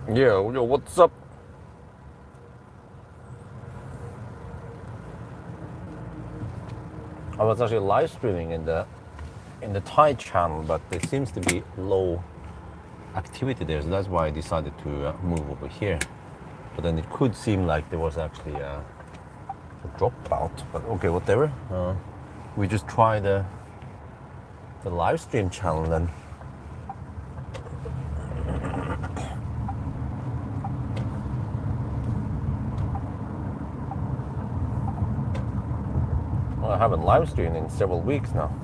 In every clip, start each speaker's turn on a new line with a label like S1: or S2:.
S1: Yeah, yo, what's up? I was actually live streaming in the Thai channel, but there seems to be low activity there, so that's why I decided to move over here. But then it could seem like there was actually a dropout. But okay, whatever. We just try the live stream channel then. Well, I haven't live streamed in several weeks now.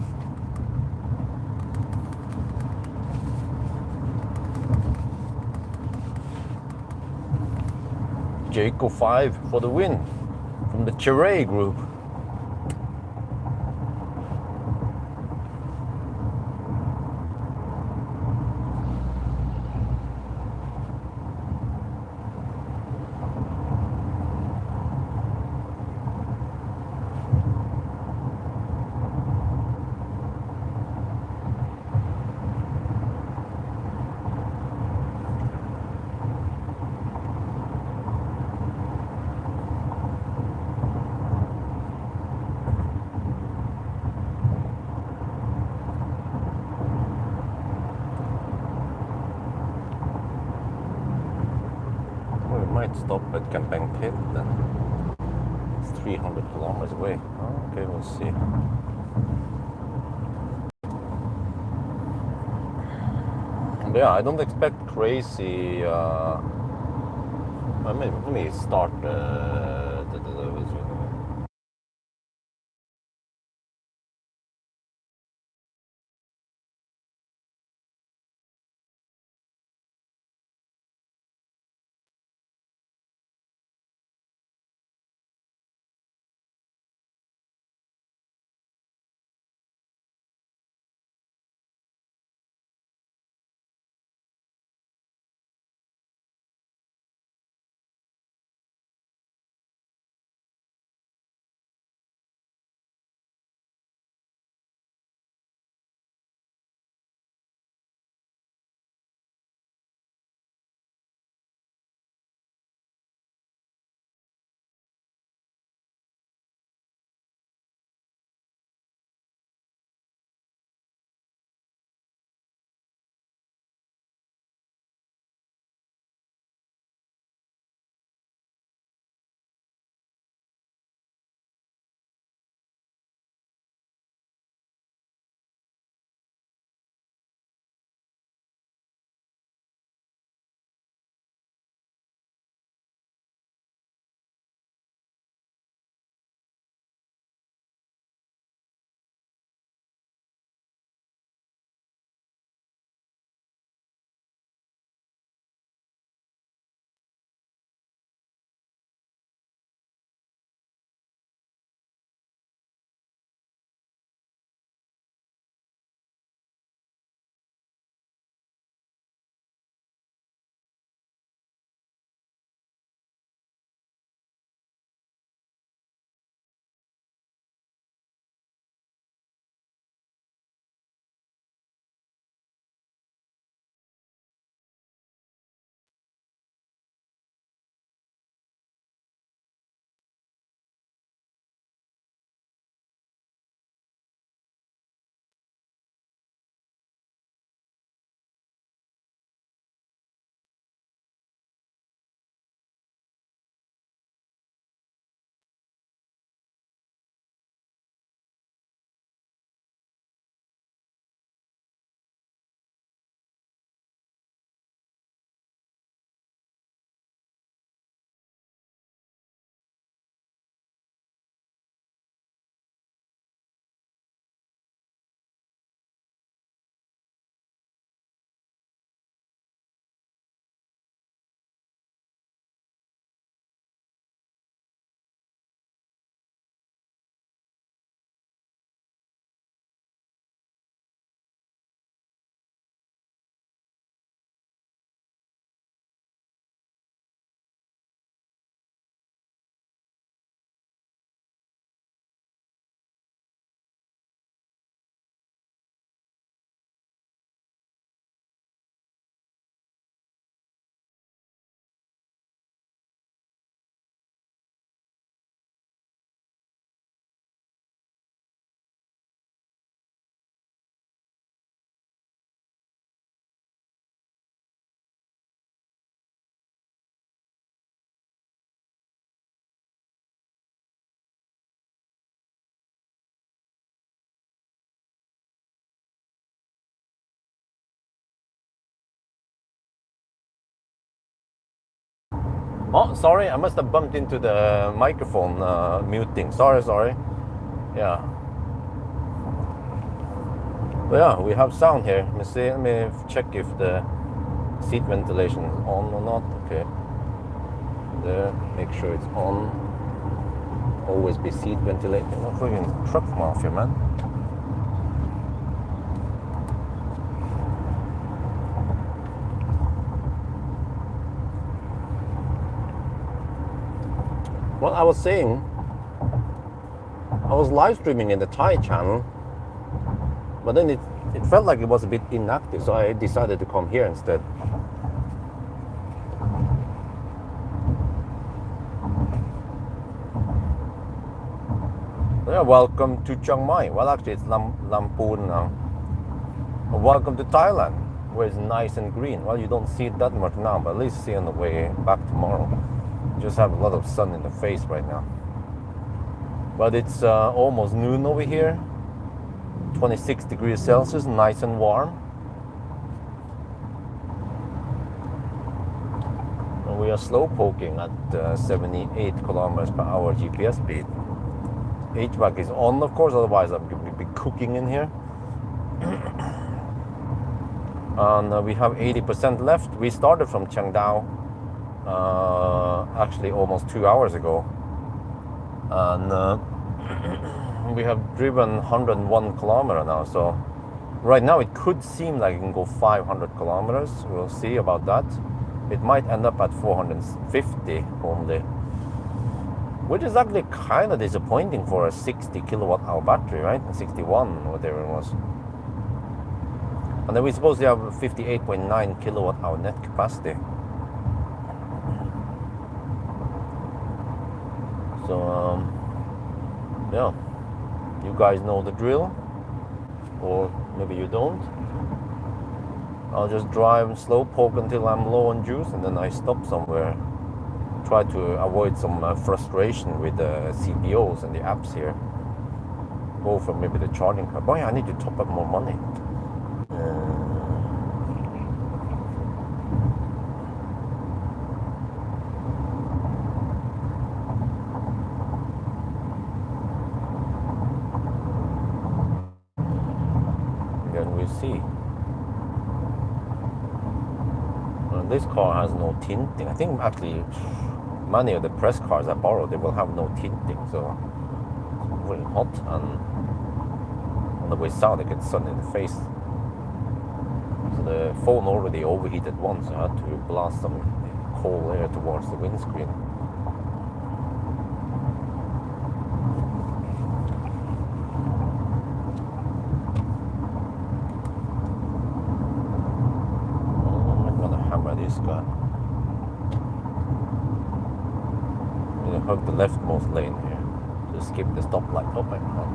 S1: Jaecoo 5 for the win from the Chiang group. We might stop at Campang Pit then. It's 300 kilometers away. Oh, okay, we'll see. But yeah, I don't expect crazy. Let me start Oh, sorry, I must have bumped into the microphone muting. Sorry. Yeah. But yeah, we have sound here. Let me see. Let me check if the seat ventilation is on or not. Okay. There. Make sure it's on. Always be seat ventilating. No freaking truck mafia, man. Well, I was saying, I was live streaming in the Thai channel, but then it felt like it was a bit inactive, so I decided to come here instead. Yeah, welcome to Chiang Mai. Well, actually, it's Lamphun now. Welcome to Thailand, where it's nice and green. Well, you don't see it that much now, but at least see on the way back tomorrow. You just have a lot of sun in the face right now. But it's almost noon over here. 26 degrees Celsius, nice and warm. And we are slow poking at 78 kilometers per hour GPS speed. HVAC is on, of course, otherwise I'm going to be cooking in here. And we have 80% left. We started from Chiang Dao actually almost 2 hours ago. And we have driven 101 kilometers now, so right now it could seem like it can go 500 kilometers. We'll see about that. It might end up at 450 only, which is actually kind of disappointing for a 60 kilowatt hour battery, right? 61, whatever it was. And then we're supposed to have 58.9 kilowatt hour net capacity. So yeah, you guys know the drill, or maybe you don't. I'll just drive slow poke until I'm low on juice, and then I stop somewhere. Try to avoid some frustration with the CPOs and the apps here. Go for maybe the charging card. Boy, I need to top up more money. See. This car has no tinting. I think actually many of the press cars I borrowed, they will have no tinting, so it's really hot, and on the way south I get sun in the face. So the phone already overheated once, so I had to blast some cold air towards the windscreen. This guy. I'm gonna hug the leftmost lane here. Just skip the stoplight. Oh my god.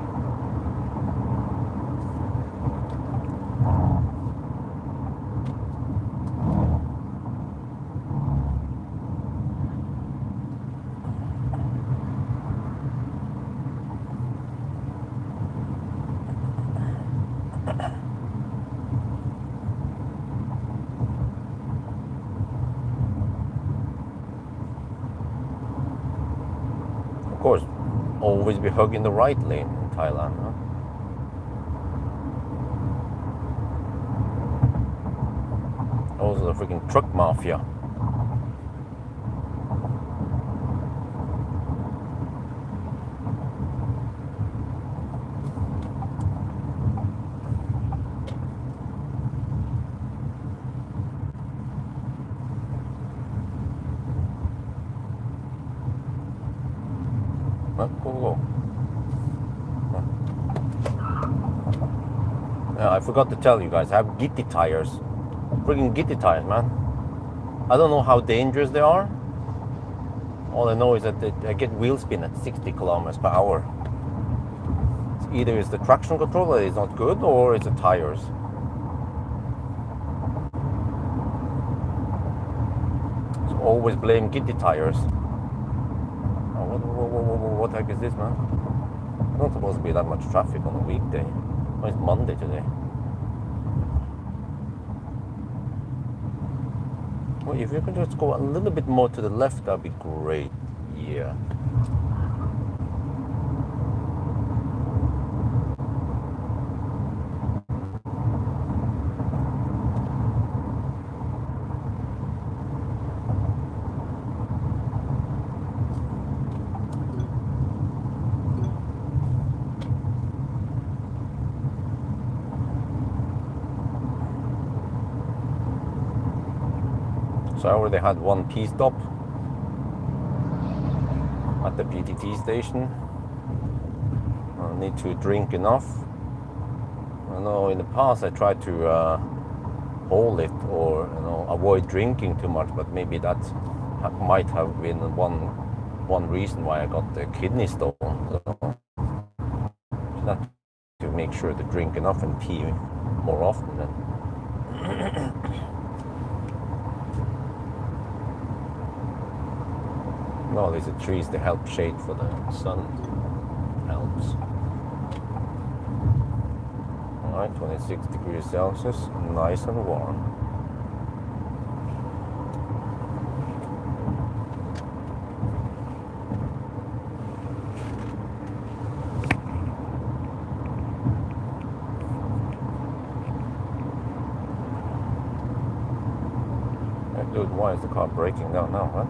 S1: Of course, always be hugging the right lane in Thailand, huh? Also the freaking truck mafia. Go. Yeah, I forgot to tell you guys, I have Gitti tires. Freaking Gitti tires, man. I don't know how dangerous they are. All I know is that I get wheel spin at 60 kilometers per hour. Either it's the traction control that is not good, or it's the tires. So always blame Gitti tires. What the heck is this, man? It's not supposed to be that much traffic on a weekday. Oh, it's Monday today. Well, if you could just go a little bit more to the left, that'd be great. Yeah. So I already had one tea stop at the PTT station. I need to drink enough. I know in the past I tried to hold it or avoid drinking too much, but maybe that might have been one reason why I got the kidney stone. So that to make sure to drink enough and pee more often then. No, these are trees to help shade for the sun. Helps. Alright, 26 degrees Celsius, nice and warm. Hey, dude, why is the car breaking down now, huh?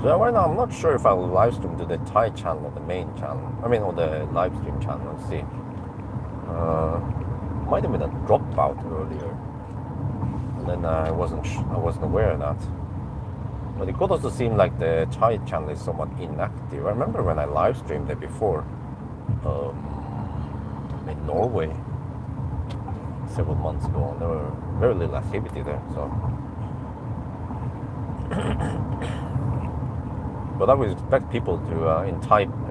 S1: So right now I'm not sure if I'll live stream to the Thai channel or the main channel. I mean, or the live stream channel. Let's see. Might have been a dropout earlier, and then I wasn't aware of that. But it could also seem like the Thai channel is somewhat inactive. I remember when I live streamed there before, in Norway, several months ago, and there were very little activity there. So. But I would expect people to,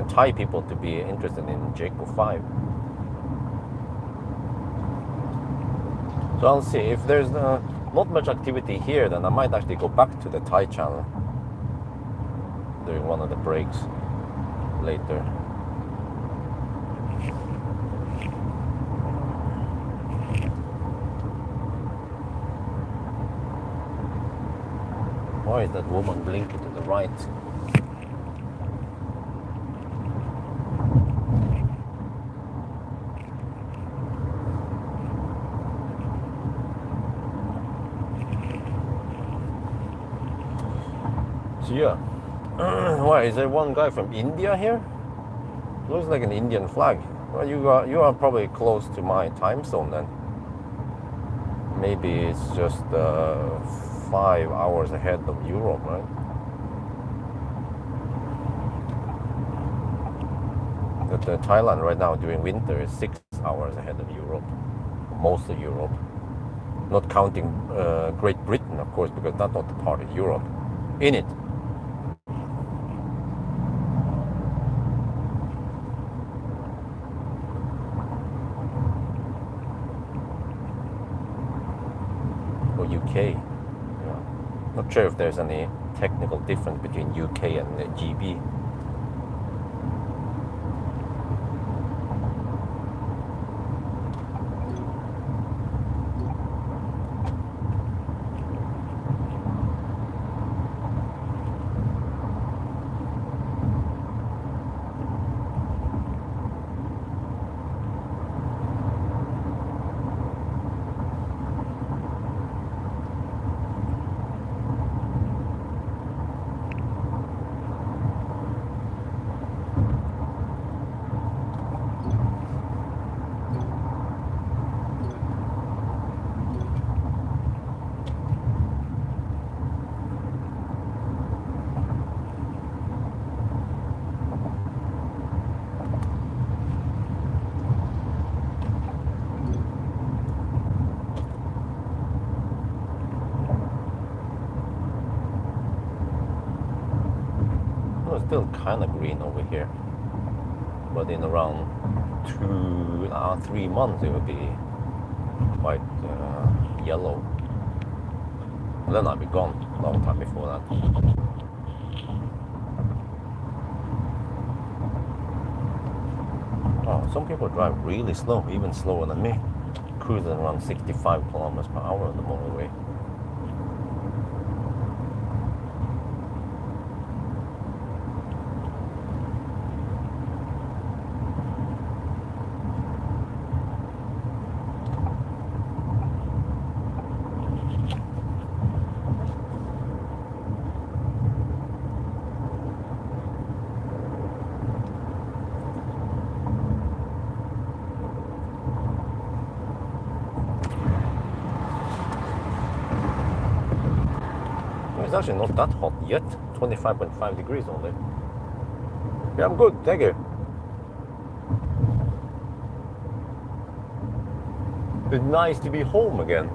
S1: Thai people to be interested in Jaecoo 5. So I'll see. If there's not much activity here, then I might actually go back to the Thai channel during one of the breaks later. Why is that woman blinking to the right? Yeah. Why is there one guy from India here? Looks like an Indian flag. Well, you are probably close to my time zone then. Maybe it's just 5 hours ahead of Europe, right? But Thailand right now during winter is 6 hours ahead of Europe, most of Europe. Not counting Great Britain, of course, because that's not the part of Europe in it. UK. Yeah. Not sure if there's any technical difference between UK and the GB. still kind of green over here, but in around 3 months it will be quite yellow. And then I'll be gone a long time before that. Oh, some people drive really slow, even slower than me, cruising around 65 kilometers per hour on the motorway. It's actually not that hot yet. 25.5 degrees only. Yeah, I'm good, thank you. It's nice to be home again.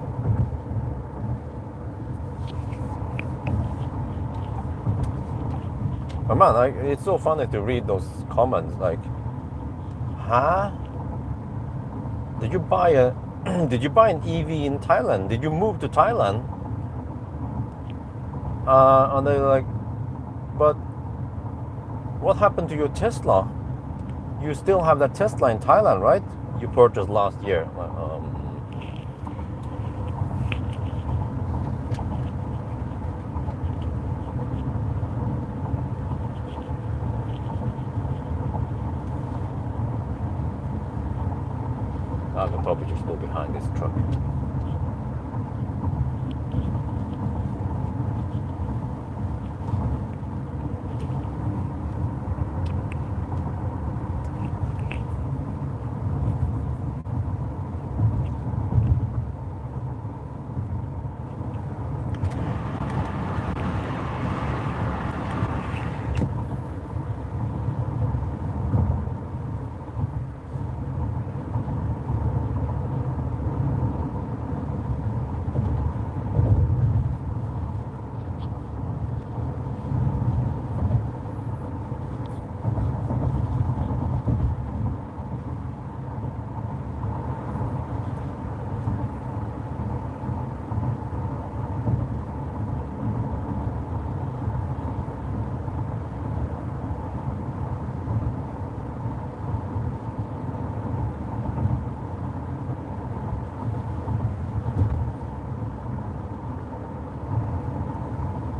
S1: But man, it's so funny to read those comments like, huh? Did you buy an EV in Thailand? Did you move to Thailand? And they're like, but what happened to your Tesla? You still have that Tesla in Thailand, right? You purchased last year. I can probably just go behind this truck.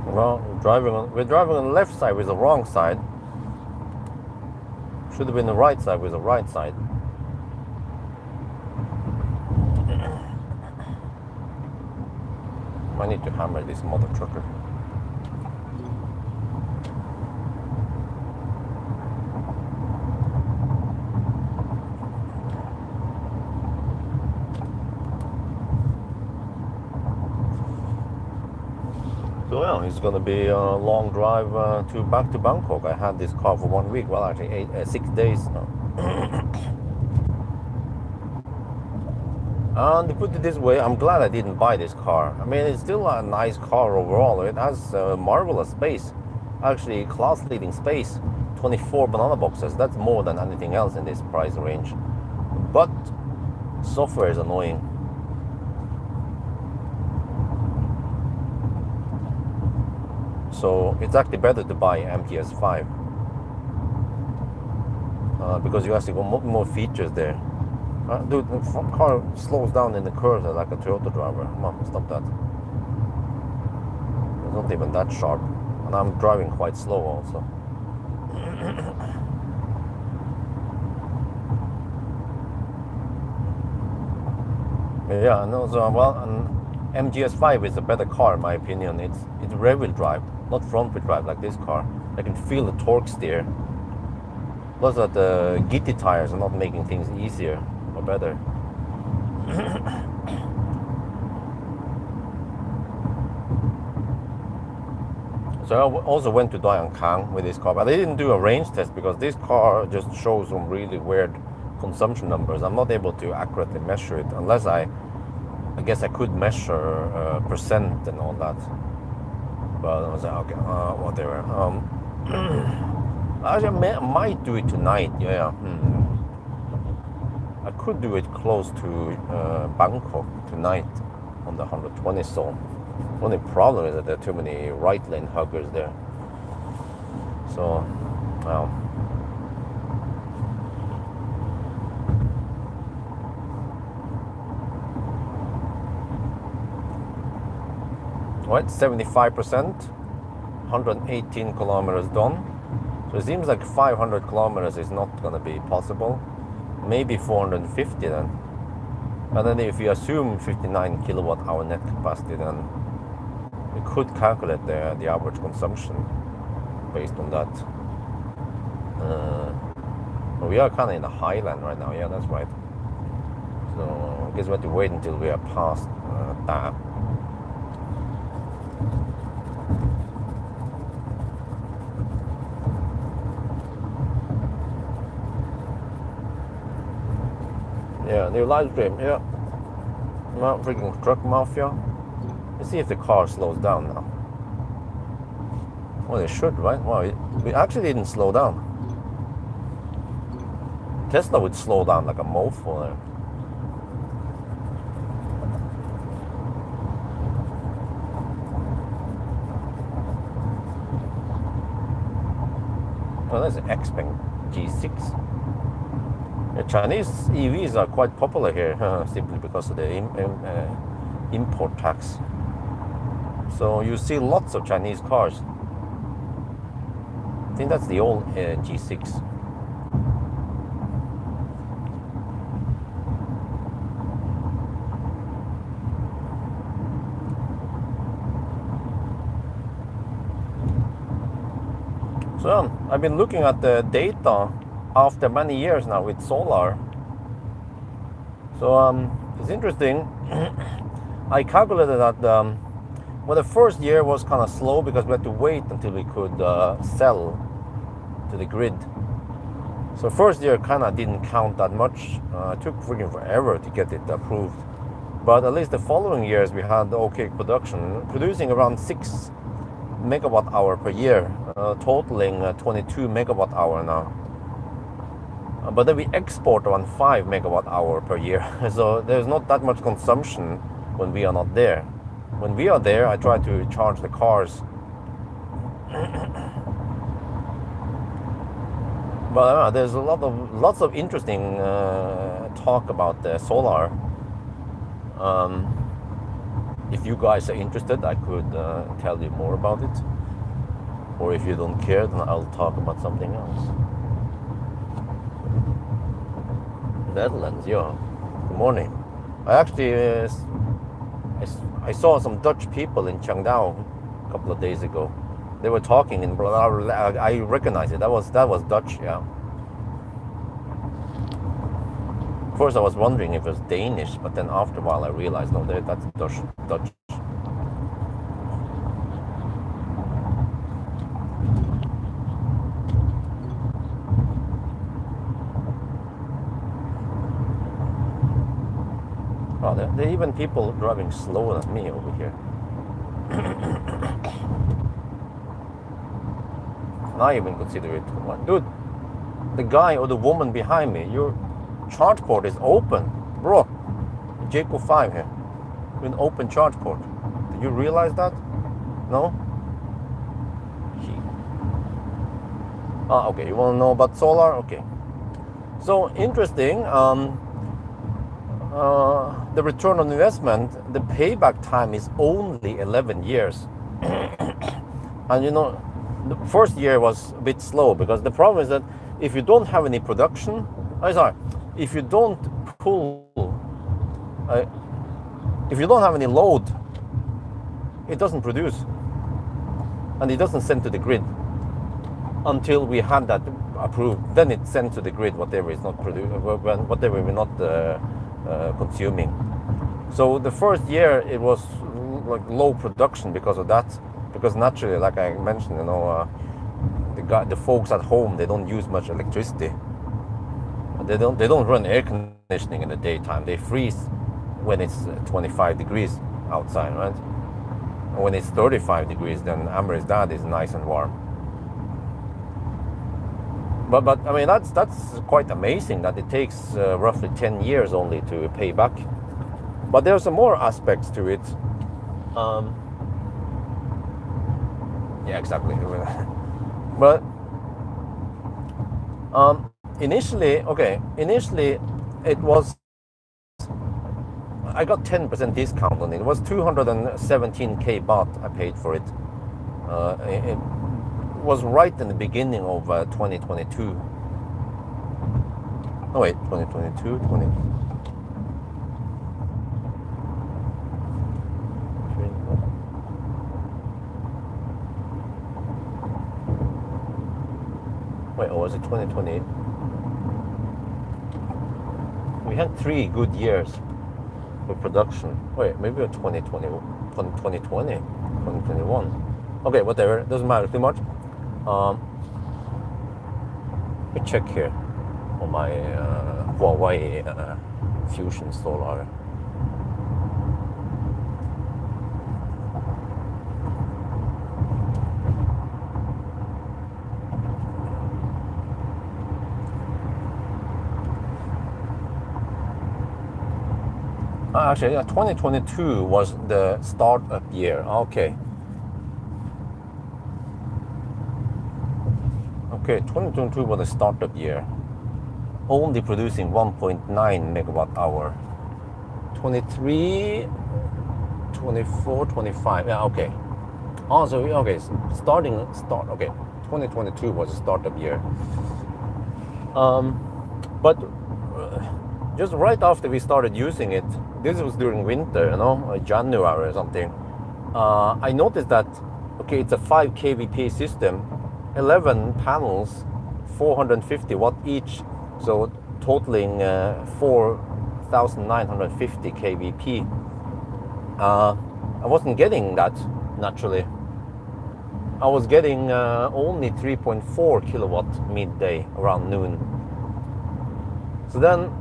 S1: Well, we're driving on the left side with the wrong side. Should have been the right side with the right side. I need to hammer this mother trucker. So yeah, it's gonna be a long drive back to Bangkok. I had this car for 1 week. Well, actually 6 days now. And to put it this way, I'm glad I didn't buy this car. I mean, it's still a nice car overall. It has marvelous space, actually class-leading space. 24 banana boxes. That's more than anything else in this price range. But software is annoying. So it's actually better to buy MTS5 because you actually got more features there. Dude, the front car slows down in the curves like a Toyota driver. Come on, stop that. It's not even that sharp. And I'm driving quite slow also. Yeah, and also, well, an MGS5 is a better car in my opinion. It's rear-wheel drive, not front-wheel drive like this car. I can feel the torque steer. Plus that the GT tires are not making things easier or better. So I also went to Dai Kang with this car, but I didn't do a range test because this car just shows some really weird consumption numbers. I'm not able to accurately measure it unless I guess I could measure percent and all that. But I was like, okay, whatever. Actually, I might do it tonight. Yeah. I could do it close to Bangkok tonight on the 120 zone. Only problem is that there are too many right lane huggers there. So, well. Right, 75%, 118 kilometers done. So it seems like 500 kilometers is not going to be possible. Maybe 450 then. And then if you assume 59 kilowatt hour net capacity, then we could calculate the average consumption based on that. We are kind of in the highland right now. Yeah, that's right. So I guess we have to wait until we are past that. Yeah, new live stream, yeah. Not freaking truck mafia. Let's see if the car slows down now. Well, it should, right? Well, we actually didn't slow down. Tesla would slow down like a mofo there. Oh, that's an Xpeng G6. The Chinese EVs are quite popular here simply because of the import tax. So you see lots of Chinese cars. I think that's the old G6. So I've been looking at the data after many years now with solar. So it's interesting. I calculated that well, the first year was kind of slow because we had to wait until we could sell to the grid. So first year kind of didn't count that much. It took freaking forever to get it approved. But at least the following years we had okay production, producing around 6 megawatt hour per year, totaling 22 megawatt hour now. But then we export around 5 megawatt hour per year. So there's not that much consumption when we are not there. When we are there, I try to charge the cars. But there's lots of interesting talk about the solar. If you guys are interested, I could tell you more about it. Or if you don't care, then I'll talk about something else. Netherlands, yeah. Good morning. I actually I saw some Dutch people in Chiang Dao a couple of days ago. They were talking in blah, blah, blah. I recognize it. That was Dutch, yeah. First I was wondering if it was Danish, but then after a while I realized no, that's Dutch. Oh, there are even people driving slower than me over here. I even consider it. Dude, the guy or the woman behind me, your charge port is open. Bro, Jaecoo 5 here. An open charge port. Did you realize that? No? Okay, you want to know about solar? Okay. So, interesting. The return on investment, the payback time is only 11 years. And you know, the first year was a bit slow because the problem is that if you don't have any production, if you don't if you don't have any load, it doesn't produce. And it doesn't send to the grid until we had that approved. Then it sends to the grid whatever is not produced, whatever we're not consuming. So the first year it was like low production because of that. Because naturally, like I mentioned, you know, the folks at home, they don't use much electricity. They don't run air conditioning in the daytime. They freeze when it's 25 degrees outside, right? And when it's 35 degrees, then Amber's dad is nice and warm. But I mean that's quite amazing that it takes roughly 10 years only to pay back. But there's some more aspects to it. Um, yeah, exactly. But initially it was, I got 10% discount on it. It was 217k baht I paid for it. It was right in the beginning of 2022. Oh wait, 2022, 20. Wait, or was it 2020? We had 3 good years for production. Wait, maybe 2020, 2020, 2021. Okay, whatever, doesn't matter too much. Let me check here on my Huawei Fusion Solar. Actually, yeah, 2022 was the startup year. Okay. Okay, 2022 was the startup year. Only producing 1.9 megawatt hour. 23, 24, 25. Yeah, okay. Also, okay, okay. 2022 was the startup year. But just right after we started using it, this was during winter, January or something. I noticed that, okay, it's a 5 kVp system, 11 panels, 450 watt each, so totaling 4,950 kVp. I wasn't getting that naturally. I was getting only 3.4 kilowatt midday around noon. So then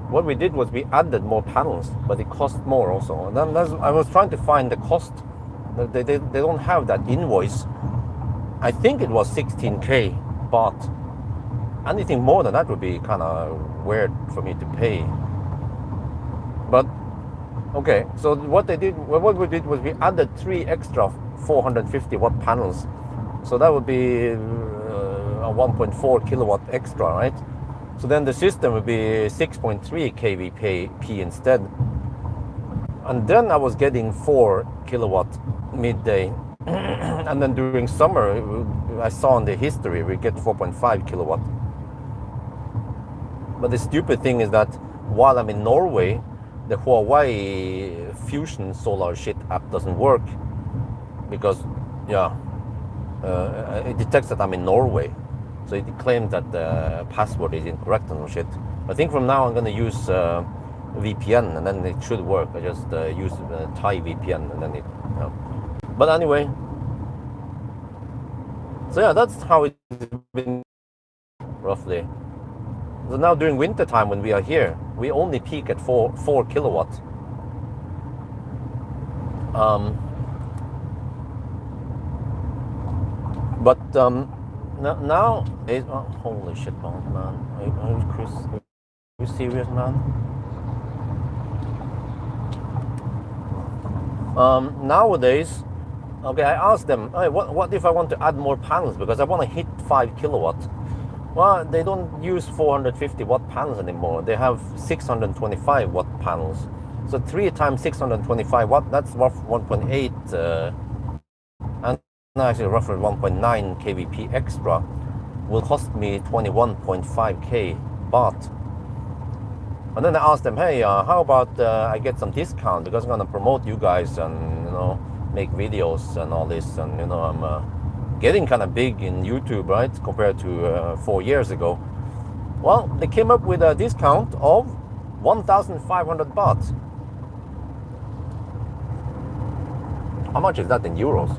S1: what we did was we added more panels, but it cost more also. And then I was trying to find the cost. They don't have that invoice. I think it was 16k, but anything more than that would be kind of weird for me to pay. But okay, so what we did was we added 3 extra 450 watt panels. So that would be a 1.4 kilowatt extra, right? So then the system would be 6.3 kVp instead. And then I was getting 4 kilowatt midday. And then during summer, I saw in the history, we get 4.5 kilowatt. But the stupid thing is that while I'm in Norway, the Huawei Fusion Solar shit app doesn't work. Because, yeah, it detects that I'm in Norway. So it claims that the password is incorrect and shit. I think from now I'm gonna use VPN and then it should work. I just use Thai VPN and then it. But anyway, so yeah, that's how it's been roughly. So now during winter time when we are here, we only peak at 4 kilowatt. But now is holy shit, man! Are you serious, man? Nowadays, okay, I asked them, hey, what if I want to add more panels because I want to hit 5 kilowatt? Well, they don't use 450 watt panels anymore. They have 625 watt panels. So 3 times 625 watt, that's worth 1.8 and actually roughly 1.9 kVp extra will cost me 21.5k baht. And then I asked them, hey, how about I get some discount because I'm gonna promote you guys and make videos and all this, and I'm getting kind of big in YouTube, right, compared to 4 years ago. Well, they came up with a discount of 1,500 baht. How much is that in euros?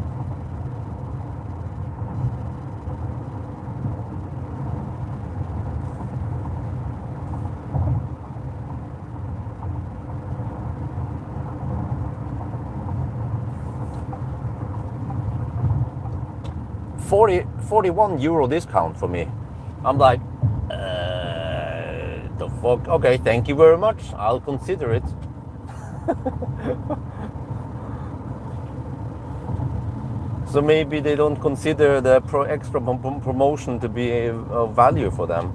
S1: €41 discount for me. I'm like, the fuck? Okay, thank you very much. I'll consider it. So maybe they don't consider the extra promotion to be of value for them.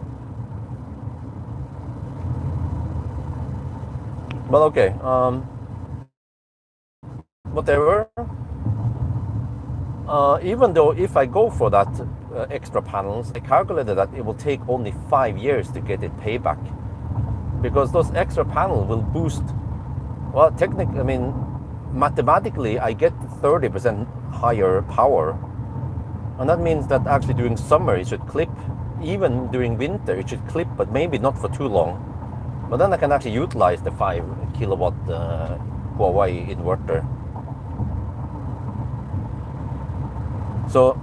S1: But okay, whatever. Even though if I go for that extra panels, I calculated that it will take only 5 years to get it payback, because those extra panels will boost. Well, technically, I mean, mathematically, I get 30% higher power, and that means that actually during summer it should clip. Even during winter it should clip, but maybe not for too long. But then I can actually utilize the 5 kilowatt Huawei inverter. So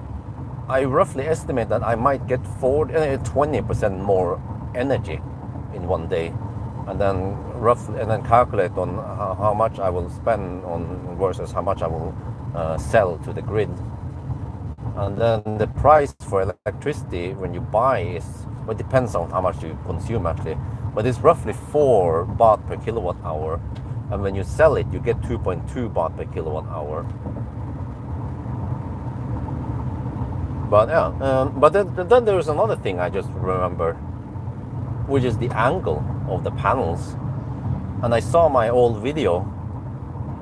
S1: I roughly estimate that I might get 20% more energy in one day, and then calculate on how much I will spend on versus how much I will sell to the grid. And then the price for electricity when you buy is, well, it depends on how much you consume actually, but it's roughly 4 baht per kilowatt hour, and when you sell it you get 2.2 baht per kilowatt hour. But yeah, but then there is another thing I just remember, which is the angle of the panels. And I saw my old video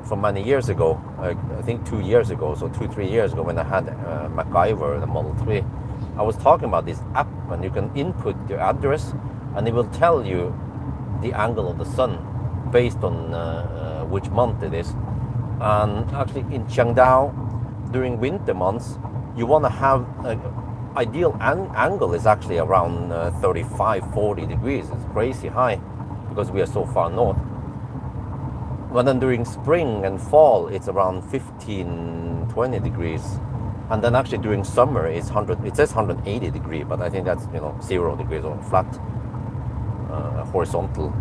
S1: from many years ago, I think 2 years ago, so 2-3 years ago, when I had MacGyver, the Model 3. I was talking about this app, and you can input your address, and it will tell you the angle of the sun based on which month it is. And actually in Chiang Dao, during winter months, you want to have ideal angle is actually around 35-40 degrees. It's crazy high because we are so far north. But then during spring and fall it's around 15-20 degrees, and then actually during summer it's 100. It says 180 degrees, but I think that's 0 degrees or flat, horizontal.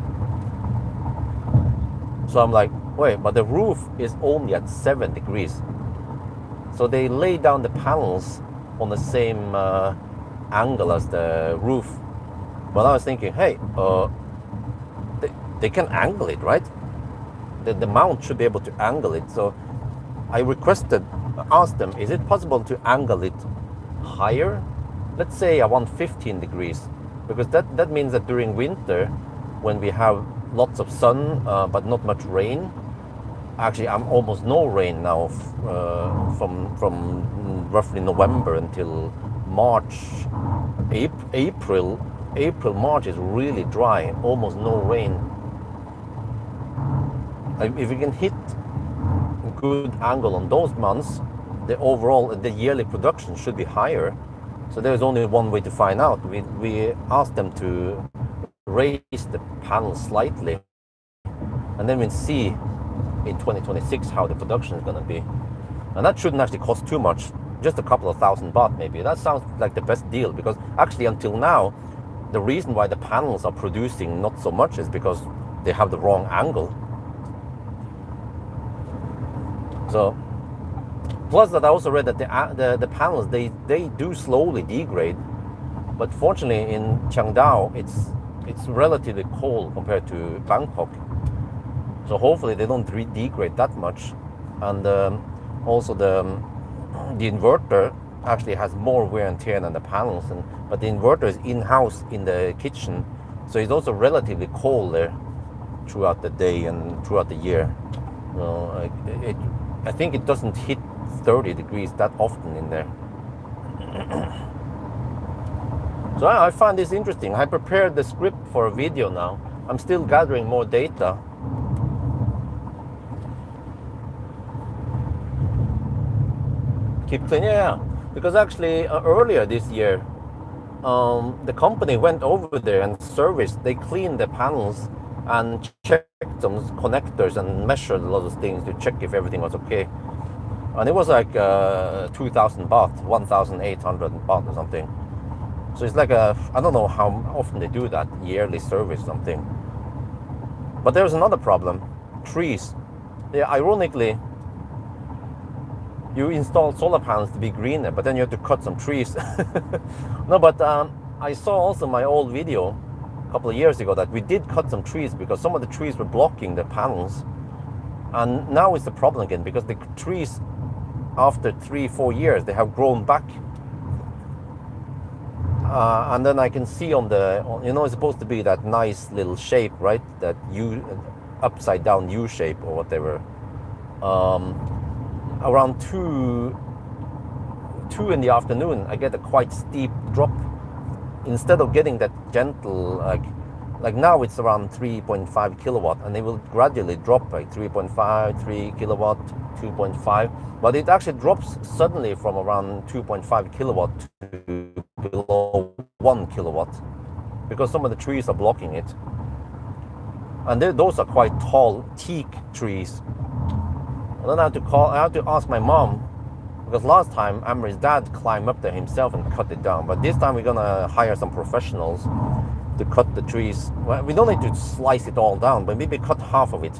S1: So I'm like, wait, but the roof is only at 7 degrees. So they lay down the panels on the same angle as the roof. But I was thinking, hey, they can angle it, right? The mount should be able to angle it. So I asked them, is it possible to angle it higher? Let's say I want 15 degrees, because that means that during winter, when we have lots of sun but not much rain, actually I'm almost no rain now from roughly November until March. April, March is really dry, almost no rain. If we can hit a good angle on those months, the yearly production should be higher. So there's only one way to find out. We asked them to raise the panels slightly, and then we'll see in 2026 how the production is going to be. And that shouldn't actually cost too much, just a couple of thousand baht maybe. That sounds like the best deal, because actually until now, the reason why the panels are producing not so much is because they have the wrong angle. So, plus that I also read that the panels, they do slowly degrade, but fortunately in Chiang Dao it's relatively cold compared to Bangkok, so hopefully they don't degrade that much. And also the inverter actually has more wear and tear than the panels, but the inverter is in-house in the kitchen, so it's also relatively cold there throughout the day and throughout the year. I think it doesn't hit 30 degrees that often in there. So I find this interesting. I prepared the script for a video now. I'm still gathering more data. Keep clean, yeah. Because actually earlier this year, the company went over there and serviced. They cleaned the panels and checked some connectors and measured a lot of things to check if everything was okay. And it was like 2,000 baht, 1,800 baht or something. So it's like I don't know how often they do that, yearly service something. But there's another problem, trees. Yeah, ironically, you install solar panels to be greener, but then you have to cut some trees. No, but I saw also my old video a couple of years ago that we did cut some trees because some of the trees were blocking the panels. And now it's the problem again because the trees, after 3-4 years, they have grown back. And then I can see on the, it's supposed to be that nice little shape, right? That upside down U shape or whatever. Around 2 in the afternoon, I get a quite steep drop. Instead of getting that gentle, like now it's around 3.5 kilowatt, and it will gradually drop like 3.5, 3 kilowatt, 2.5. But it actually drops suddenly from around 2.5 kilowatt to below 1 kilowatt because some of the trees are blocking it. And those are quite tall teak trees. And then I have to ask my mom, because last time Amory's dad climbed up there himself and cut it down. But this time we're gonna hire some professionals to cut the trees. Well, we don't need to slice it all down, but maybe cut half of it,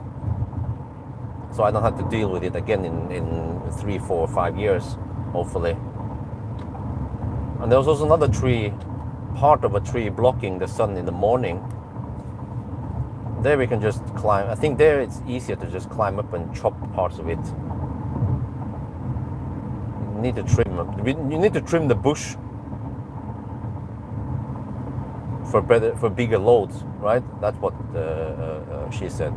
S1: so I don't have to deal with it again in 3, 4, 5 years, hopefully. And there was also another tree, part of a tree blocking the sun in the morning. There we can just climb. I think there it's easier to just climb up and chop parts of it. You need to trim. You need to trim the bush for bigger loads, right? That's what she said.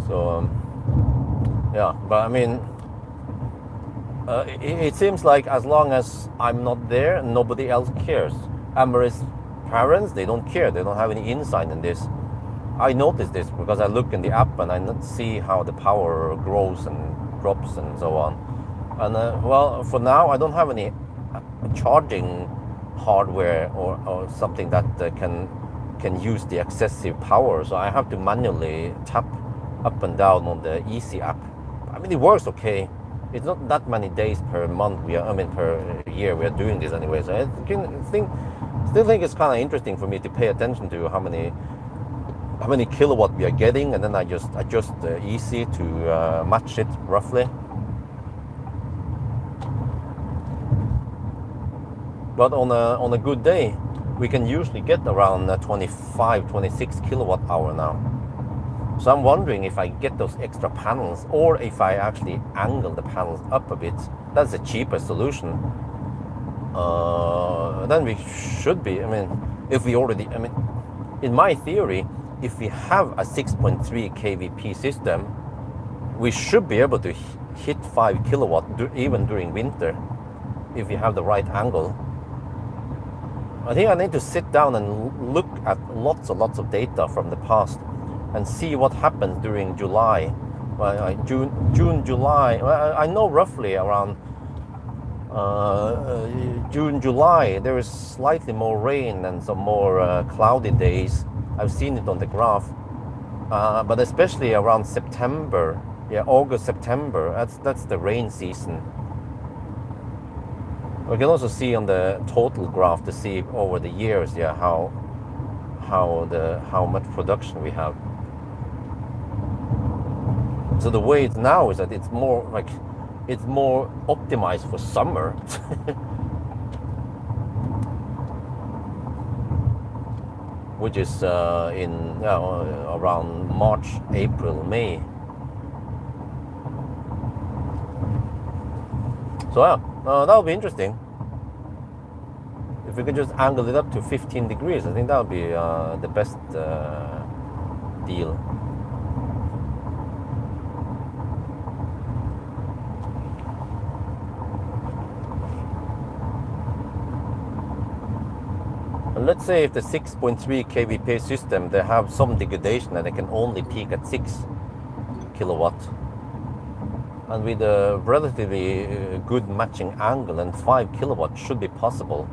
S1: So yeah, but I mean, it seems like as long as I'm not there, nobody else cares. Amory's parents, they don't care. They don't have any insight in this. I noticed this because I look in the app and I see how the power grows and drops and so on. And well, for now, I don't have any charging hardware or something that can use the excessive power. So I have to manually tap up and down on the Easy app. I mean, it works okay. It's not that many days per month per year we are doing this anyway. So I still think it's kind of interesting for me to pay attention to how many kilowatt we are getting, and then I just adjust Easy to match it roughly. But on a good day, we can usually get around 25, 26 kilowatt hour now. So I'm wondering if I get those extra panels, or if I actually angle the panels up a bit. That's a cheaper solution. Then we should be, in my theory, if we have a 6.3 kVp system, we should be able to hit 5 kilowatt even during winter, if we have the right angle. I think I need to sit down and look at lots and lots of data from the past and see what happens during July. Well, June, July. Well, I know roughly around June, July, there is slightly more rain and some more cloudy days. I've seen it on the graph. But especially around September, August, September, that's the rain season. We can also see on the total graph to see over the years, how much production we have. So the way it's now is that it's more optimized for summer. Which is in around March, April, May. So that'll be interesting. If we could just angle it up to 15 degrees, I think that would be the best deal. And let's say if the 6.3 kVp system, they have some degradation and they can only peak at 6 kilowatt. And with a relatively good matching angle, and 5 kilowatt should be possible.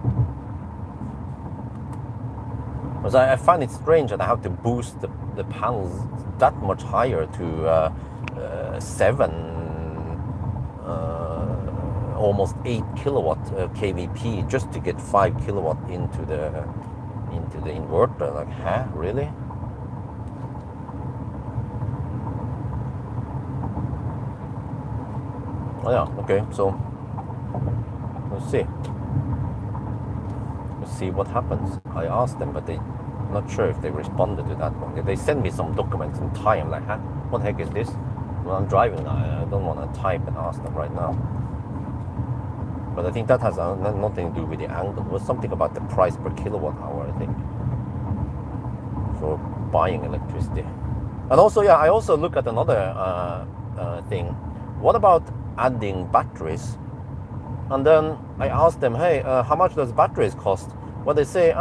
S1: Because I find it strange that I have to boost the panels that much higher to 7, almost 8 kilowatt kVp just to get 5 kilowatt into the inverter. Like, huh? Really? Oh, yeah, okay, so let's see. Let's see what happens. I asked them, but I'm not sure if they responded to that one. They sent me some documents in Thai. I'm like, huh? What the heck is this? Well, I'm driving now. I don't want to type and ask them right now. But I think that has nothing to do with the angle. It was something about the price per kilowatt hour, I think, for buying electricity. And also, yeah, I also look at another thing. What about adding batteries? And then I asked them, hey, how much does batteries cost? Well, they say,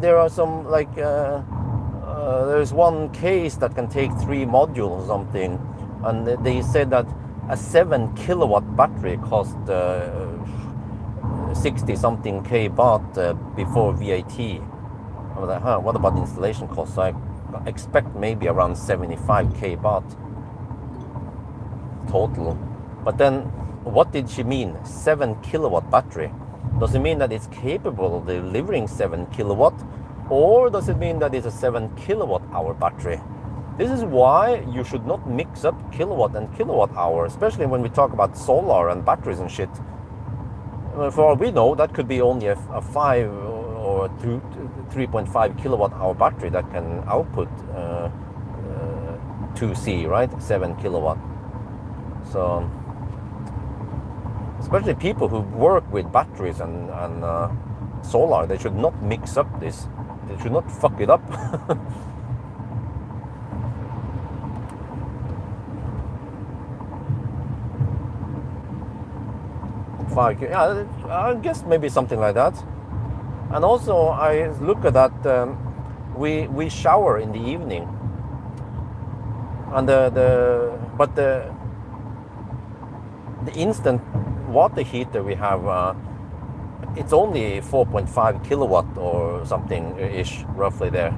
S1: there are some, like, there's one case that can take 3 modules or something. And they said that a 7 kilowatt battery cost 60 something K baht before VAT. I was like, huh, what about installation costs? So I expect maybe around 75 K baht total. But then what did she mean? 7 kilowatt battery? Does it mean that it's capable of delivering 7 kilowatt? Or does it mean that it's a 7 kilowatt hour battery? This is why you should not mix up kilowatt and kilowatt hour, especially when we talk about solar and batteries and shit. For all we know, that could be only a 5 or 3.5 kilowatt hour battery that can output 2C, right? 7 kilowatt. So, especially people who work with batteries and solar, they should not mix up this. They should not fuck it up. Yeah, I guess maybe something like that. And also, I look at that. We shower in the evening, and the instant water heater we have, it's only 4.5 kilowatt or something ish, roughly there.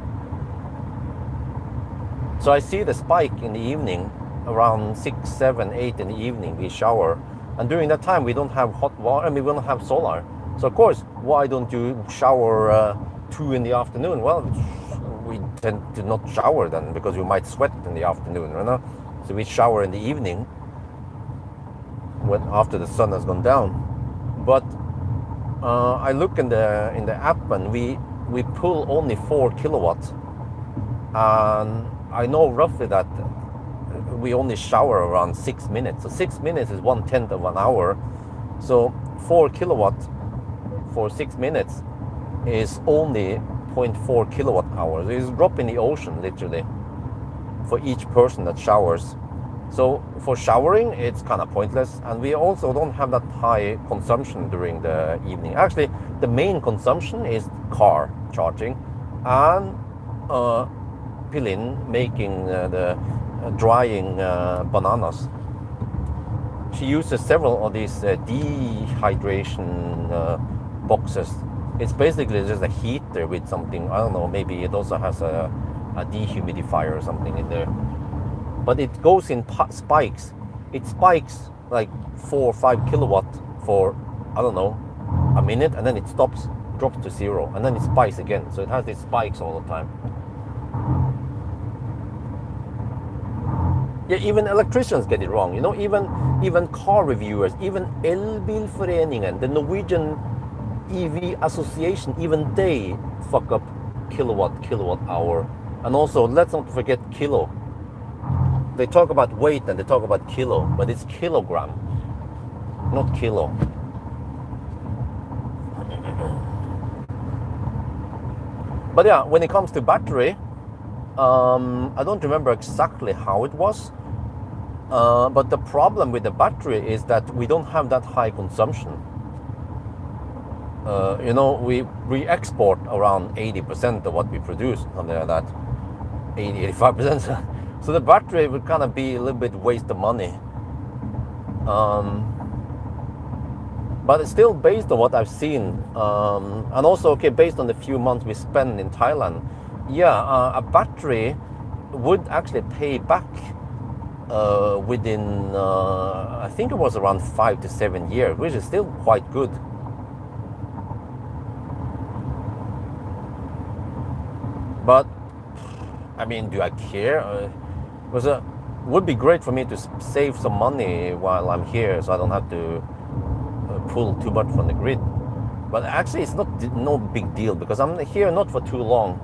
S1: So I see the spike in the evening around 6, 7, 8 in the evening. We shower. And during that time, we don't have hot water, we don't have solar. So of course, why don't you shower 2 in the afternoon? Well, we tend to not shower then because you might sweat in the afternoon, right? So we shower in the evening after the sun has gone down. But I look in the app and we pull only 4 kilowatts, and I know roughly that we only shower around 6 minutes. So 6 minutes is 1/10 of an hour. So 4 kilowatt for 6 minutes is only 0.4 kilowatt hours. It's a drop in the ocean, literally, for each person that showers. So for showering, it's kind of pointless. And we also don't have that high consumption during the evening. Actually, the main consumption is car charging and Pilin making the drying bananas. She uses several of these dehydration boxes. It's basically just a heater with something, I don't know, maybe it also has a dehumidifier or something in there. But it goes in spikes. It spikes like 4 or 5 kilowatt for, I don't know, a minute, and then it stops, drops to 0, and then it spikes again. So it has these spikes all the time. Yeah, even electricians get it wrong. You know, even car reviewers, even Elbilforeningen, the Norwegian EV Association, even they fuck up kilowatt hour. And also, let's not forget kilo. They talk about weight and they talk about kilo, but it's kilogram, not kilo. But yeah, when it comes to battery, I don't remember exactly how it was, but the problem with the battery is that we don't have that high consumption. You know, we export around 80% of what we produce, something like that, 80-85%. So the battery would kind of be a little bit waste of money. But it's still based on what I've seen, and also, okay, based on the few months we spend in Thailand, yeah, a battery would actually pay back within, I think it was around 5 to 7 years, which is still quite good. But, I mean, do I care? would be great for me to save some money while I'm here, so I don't have to pull too much from the grid. But actually, it's no big deal because I'm here not for too long.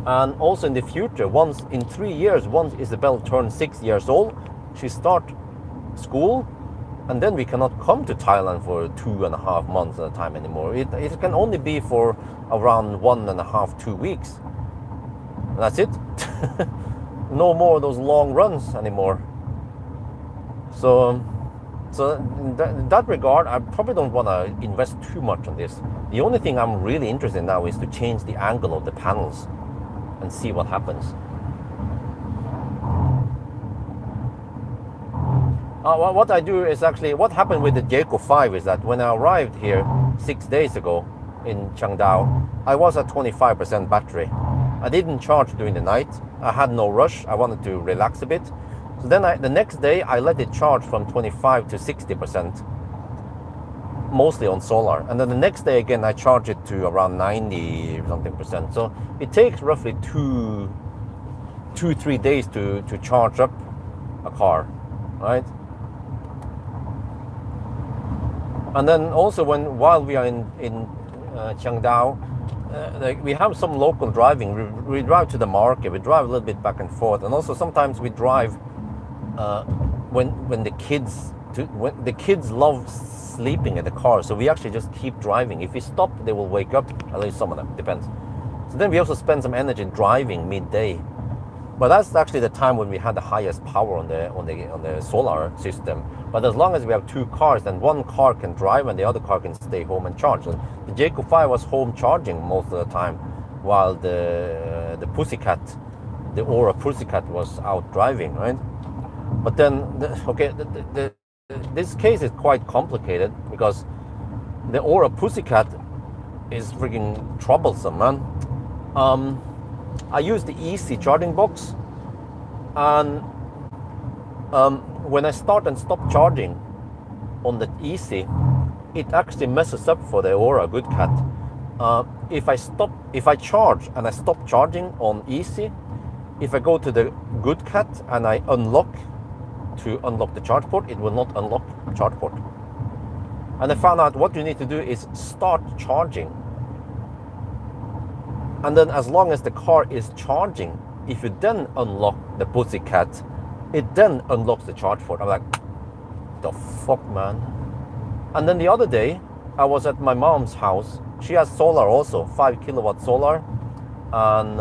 S1: And also in the future, once in 3 years, once Isabel turns 6 years old, she start school, and then we cannot come to Thailand for 2.5 months at a time anymore. It can only be for around 1.5, 2 weeks. That's it. No more of those long runs anymore. So in that regard, I probably don't want to invest too much on this. The only thing I'm really interested in now is to change the angle of the panels and see what happens. What I do is actually, what happened with the Jaecoo 5 is that when I arrived here 6 days ago in Chiang Dao, I was at 25% battery. I didn't charge during the night. I had no rush. I wanted to relax a bit. So then the next day, I let it charge from 25 to 60%, mostly on solar. And then the next day again, I charge it to around 90 something percent. So it takes roughly 3 days to charge up a car, right? And then also while we are in Chiang Dao, we have some local driving. We drive to the market. We drive a little bit back and forth, and also sometimes we drive when the kids love sleeping in the car. So we actually just keep driving. If we stop, they will wake up. At least some of them, depends. So then we also spend some energy driving midday. But that's actually the time when we had the highest power on the solar system. But as long as we have 2 cars, then one car can drive and the other car can stay home and charge. So the Jaecoo 5 was home charging most of the time, while the Pussycat, the Aura Pussycat, was out driving, right? But then, this case is quite complicated because the Aura Pussycat is freaking troublesome, man. I use the easy charging box, and when I start and stop charging on the easy, it actually messes up for the Aura Good Cat. If I charge and I stop charging on easy, if I go to the Good Cat and I unlock the charge port, it will not unlock the charge port. And I found out what you need to do is start charging. And then as long as the car is charging, if you then unlock the Pussycat, it then unlocks the charge port. I'm like, the fuck, man? And then the other day, I was at my mom's house. She has solar also, 5 kilowatt solar. And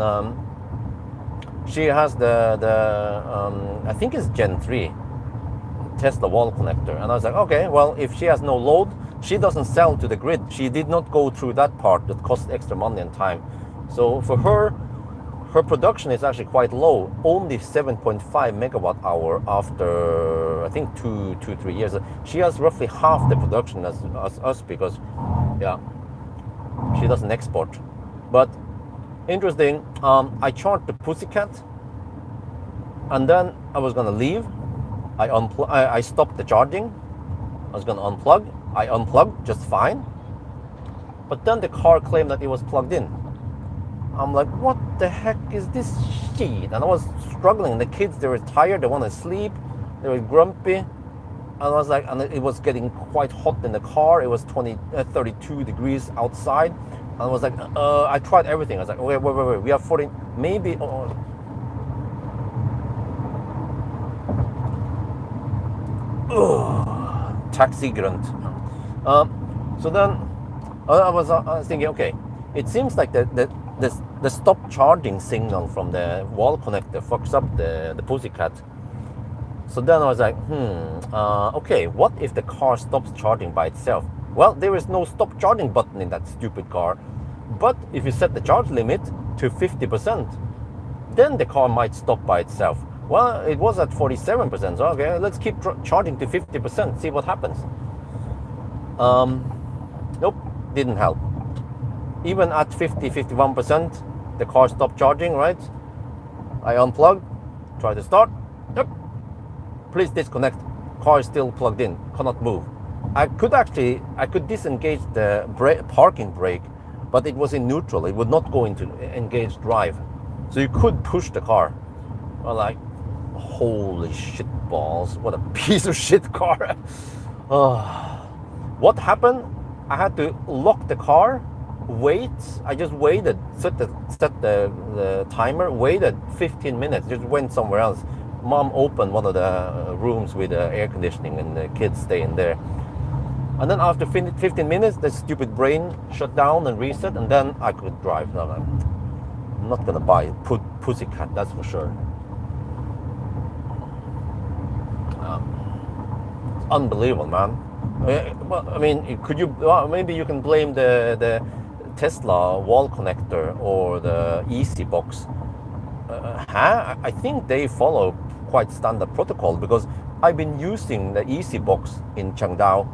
S1: she has I think it's Gen 3 Tesla wall connector. And I was like, okay, well, if she has no load, she doesn't sell to the grid. She did not go through that part that costs extra money and time. So for her production is actually quite low, only 7.5 megawatt hour after, I think, 3 years. She has roughly half the production as us because, yeah, she doesn't export. But interesting, I charged the Pussycat, and then I was gonna leave. I stopped the charging. I was gonna unplug. I unplugged just fine. But then the car claimed that it was plugged in. I'm like, what the heck is this shit? And I was struggling. The kids, they were tired. They want to sleep. They were grumpy. And I was like, and it was getting quite hot in the car. It was 32 degrees outside. And I was like, I tried everything. I was like, wait. We have 40, maybe. Taxi grunt. So then I was thinking, okay, it seems like the stop charging signal from the wall connector fucks up the Pussycat. So then I was like, okay, what if the car stops charging by itself? Well, there is no stop charging button in that stupid car. But if you set the charge limit to 50%, then the car might stop by itself. Well, it was at 47%, so okay, let's keep charging to 50%, see what happens. Nope, didn't help. Even at 51%, the car stopped charging, right? I unplugged, try to start. Yep. Please disconnect. Car is still plugged in, cannot move. I could disengage the parking brake, but it was in neutral. It would not go into engage drive. So you could push the car. Well, like, Holy shit balls, what a piece of shit car. What happened? I had to lock the car, wait. I just waited, set the timer, waited 15 minutes, just went somewhere else. Mom opened one of the rooms with air conditioning and the kids stay in there. And then after 15 minutes, the stupid brain shut down and reset, and then I could drive. No, I'm not gonna buy a pussycat, that's for sure. It's unbelievable, man. Well, I mean, could you? Well, maybe you can blame the Tesla wall connector or the Easy box. I think they follow quite standard protocol, because I've been using the Easy box in Chiang Dao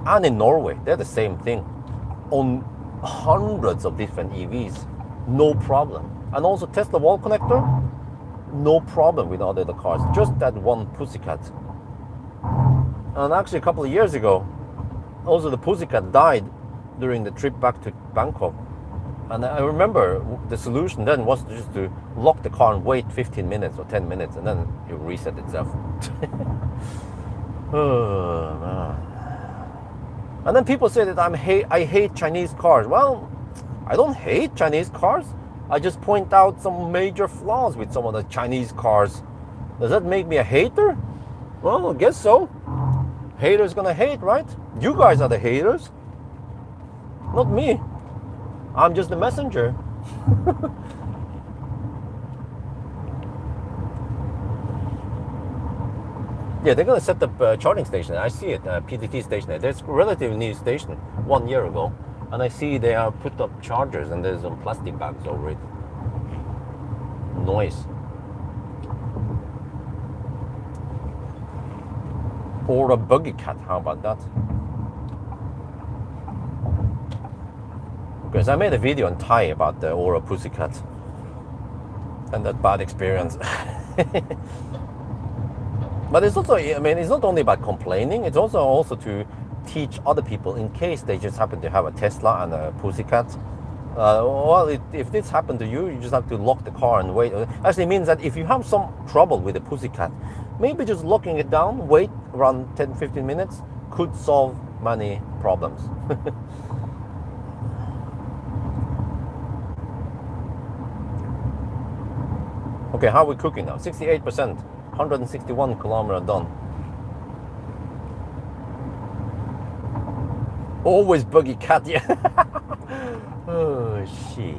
S1: and in Norway. They're the same thing on hundreds of different EVs, no problem. And also Tesla wall connector, no problem with other cars, just that one pussycat. And actually a couple of years ago, also the pussycat died during the trip back to Bangkok. And I remember the solution then was just to lock the car and wait 15 minutes or 10 minutes, and then it will reset itself. Oh, man. And then people say that I hate Chinese cars. Well, I don't hate Chinese cars. I just point out some major flaws with some of the Chinese cars. Does that make me a hater? Well, I guess so. Haters gonna hate, right? You guys are the haters, not me. I'm just the messenger. Yeah, they're gonna set up a charging station. I see it, PTT station. There's a relatively new station 1 year ago, and I see they have put up chargers and there's some plastic bags over it. Noise. Or a buggy cat, how about that? Because I made a video in Thai about the Aura Pussycat and that bad experience. But it's also, I mean, it's not only about complaining, it's also to teach other people in case they just happen to have a Tesla and a Pussycat. Well, if this happened to you, you just have to lock the car and wait. Actually, it means that if you have some trouble with the Pussycat, maybe just locking it down, wait around 10-15 minutes, could solve many problems. Okay, how are we cooking now? 68%, 161 kilometers done. Always buggy cat, yeah. Oh, shit,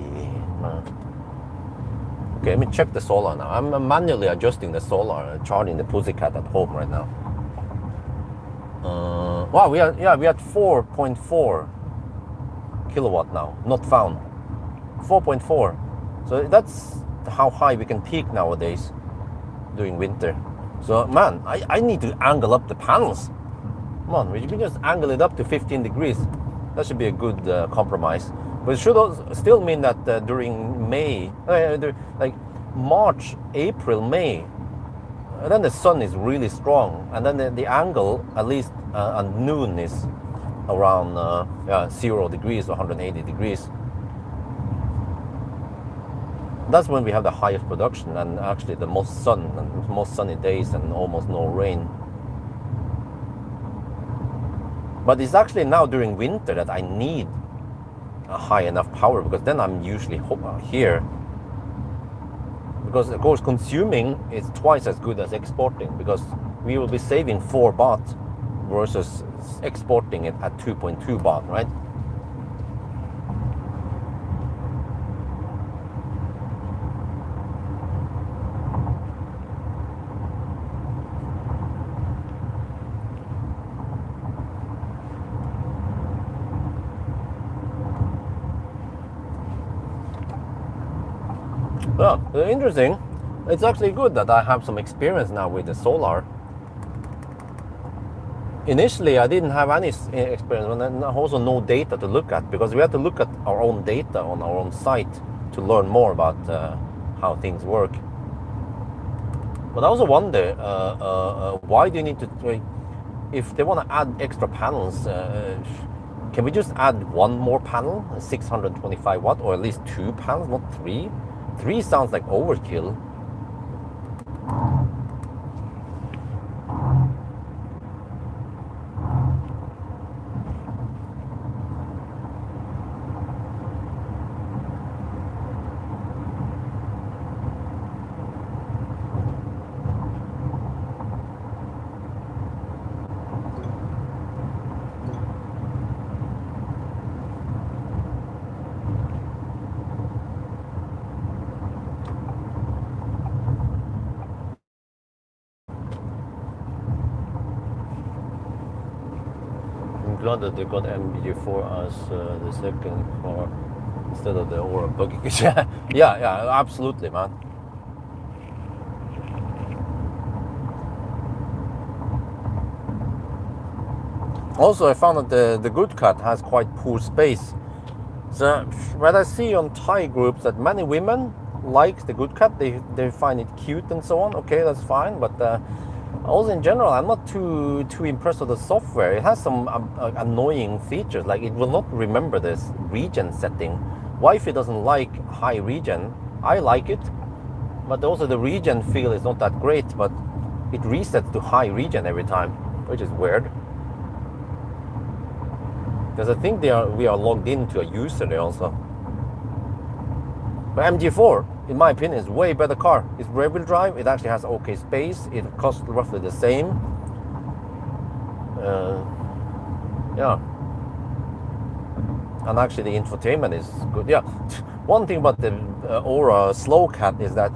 S1: man. Okay, let me check the solar now. I'm manually adjusting the solar, charging the Pussycat at home right now. Wow, we are at 4.4 kilowatt now, not found. 4.4. So that's how high we can peak nowadays during winter. So man, I need to angle up the panels. Come on, we can just angle it up to 15 degrees. That should be a good compromise. But it should also still mean that during May, like March, April, May, then the sun is really strong, and then the angle, at least at noon, is around 0 degrees or 180 degrees. That's when we have the highest production and actually the most sun and most sunny days and almost no rain. But it's actually now during winter that I need a high enough power, because then I'm usually here. Because of course consuming is twice as good as exporting, because we will be saving 4 baht versus exporting it at 2.2 baht, right? Well, interesting. It's actually good that I have some experience now with the solar. Initially, I didn't have any experience, and also no data to look at, because we have to look at our own data on our own site to learn more about how things work. But I also wonder, why do you need to, if they want to add extra panels, can we just add one more panel, 625 watt, or at least 2 panels, not 3? 3 sounds like overkill. glad that they got MG4 as the second car instead of the Aura buggy. Yeah, absolutely, man. Also, I found that the Good Cat has quite poor space. So what I see on Thai groups that many women like the Good Cat, they find it cute and so on. Okay, that's fine, but also in general, I'm not too impressed with the software. It has some annoying features, like it will not remember this region setting. Wifey doesn't like high region. I like it, but also the region feel is not that great, but it resets to high region every time, which is weird. Because I think we are logged into a user there also. But MG4, in my opinion, is way better car. It's rear-wheel drive. It actually has okay space. It costs roughly the same. Yeah. And actually, the infotainment is good. Yeah. One thing about the Aura Slow Cat is that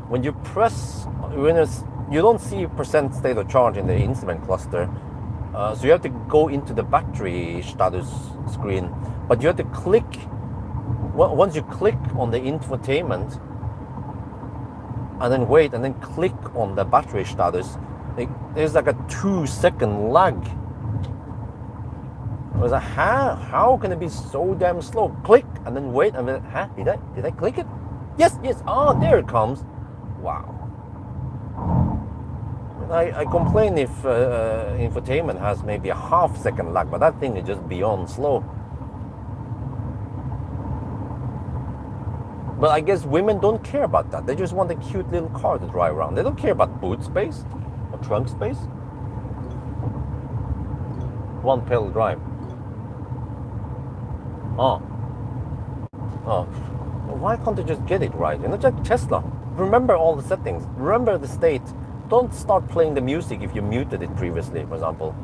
S1: when you press, you don't see percent state of charge in the instrument cluster. So you have to go into the battery status screen, but you have to click. Once you click on the infotainment, and then wait, and then click on the battery status, there's like a 2-second lag. I was like, how can it be so damn slow? Click and then wait, and then, did I click it? Yes. Oh, there it comes. Wow. I complain if infotainment has maybe a half-second lag, but that thing is just beyond slow. But I guess women don't care about that. They just want a cute little car to drive around. They don't care about boot space or trunk space. One pedal drive. Oh. Why can't they just get it right? You know, just Tesla. Remember all the settings. Remember the state. Don't start playing the music if you muted it previously, for example.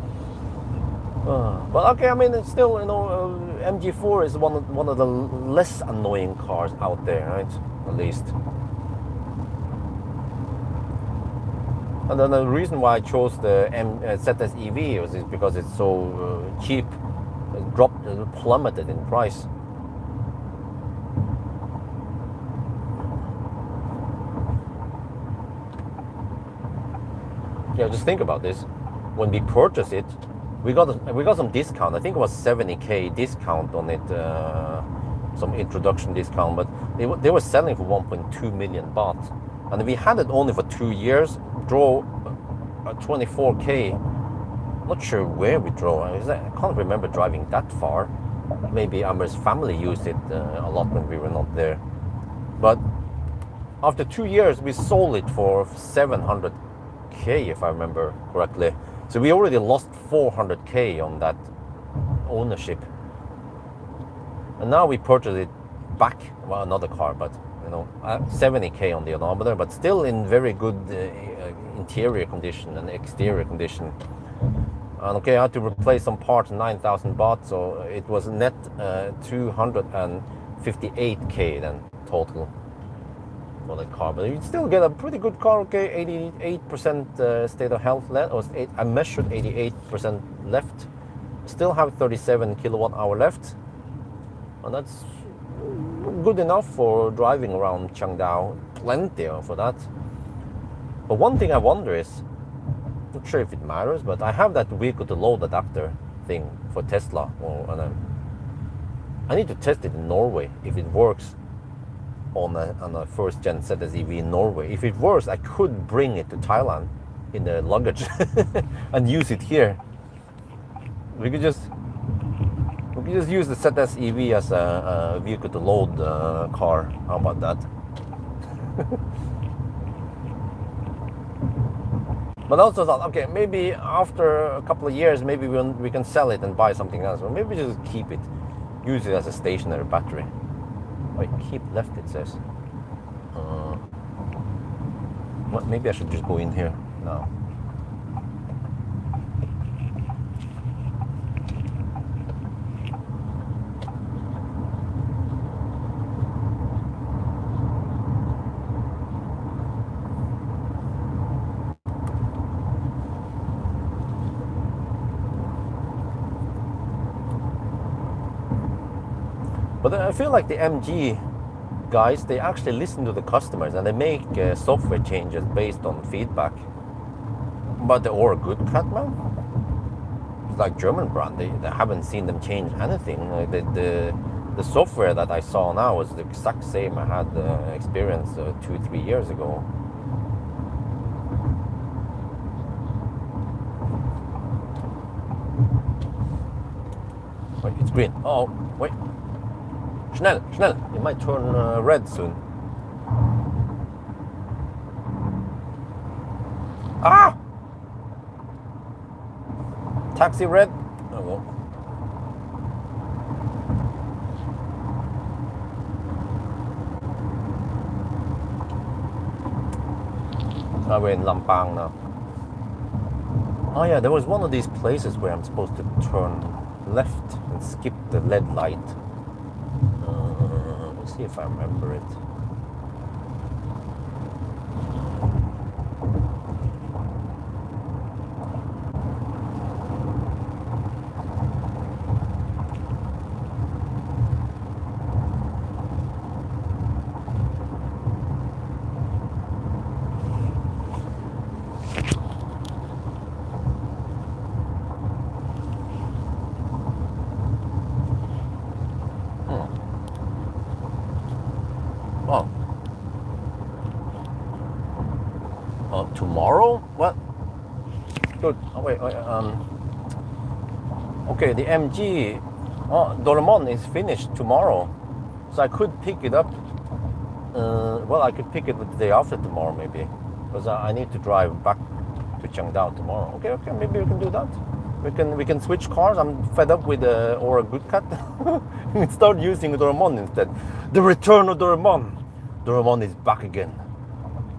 S1: But okay, I mean, it's still, you know, MG4 is one of the less annoying cars out there, right? At least. And then the reason why I chose the ZS EV is because it's so cheap. It plummeted in price. Yeah, just think about this. When we purchased it, we got some discount. I think it was 70K discount on it, some introduction discount. But they were selling for 1.2 million baht, and we had it only for 2 years. Drove 24K. Not sure where we drove. I can't remember driving that far. Maybe Amer's family used it a lot when we were not there. But after 2 years, we sold it for 700K, if I remember correctly. So we already lost 400K on that ownership. And now we purchased it back, well, another car, but you know, 70K on the odometer, but still in very good interior condition and exterior condition. And okay, I had to replace some parts, 9,000 baht, so it was net 258K then total for the car. But you still get a pretty good car, okay, 88% state of health left, or I measured 88% left. Still have 37 kilowatt hour left, and that's good enough for driving around Chiang Dao. Plenty for that. But one thing I wonder is, not sure if it matters, but I have that vehicle to load adapter thing for Tesla, I need to test it in Norway if it works on a first gen ZS EV in Norway. If it works, I could bring it to Thailand in the luggage and use it here. We could just use the ZS EV as a vehicle to load the car. How about that? But also thought, okay, maybe after a couple of years, maybe we can sell it and buy something else. Or maybe just keep it, use it as a stationary battery. Wait, keep left, it says. Maybe I should just go in here now. But I feel like the MG guys, they actually listen to the customers and they make software changes based on feedback. But the Or Good Cat, man, it's like German brand. They haven't seen them change anything. The software that I saw now is the exact same I had experience 2-3 years ago. Wait, it's green. Oh, wait. Schnell, schnell. It might turn red soon. Ah! Taxi red. Oh, well. So we're in Lampang now. Oh yeah, there was one of these places where I'm supposed to turn left and skip the LED light. Let's see if I remember it. Tomorrow? What? Good. Oh, wait. Okay, the MG Doraemon is finished tomorrow, so I could pick it up. Well, I could pick it the day after tomorrow, maybe, because I need to drive back to Chiang Dao tomorrow. Okay, maybe we can do that. We can switch cars. I'm fed up with Or a Good Cat. Start using Doraemon instead. The return of Doraemon. Doraemon is back again.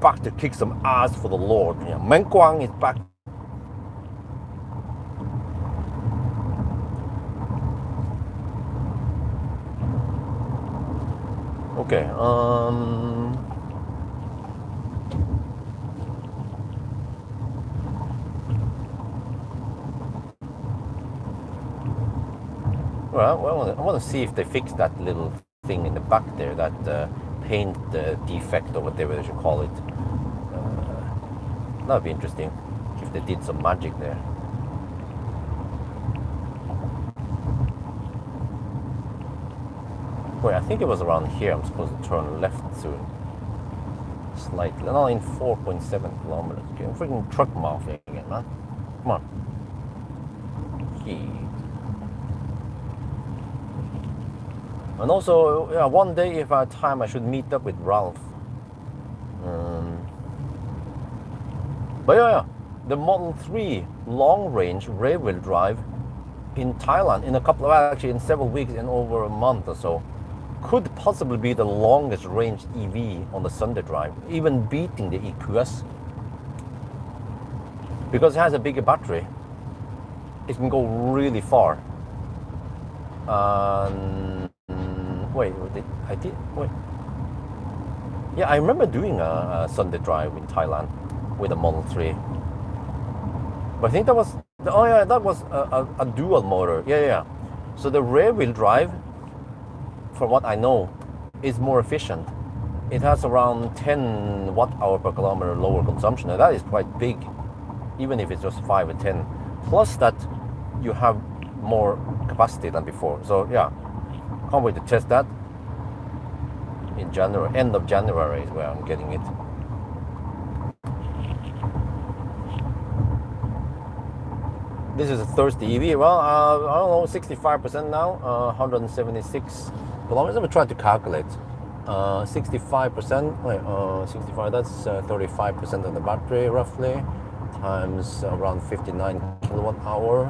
S1: Back to kick some ass for the Lord. Yeah, Meng Guang is back. Okay. Well, I want to see if they fix that little thing in the back there, that paint defect or whatever they should call it. That'd be interesting if they did some magic there. Wait, I think it was around here. I'm supposed to turn left soon. Slightly. No, in 4.7 kilometers. Okay, freaking truck mouthing again, man. Come on. And also, yeah, one day if I have time, I should meet up with Ralph. But yeah, the Model 3 long-range rear-wheel drive in Thailand actually in several weeks, in over a month or so, could possibly be the longest range EV on the Sunday drive, even beating the EQS. Because it has a bigger battery, it can go really far. Wait. Yeah, I remember doing a Sunday drive in Thailand with a Model 3. But I think that was, that was a dual motor. Yeah. So the rear wheel drive, from what I know, is more efficient. It has around 10 watt-hour per kilometer lower consumption, and that is quite big, even if it's just 5 or 10. Plus that you have more capacity than before. So yeah, can't wait to test that in January. End of January is where I'm getting it. This is a thirsty EV. Well, I don't know, 65% now, 176 kilometers. Let me try to calculate. 65%, 65, that's 35% of the battery roughly, times around 59 kilowatt hour.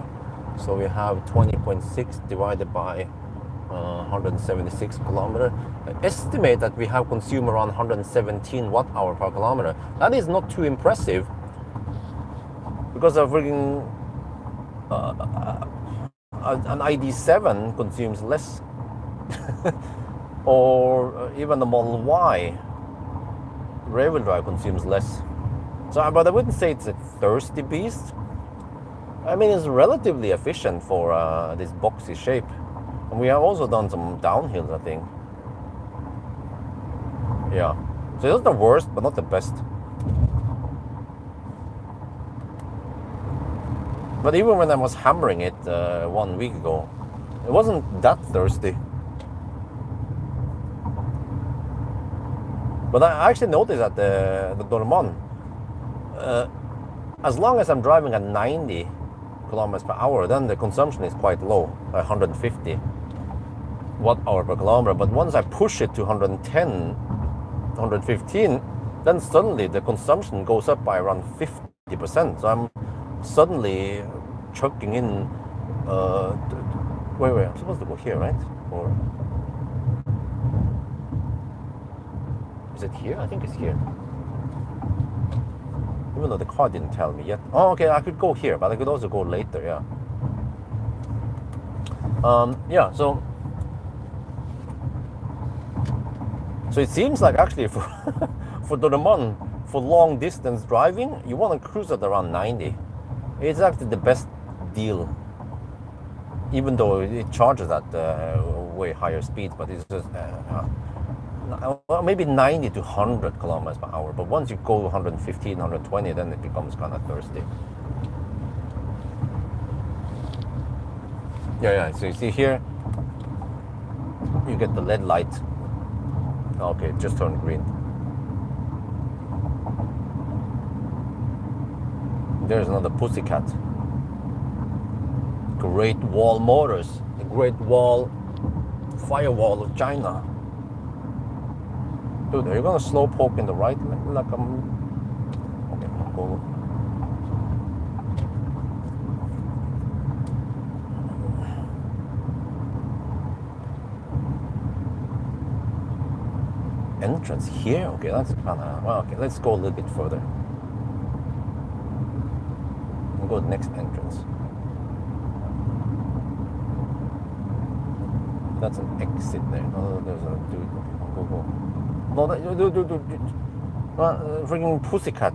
S1: So we have 20.6 divided by 176 kilometer. I estimate that we have consumed around 117 watt hour per kilometer. That is not too impressive, because a freaking an ID7 consumes less, or even the Model Y rear-wheel drive consumes less. So, but I wouldn't say it's a thirsty beast. I mean, it's relatively efficient for this boxy shape. And we have also done some downhills, I think. Yeah. So it's not the worst, but not the best. But even when I was hammering it 1 week ago, it wasn't that thirsty. But I actually noticed that the Dorman, as long as I'm driving at 90 kilometers per hour, then the consumption is quite low, 150 watt-hour per kilometer. But once I push it to 110, 115, then suddenly the consumption goes up by around 50%. So I'm suddenly chucking in. Wait, I'm supposed to go here, right? Or is it here? I think it's here. Even though the car didn't tell me yet. Oh, okay, I could go here, but I could also go later, yeah. Yeah, so it seems like actually for Dorman, for long distance driving, you want to cruise at around 90. It's actually the best deal, even though it charges at way higher speeds, but it's just well, maybe 90 to 100 kilometers per hour. But once you go 115, 120, then it becomes kind of thirsty. Yeah. So you see here, you get the LED light. Okay, it just turned green. There's another pussycat. Great Wall Motors, the Great Wall Firewall of China. Dude, are you gonna slow poke in the right like I'm? Okay, go. Entrance here? Okay, that's kinda well, okay, let's go a little bit further. We'll go to the next entrance. That's an exit there. Oh, there's a dude. Go. No, dude. Freaking pussycat.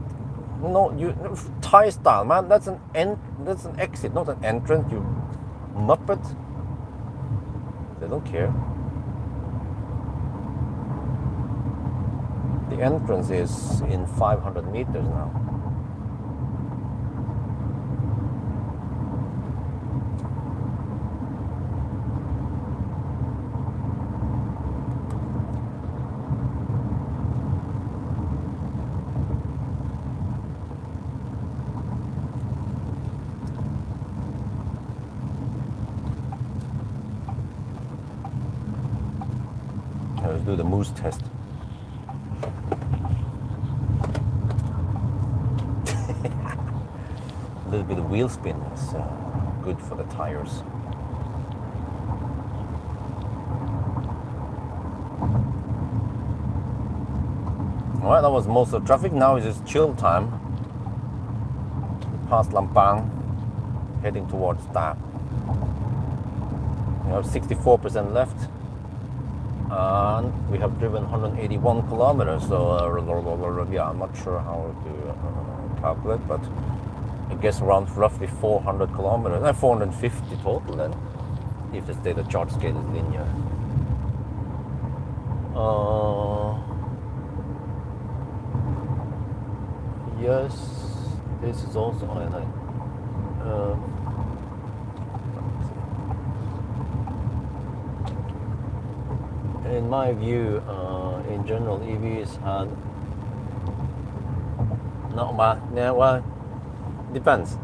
S1: No, you Thai style, man. That's an exit, not an entrance. You muppet. They don't care. The entrance is in 500 meters now. Let's do the moose test. A little bit of wheel spin is good for the tires. Alright, that was most of the traffic. Now it's just chill time. Past Lampang, heading towards Da. We have 64% left. And we have driven 181 kilometers, so yeah, I'm not sure how to calculate, but I guess around roughly 400 kilometers, 450 total then, if the state of charge scale is linear. Yes, this is also in my view, in general, EVs had well, depends.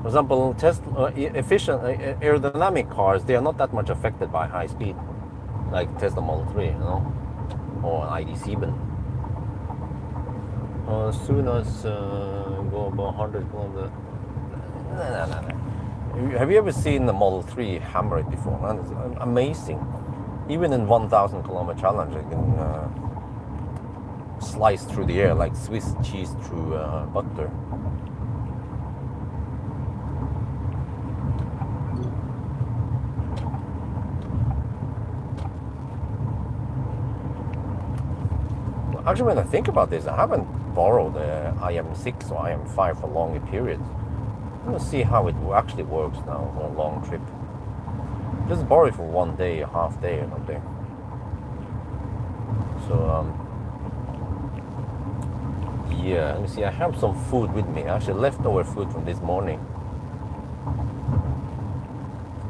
S1: For example, efficient aerodynamic cars, they are not that much affected by high speed, like Tesla Model 3, you know, or ID7. As soon as go about 100 kilometers. No. Have you ever seen the Model 3 hammer it before? Man, it's amazing. Even in 1,000 kilometer challenge, it can slice through the air like Swiss cheese through butter. Actually, when I think about this, I haven't borrowed the IM6 or IM5 for longer periods. I'm gonna see how it actually works now on a long trip. Just borrow it for one day, a half day or something. So yeah, let me see. I have some food with me. Actually, leftover food from this morning.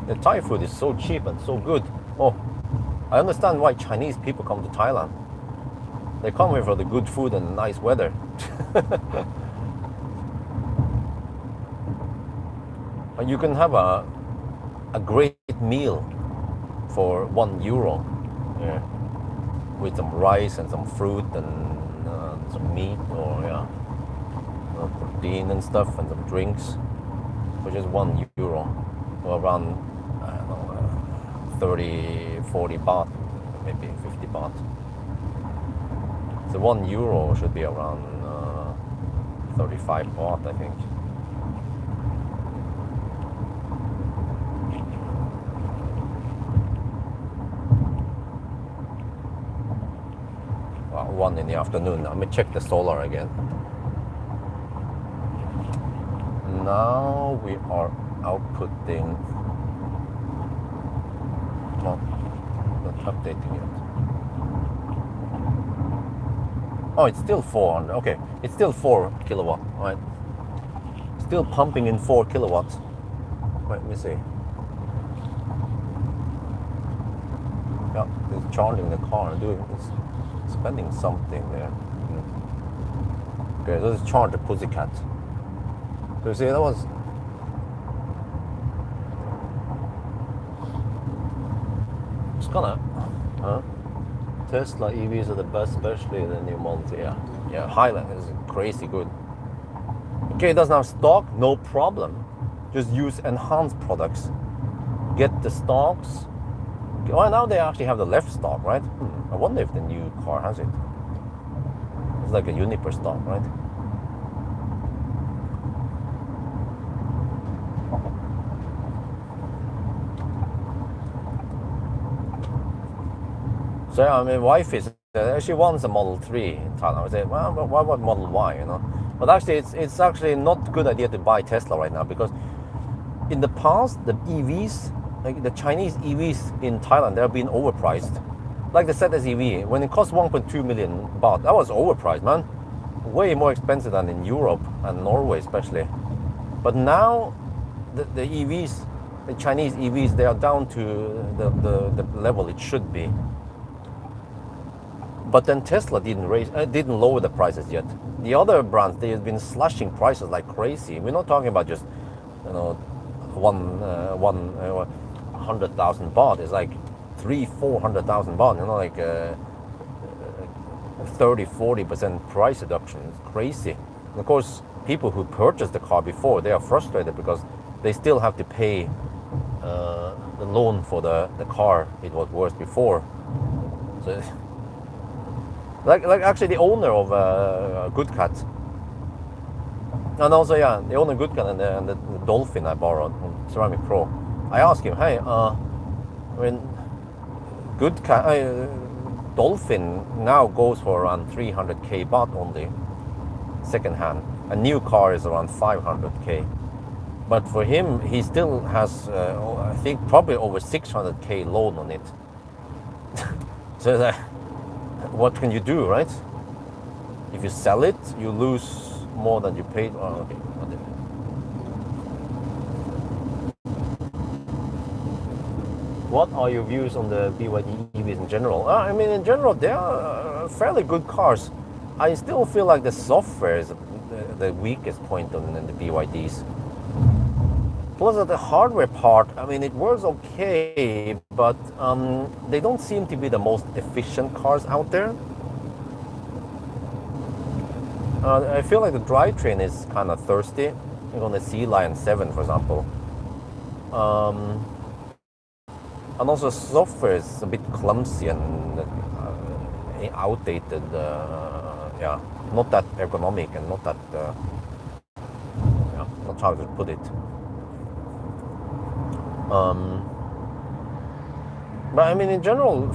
S1: The Thai food is so cheap and so good. Oh, I understand why Chinese people come to Thailand. They come here for the good food and nice weather. And you can have a great meal for €1. Yeah. With some rice and some fruit and some meat or yeah, protein and stuff and some drinks for just €1. Or around, I don't know, 30, 40 baht, maybe 50 baht. So €1 should be around 35 baht, I think. Well, 1 in the afternoon. Let me check the solar again. Now we are outputting. Oh, not updating yet. Oh, it's still 400. Okay, it's still 4 kilowatt. Right, still pumping in 4 kilowatts. Wait, let me see. Yeah, it's charging the car. It's spending something there. Okay, let's charge the Pussycat. So you see, that was. It's gonna. Tesla EVs are the best, especially the new models. Yeah, Highland is crazy good. Okay, it doesn't have stock, no problem. Just use enhanced products. Get the stocks. Oh, now they actually have the left stock, right? I wonder if the new car has it. It's like a Uniper stock, right? So yeah, I mean, wife is she wants a Model 3 in Thailand. I say, well, why about Model Y, you know? But actually, it's actually not a good idea to buy Tesla right now because in the past, the EVs, like the Chinese EVs in Thailand, they have been overpriced. Like the ZS EV, when it cost 1.2 million baht, that was overpriced, man. Way more expensive than in Europe and Norway, especially. But now, the EVs, the Chinese EVs, they are down to the level it should be. But then Tesla didn't lower the prices yet. The other brands, they have been slashing prices like crazy. We're not talking about just, 100,000 baht. It's like 300,000-400,000 baht. Like 30-40% price reduction. It's crazy. And of course, people who purchased the car before, they are frustrated because they still have to pay the loan for the car it was worth before. So. Like actually the owner of Good Cat, and also the owner of Good Cat and the Dolphin I borrowed from Ceramic Pro. I asked him, hey, when Good Cat, Dolphin now goes for around 300k baht only, second hand. A new car is around 500k, but for him he still has I think probably over 600k loan on it. So that. What can you do, right? If you sell it, you lose more than you paid. Oh, okay. What are your views on the BYD EVs in general? I mean, in general, they are fairly good cars. I still feel like the software is the weakest point on the BYDs. Plus, the hardware part, I mean, it works okay, but they don't seem to be the most efficient cars out there. I feel like the drivetrain is kind of thirsty. You're on the Sea Lion 7, for example. And also, software is a bit clumsy and outdated. Not that ergonomic and not that, not how to put it. But I mean, in general,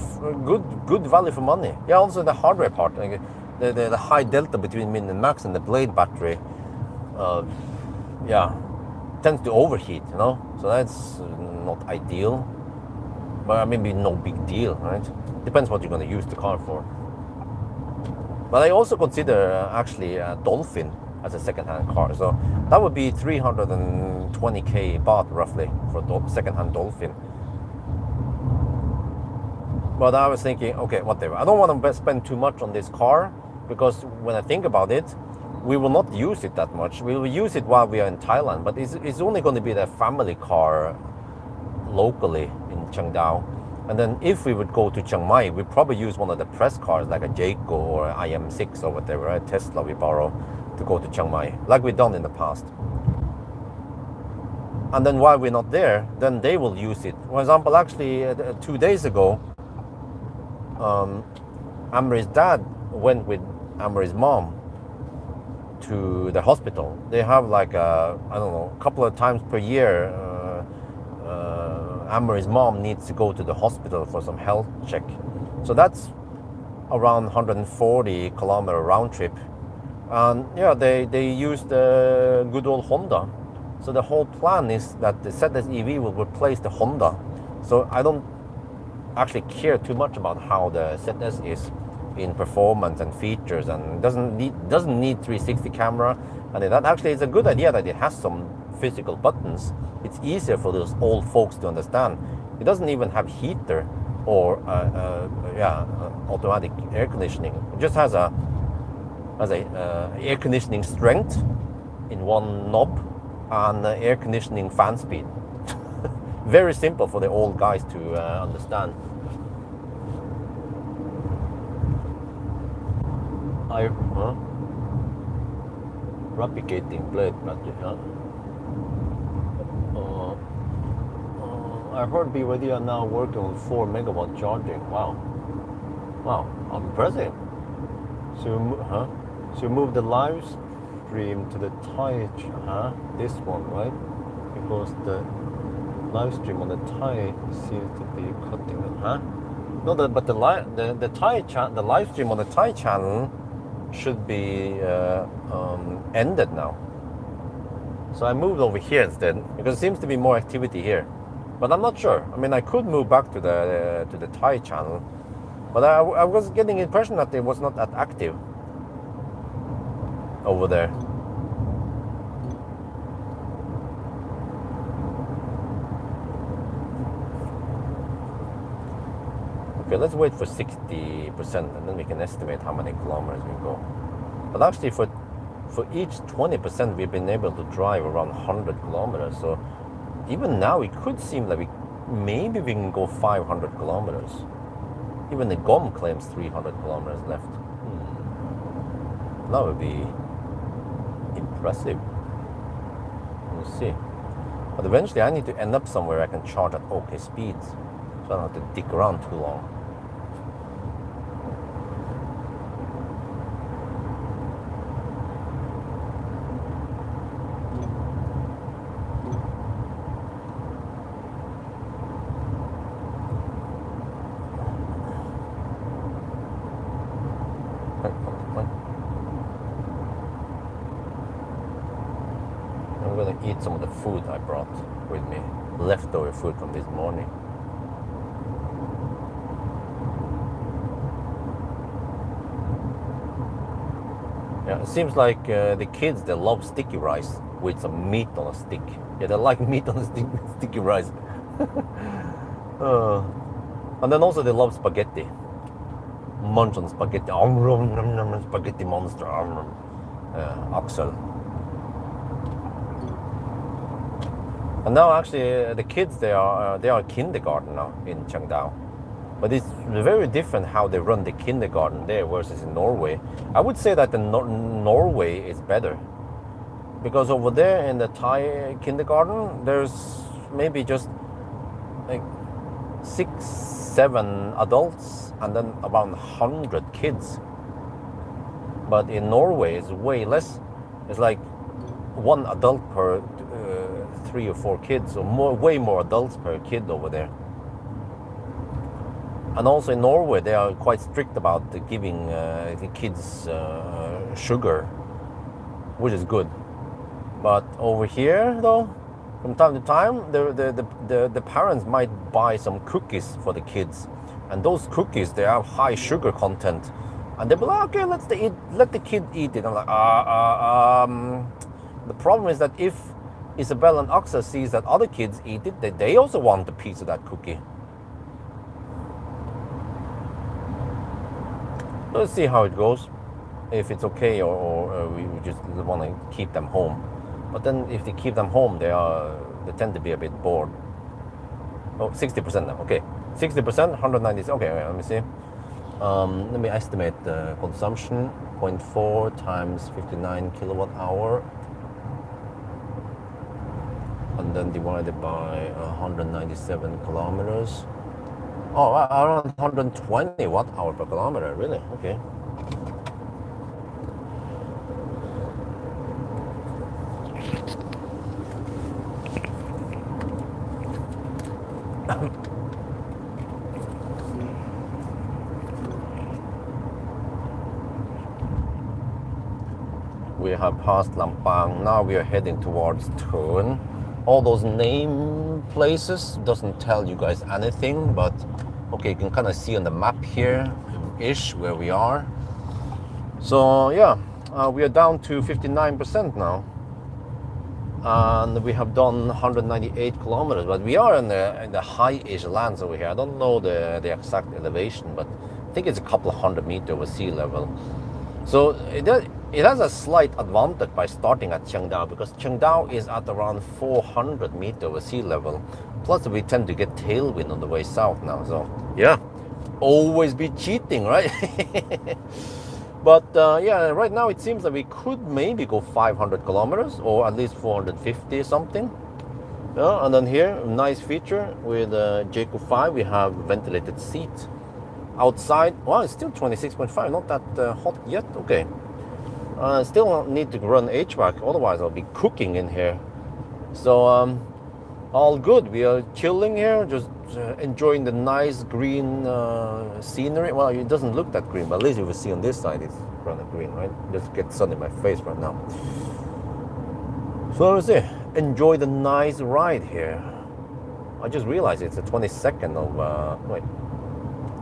S1: good value for money. Yeah, also the hardware part, like the high delta between min and max and the blade battery, tends to overheat, So that's not ideal. but maybe no big deal, right? Depends what you're going to use the car for. But I also consider actually a Dolphin as a second-hand car. So that would be 320k baht roughly for a second-hand Dolphin. But I was thinking, okay, whatever. I don't want to spend too much on this car because when I think about it, we will not use it that much. We will use it while we are in Thailand, but it's only going to be the family car locally in Chiang Dao. And then if we would go to Chiang Mai, we'd probably use one of the press cars like a Jaecoo or IM6 or whatever, right? Tesla we borrow to go to Chiang Mai, like we've done in the past. And then while we're not there, then they will use it. For example, actually 2 days ago, Amri's dad went with Amri's mom to the hospital. They have like I don't know, a couple of times per year, Amri's mom needs to go to the hospital for some health check. So that's around 140 kilometer round trip. And yeah, they use the good old Honda. So the whole plan is that the ZS EV will replace the Honda. So I don't actually care too much about how the ZS is in performance and features, and doesn't need 360 camera. And that actually is a good idea that it has some physical buttons. It's easier for those old folks to understand. It doesn't even have heater or automatic air conditioning. It just has a air conditioning strength in one knob and air conditioning fan speed. Very simple for the old guys to understand. Replicating blade battery, huh? I heard BYD are now working on 4 megawatt charging. Wow, impressive. So you move the live stream to the Thai, this one, right? Because the live stream on the Thai seems to be cutting it, huh? No, but the live stream on the Thai channel should be ended now. So I moved over here instead because it seems to be more activity here. But I'm not sure. I mean, I could move back to the Thai channel, but I was getting the impression that it was not that active over there. Okay, let's wait for 60% and then we can estimate how many kilometers we go. But actually for each 20% we've been able to drive around 100 kilometers. So even now it could seem like maybe we can go 500 kilometers. Even the GOM claims 300 kilometers left. That would be impressive. We'll see. But eventually I need to end up somewhere I can charge at okay speeds, so I don't have to dick around too long. I'm gonna eat some of the food I brought with me, leftover food from this morning. Yeah, it seems like the kids, they love sticky rice with some meat on a stick. Yeah, they like meat on a sticky rice. And then also they love spaghetti. Munch on spaghetti. Spaghetti monster. Axel. And now actually the kids, they are kindergarten now in Chiang Dao. But it's very different how they run the kindergarten there versus in Norway. I would say that the Norway is better. Because over there in the Thai kindergarten, there's maybe just like 6-7 adults and then around 100 kids. But in Norway, it's way less. It's like 1 adult per 3 or 4 kids, so way more adults per kid over there. And also in Norway, they are quite strict about giving the kids sugar, which is good. But over here, though, From time to time, the parents might buy some cookies for the kids, and those cookies, they have high sugar content, and they'll be like, okay, let the kid eat it. I'm like, the problem is that if Isabel and Aksa sees that other kids eat it, they also want a piece of that cookie. Let's see how it goes, if it's okay, or we just want to keep them home. But then if they keep them home, they tend to be a bit bored. Oh, 60% now, okay. 60%, 190, okay, let me see. Let me estimate the consumption, 0.4 times 59 kilowatt hour. And then divided by 197 kilometers. Oh, around 120 watt hour per kilometer, really? Okay. We have passed Lampang. Now we are heading towards Thun. All those name places doesn't tell you guys anything, but okay, you can kind of see on the map here ish where we are. So yeah, we are down to 59% now, and we have done 198 kilometers, but we are in the high-ish lands over here. I don't know the exact elevation, but I think it's a couple of 100 meters over sea level. So it has a slight advantage by starting at Chiang Dao, because Chiang Dao is at around 400 meters over sea level. Plus we tend to get tailwind on the way south now. So yeah, always be cheating, right? But yeah, right now it seems that we could maybe go 500 kilometers or at least 450 something. Yeah, and then here, nice feature with Jaecoo 5, we have ventilated seat. Outside, well, it's still 26.5, not that hot yet. Okay. Still need to run HVAC, otherwise I'll be cooking in here. So all good. We are chilling here, just enjoying the nice green scenery. Well, it doesn't look that green, but at least you will see on this side it's kind of green, right? Just get sun in my face right now. So let's see. Enjoy the nice ride here. I just realized it's the 22nd of wait.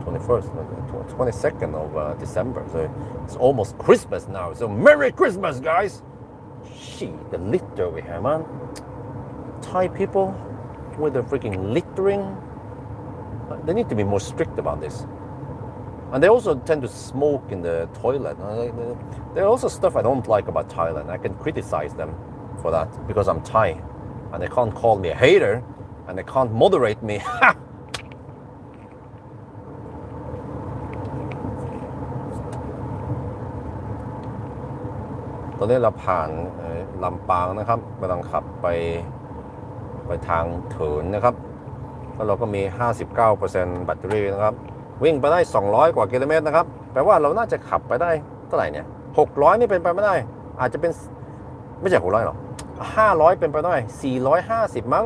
S1: 22nd of December, so it's almost Christmas now. So Merry Christmas, guys! Shit, the litter we have, man. Thai people with the freaking littering. They need to be more strict about this. And they also tend to smoke in the toilet. There are also stuff I don't like about Thailand. I can criticize them for that because I'm Thai, and they can't call me a hater, and they can't moderate me.ตอนนี้เราผ่านลำปางนะครับกำลังขับไปทางเถินนะครับแล้วเราก็มี 59% แบตเตอรี่นะครับวิ่งไปได้200กว่ากิโลเมตรนะครับแปลว่าเราน่าจะขับไปได้เท่าไหร่เนี่ย600นี่เป็นไปไม่ได้อาจจะเป็นไม่ใช่600หรอก500เป็นไปได้450มั้ง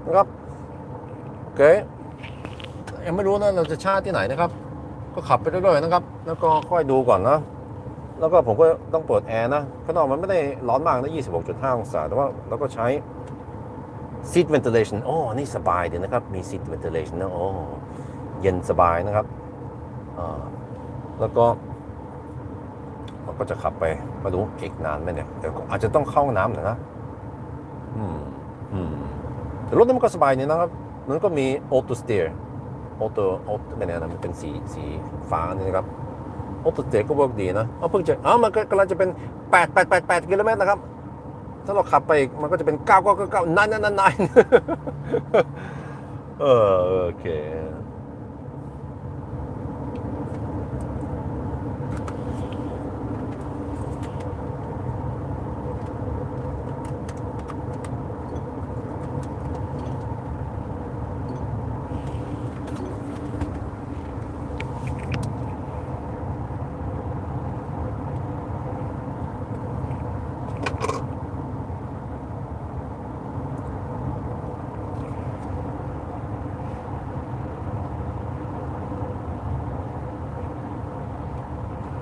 S1: นะครับโอเคยังไม่รู้นะเราจะชาร์จที่ไหนนะครับก็ขับไปเรื่อยๆนะครับแล้วก็ค่อยดูก่อนนะแล้วก็ผมก็ต้องเปิดแอร์นะข้างนอกมันไม่ได้ร้อนมากนะ 26.5 องศาแต่ว่าเราก็ใช้ seat ventilation โอ้นี่สบายดีนะครับมี seat ventilation นะโอ้เย็นสบายนะครับแล้วก็เราก็จะขับไปมาดูอีกนานไหมเนี่ยเดี๋ยวอาจจะต้องเข้าห้องน้ำหน่อยนะแต่รถนี้มันก็สบายนี่นะครับมันก็มี auto steer auto ไม่แน่นะมันเป็นสีฟ้านี่นะครับออโต้สเตย์ก็เวิร์กดีนะเพิ่งจะมันกำลังจะเป็น8กิโลเมตรนะครับถ้าเราขับไปอีกมันก็จะเป็น9โอเค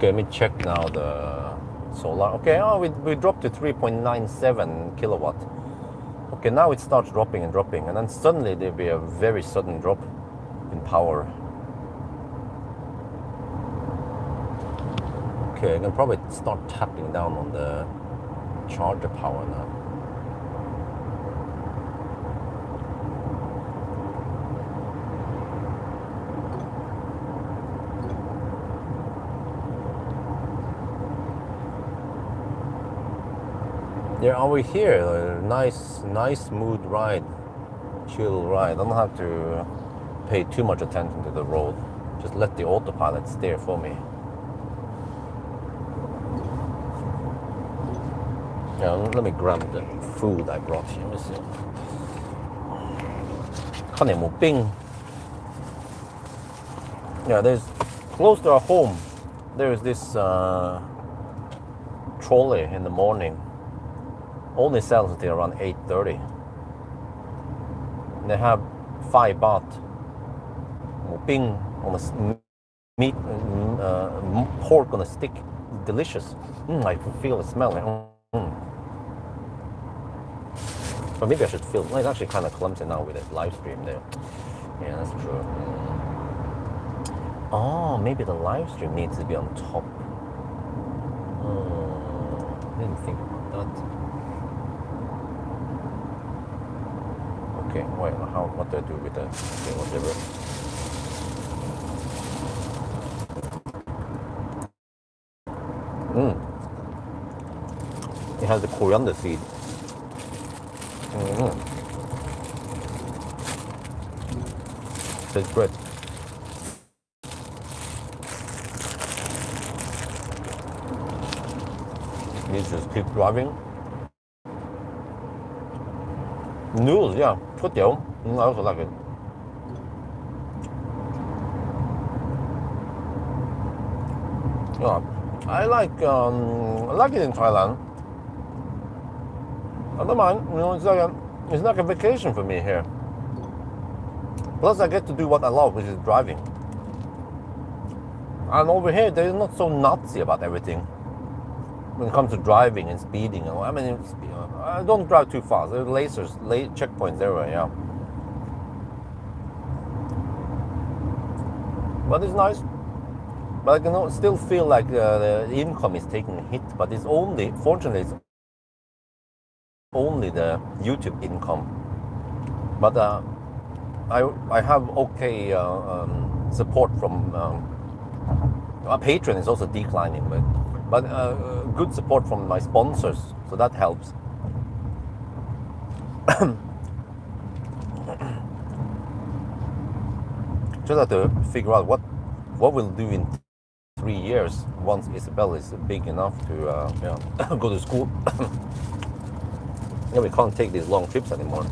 S1: Okay, let me check now the solar. Okay, we dropped to 3.97 kilowatt. Okay, now it starts dropping and dropping, and then suddenly there'll be a very sudden drop in power. Okay, I can probably start tapping down on the charger power now. Yeah, over here, nice, smooth ride, chill ride. I don't have to pay too much attention to the road. Just let the autopilot steer for me. Yeah, let me grab the food I brought here. Let me see. 看你有冇冰? Yeah, there's close to our home. There's this trolley in the morning. Only sells until around 8:30. They have 5 baht. Bing on a meat, pork on a stick. Delicious. I can feel the smell. But maybe I should film. Well, it's actually kind of clumsy now with the live stream there. Yeah, that's true. Oh, maybe the live stream needs to be on top. I didn't think that. Okay, wait, what do I do with that? Okay, whatever. It has the coriander seed. Tastes great. You just keep driving. Noodles, yeah, ก๋วยเตี๋ยว. I also like it. Yeah, I like it in Thailand. I don't mind. It's like a vacation for me here. Plus, I get to do what I love, which is driving. And over here, they're not so Nazi about everything. When it comes to driving and speeding, I mean, I don't drive too fast. There's lasers, checkpoints everywhere, yeah. But it's nice. But I can still feel like the income is taking a hit. But it's only, fortunately, it's only the YouTube income. But I have okay support from our Patreon is also declining, but good support from my sponsors, so that helps. Just have to figure out what we'll do in 3 years once Isabel is big enough to go to school. Yeah, we can't take these long trips anymore.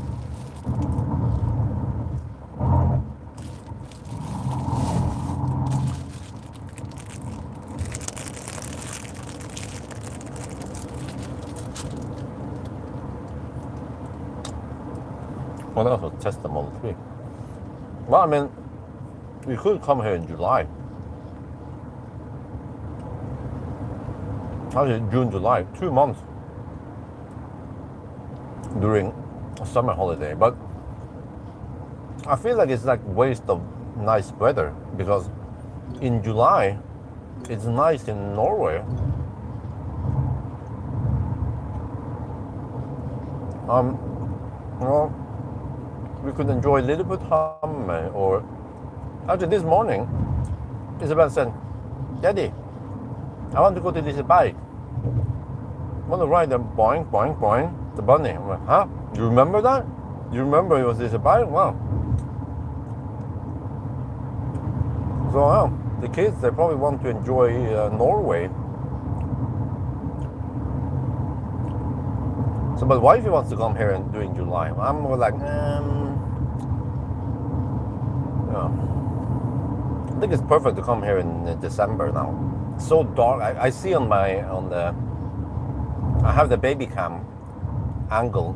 S1: Well, that was test the Model 3. Well, I mean, we could come here in July. Actually, June, July, 2 months during a summer holiday. But I feel like it's like waste of nice weather, because in July it's nice in Norway. Well, we could enjoy a little bit Hamme, or actually this morning Isabel said, "Daddy, I want to go to this bike. I want to ride the boing, boing, boing, the bunny." I'm like, huh? You remember that? You remember it was this bike? Wow. So the kids, they probably want to enjoy Norway. So, but wifey wants to come here and do in July. I'm more like, I think it's perfect to come here in December now. So dark. I see I have the baby cam angle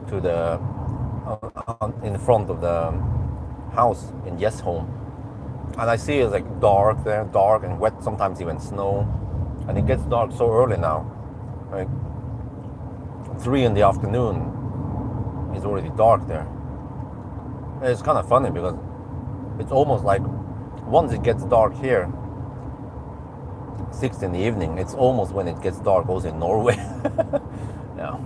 S1: to the in front of the house in Yes Home, and I see it's like dark there, dark and wet. Sometimes even snow, and it gets dark so early now, like 3 in the afternoon. it's already dark there. It's kind of funny because it's almost like once it gets dark here, 6 in the evening, it's almost when it gets dark also in Norway. Yeah.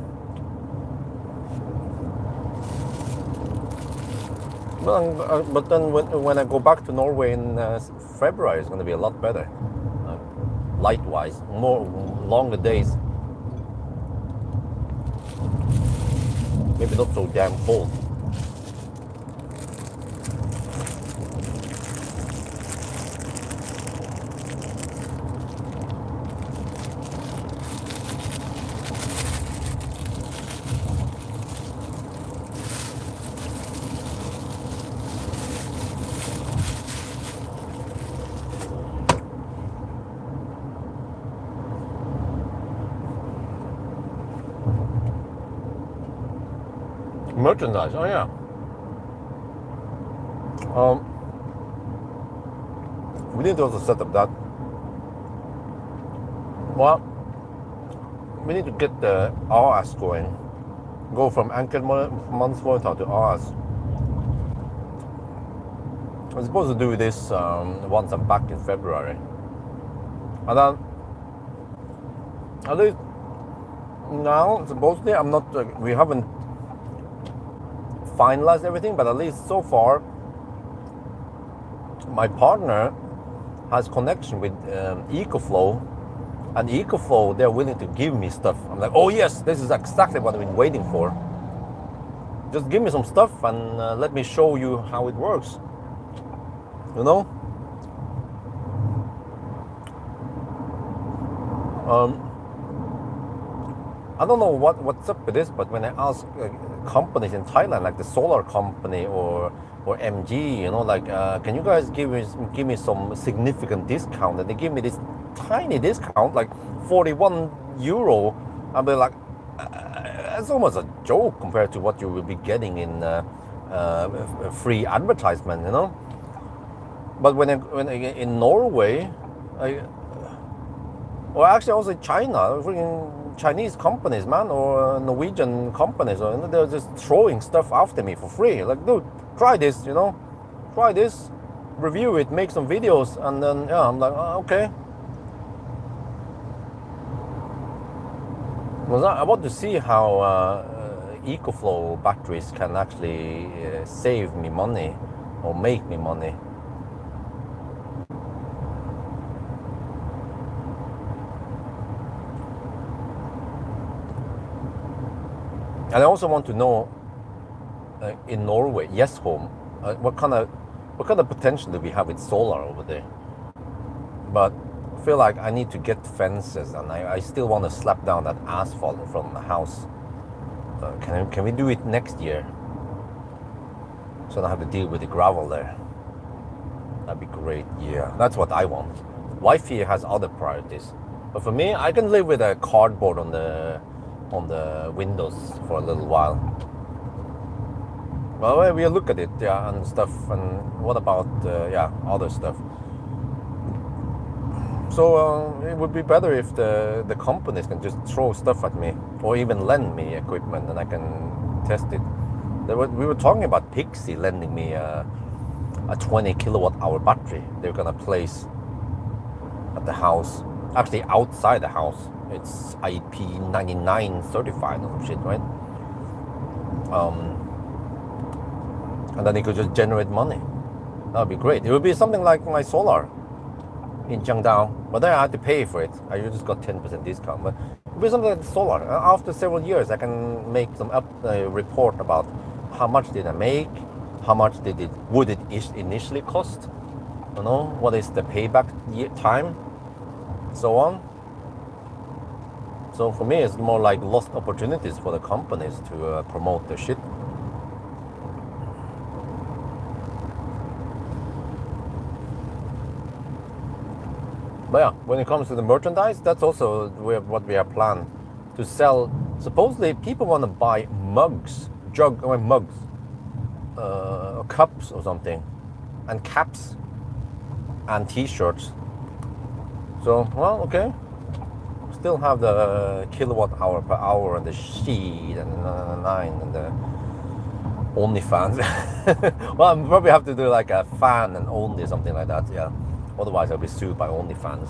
S1: But then when I go back to Norway in February, it's going to be a lot better. Light-wise, more longer days. Maybe not so damn cold. Merchandise, oh yeah. We need to also set up that. Well, we need to get the RS going. Go from Ankermannsvåta to RS. I'm supposed to do this once I'm back in February. And then, at least now, supposedly, I'm not, we haven't finalized everything, but at least so far my partner has connection with EcoFlow, and EcoFlow, they're willing to give me stuff. I'm like, oh yes, this is exactly what I've been waiting for. Just give me some stuff and let me show you how it works, you know. I don't know what's up with this, but when I ask companies in Thailand, like the solar company or MG, you know, like, can you guys give me some significant discount? And they give me this tiny discount, like 41 euro. I'll be like, it's almost a joke compared to what you will be getting in free advertisement, you know. But when in Norway, or actually also China, freaking Chinese companies, man, or Norwegian companies, or they're just throwing stuff after me for free. Like, dude, try this, you know, try this, review it, make some videos, and then yeah, I'm like, okay. Well, I want to see how EcoFlow batteries can actually save me money or make me money. And I also want to know in Norway, yes, home, what kind of potential do we have with solar over there? But I feel like I need to get fences, and I still want to slap down that asphalt in front of the house. Can we do it next year? So I don't have to deal with the gravel there. That'd be great. Yeah, that's what I want. Wife here has other priorities, but for me, I can live with a cardboard on the windows for a little while. Well, we'll look at it, yeah, and stuff. And what about other stuff? So it would be better if the companies can just throw stuff at me, or even lend me equipment, and I can test it. We were talking about Pixie lending me a 20 kilowatt hour battery. They're gonna place at the house, actually outside the house. It's IP99 certified or some shit, right? And then it could just generate money. That would be great. It would be something like my solar in Chiang Dao, but then I had to pay for it. I just got 10% discount, but it would be something like solar. After several years, I can make some report about how much did I make, how much would it initially cost, you know, what is the payback time, so on. So for me, it's more like lost opportunities for the companies to promote their shit. But yeah, when it comes to the merchandise, that's also what we have planned to sell. Supposedly, people want to buy mugs, cups or something, and caps, and T-shirts. So, well, okay. Still have the kilowatt hour per hour and the sheet and the 9 and the Only fans. Well, I probably have to do like a fan and only something like that. Yeah. Otherwise, I'll be sued by OnlyFans.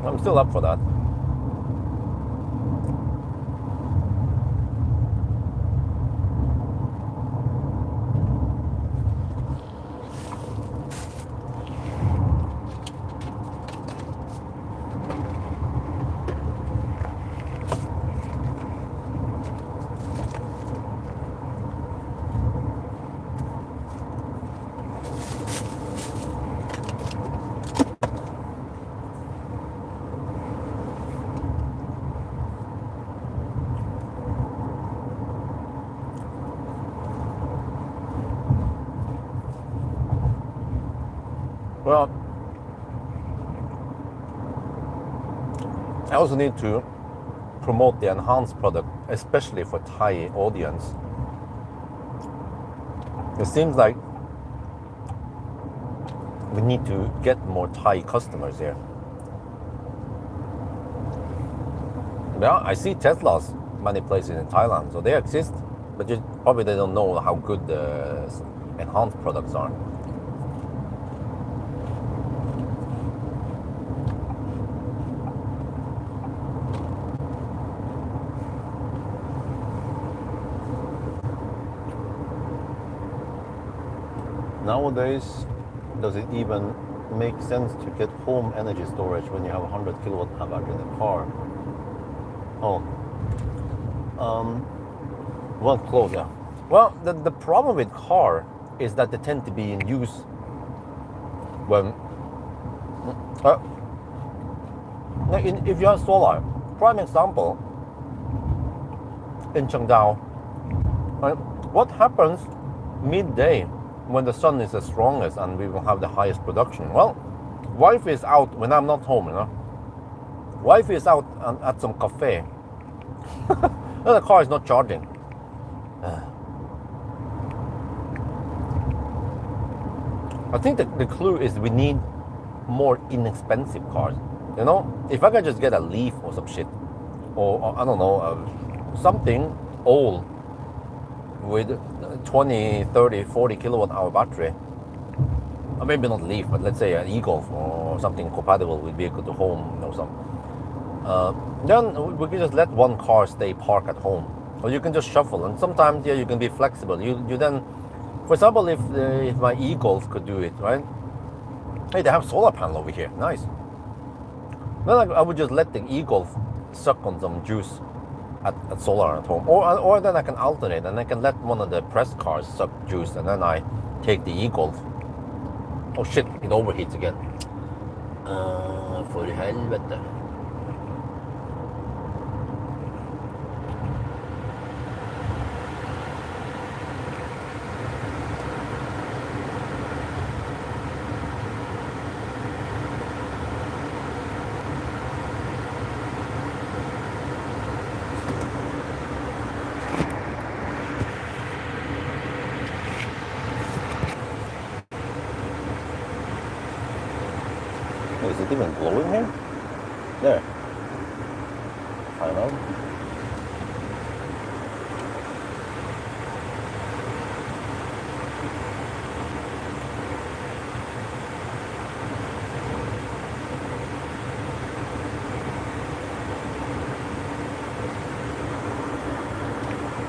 S1: I'm still up for that. Well, I also need to promote the enhanced product, especially for Thai audience. It seems like we need to get more Thai customers here. Yeah, I see Teslas many places in Thailand, so they exist, but just probably they don't know how good the enhanced products are. Nowadays, does it even make sense to get home energy storage when you have a 100 kilowatt hour battery in the car? Oh, well, close, yeah. Well, the problem with car is that they tend to be in use when, if you have solar, prime example, in Chiang Dao, right? What happens midday when the sun is the strongest and we will have the highest production? Well, wife is out when I'm not home, you know. Wife is out at some cafe. And the car is not charging. I think the clue is we need more inexpensive cars. You know, if I can just get a Leaf or some shit, or I don't know, something old with 20, 30, 40 kilowatt hour battery, or maybe not Leaf, but let's say an e-Golf or something compatible with vehicle to home, you know, then we can just let one car stay parked at home, or you can just shuffle. And sometimes, yeah, you can be flexible. You then, for example, if my e-Golf could do it, right? Hey, they have solar panel over here. Nice. Then I would just let the e-Golf suck on some juice at solar at home, or then I can alternate and I can let one of the press cars suck juice, and then I take the e-Golf. Oh shit, it overheats again. For helvete. Is it even glowing here? There. I don't know.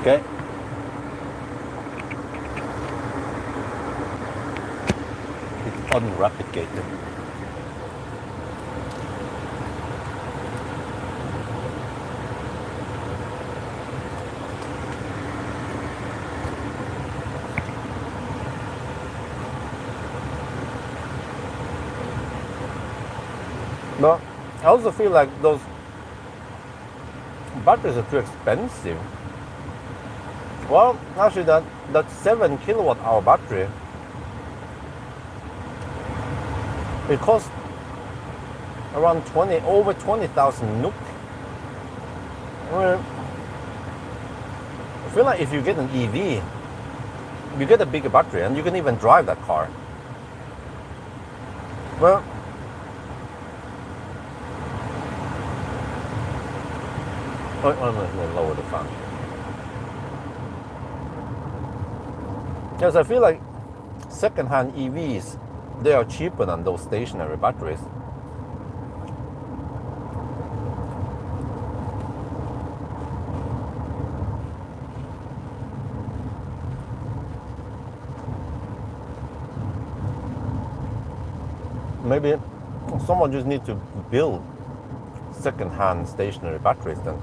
S1: Okay. It's unreplicated. But I also feel like those batteries are too expensive. Well, actually that 7 kilowatt hour battery, it costs around over 20,000 NOK. I feel like if you get an EV, you get a bigger battery and you can even drive that car. Well, I'm going to lower the fan. Because I feel like second-hand EVs, they are cheaper than those stationary batteries. Maybe someone just needs to build second-hand stationary batteries then.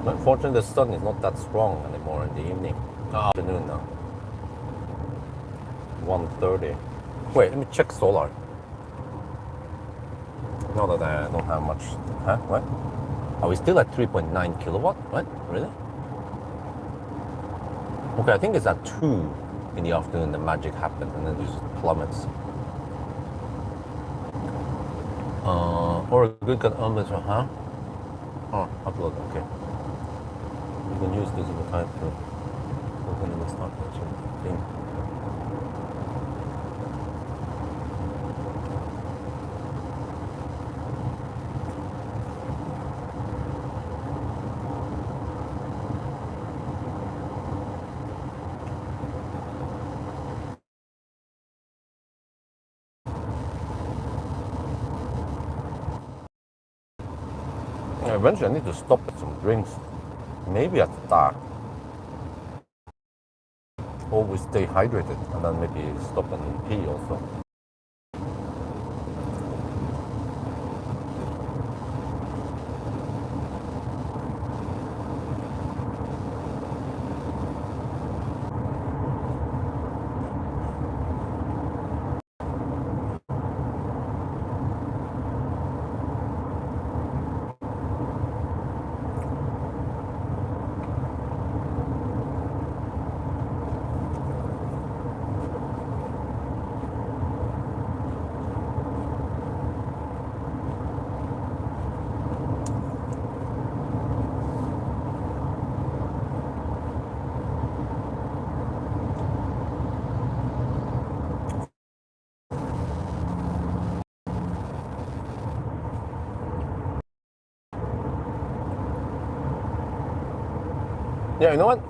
S1: Unfortunately, the sun is not that strong anymore in the evening. Afternoon now. 1:30. Wait, let me check solar. Now that I don't have much. Huh? What? Are we still at 3.9 kilowatt? What? Really? Okay, I think it's at 2 in the afternoon the magic happened and then it just plummets. Or a good gun huh? Oh, upload, okay. You can use this over time to open the start thing. Eventually I need to stop at some drinks. Maybe at the dark. Always stay hydrated and then maybe stop and pee also. Yeah, you know what?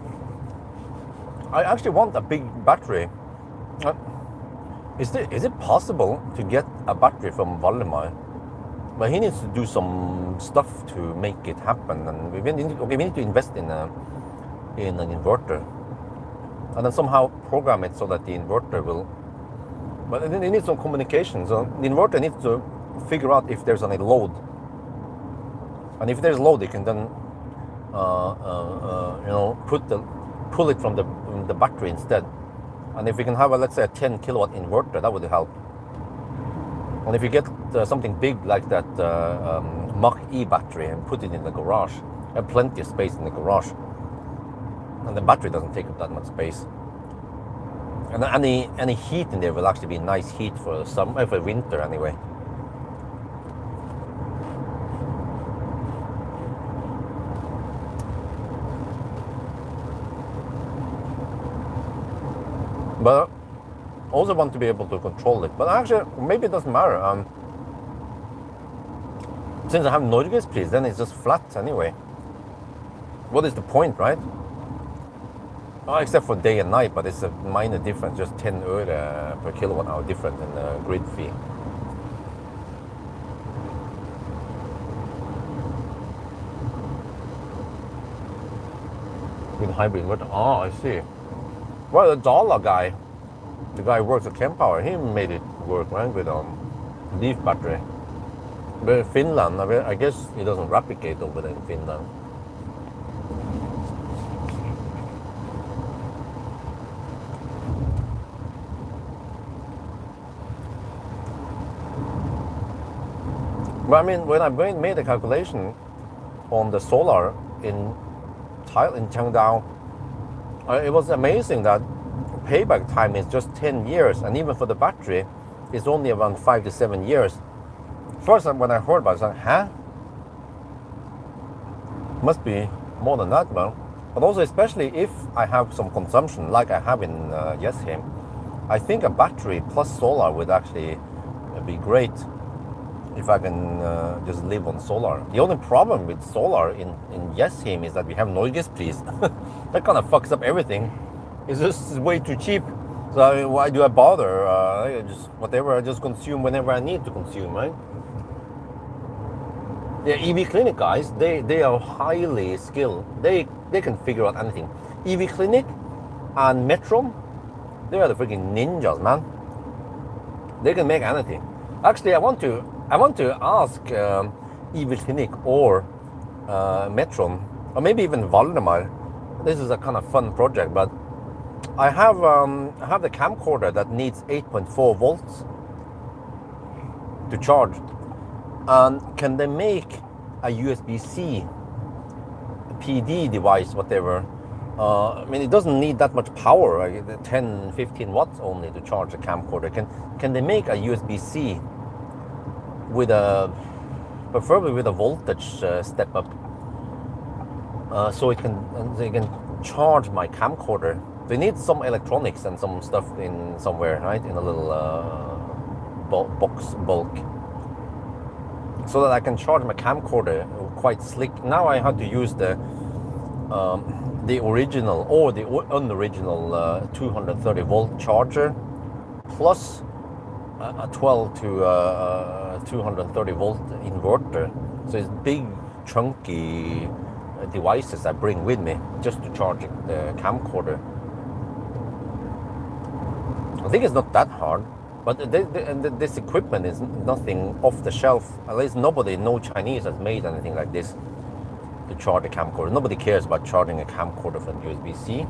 S1: I actually want a big battery. Is it possible to get a battery from Valdemar? But he needs to do some stuff to make it happen, and we need to invest in an inverter, and then somehow program it so that the inverter will. But it needs some communication. So the inverter needs to figure out if there's any load, and if there's load, it can then pull it from the battery instead. And if we can have let's say a 10 kilowatt inverter, that would help. And if you get something big like that Mach-E battery and put it in the garage, you have plenty of space in the garage, and the battery doesn't take up that much space. And any heat in there will actually be nice heat for winter anyway. But I also want to be able to control it. But actually, maybe it doesn't matter. Since I have Norgespris, then it's just flat anyway. What is the point, right? Except for day and night, but it's a minor difference, just 10 öre per kilowatt hour different in the grid fee. With hybrid inverter. Oh, I see. Well, the Dala guy, the guy who works at Kempower, he made it work, right, with leaf battery. But in Finland, I guess it doesn't replicate over there in Finland. But I mean, when I made the calculation on the solar in Thailand, in Chiang Dao, It was amazing that payback time is just 10 years, and even for the battery, it's only around 5 to 7 years. First, when I heard about it, I was like, huh? Must be more than that, man. But also, especially if I have some consumption, like I have in Jessheim, I think a battery plus solar would actually be great if I can just live on solar. The only problem with solar in Jessheim is that we have Norgespriser. That kind of fucks up everything. It's just way too cheap. So why do I bother? I just consume whenever I need to consume, right? The EV Clinic guys, they are highly skilled. They can figure out anything. EV Clinic and Metron, they are the freaking ninjas, man. They can make anything. Actually, I want to ask EV Clinic or Metron, or maybe even Valdemar. This is a kind of fun project, but I have the camcorder that needs 8.4 volts to charge. And can they make a USB-C PD device, whatever? I mean, it doesn't need that much power, like 10, 15 watts only to charge a camcorder. Can they make a USB-C with preferably with a voltage step up, so they can charge my camcorder? They need some electronics and some stuff in somewhere, right? In a little bulk. So that I can charge my camcorder quite slick. Now I had to use the original or the unoriginal 230 volt charger plus a 12 to 230 volt inverter. So it's big chunky devices I bring with me just to charge the camcorder. I think it's not that hard. But this equipment is nothing off the shelf. At least no Chinese has made anything like this to charge a camcorder. Nobody cares about charging a camcorder from USB-C.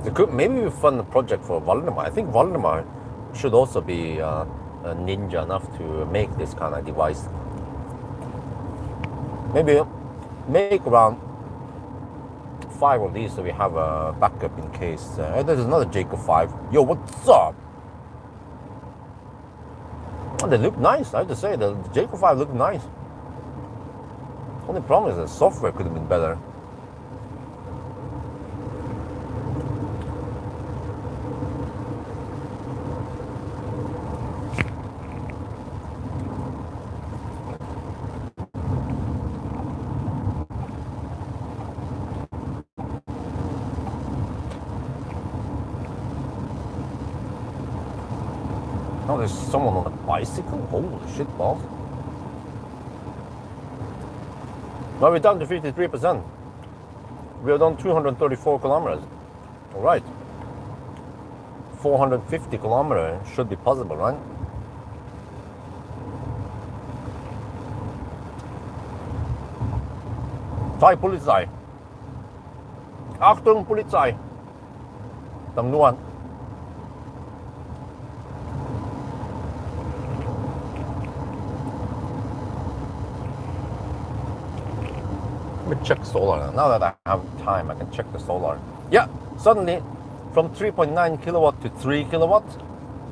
S1: It could maybe be a fun project for Valdemar. I think Valdemar should also be a ninja enough to make this kind of device. Maybe make around 5 of these so we have a backup in case. There's another Jaecoo 5. Yo, what's up? Oh, they look nice, I have to say. The Jaecoo 5 looked nice. Only problem is the software could have been better. Oh, there's someone on a bicycle? Holy shit balls. Now we're down to 53%. We are done 234 kilometers. All right. 450 kilometers should be possible, right? Thai Polizei. Achtung Polizei. ตำรวจ Let me check solar. Now that I have time, I can check the solar. Yeah, suddenly from 3.9 kilowatt to 3 kilowatt.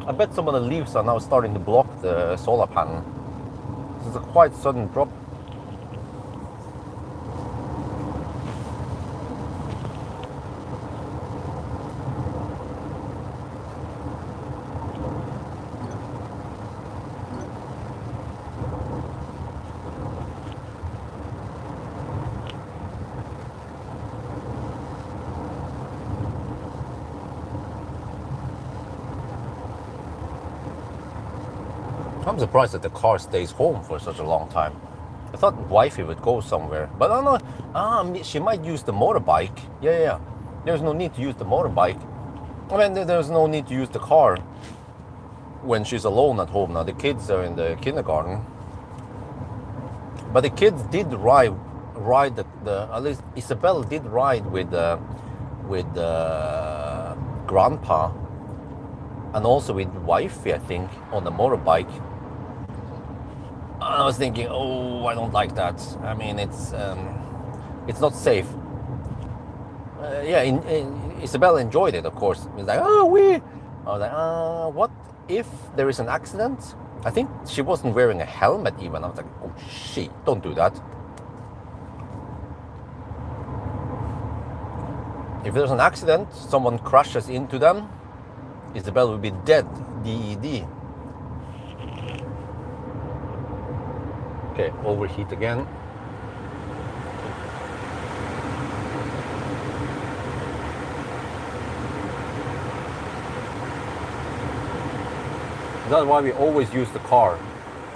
S1: I bet some of the leaves are now starting to block the solar panel. This is a quite sudden drop. I'm surprised that the car stays home for such a long time. I thought wifey would go somewhere, but I don't know. She might use the motorbike. Yeah. There's no need to use the motorbike. I mean, there's no need to use the car when she's alone at home. Now the kids are in the kindergarten, but the kids did ride at least Isabel did ride with grandpa and also with wifey, I think, on the motorbike. I was thinking, oh, I don't like that. I mean, it's not safe. Yeah, Isabel enjoyed it, of course. It's like, oh, we. I was like, what if there is an accident? I think she wasn't wearing a helmet even. I was like, oh shit, don't do that. If there's an accident, someone crashes into them, Isabel will be dead. DED. Okay, overheat again. That's why we always use the car.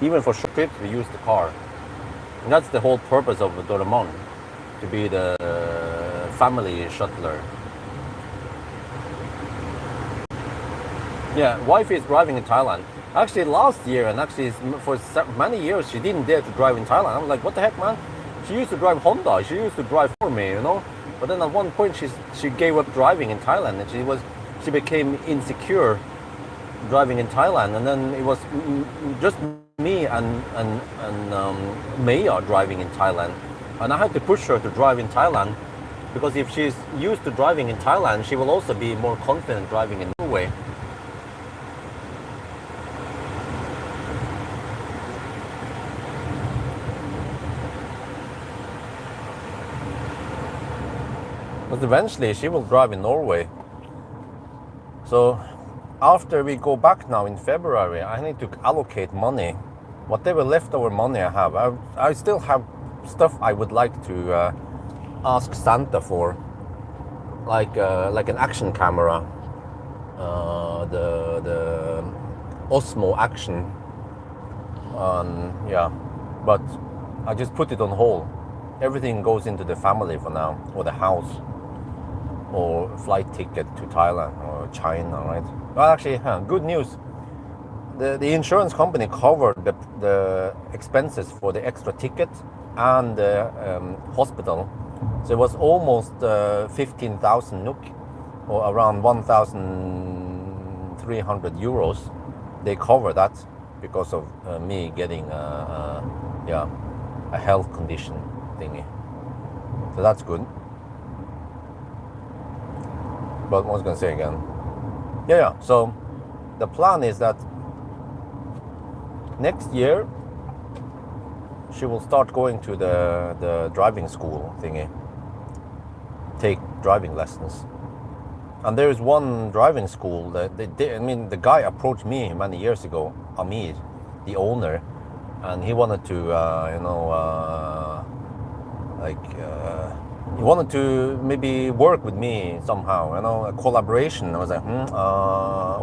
S1: Even for short trips, we use the car. And that's the whole purpose of Doraemon, to be the family shuttler. Yeah, wife is driving in Thailand. Actually, last year, and actually for many years, she didn't dare to drive in Thailand. I'm like, what the heck, man? She used to drive Honda. She used to drive for me, you know. But then at one point, she gave up driving in Thailand, and she became insecure driving in Thailand, and then it was just me and Maya driving in Thailand, and I had to push her to drive in Thailand, because if she's used to driving in Thailand, she will also be more confident driving in Norway. But eventually she will drive in Norway. So after we go back now in February, I need to allocate money. Whatever leftover money I have, I still have stuff I would like to ask Santa for, like an action camera, the Osmo Action, yeah. But I just put it on hold. Everything goes into the family for now, or the house, or flight ticket to Thailand or China, right? Well, actually, good news. The insurance company covered the expenses for the extra ticket and the hospital. So it was almost 15,000 NOK, or around 1,300 euros. They cover that because of me getting a health condition thingy. So that's good. But what was I going to say again? Yeah. So the plan is that next year she will start going to the driving school thingy, take driving lessons. And there is one driving school that the guy approached me many years ago, Amir, the owner, and he wanted to he wanted to maybe work with me somehow, a collaboration. I was like,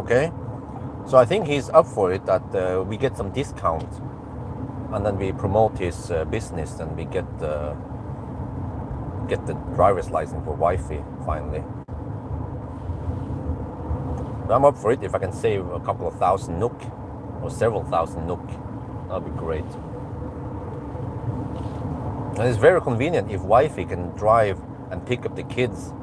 S1: okay. So I think he's up for it, that we get some discount, and then we promote his business, and we get the driver's license for wifey finally. But I'm up for it if I can save a couple of thousand NOK, or several thousand NOK. That'd be great. And it's very convenient if wifey can drive and pick up the kids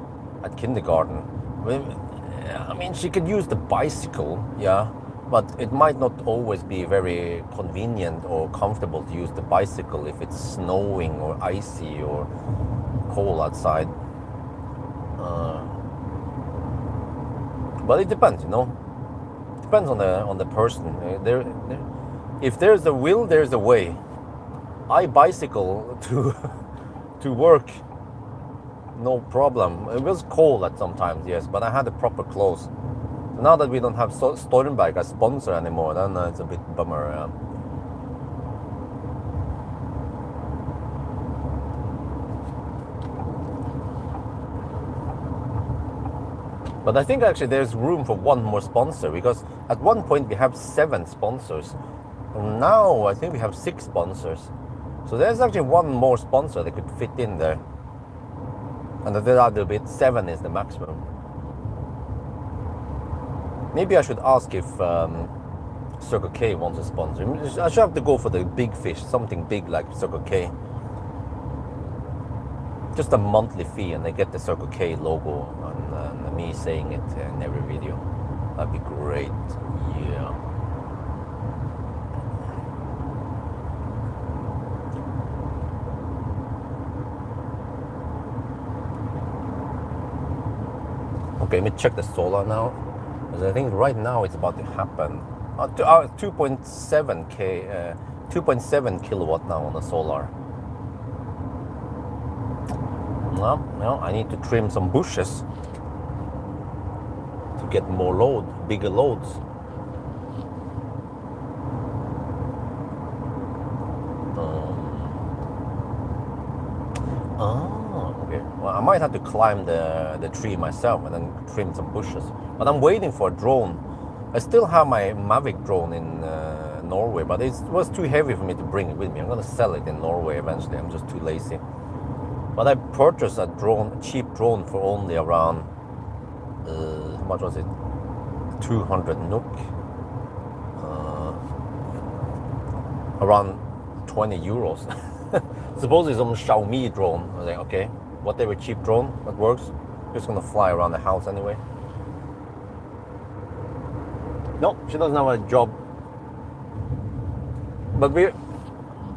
S1: at kindergarten. I mean, she could use the bicycle, yeah, but it might not always be very convenient or comfortable to use the bicycle if it's snowing or icy or cold outside. But it depends, Depends on the person. If there's a will, there's a way. I bicycle to work, no problem. It was cold at sometimes, yes, but I had the proper clothes. Now that we don't have Stormberg as sponsor anymore, then it's a bit bummer. But I think actually there's room for one more sponsor, because at one point we have 7 sponsors. And now I think we have 6 sponsors. So there's actually one more sponsor that could fit in there. And the other bit, 7 is the maximum. Maybe I should ask if Circle K wants a sponsor. I should have to go for the big fish, something big like Circle K. Just a monthly fee, and they get the Circle K logo and me saying it in every video. That'd be great. Yeah. Okay, let me check the solar now. Because I think right now it's about to happen. 2.7 kilowatt now on the solar. Well, I need to trim some bushes to get more load, bigger loads. Okay. Well, I might have to climb the tree myself and then trim some bushes. But I'm waiting for a drone. I still have my Mavic drone in Norway, but it was too heavy for me to bring it with me. I'm gonna sell it in Norway eventually. I'm just too lazy. But I purchased a drone, a cheap drone, for only around how much was it? 200 NOK. Around 20 euros. Supposedly some Xiaomi drone. I was like, okay, whatever cheap drone that works. Just gonna fly around the house anyway. No, she doesn't have a job. But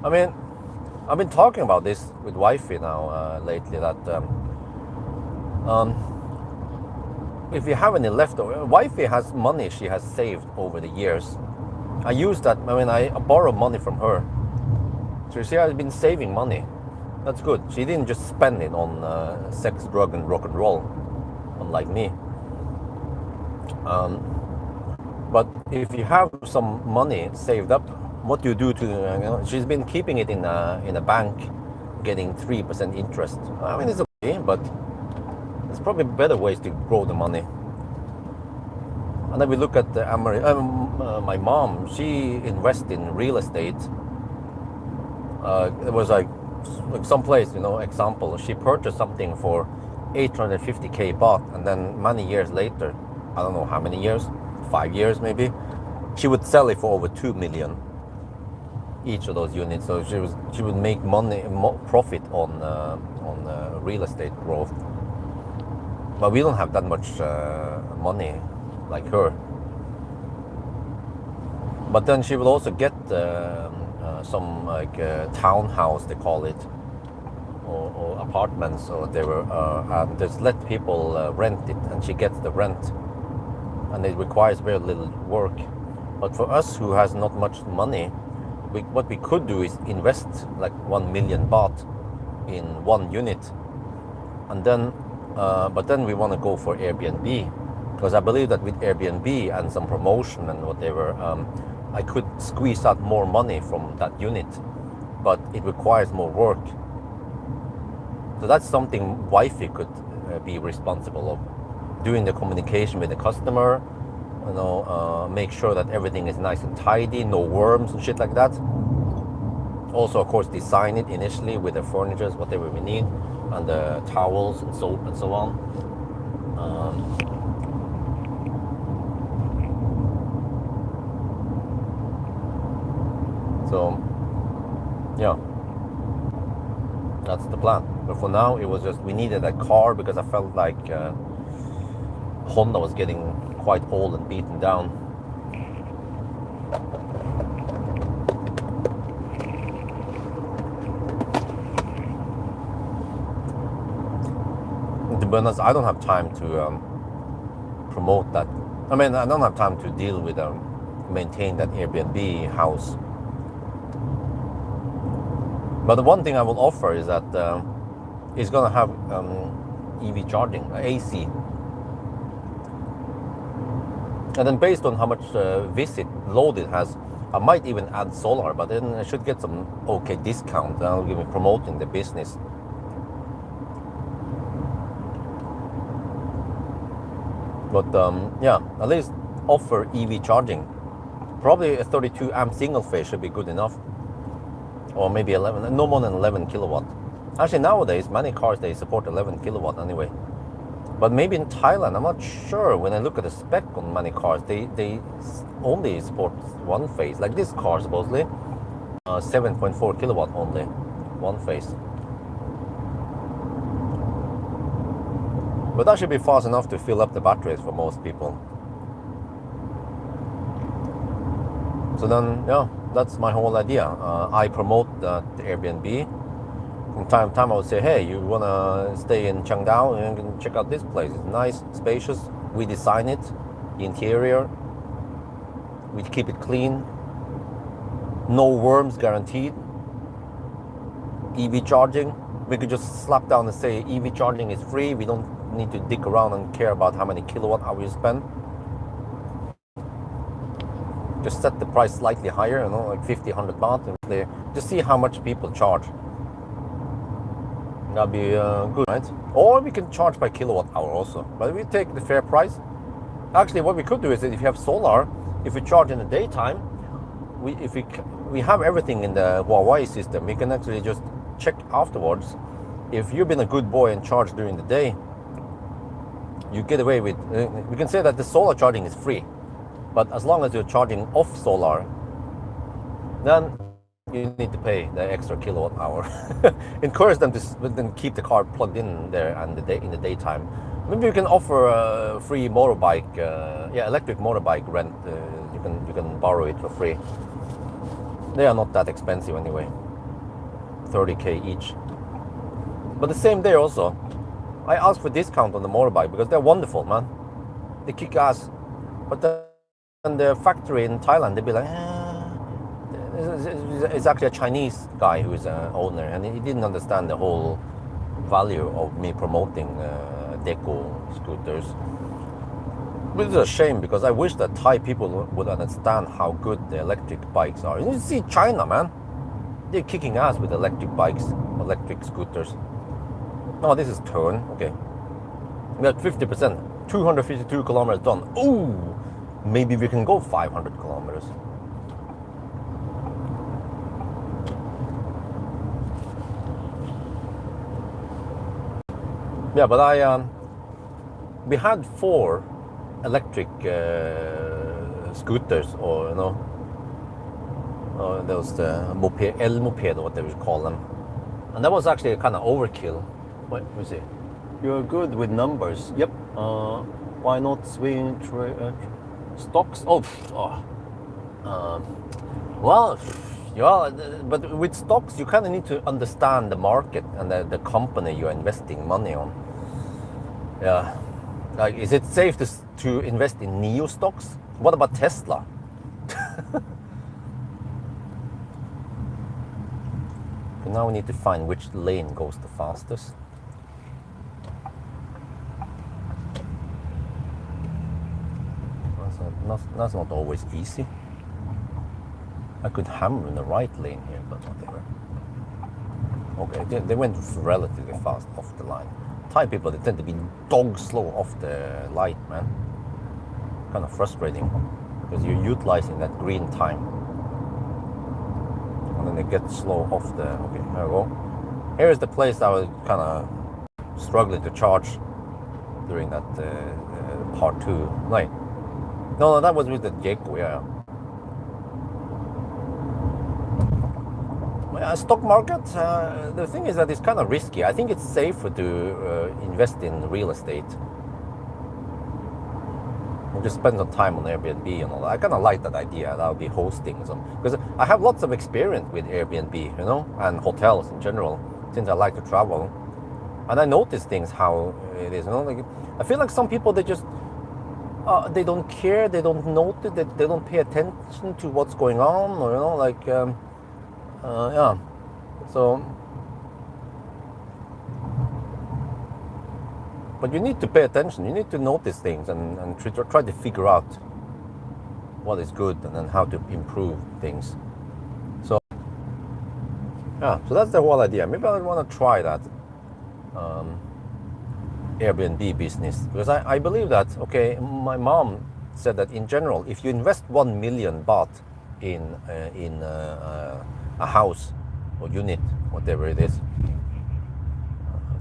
S1: I've been talking about this with wifey now lately, that if you have any leftover, wifey has money she has saved over the years. I use that. I borrow money from her. So she has been saving money. That's good. She didn't just spend it on sex, drug, and rock and roll, unlike me. But if you have some money saved up, what do you do to? She's been keeping it in a bank, getting 3% interest. It's okay, but there's probably better ways to grow the money. And then we look at my mom. She invests in real estate. It was like someplace, example. She purchased something for 850k baht, and then many years later, I don't know how many years, 5 years maybe, she would sell it for over 2 million. Each of those units, so she would make profit on real estate growth. But we don't have that much money like her. But then she would also get some townhouse, they call it, or apartments or whatever, and just let people rent it, and she gets the rent, and it requires very little work. But for us who has not much money, what we could do is invest like 1 million baht in one unit, and then but then we want to go for Airbnb, because I believe that with Airbnb and some promotion and whatever, I could squeeze out more money from that unit, but it requires more work. So that's something wifey could be responsible of, doing the communication with the customer, make sure that everything is nice and tidy, no worms and shit like that. Also, of course, design it initially with the furniture, whatever we need, and the towels and soap and so on. So, yeah, that's the plan. But for now, it was just, we needed a car because I felt like Honda was getting quite old and beaten down. To be honest, I don't have time to promote that. I don't have time to deal with maintain that Airbnb house. But the one thing I will offer is that it's gonna have EV charging, AC. And then based on how much visit load it has, I might even add solar, but then I should get some okay discount. That'll give me promoting the business. But yeah, at least offer EV charging. Probably a 32 amp single phase should be good enough. Or maybe 11, no more than 11 kilowatt. Actually, nowadays, many cars, they support 11 kilowatt anyway. But maybe in Thailand, I'm not sure. When I look at the spec on many cars, they only support one phase. Like this car, supposedly, 7.4 kilowatt only, one phase. But that should be fast enough to fill up the batteries for most people. So then, yeah, that's my whole idea. I promote the Airbnb, From time to time, I would say, hey, you want to stay in Chiang Dao? You can check out this place. It's nice, spacious. We design it, the interior. We keep it clean. No worms guaranteed. EV charging. We could just slap down and say EV charging is free. We don't need to dig around and care about how many kilowatt hours you spend. Just set the price slightly higher, like 50, 100 baht. And just see how much people charge. That'd be good, right? Or we can charge by kilowatt hour also. But we take the fair price. Actually, what we could do is that if you have solar, if we charge in the daytime, we have everything in the Huawei system. We can actually just check afterwards. If you've been a good boy and charged during the day, you get away with. We can say that the solar charging is free, but as long as you're charging off solar, then you need to pay the extra kilowatt hour. Encourage them to then keep the car plugged in there and in the daytime. Maybe you can offer a free motorbike, electric motorbike rent. You can borrow it for free. They are not that expensive anyway. 30K each. But the same day also, I asked for discount on the motorbike because they're wonderful, man. They kick ass. But then the factory in Thailand, they'd be like, it's actually a Chinese guy who is an owner, and he didn't understand the whole value of me promoting Jaecoo scooters. Which is a shame because I wish that Thai people would understand how good the electric bikes are. You see China, man. They're kicking ass with electric bikes, electric scooters. No, this is turn. Okay. We're at 50%. 252 kilometers done. Ooh, maybe we can go 500 kilometers. Yeah, but we had 4 electric scooters, or those moped, moped, or whatever you call them, and that was actually kind of overkill. Let me see. You're good with numbers. Yep. Why not swing stocks? Well, yeah, but with stocks, you kind of need to understand the market and the company you're investing money on. Yeah. Like, is it safe to invest in NEO stocks? What about Tesla? Now we need to find which lane goes the fastest. That's not always easy. I could hammer in the right lane here, but whatever. Okay, they went relatively fast off the line. Thai people, they tend to be dog slow off the light, man. Kind of frustrating because you're utilizing that green time, and then they get slow off the. Okay, there we go. Here's the place I was kind of struggling to charge during that part 2. Like, no, that was with the Jaecoo, yeah. Stock market, the thing is that it's kind of risky. I think it's safer to invest in real estate. We'll just spend some time on Airbnb and all that. I kind of like that idea that I'll be hosting some, because I have lots of experience with Airbnb, and hotels in general, since I like to travel. And I notice things, how it is, like, I feel like some people, they just, they don't care, they don't notice, they don't pay attention to what's going on, or, like, yeah, so, but you need to pay attention, you need to notice things and try to figure out what is good and then how to improve things. So, yeah, so that's the whole idea. Maybe I want to try that Airbnb business, because I believe that, okay, my mom said that in general, if you invest 1 million baht in a house or unit, whatever it is,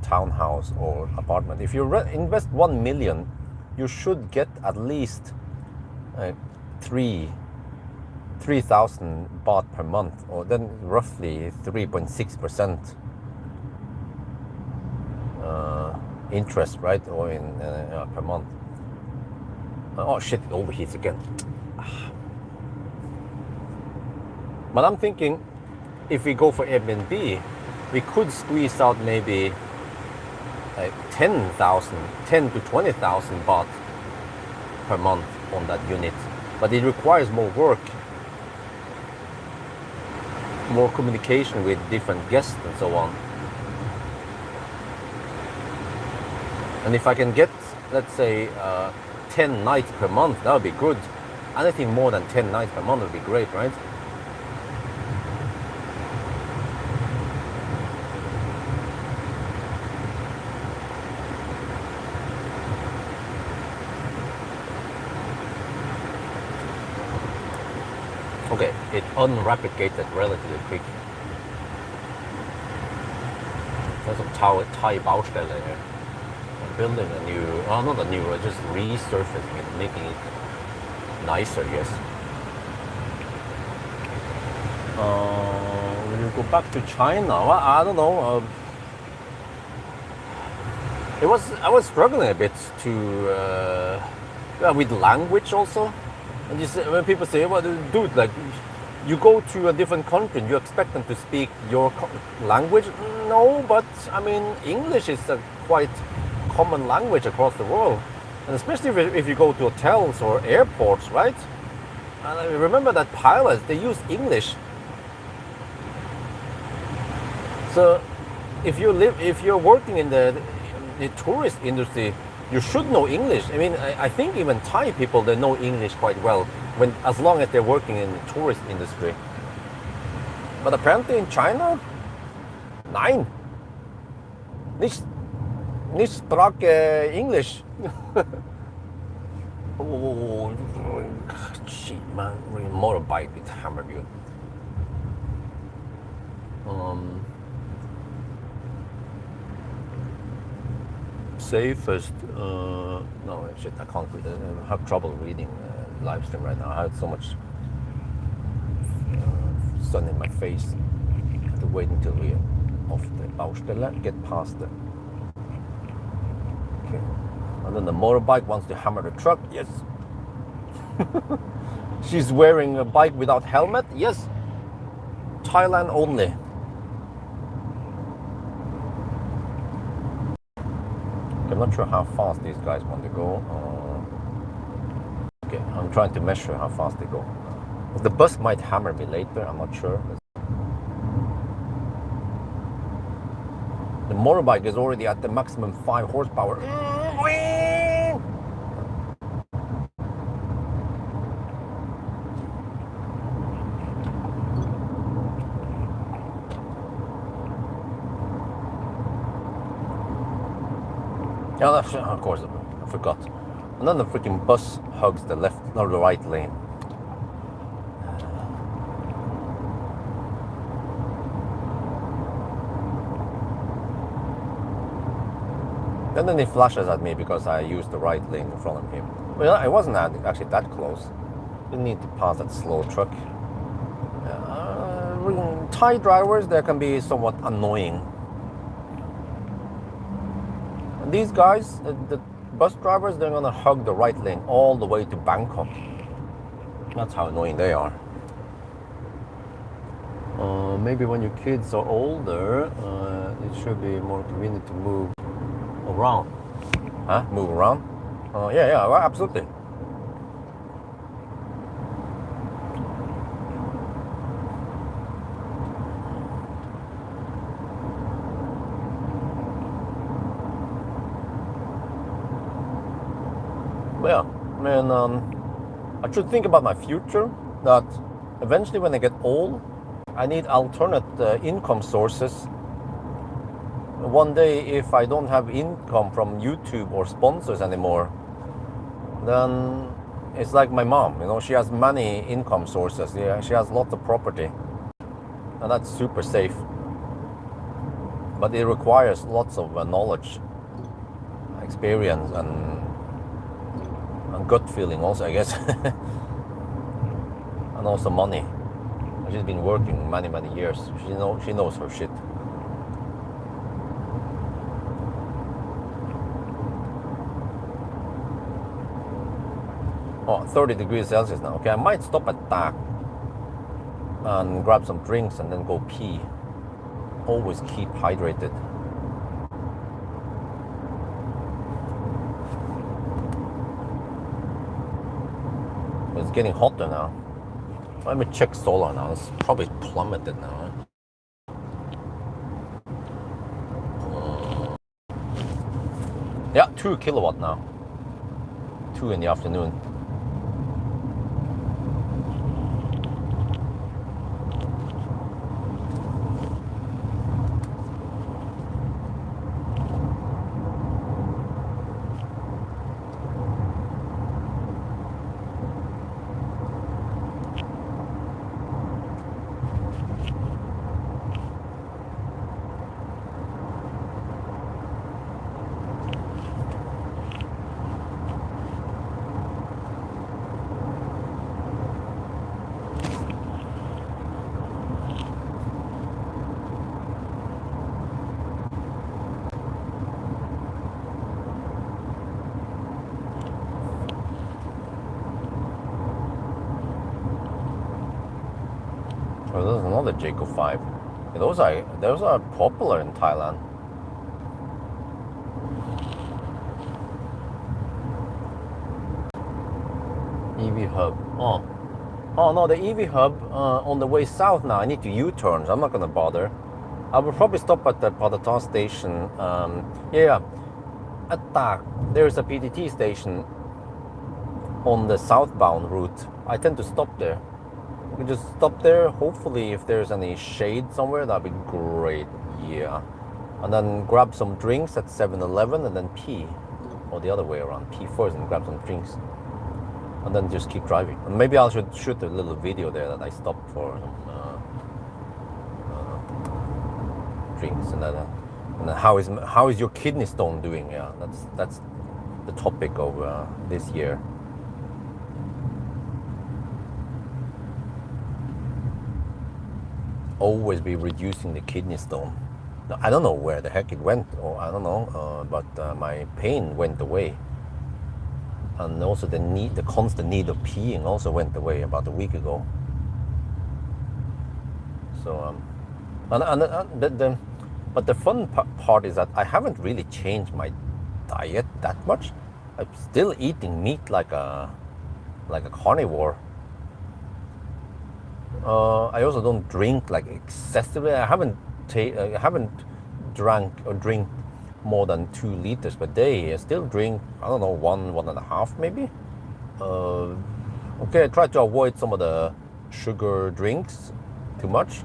S1: townhouse or apartment, if you invest 1 million, you should get at least 3,000 baht per month, or then roughly 3.6% interest, right? Or in per month. Oh shit, it overheats again. But I'm thinking, if we go for Airbnb, we could squeeze out maybe like 10 to 20,000 baht per month on that unit, but it requires more work, more communication with different guests and so on. And if I can get, let's say, 10 nights per month, that would be good. Anything more than 10 nights per month would be great, right? Okay, it unreplicated relatively quick. There's a Thai Baustelle here. I'm building a new, not a new, just resurfacing it, making it nicer, yes. When you go back to China, well, I don't know. I was struggling a bit to with language also. And when people say, well, dude, like, you go to a different country and you expect them to speak your language? No, but I mean, English is a quite common language across the world. And especially if you go to hotels or airports, right? And I remember that pilots, they use English. So if you're working in the tourist industry, you should know English. I mean, I think even Thai people, they know English quite well, as long as they're working in the tourist industry. But apparently in China, nein. Nicht sprach English. Oh, shit, man. Motorbike with hammer view. Safest. No, shit, I can't read. I have trouble reading live stream right now. I had so much sun in my face. I have to wait until we're off the Baustelle, get past the. Okay. And then the motorbike wants to hammer the truck. Yes. She's wearing a bike without helmet. Yes. Thailand only. I'm not sure how fast these guys want to go. Okay, I'm trying to measure how fast they go. The bus might hammer me later, I'm not sure. The motorbike is already at the maximum 5 horsepower. Yeah, of course, I forgot. And then the freaking bus hugs the left or the right lane. And then he flashes at me because I used the right lane in front of him. Well, I wasn't actually that close. Didn't need to pass that slow truck. Thai drivers, they can be somewhat annoying. These guys, the bus drivers, they're gonna hug the right lane all the way to Bangkok. That's how annoying they are. Maybe when your kids are older, it should be more convenient to move around. Huh? Move around? Yeah, well, absolutely. Well, I mean, I should think about my future, that eventually when I get old, I need alternate income sources. One day, if I don't have income from YouTube or sponsors anymore, then it's like my mom, you know, she has many income sources. Yeah, she has lots of property, and that's super safe. But it requires lots of knowledge, experience, and gut feeling also, I guess. And also money. She's been working many years. She knows her shit. Oh, 30 degrees Celsius now. Okay, I might stop at Tak and grab some drinks and then go pee. always keep hydrated. It's getting hotter now. Let me check solar now. It's probably plummeted now. Yeah, 2 kilowatt now. 2 in the afternoon. Oh, there's another Jaecoo 5. Those are popular in Thailand. EV hub. Oh no, the EV hub on the way south now. I need to U-turn, so I'm not gonna bother. I will probably stop at the Padatan station. Yeah, at Tak, there's a PTT station on the southbound route. I tend to stop there. We can just stop there. Hopefully, if there's any shade somewhere, that'd be great. Yeah, and then grab some drinks at 7-Eleven and then pee, or the other way around. Pee first and grab some drinks, and then just keep driving. And maybe I should shoot a little video there that I stopped for drinks and then how is your kidney stone doing? Yeah, that's the topic of this year. Always be reducing the kidney stone. Now, I don't know where the heck it went, or I don't know, but my pain went away, and also the constant need of peeing also went away about a week ago. So, but the fun part is that I haven't really changed my diet that much. I'm still eating meat like a carnivore. I also don't drink like excessively. I haven't drank or drink more than 2 liters per day. I still drink, I don't know, 1.5 maybe. Okay, I try to avoid some of the sugar drinks too much.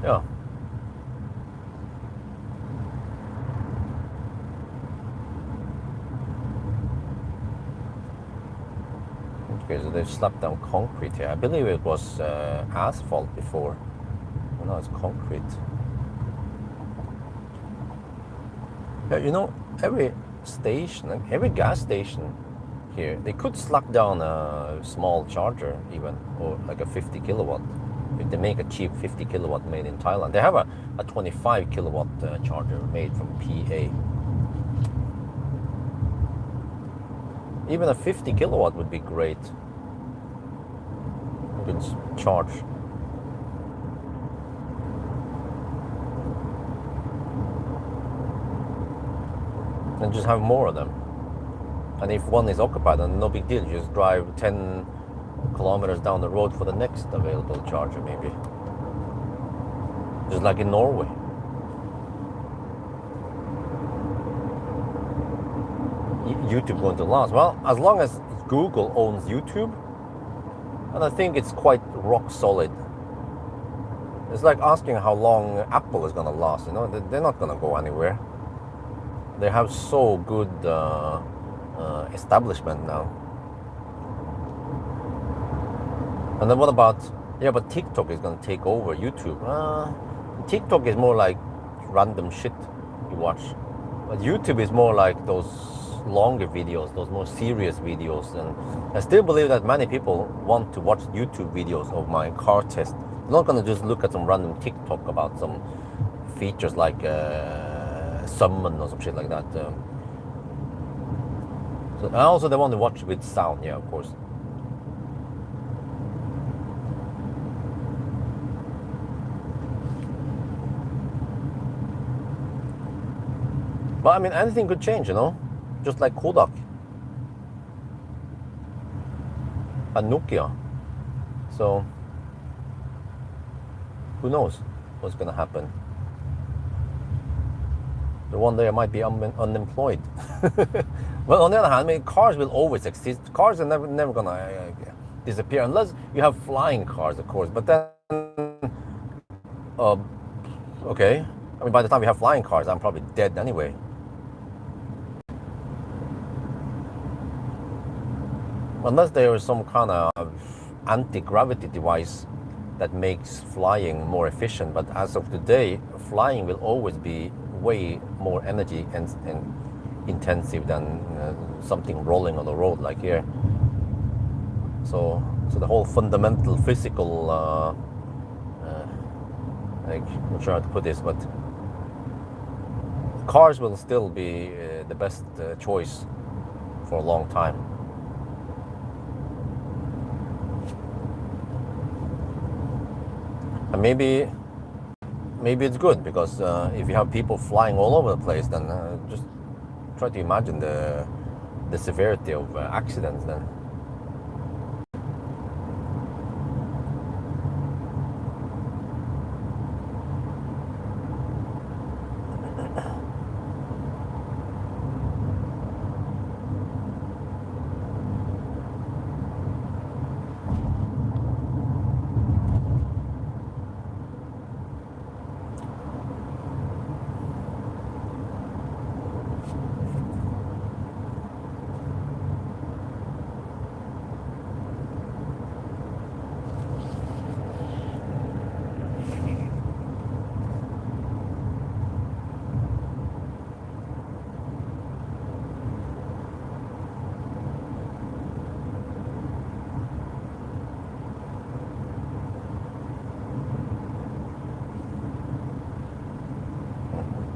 S1: Yeah. Okay, so they've slapped down concrete here. I believe it was asphalt before. Oh, no, it's concrete. Yeah, you know, every station, every gas station here, they could slap down a small charger even, or like a 50 kilowatt. If they make a cheap 50 kilowatt made in Thailand. They have a 25 kilowatt charger made from PA. Even a 50 kilowatt would be great. Good charge. And just have more of them. And if one is occupied, then no big deal. You just drive 10 kilometers down the road for the next available charger, maybe. Just like in Norway. YouTube going to last? Well, as long as Google owns YouTube, and I think it's quite rock solid. It's like asking how long Apple is going to last. You know, they're not going to go anywhere. They have so good establishment now. And then what about, yeah, but TikTok is going to take over YouTube. TikTok is more like random shit you watch. But YouTube is more like those longer videos, those more serious videos. And I still believe that many people want to watch YouTube videos of my car test. They're not going to just look at some random TikTok about some features like summon or some shit like that. So, and also they want to watch with sound, yeah, of course. But I mean, anything could change, you know? Just like Kodak and Nokia. So, who knows what's gonna happen? The one day I might be unemployed. Well, on the other hand, I mean, cars will always exist. Cars are never gonna disappear unless you have flying cars, of course. But then, uh, okay. I mean, by the time we have flying cars, I'm probably dead anyway. Unless there is some kind of anti-gravity device that makes flying more efficient. But as of today, flying will always be way more energy and intensive than something rolling on the road like here. So the whole fundamental physical, like, I'm not sure how to put this, but cars will still be the best choice for a long time. And maybe it's good, because if you have people flying all over the place, then just try to imagine the severity of accidents then.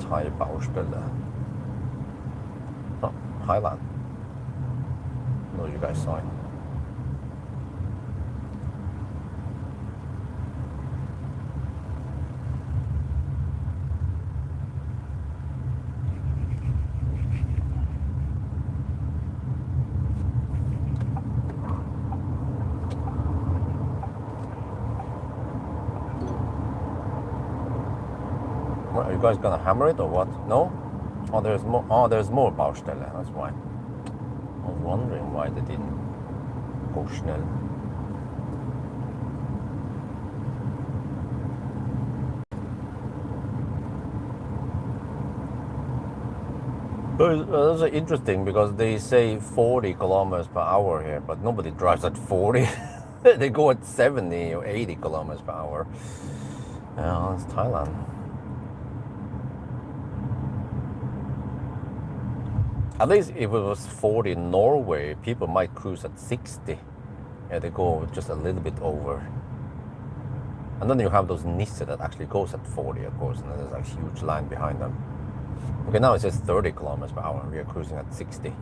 S1: Thai Baustelle. Oh, Thailand. No, you guys saw it. What, are you guys gonna hammer it or what? No? Oh, there's more. Oh, there's more Baustelle. That's why. I was wondering why they didn't go schnell. But that's interesting, because they say 40 kilometers per hour here, but nobody drives at 40. They go at 70 or 80 kilometers per hour. Yeah, that's Thailand. At least if it was 40 in Norway, people might cruise at 60. Yeah, they go just a little bit over. And then you have those Nisse that actually goes at 40, of course, and then there's like a huge line behind them. Okay, now it says 30 kilometers per hour. We are cruising at 60.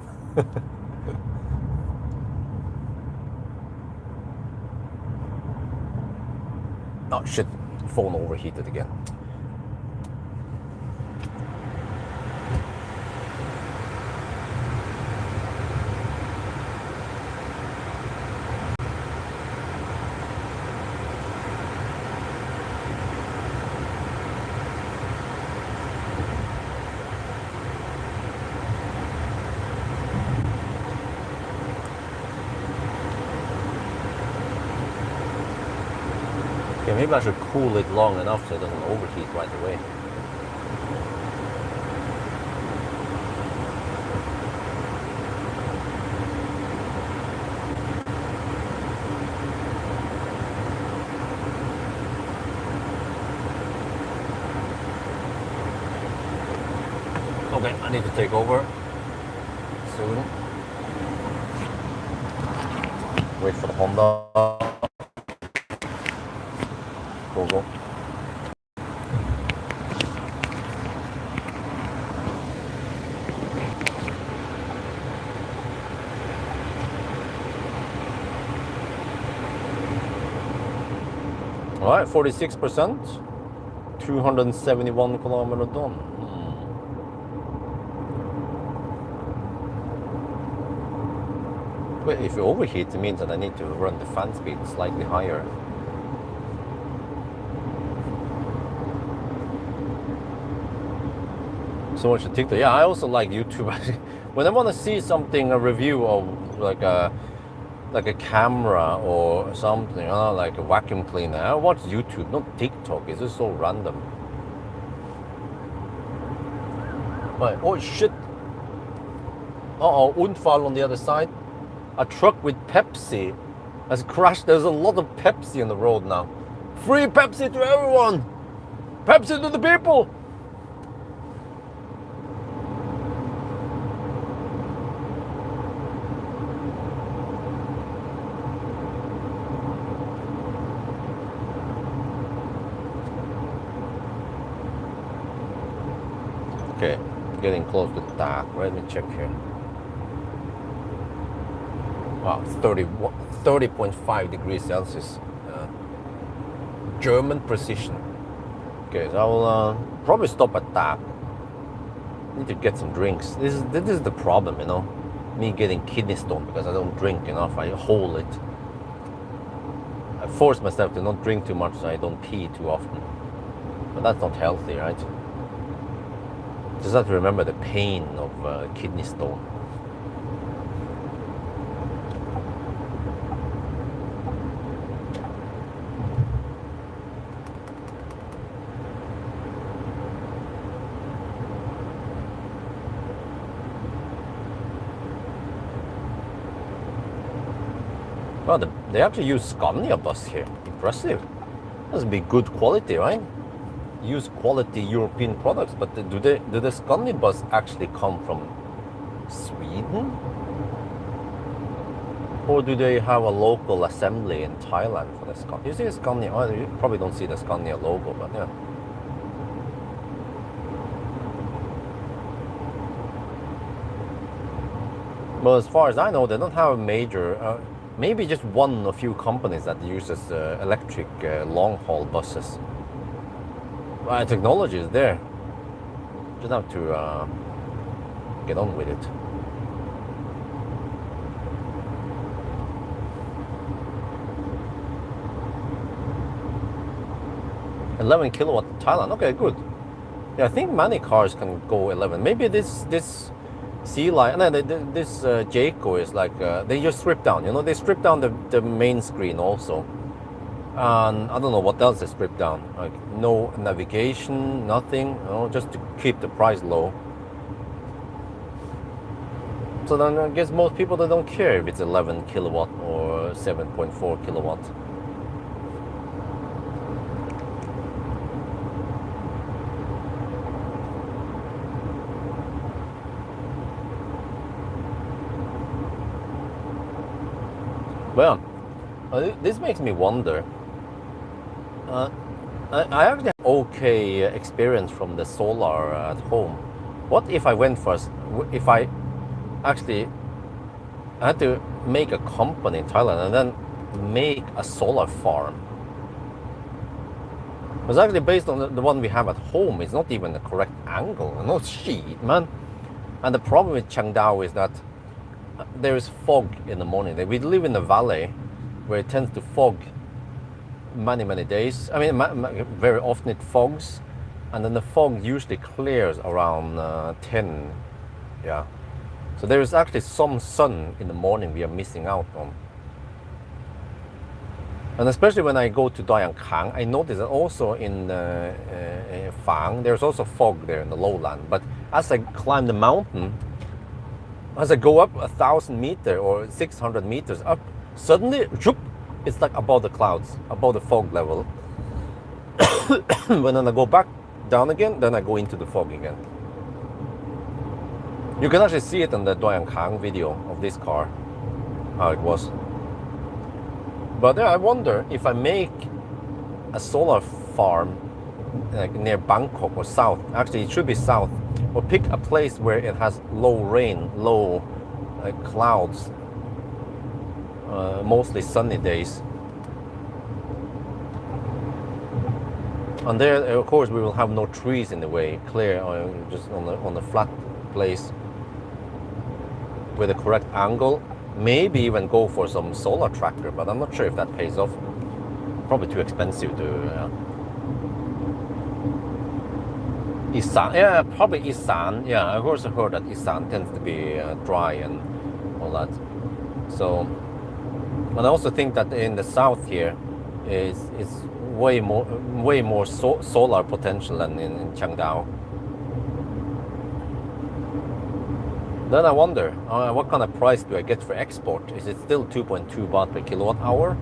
S1: Oh shit, phone overheated again. Okay, maybe I should cool it long enough so it doesn't overheat right away. Okay, I need to take over soon. Wait for the Honda. Go. All right, 46%, 271 kilometers done. Well, if you overheat, it means that I need to run the fan speed slightly higher. So much to TikTok. Yeah, I also like YouTube. When I want to see something, a review of like a camera or something, like a vacuum cleaner, I watch YouTube, not TikTok. It's just so random. But oh shit! Unfall on the other side. A truck with Pepsi has crashed. There's a lot of Pepsi on the road now. Free Pepsi to everyone! Pepsi to the people! Okay, getting close to dark. Let me check here. Wow, 30.5 degrees Celsius. German precision. Okay, so I will probably stop at that. Need to get some drinks. This is the problem, you know. Me getting kidney stone because I don't drink enough. I hold it. I force myself to not drink too much so I don't pee too often. But that's not healthy, right? Just have to remember the pain of kidney stone. Well, they actually use Scania bus here. Impressive. Must be good quality, right? Use quality European products, but do the Scania bus actually come from Sweden? Or do they have a local assembly in Thailand for the Scania? You see the Scania? Oh, you probably don't see the Scania logo, but yeah. Well, as far as I know, they don't have a major. Maybe just one or few companies that uses electric long-haul buses. Technology is there. Just have to get on with it. $11 kilowatt in Thailand. Okay, good. Yeah, I think many cars can go 11. Maybe this Sea Line, no, this Jaecoo is like they just strip down. You know, they strip down the main screen also. And I don't know what else they stripped down. Like no navigation, nothing. You know, just to keep the price low. So then I guess most people they don't care if it's 11 kilowatt or 7.4 kilowatt. Well, this makes me wonder. I actually have okay experience from the solar at home. What if I went first? If I actually had to make a company in Thailand and then make a solar farm? It's actually based on the one we have at home. It's not even the correct angle. No shit, man. And the problem with Chiang Dao is that there is fog in the morning. We live in a valley where it tends to fog many days. I mean, very often it fogs, and then the fog usually clears around 10. Yeah. So there is actually some sun in the morning we are missing out on. And especially when I go to Dai Kang, I notice that also in Phang, there's also fog there in the lowland. But as I climb the mountain, as I go up 1,000 meters or 600 meters up, suddenly, whoop, it's like above the clouds, above the fog level. When then I go back down again, then I go into the fog again. You can actually see it in the Doi Kang video of this car, how it was. But yeah, I wonder if I make a solar farm like near Bangkok or south, actually it should be south, or pick a place where it has low rain, low clouds, mostly sunny days. And there, of course, we will have no trees in the way, clear, just on the flat place with the correct angle. Maybe even go for some solar tracker, but I'm not sure if that pays off. Probably too expensive to. Isan, yeah, probably Isan. Yeah, I've also heard that Isan tends to be dry and all that. So, and I also think that in the south here is way more solar potential than in Chiang Dao. Then I wonder, what kind of price do I get for export? Is it still 2.2 baht per kilowatt hour?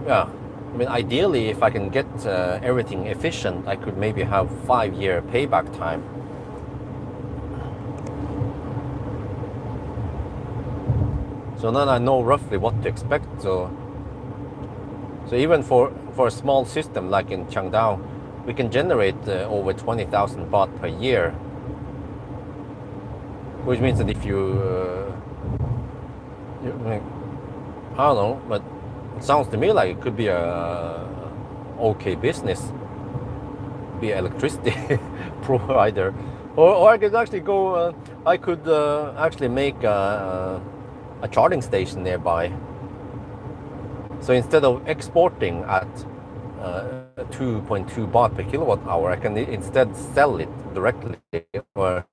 S1: Yeah, I mean, ideally, if I can get everything efficient, I could maybe have 5-year payback time. So then I know roughly what to expect. So even for a small system like in Chiang Dao, we can generate over 20,000 baht per year, which means that if you, I don't know, but it sounds to me like it could be a okay business, be an electricity provider, or I could actually go. I could actually make a charging station nearby. So instead of exporting at 2.2 baht per kilowatt hour, I can instead sell it directly or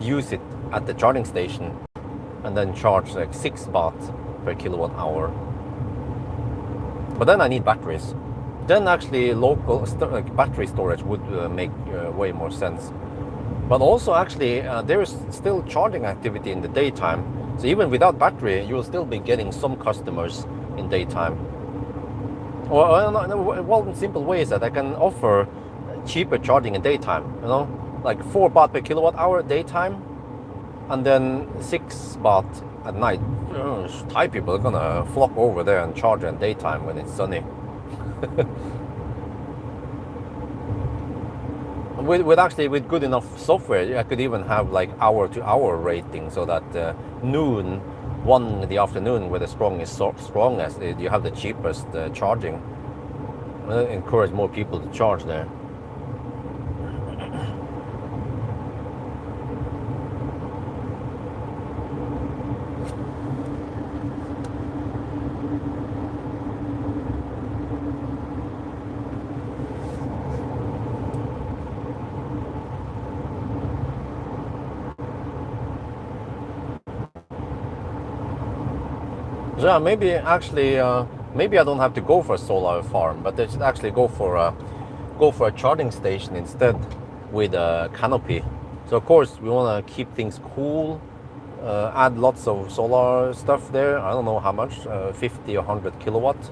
S1: use it at the charging station and then charge like 6 baht per kilowatt hour. But then I need batteries. Then actually local battery storage would make way more sense. But also actually there is still charging activity in the daytime. So even without battery, you will still be getting some customers in daytime. One simple way is that I can offer cheaper charging in daytime, like 4 baht per kilowatt hour daytime, and then 6 baht at night. Thai people are gonna flock over there and charge in daytime when it's sunny. with good enough software, I could even have like hour-to-hour rating, so that noon, 1 in the afternoon, where the strongest, you have the cheapest charging. Encourage more people to charge there. So yeah, maybe actually, maybe I don't have to go for a solar farm, but I should actually go for a charging station instead with a canopy. So of course we want to keep things cool, add lots of solar stuff there. I don't know how much, 50 or 100 kilowatts.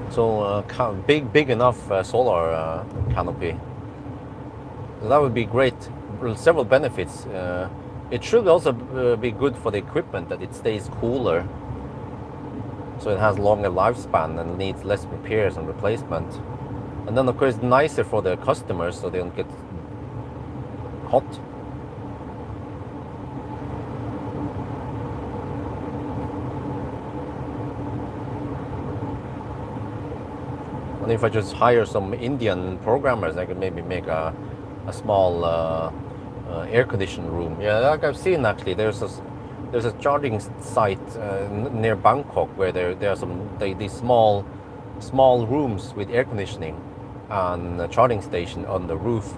S1: So big enough solar canopy. So that would be great. Several benefits. It should also be good for the equipment, that it stays cooler, so it has longer lifespan and needs less repairs and replacement. And then of course nicer for the customers, so they don't get hot. And if I just hire some Indian programmers, I could maybe make a small air conditioned room. Yeah, like I've seen actually. There's a charging site near Bangkok where there are these small rooms with air conditioning and a charging station on the roof.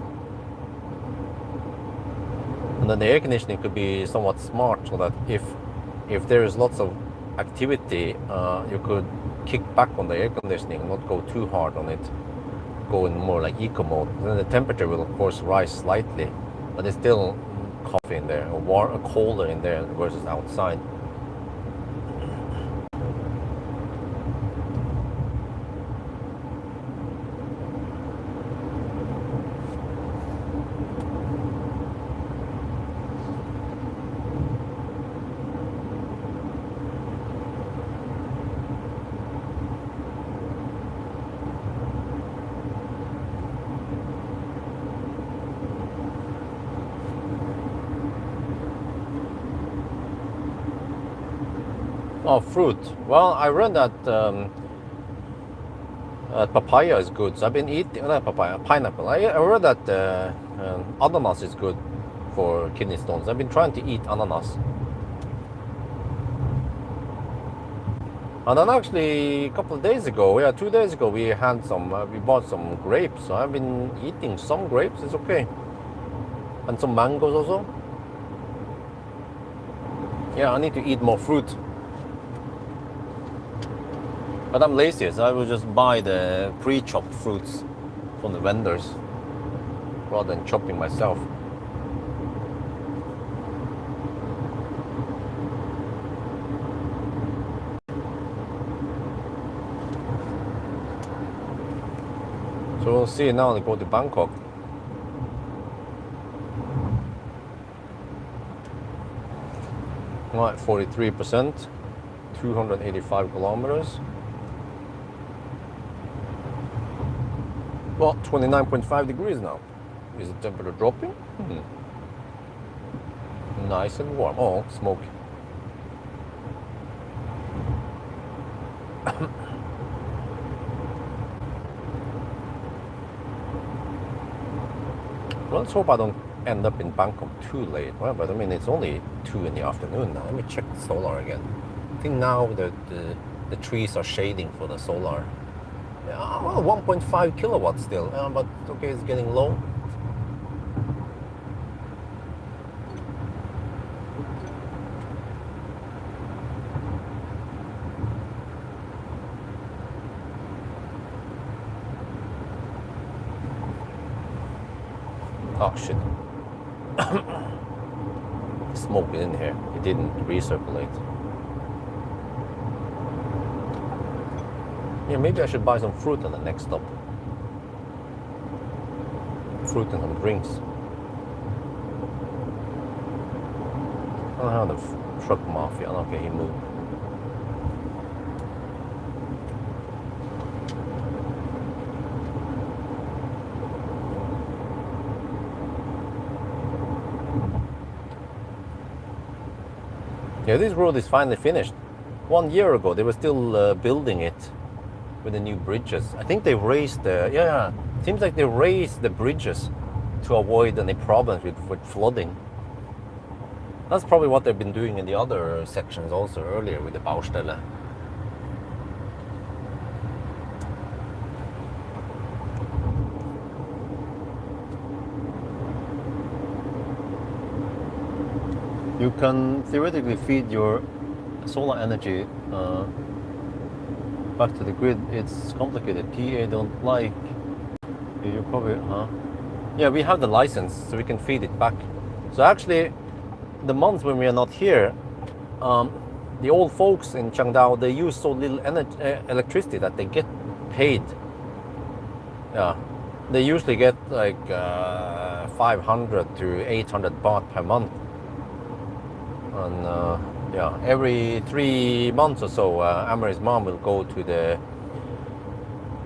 S1: And then the air conditioning could be somewhat smart, so that if there is lots of activity, you could kick back on the air conditioning and not go too hard on it. Go in more like eco mode. Then the temperature will of course rise slightly, but it's still coffee in there, or colder in there versus outside. Oh, fruit. Well, I read that papaya is good. So I've been eating, not papaya, pineapple. I read that And ananas is good for kidney stones. I've been trying to eat ananas. And then actually a couple of days ago, 2 days ago, we bought some grapes. So I've been eating some grapes, it's okay. And some mangoes also. Yeah, I need to eat more fruit. But I'm lazy, so I will just buy the pre-chopped fruits from the vendors rather than chopping myself. So we'll see now when I go to Bangkok. Right, 43%, 285 kilometers. Well, 29.5 degrees now. Is the temperature dropping? Nice and warm. Oh, smoke. Well, let's hope I don't end up in Bangkok too late. Well, but I mean, it's only 2 in the afternoon now. Let me check the solar again. I think now the trees are shading for the solar. Yeah, well, 1.5 kilowatts still. But okay, it's getting low. Oh shit. Smoke is in here. It didn't recirculate. Yeah, maybe I should buy some fruit at the next stop. Fruit and some drinks. Oh, the truck mafia. Okay, he moved. Yeah, this road is finally finished. 1 year ago, they were still building it with the new bridges. I think they raised the, seems like they raised the bridges to avoid any problems with flooding. That's probably what they've been doing in the other sections also earlier with the Baustelle. You can theoretically feed your solar energy back to the grid. It's complicated. TA don't like. You probably, yeah, we have the license, so we can feed it back. So actually, the months when we are not here, the old folks in Chiang Dao, they use so little electricity that they get paid. Yeah, they usually get like 500 to 800 baht per month. And yeah, every 3 months or so, Amory's mom will go to the,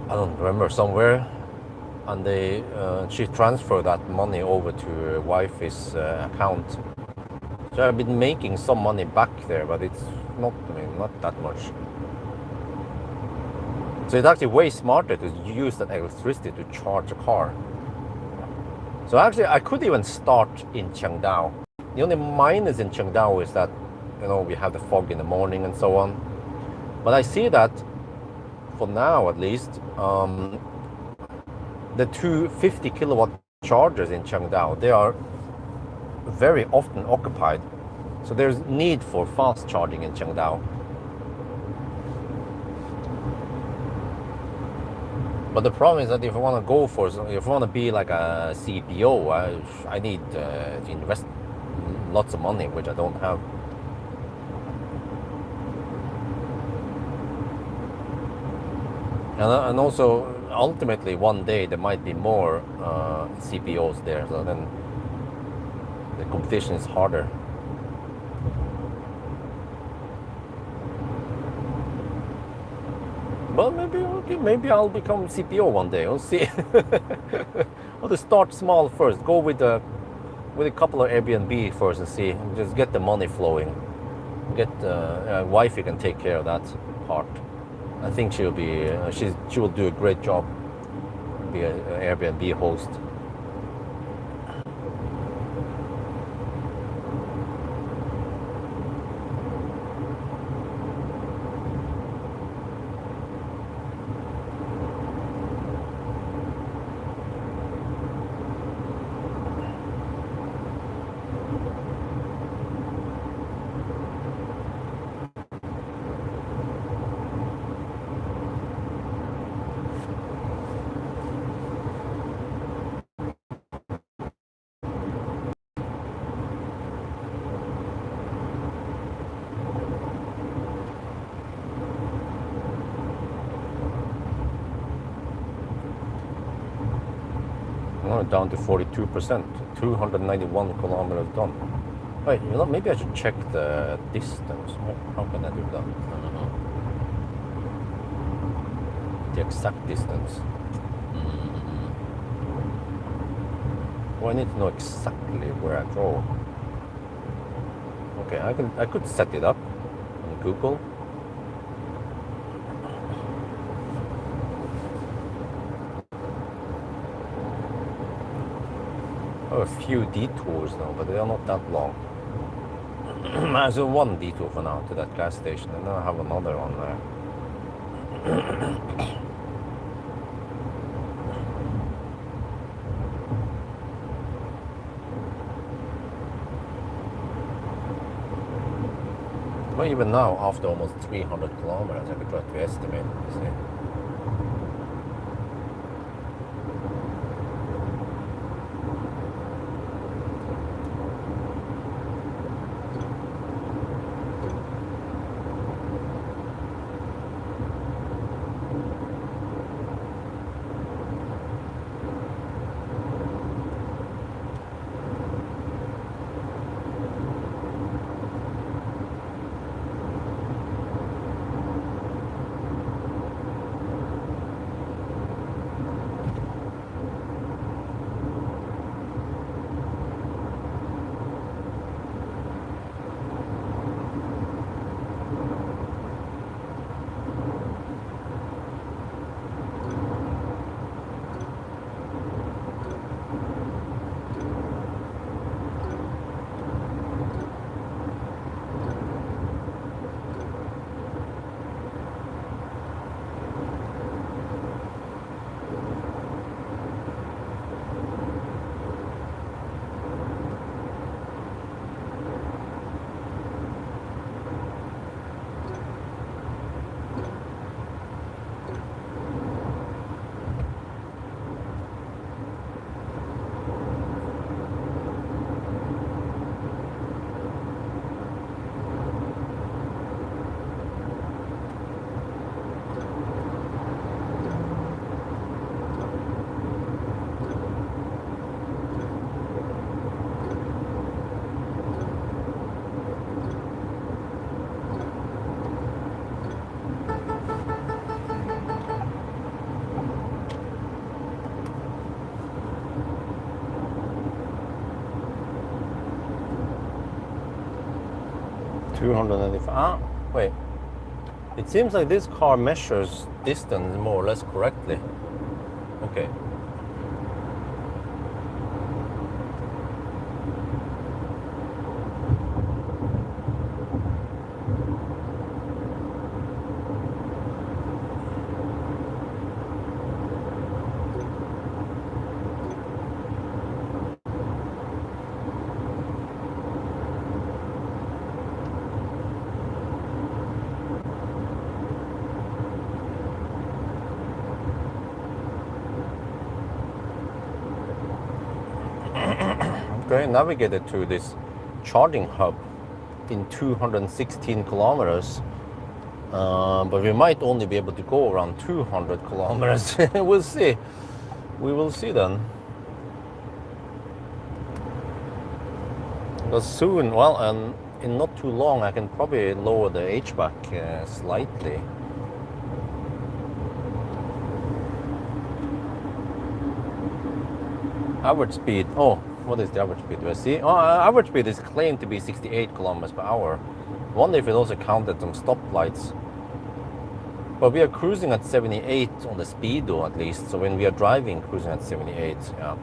S1: I don't remember, somewhere, and she transferred that money over to her wife's account. So I've been making some money back there, but it's not, I mean, not that much. So it's actually way smarter to use that electricity to charge a car. So actually, I could even start in Chiang Dao. The only minus in Chiang Dao is that, you know, we have the fog in the morning and so on. But I see that, for now at least, the two 50 kilowatt chargers in Chiang Dao, they are very often occupied. So there's need for fast charging in Chiang Dao. But the problem is that if I want to go for, if I want to be like a CPO, I need to invest lots of money, which I don't have. And also, ultimately, one day there might be more CPOs there, so then the competition is harder. Well, maybe I'll become CPO one day. We'll see. I'll just start small first. Go with a couple of Airbnb first and see. Just get the money flowing. Get wifey can take care of that part. I think she'll be. She will do a great job. Be an Airbnb host. Now down to 42%, 291 kilometers done. Wait, you know, maybe I should check the distance. How can I do that? I don't know. The exact distance. Well, I need to know exactly where I drove. Okay, I could set it up on Google. Oh, a few detours now, but they are not that long. There's one detour for now to that gas station, and then I have another one there. But even now, after almost 300 kilometers, I could try to estimate. See. Wait. It seems like this car measures distance more or less correctly. Okay. Okay, navigated to this charging hub in 216 kilometers, but we might only be able to go around 200 kilometers. We'll see. We will see then. Because soon, well, and in not too long, I can probably lower the HVAC slightly. Average speed. Oh, what is the average speed? Do I see? Oh, average speed is claimed to be 68 kilometers per hour. I wonder if it also counted some stoplights. But we are cruising at 78 on the speedo at least. So when we are driving, cruising at 78, yeah.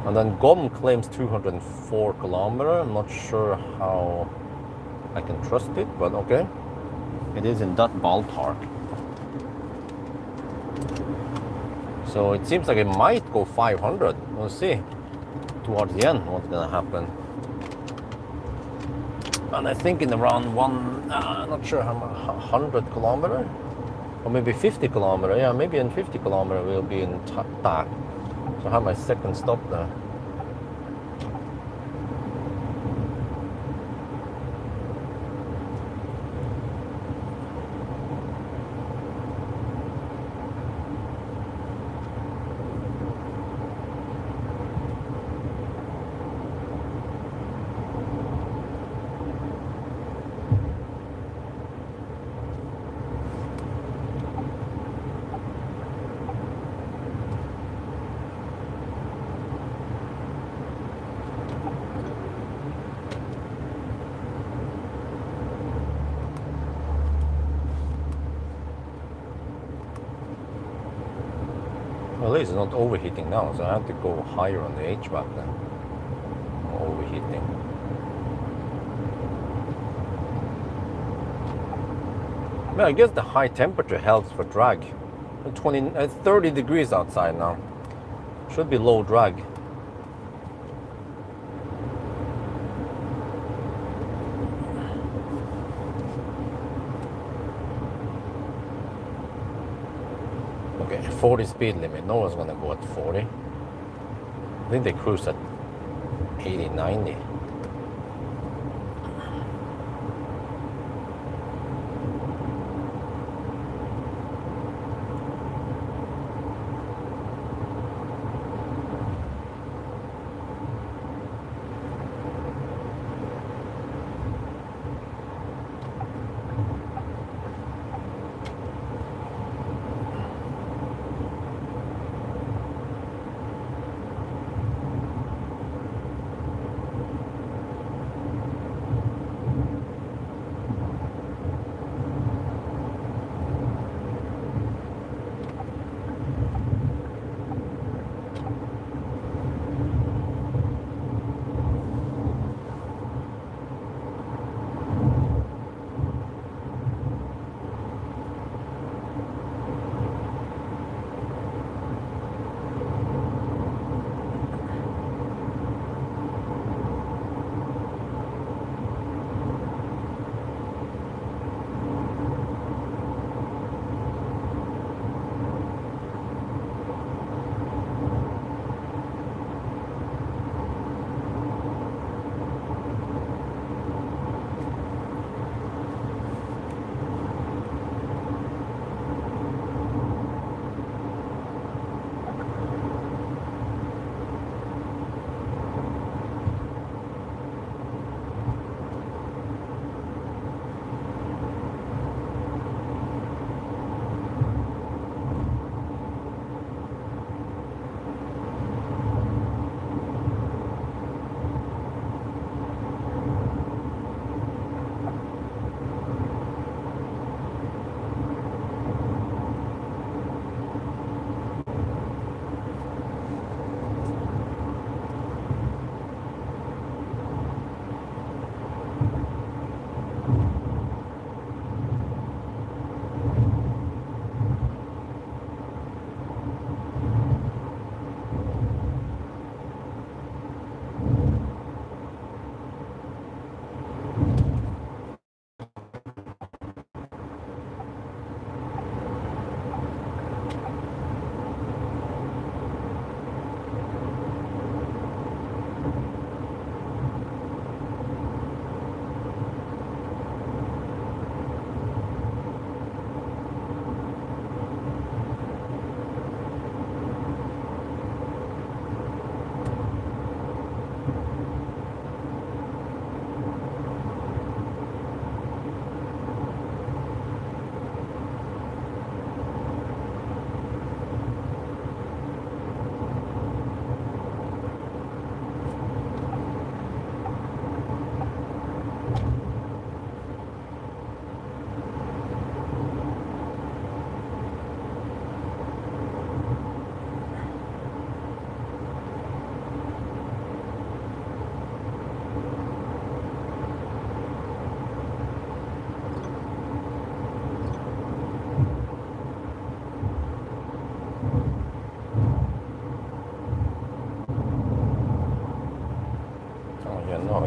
S1: And then GOM claims 204 kilometers. I'm not sure how I can trust it, but okay. It is in that ballpark. So it seems like it might go 500. We'll see towards the end what's gonna happen. And I think in around not sure how much, 100 kilometers or maybe 50 kilometers. Yeah, maybe in 50 kilometers we'll be in Tak. So I have my second stop there. Well, at least it's not overheating now, so I have to go higher on the HVAC then. Overheating. Well, I guess the high temperature helps for drag. 30 degrees outside now. Should be low drag. Okay, 40 speed limit. No one's gonna go at 40. I think they cruise at 80, 90.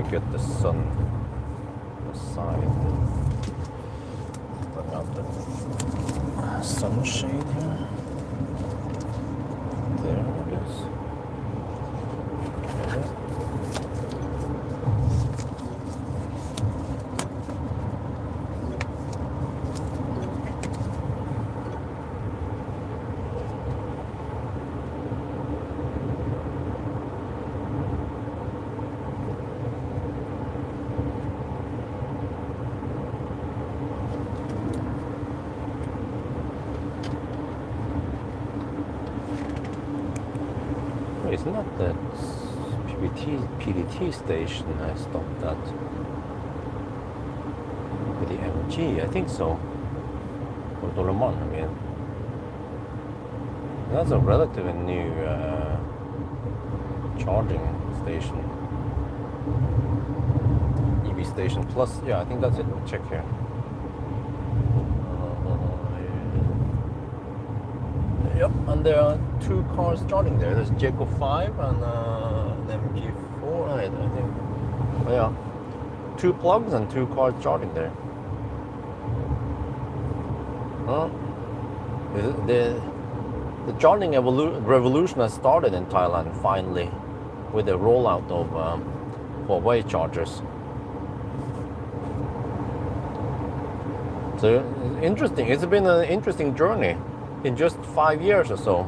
S1: Get the sun aside. Bring out the sunshade here. There it is. It's not that PDT station I stopped at. With the MG, I think so. Or Doloman, I mean. That's a relatively new charging station. EV station plus, yeah, I think that's it. We'll check here. Yep, and there are 2 cars charging there. There's Jaecoo 5 and an MG4, I think. Oh, yeah, 2 plugs and 2 cars charging there. The charging revolution has started in Thailand finally, with the rollout of Pawel chargers. So interesting. It's been an interesting journey in just 5 years or so.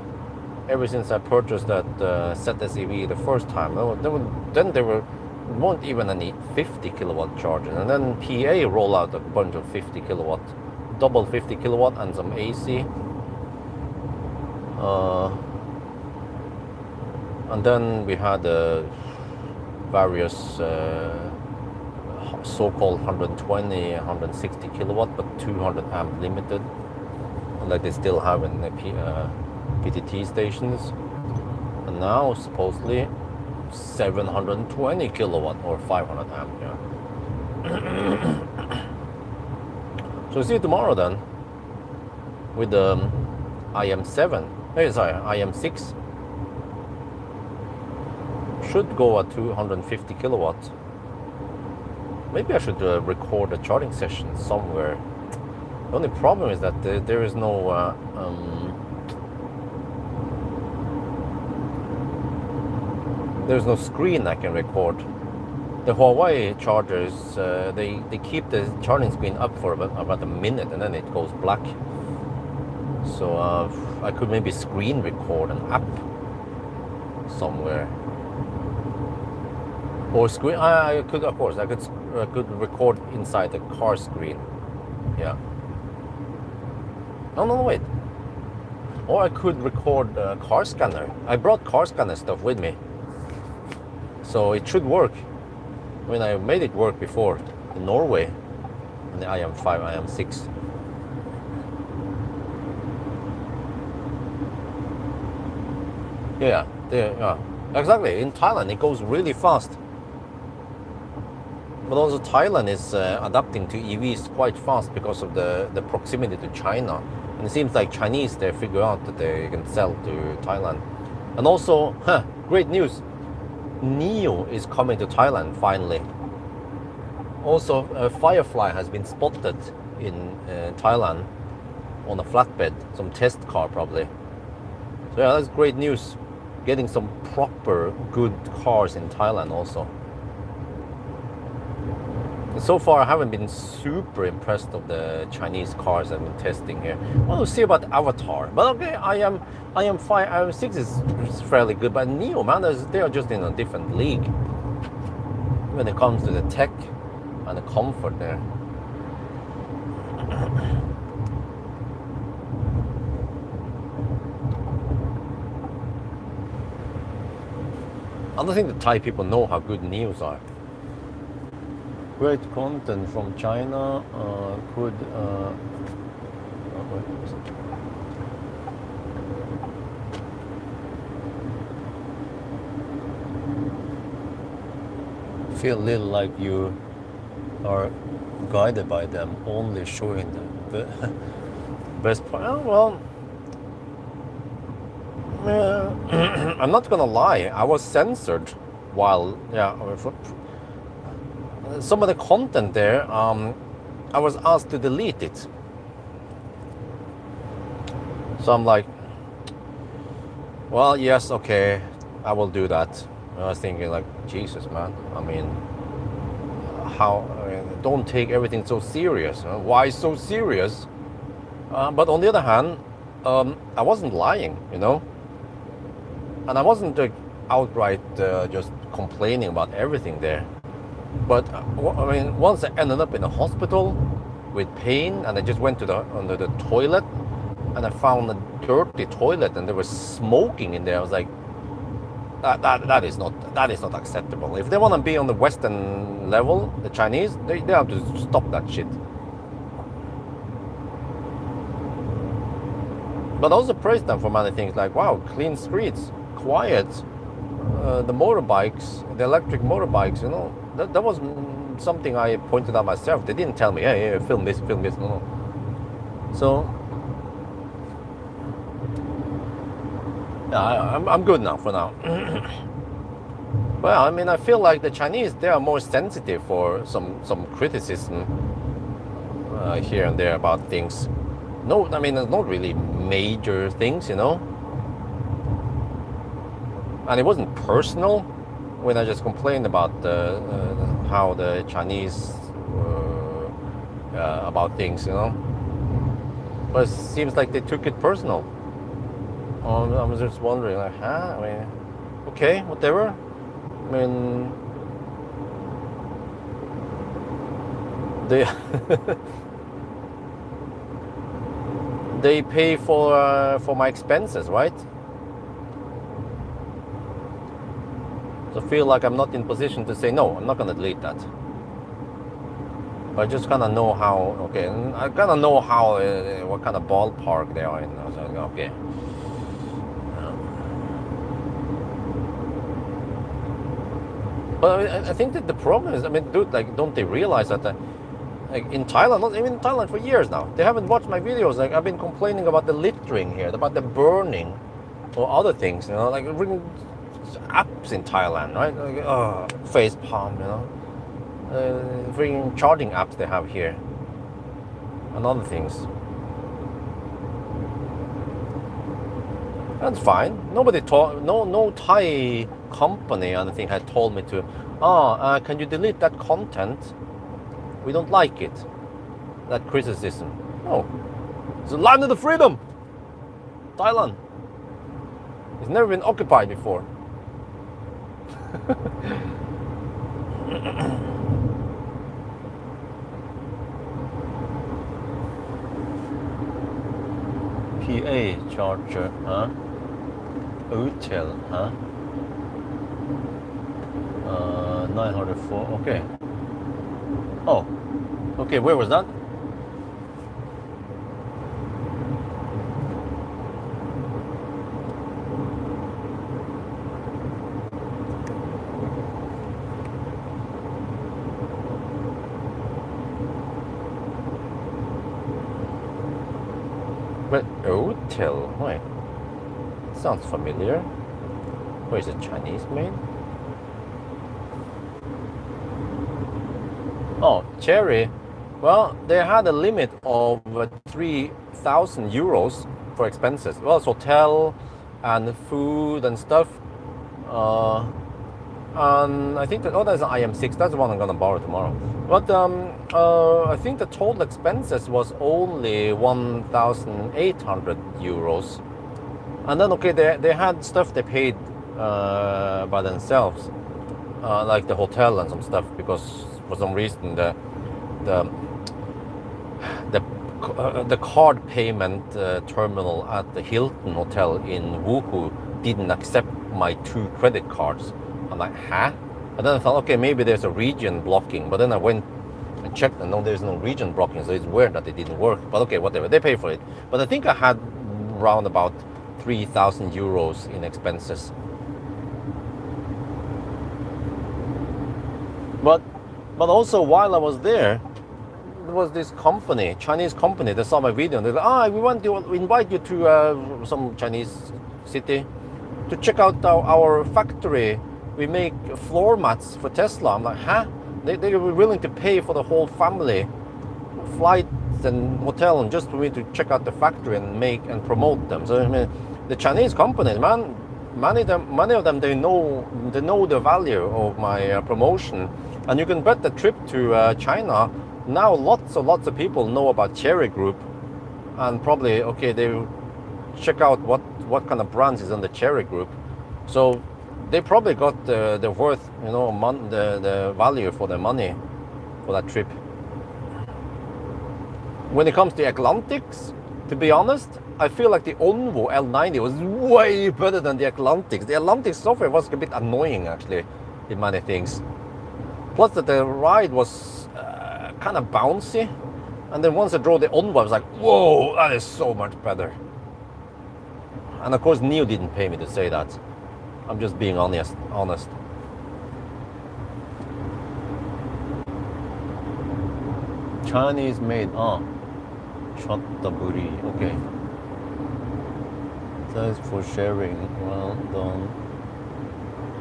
S1: Ever since I purchased that ZSEV the first time, then there weren't even any 50 kilowatt chargers, and then PA rolled out a bunch of 50 kilowatt, double 50 kilowatt, and some AC. And then we had various so-called 120, 160 kilowatt, but 200 amp limited, like they still have in the PTT stations. And now supposedly 720 kilowatt or 500 amp. Yeah. So see you tomorrow then with the IM7. IM6 should go at 250 kilowatts. Maybe I should record a charging session somewhere. The only problem is that there is no there's no screen I can record. The Huawei chargers, they keep the charging screen up for about a minute and then it goes black. So I could maybe screen record an app somewhere. Or screen. I could, of course, I could record inside the car screen. Yeah. No, wait. Or I could record car scanner. I brought car scanner stuff with me, so it should work. I mean, I made it work before in Norway, in the IM5, IM6. Yeah, exactly. In Thailand, it goes really fast. But also Thailand is adapting to EVs quite fast because of the proximity to China. And it seems like Chinese, they figure out that they can sell to Thailand. And also, great news, NIO is coming to Thailand finally. Also, Firefly has been spotted in Thailand on a flatbed, some test car probably. So yeah, that's great news. Getting some proper good cars in Thailand also. So far, I haven't been super impressed of the Chinese cars I've been testing here. Well, we'll see about Avatar. But okay, IM6 is fairly good. But NIO, man, they are just in a different league when it comes to the tech and the comfort there. I don't think the Thai people know how good NIOs are. Great content from China could feel a little like you are guided by them, only showing the best part. Oh, well, I'm not gonna lie, I was censored while, some of the content there, I was asked to delete it. So I'm like, well, yes, okay, I will do that. I was thinking like, Jesus, man, I mean, don't take everything so serious. Why so serious? But on the other hand, I wasn't lying, you know? And I wasn't outright just complaining about everything there. But I mean, once I ended up in a hospital with pain, and I just went to the toilet, and I found a dirty toilet, and there was smoking in there. I was like, that is not acceptable. If they want to be on the Western level, the Chinese, they have to stop that shit. but also praised them for many things, like, wow, clean streets, quiet, the motorbikes, the electric motorbikes, you know, that was something I pointed out myself. They didn't tell me, hey, film this, no. So, yeah, I'm good now for now. Well, I mean, I feel like the Chinese, they are more sensitive for some criticism here and there about things. No, I mean, it's not really major things, you know. And it wasn't personal when I just complained about how the Chinese about things, you know. But it seems like they took it personal. I was just wondering, like, huh? I mean, okay, whatever. I mean, they they pay for my expenses, right? So I feel like I'm not in position to say no. I'm not gonna delete that. But I just kind of know how. Okay, and I kind of know how what kind of ballpark they are in. I was like, okay. But I think that the problem is, I mean, dude, like, don't they realize that, like, in Thailand, not even in Thailand for years now, they haven't watched my videos. Like, I've been complaining about the littering here, about the burning, or other things, you know, like apps in Thailand, right? Like, face palm, you know, freaking charging apps they have here, and other things. That's fine. Nobody no Thai company, I think, had told me to, can you delete that content? We don't like it. That criticism. No. It's the land of the freedom. Thailand. It's never been occupied before. PA charger, huh? Hotel, huh? 904, okay. Oh, okay, where was that? But hotel, wait. Sounds familiar. Where is it, Chinese made? Oh, Cherry. Well, they had a limit of 3,000 euros for expenses. Well, it's hotel and food and stuff. And I think that, oh, that's an IM6. That's the one I'm gonna borrow tomorrow. But I think the total expenses was only 1,800 euros. And then, okay, they had stuff they paid by themselves, like the hotel and some stuff, because for some reason the card payment terminal at the Hilton Hotel in Wuhu didn't accept my 2 credit cards. I'm like, huh? And then I thought, okay, maybe there's a region blocking. But then I went and checked, and no, there's no region blocking, so it's weird that it didn't work. But okay, whatever, they pay for it. But I think I had around about 3,000 euros in expenses. But also, while I was there was this company, Chinese company, they saw my video and they're like, we want to invite you to some Chinese city to check out our factory. We make floor mats for Tesla. I'm like, huh? They were willing to pay for the whole family, flights and hotel, and just for me to check out the factory and make and promote them. So I mean, the Chinese companies, man, many of them, they know the value of my promotion. And you can bet the trip to China, now lots of people know about Cherry Group, and probably, okay, they check out what kind of brands is on the Cherry Group. So they probably got the worth, you know, the value for their money for that trip. When it comes to Atlantics, to be honest, I feel like the Onvo L90 was way better than the Atlantics. The Atlantic software was a bit annoying, actually, in many things. Plus that the ride was kind of bouncy. And then once I drove the Onvo, I was like, whoa, that is so much better. And of course, Neo didn't pay me to say that. I'm just being honest. Chinese made. Chataburi. Okay. Thanks for sharing. Well done.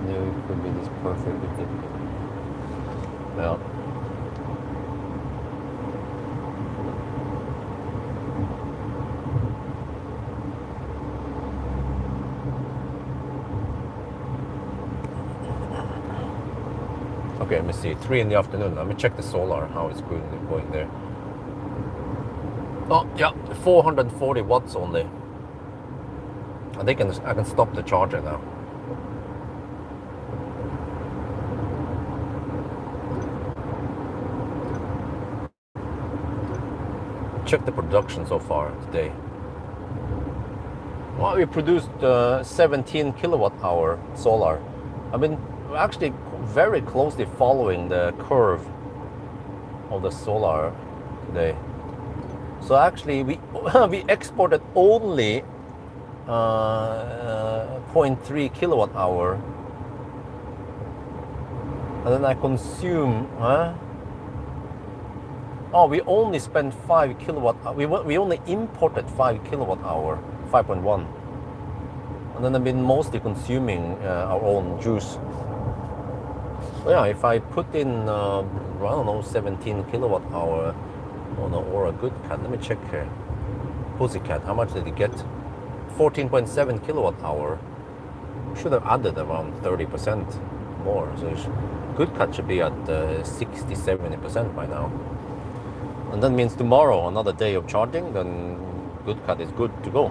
S1: Neo could be this perfect. Well. Okay, let me see. 3 in the afternoon. Let me check the solar, how it's going there. Oh, yeah, 440 watts only. I think I can stop the charger now. Check the production so far today. Well, we produced 17 kilowatt hour solar. I've been actually very closely following the curve of the solar today. So actually we exported only 0.3 kilowatt hour, and then I consume. We only spent 5 kilowatt. We only imported 5 kilowatt hour, 5.1, and then I've been mostly consuming our own juice. Yeah, if I put in, I don't know, 17 kilowatt hour on an Aura Good Cat, let me check here. Pussycat, how much did it get? 14.7 kilowatt hour. Should have added around 30% more. So Good Cat should be at 60-70% by now. And that means tomorrow, another day of charging, then Good Cat is good to go.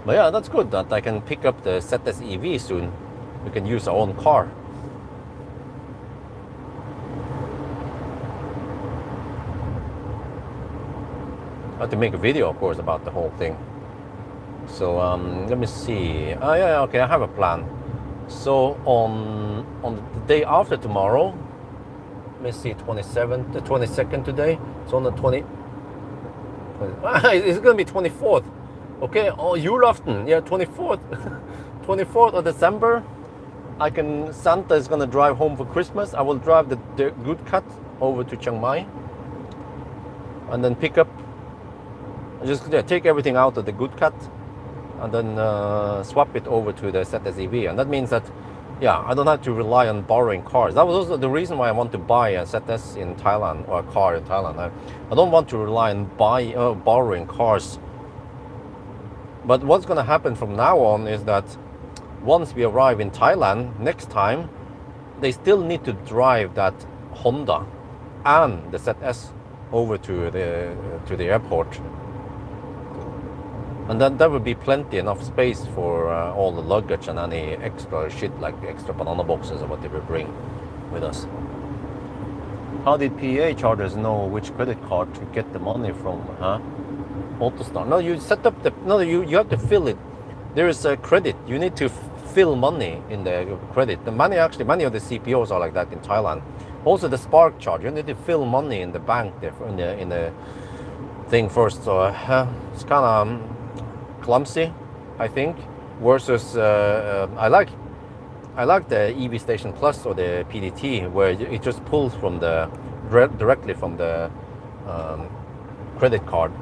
S1: But yeah, that's good that I can pick up the ZS EV soon. We can use our own car. I have to make a video, of course, about the whole thing. So let me see. Okay, I have a plan. So on the day after tomorrow, let me see, 27th, the 22nd today. So on the 20 it's gonna be 24th. Okay, julafton, yeah, 24th, 24th of December. Santa is gonna drive home for Christmas. I will drive the Good Cat over to Chiang Mai, and then pick up. Just take everything out of the Good Cat, and then swap it over to the ZS EV. And that means that, yeah, I don't have to rely on borrowing cars. That was also the reason why I want to buy a ZS in Thailand, or a car in Thailand. I don't want to rely on borrowing cars. But what's going to happen from now on is that once we arrive in Thailand next time, they still need to drive that Honda and the ZS over to the airport. And then there will be plenty enough space for all the luggage and any extra shit, like the extra banana boxes or whatever we bring with us. How did PA chargers know which credit card to get the money from? AutoStar. No, you set up you have to fill it. There is a credit. You need to fill money in the credit. Many of the CPOs are like that in Thailand. Also the Spark charge, you need to fill money in the bank there in the thing first. So it's kind of clumsy, I think. Versus I like the EV Station Plus or the PDT, where it just pulls from directly from the credit card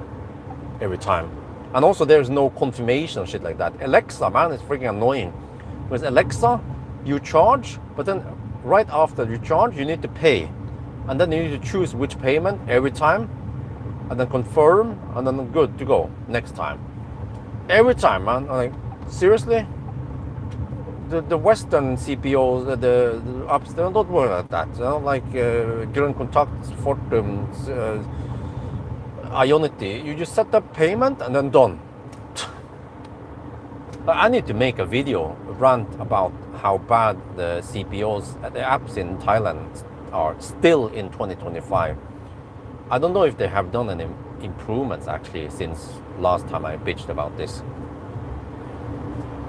S1: every time. And also there's no confirmation shit like that. Alexa, man, it's freaking annoying. With Alexa, you charge, but then right after you charge, you need to pay. And then you need to choose which payment every time, and then confirm, and then good to go next time. Every time, man. I'm like, seriously? The Western CPOs, the apps, they don't work like that. You know, like Grønn Kontakt, Fortum, Ionity. You just set up payment and then done. I need to make a video rant about how bad the CPOs, the apps in Thailand are still in 2025. I don't know if they have done any improvements actually since last time I bitched about this.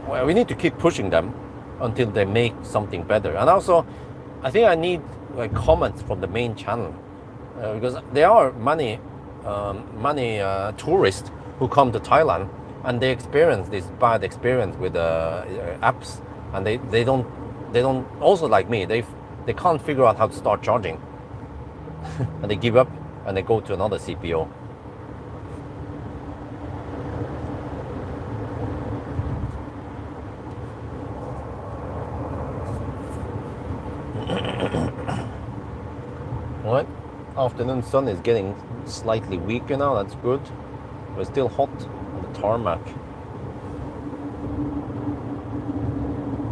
S1: Well, we need to keep pushing them until they make something better. And also, I think I need like comments from the main channel because there are many tourists who come to Thailand and they experience this bad experience with apps, and they don't also like me, they can't figure out how to start charging, and they give up and they go to another CPO. Right, afternoon sun is getting slightly weaker now. That's good. But still hot on the tarmac.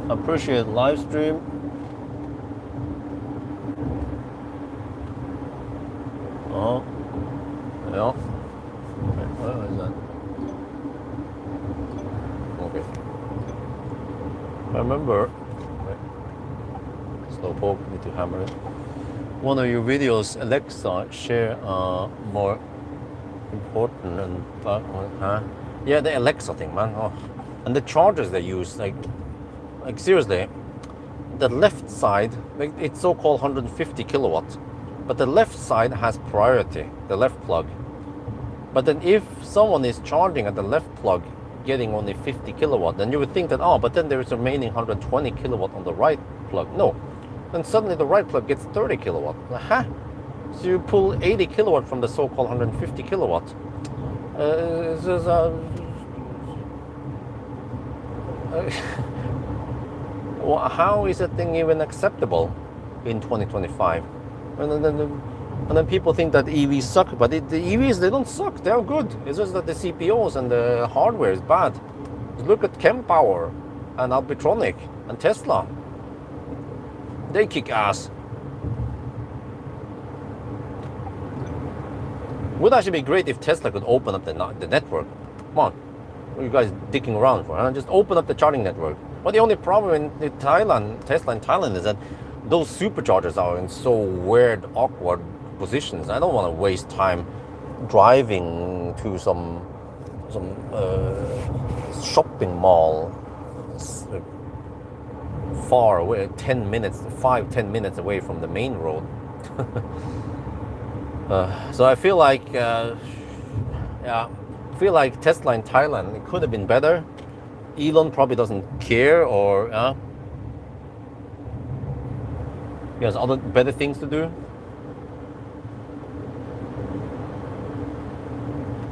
S1: Appreciate live stream. Oh, yeah. Okay, what is that? Okay. I remember. Slowpoke, need to hammer it. One of your videos, Alexa, share more important and yeah, the Alexa thing, man. Oh. And the chargers they use, like seriously, the left side, like, it's so-called 150 kilowatts, but the left side has priority, the left plug. But then if someone is charging at the left plug, getting only 50 kilowatt, then you would think that, oh, but then there is remaining 120 kilowatt on the right plug. No. Then suddenly the right plug gets 30 kilowatt. Huh? So you pull 80 kilowatt from the so-called 150 kilowatt. Well, how is that thing even acceptable in 2025? And then people think that EVs suck, but the EVs, they don't suck. They are good. It's just that the CPOs and the hardware is bad. Just look at Power and Alpitronic and Tesla. They kick ass. Would actually be great if Tesla could open up the network. Come on, what are you guys dicking around for? Huh? Just open up the charging network. But the only problem in Thailand, Tesla in Thailand, is that those superchargers are in so weird, awkward positions. I don't want to waste time driving to some shopping mall far away, 10 minutes, 5-10 minutes away from the main road. So I feel like, Tesla in Thailand, it could have been better. Elon probably doesn't care, or he has other better things to do.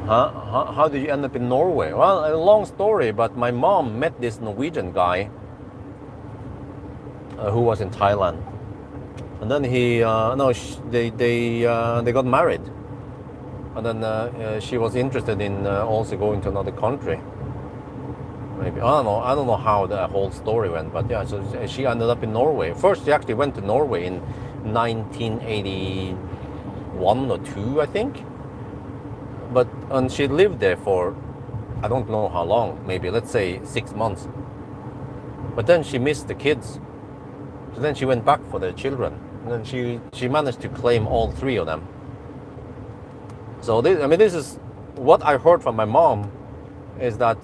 S1: How did you end up in Norway? Well, a long story, but my mom met this Norwegian guy who was in Thailand, and then they got married, and then she was interested in also going to another country. Maybe I don't know how the whole story went, but yeah, so she ended up in Norway. First, she actually went to Norway in 1981 or 2, I think. And she lived there for, I don't know how long, maybe let's say 6 months. But then she missed the kids, so then she went back for the children, and then she managed to claim all 3 of them. So this is what I heard from my mom, is that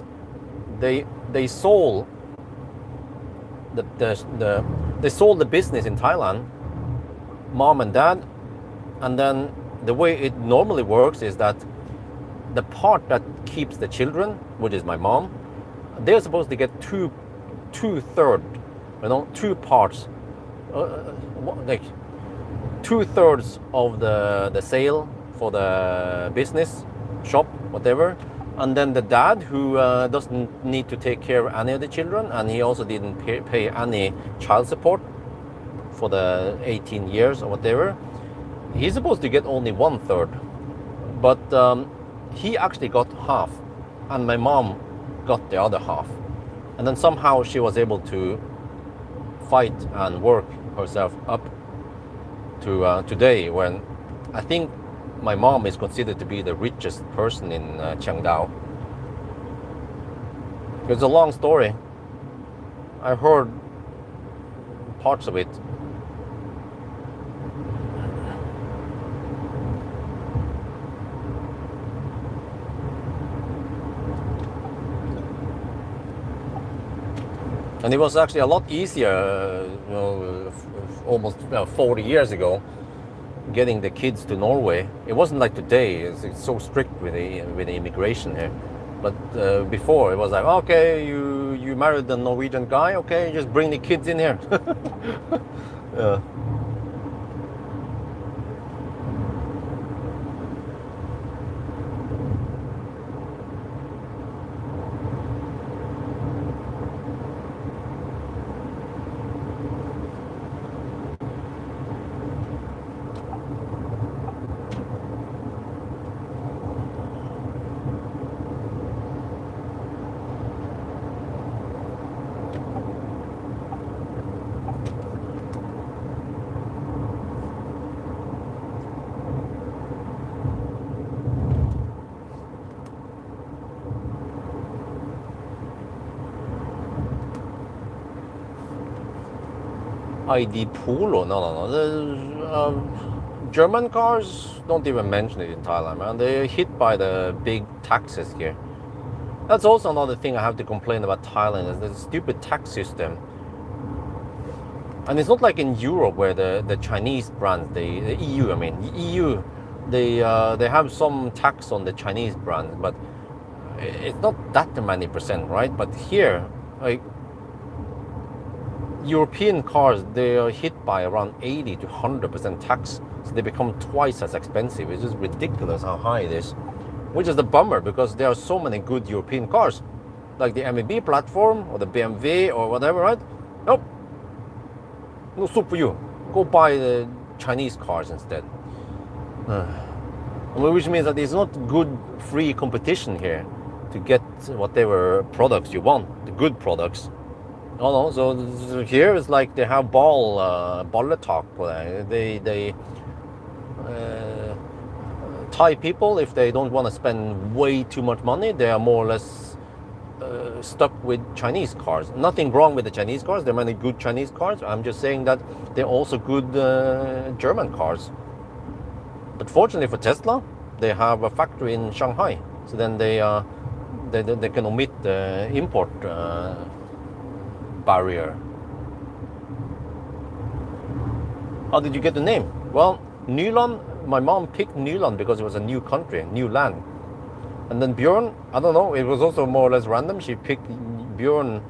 S1: they sold they sold the business in Thailand, mom and dad, and then the way it normally works is that the part that keeps the children, which is my mom, they're supposed to get two-thirds, 2 parts, like 2/3 of the sale for the business shop, whatever. And then the dad, who doesn't need to take care of any of the children, and he also didn't pay any child support for the 18 years or whatever, he's supposed to get only 1/3. But he actually got half, and my mom got the other half. And then somehow she was able to fight and work herself up to today, when I think my mom is considered to be the richest person in Chiang Dao. It's a long story. I heard parts of it. And it was actually a lot easier, almost 40 years ago, getting the kids to Norway. It wasn't like today. It's so strict with the immigration here. But before it was like, okay, you married a Norwegian guy, okay, just bring the kids in here. Yeah. ID Polo, no. The German cars, don't even mention it in Thailand, man. They're hit by the big taxes here. That's also another thing I have to complain about Thailand, is the stupid tax system. And it's not like in Europe where the Chinese brands, the EU, I mean, the EU, they have some tax on the Chinese brands, but it's not that many percent, right? But here, like, European cars, they are hit by around 80 to 100% tax, so they become twice as expensive. It's just ridiculous how high it is, which is the bummer, because there are so many good European cars, like the MEB platform or the BMW or whatever, right? Nope, no soup for you. Go buy the Chinese cars instead. Which means that it's not good free competition here to get whatever products you want, the good products. No, so here it's like they have bolletak. They Thai people, if they don't want to spend way too much money, they are more or less stuck with Chinese cars. Nothing wrong with the Chinese cars. There are many good Chinese cars. I'm just saying that they're also good German cars. But fortunately for Tesla, they have a factory in Shanghai. So then they can omit the import barrier. How did you get the name? Well, Nyland, my mom picked Nyland because it was a new country, new land. And then Björn, I don't know, it was also more or less random. She picked Björn,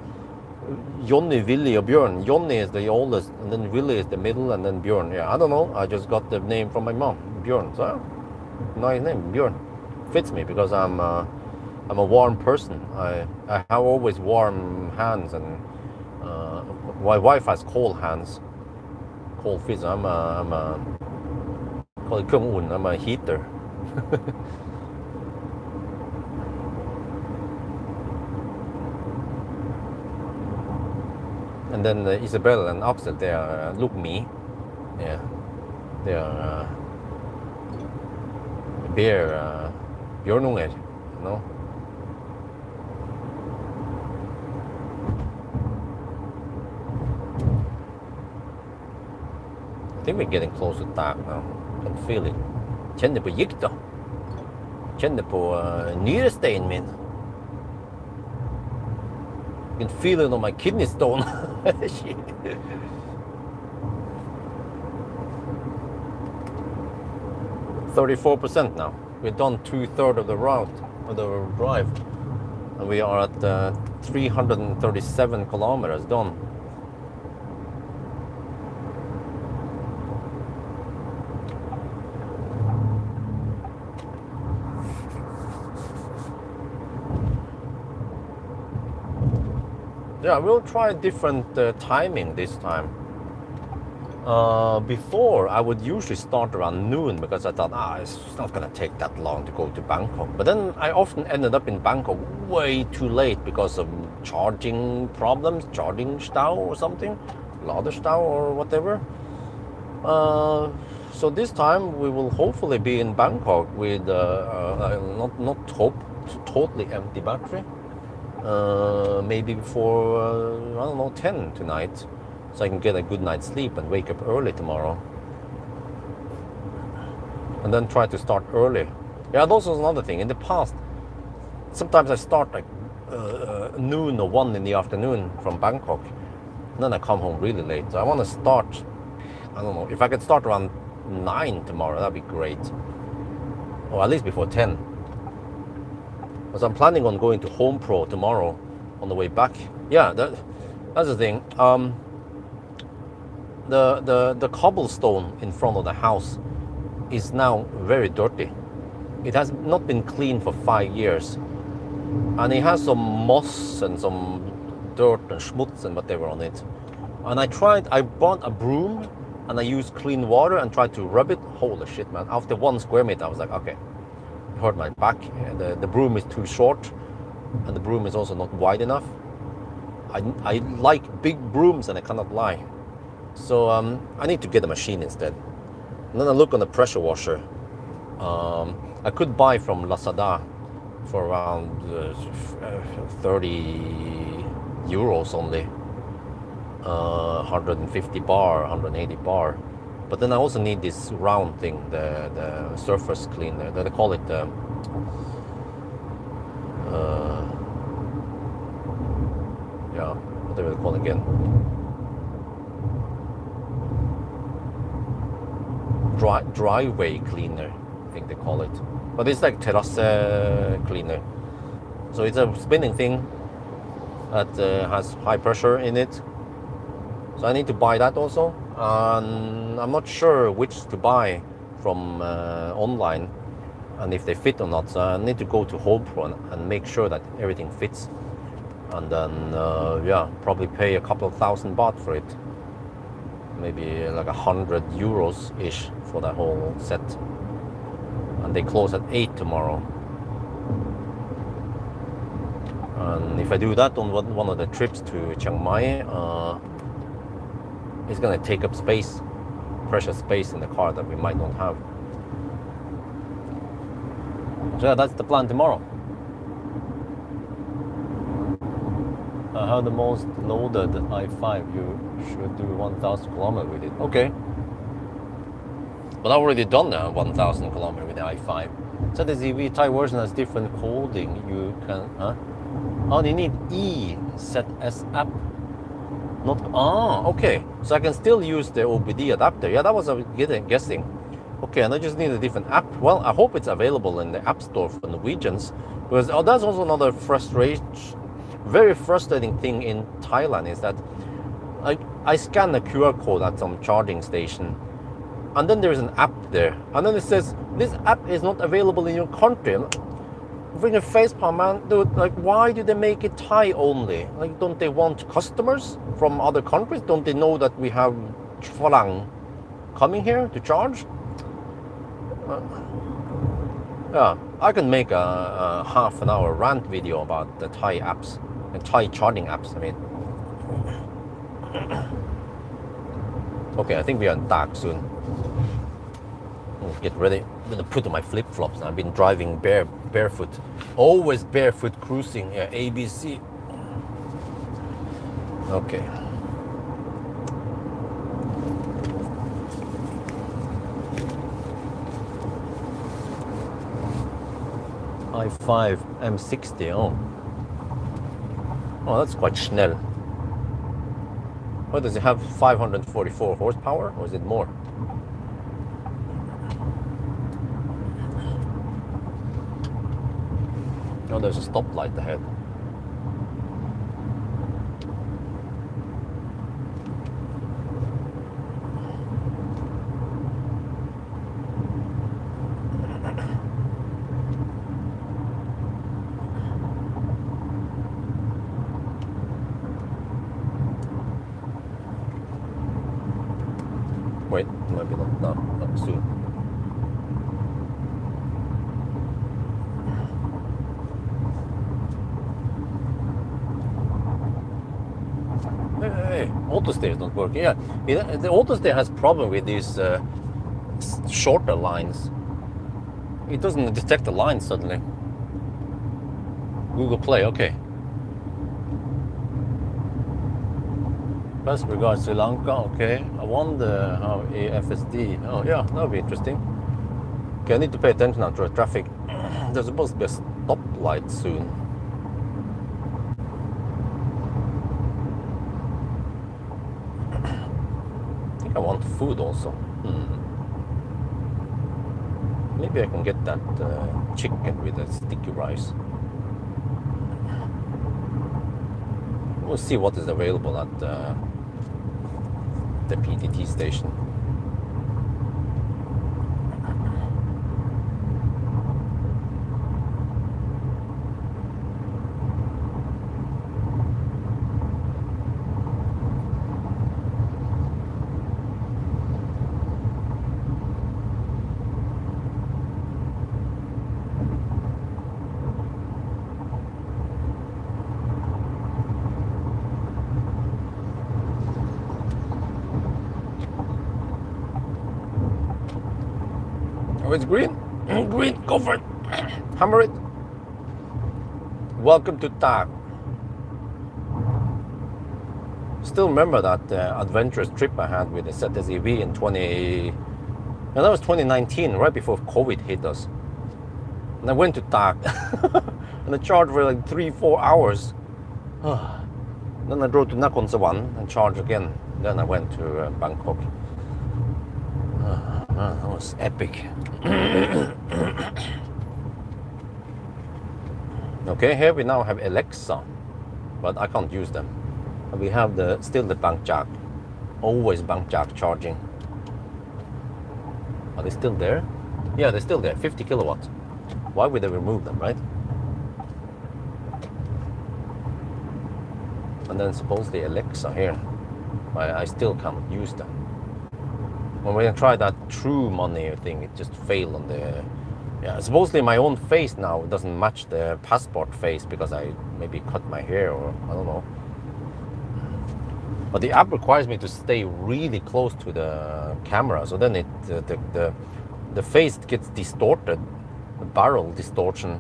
S1: Johnny, Willy, or Björn. Johnny is the oldest, and then Willy is the middle, and then Björn. Yeah, I don't know. I just got the name from my mom, Björn. So, nice name, Björn. Fits me because I'm a warm person. I have always warm hands, and my wife has cold hands, cold feet. So I'm a heater. And then Isabel and Axel, they are look me. Yeah, they are bear björnunger, you know. I think we're getting close to dark now. I can feel it. Kjenner på gikta. Kjenner på nyresteinen min. I can feel it on my kidney stone. 34% now. We've done 2/3 of the route, of the drive. And we are at 337 kilometers done. Yeah, we'll try different timing this time. Before, I would usually start around noon because I thought, it's not going to take that long to go to Bangkok. But then I often ended up in Bangkok way too late because of charging problems, charging stau or something, laderstau or whatever. So this time we will hopefully be in Bangkok with not totally empty battery. Maybe before, I don't know, 10 tonight, so I can get a good night's sleep and wake up early tomorrow. And then try to start early. Yeah, that was another thing. In the past, sometimes I start like noon or 1 in the afternoon from Bangkok. And then I come home really late. So I want to start, I don't know, if I could start around 9 tomorrow, that'd be great. Or at least before 10. Because I'm planning on going to Home Pro tomorrow on the way back. Yeah, that's the thing. The cobblestone in front of the house is now very dirty. It has not been cleaned for 5 years. And it has some moss and some dirt and schmutz and whatever on it. And I bought a broom and I used clean water and tried to rub it. Holy shit, man. After 1 square meter, I was like, okay, it hurt my back. The broom is too short and the broom is also not wide enough. I like big brooms and I cannot lie. So I need to get a machine instead. And then I look on the pressure washer. I could buy from Lazada for around 30 euros only. 150 bar, 180 bar. But then I also need this round thing, the surface cleaner. They call it yeah, whatever they call it again. Driveway cleaner, I think they call it. But it's like terrace cleaner. So it's a spinning thing that has high pressure in it. So I need to buy that also. And I'm not sure which to buy from online and if they fit or not. So I need to go to Home Pro and make sure that everything fits. And then, yeah, probably pay a couple of thousand baht for it. Maybe like 100 euros-ish for that whole set. And they close at 8 tomorrow. And if I do that on one of the trips to Chiang Mai, it's gonna take up space, precious space in the car that we might not have. So yeah, that's the plan tomorrow. How the most loaded i5, you should do 1,000 kilometers with it. Okay. But I've already done 1,000 kilometers with the i5. So the ZV Thai version has different coding. You can, oh, you need E set as app. Not, okay. So I can still use the OBD adapter. Yeah, that was a guessing. Okay, and I just need a different app. Well, I hope it's available in the App Store for Norwegians. Because that's also another very frustrating thing in Thailand is that I scan the QR code at some charging station and then there's an app there and then it says this app is not available in your country. Freaking facepalm, man. Dude, like, why do they make it Thai only? Like, don't they want customers from other countries? Don't they know that we have Falang coming here to charge? Yeah, I can make a half an hour rant video about the Thai apps, the Thai charging apps, I mean. Okay, I think we are in dark soon. Get ready. I'm gonna put on my flip-flops. I've been driving barefoot. Always barefoot cruising. Yeah, ABC. Okay. i5 M60. Oh, that's quite schnell. What does it have? 544 horsepower, or is it more? Oh, there's a stoplight ahead. Wait, maybe not now, not soon. Hey, autostay is not working. Yeah, the autostay has problem with these shorter lines. It doesn't detect the line suddenly. Google Play, okay. Best regards, Sri Lanka, okay. I wonder how AFSD. Oh yeah, that'll be interesting. Okay, I need to pay attention now to the traffic. There's supposed to be a stoplight soon. I think I want food also. Maybe I can get that chicken with the sticky rice. We'll see what is available at the PTT station. Oh, it's green. Green, go for it. Hammer it. Welcome to Tak. Still remember that adventurous trip I had with the ZSEV in that was 2019, right before COVID hit us. And I went to Tak, and I charged for like 3-4 hours. Then I drove to Nakhon Sawan and charged again. Then I went to Bangkok. That was epic. Okay, here we now have Alexa, but I can't use them. We have still the bank jack, always bank jack charging. Are they still there? Yeah, they're still there, 50 kilowatts. Why would they remove them, right? And then supposedly Alexa here, I still can't use them. When I tried that True Money thing, it just failed on the... Yeah, supposedly my own face now doesn't match the passport face because I maybe cut my hair or I don't know. But the app requires me to stay really close to the camera, so then the face gets distorted, the barrel distortion.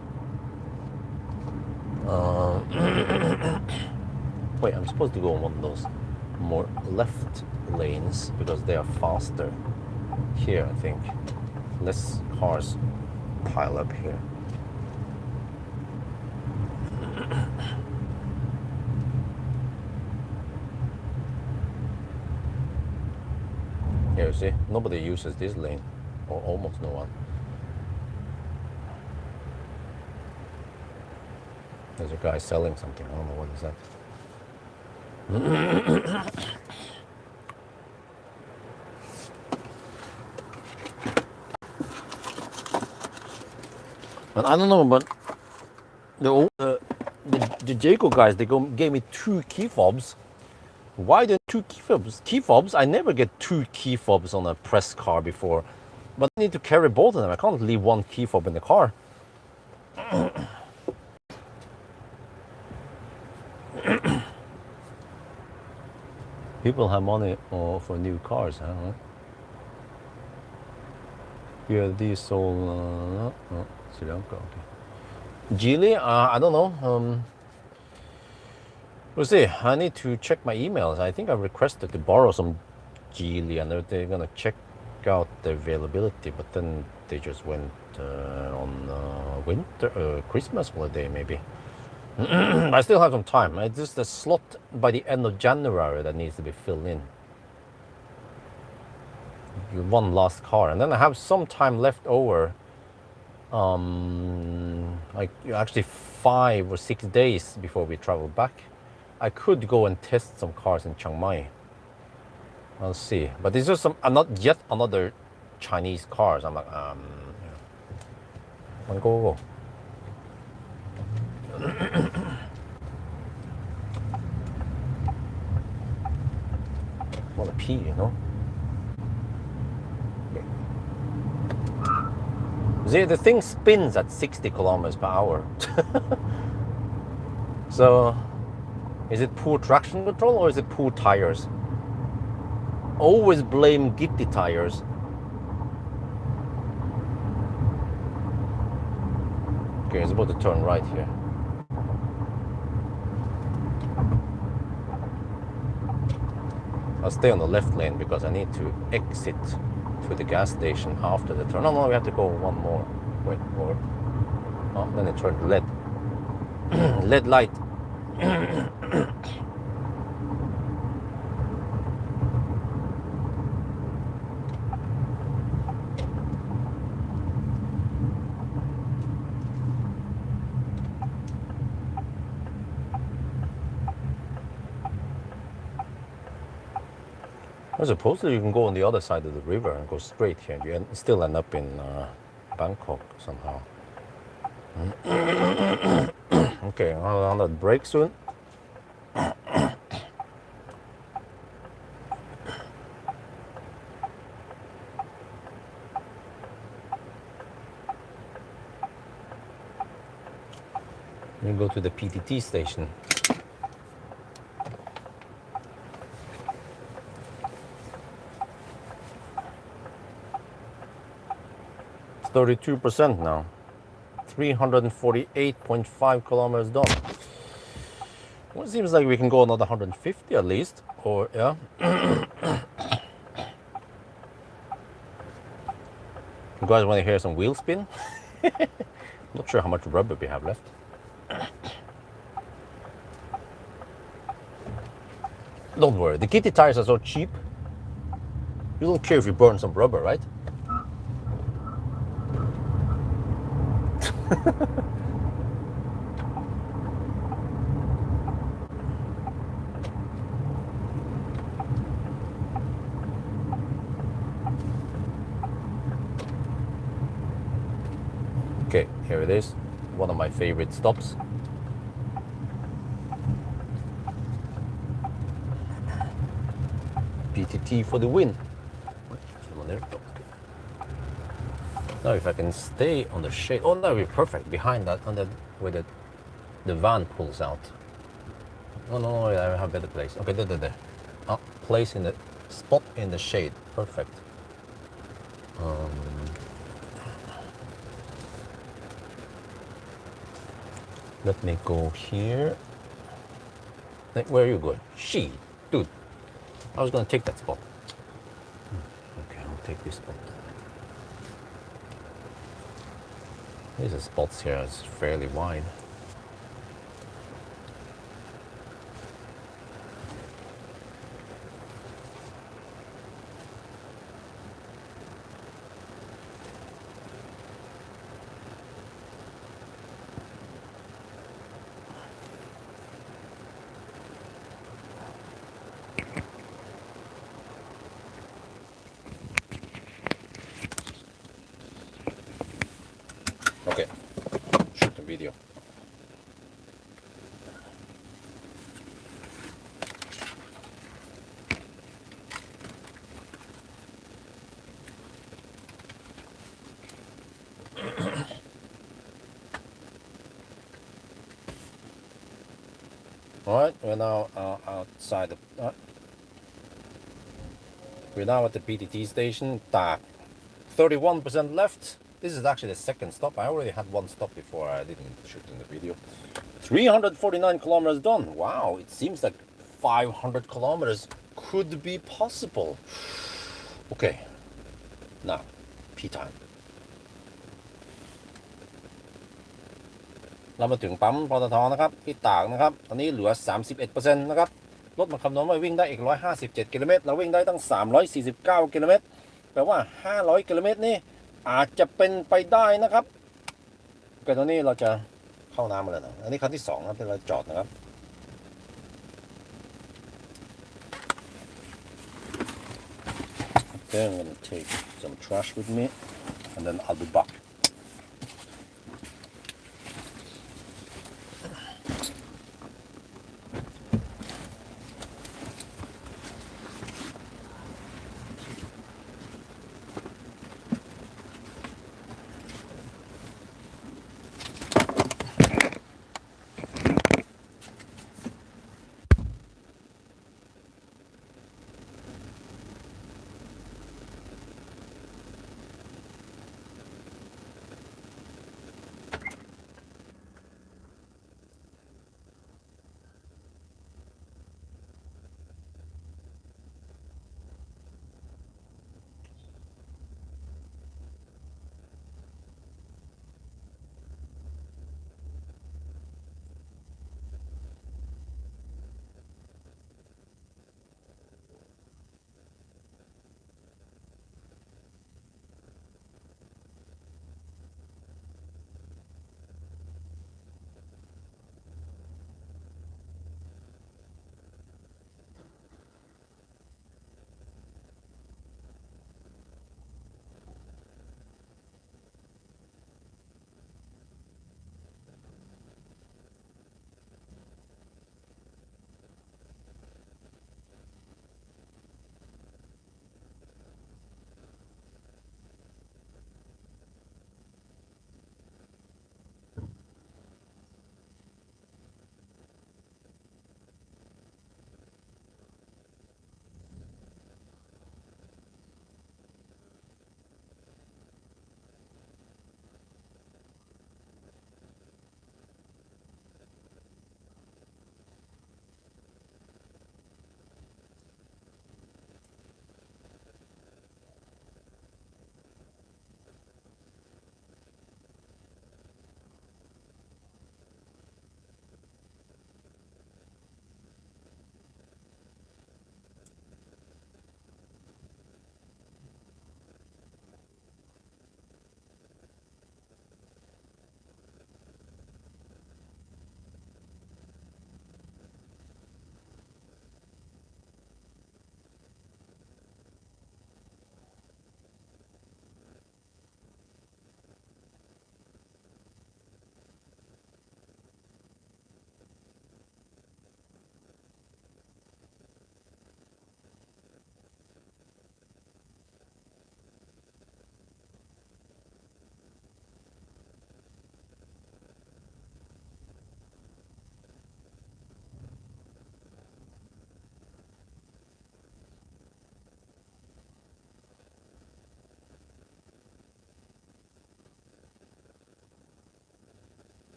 S1: Wait, I'm supposed to go on one of those more left lanes because they are faster here, I think. Less cars pile up here. Here, you see, nobody uses this lane, or almost no one. There's a guy selling something, I don't know what is that. But I don't know, but the Jaecoo guys, they gave me 2 key fobs. Why the 2 key fobs? Key fobs? I never get 2 key fobs on a press car before. But I need to carry both of them. I can't leave 1 key fob in the car. People have money for new cars, huh? Yeah, these sold Sri Lanka. Okay. Geely, I don't know. We'll see. I need to check my emails. I think I requested to borrow some Geely, and they're gonna check out the availability. But then they just went on Christmas holiday maybe. I still have some time. It's just a slot by the end of January that needs to be filled in. 1 last car, and then I have some time left over. Like actually 5 or 6 days before we travel back. I could go and test some cars in Chiang Mai. I'll see, but it's just not yet another Chinese cars. I'm like, go. Want to pee, you know? See, the thing spins at 60 kilometers per hour. So, is it poor traction control or is it poor tires? Always blame Gitti tires. Okay, it's about to turn right here. I'll stay on the left lane because I need to exit to the gas station after the turn. No, we have to go 1 more. Wait, more. Oh, then it turned red. LED light. Well, supposedly you can go on the other side of the river and go straight here. You still end up in Bangkok somehow. Okay, I'll on that break soon. We go to the PTT station. It's 32% now. 348.5 kilometers done. Well, it seems like we can go another 150 at least. Or, yeah. You guys want to hear some wheel spin? Not sure how much rubber we have left. Don't worry, the kitty tires are so cheap. You don't care if you burn some rubber, right? Okay, here it is. One of my favorite stops. PTT for the win. Now if I can stay on the shade. Oh, that would be perfect behind that, on that, where the van pulls out. Oh no, I have a better place. Okay, there. Oh, place in the spot in the shade. Perfect. Let me go here. Where are you going? Dude. I was gonna take that spot. Okay, I'll take this spot. These spots here is fairly wide. Okay, shoot the video. All right, we're now outside the. We're now at the PTT station. 31% left. This is actually the second stop. I already had one stop before. I didn't shoot in the video. 349 kilometers done. Wow, it seems like 500 kilometers could be possible. Okay, now P time. เรามาถึงปั๊มปตทนะครับที่ตากนะครับตอนนี้เหลือ 31% นะครับรถมันคำนวณว่าวิ่งได้อีก157กิโลเมตรเราวิ่งได้ตั้ง349กิโลเมตรแปลว่า500กิโลเมตรนี่อาจจะเป็นไปได้นะครับแต่ตอนนี้เราจะเข้าน้ำมาแล้วนะอันนี้คันที่2ครับที่เราจอดนะครับ Okay, I'm gonna take some trash with me and then I'll be back.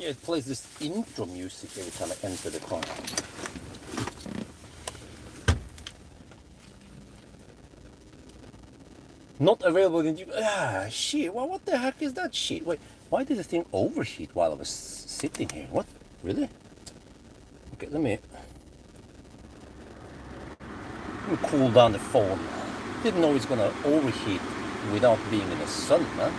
S1: it plays this intro music every time I enter the car. Not available in... shit. Well, what the heck is that shit? Wait, why did the thing overheat while I was sitting here? What? Really? Okay, let me cool down the phone. Didn't know it's gonna overheat without being in the sun, man.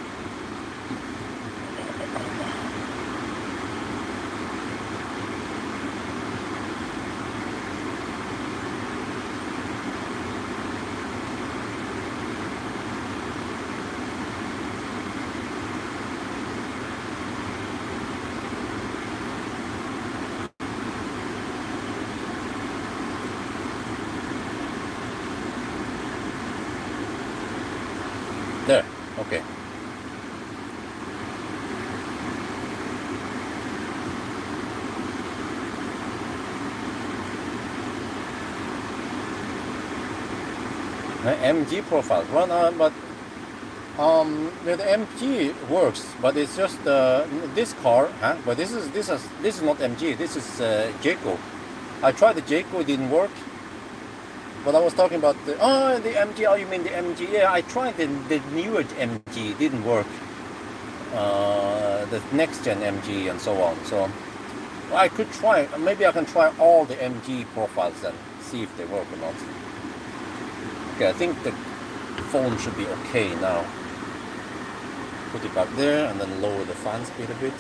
S1: There, okay. MG profile. Well, but the MG works, but it's just this car, huh? But this is not MG. This is Jaecoo. I tried the Jaecoo, it didn't work. But I was talking about the MG. Oh, you mean the MG? Yeah, I tried the newer MG. It didn't work. The next gen MG and so on. So I could try. Maybe I can try all the MG profiles and see if they work or not. Okay, I think the phone should be okay now. Put it back there and then lower the fan speed a bit.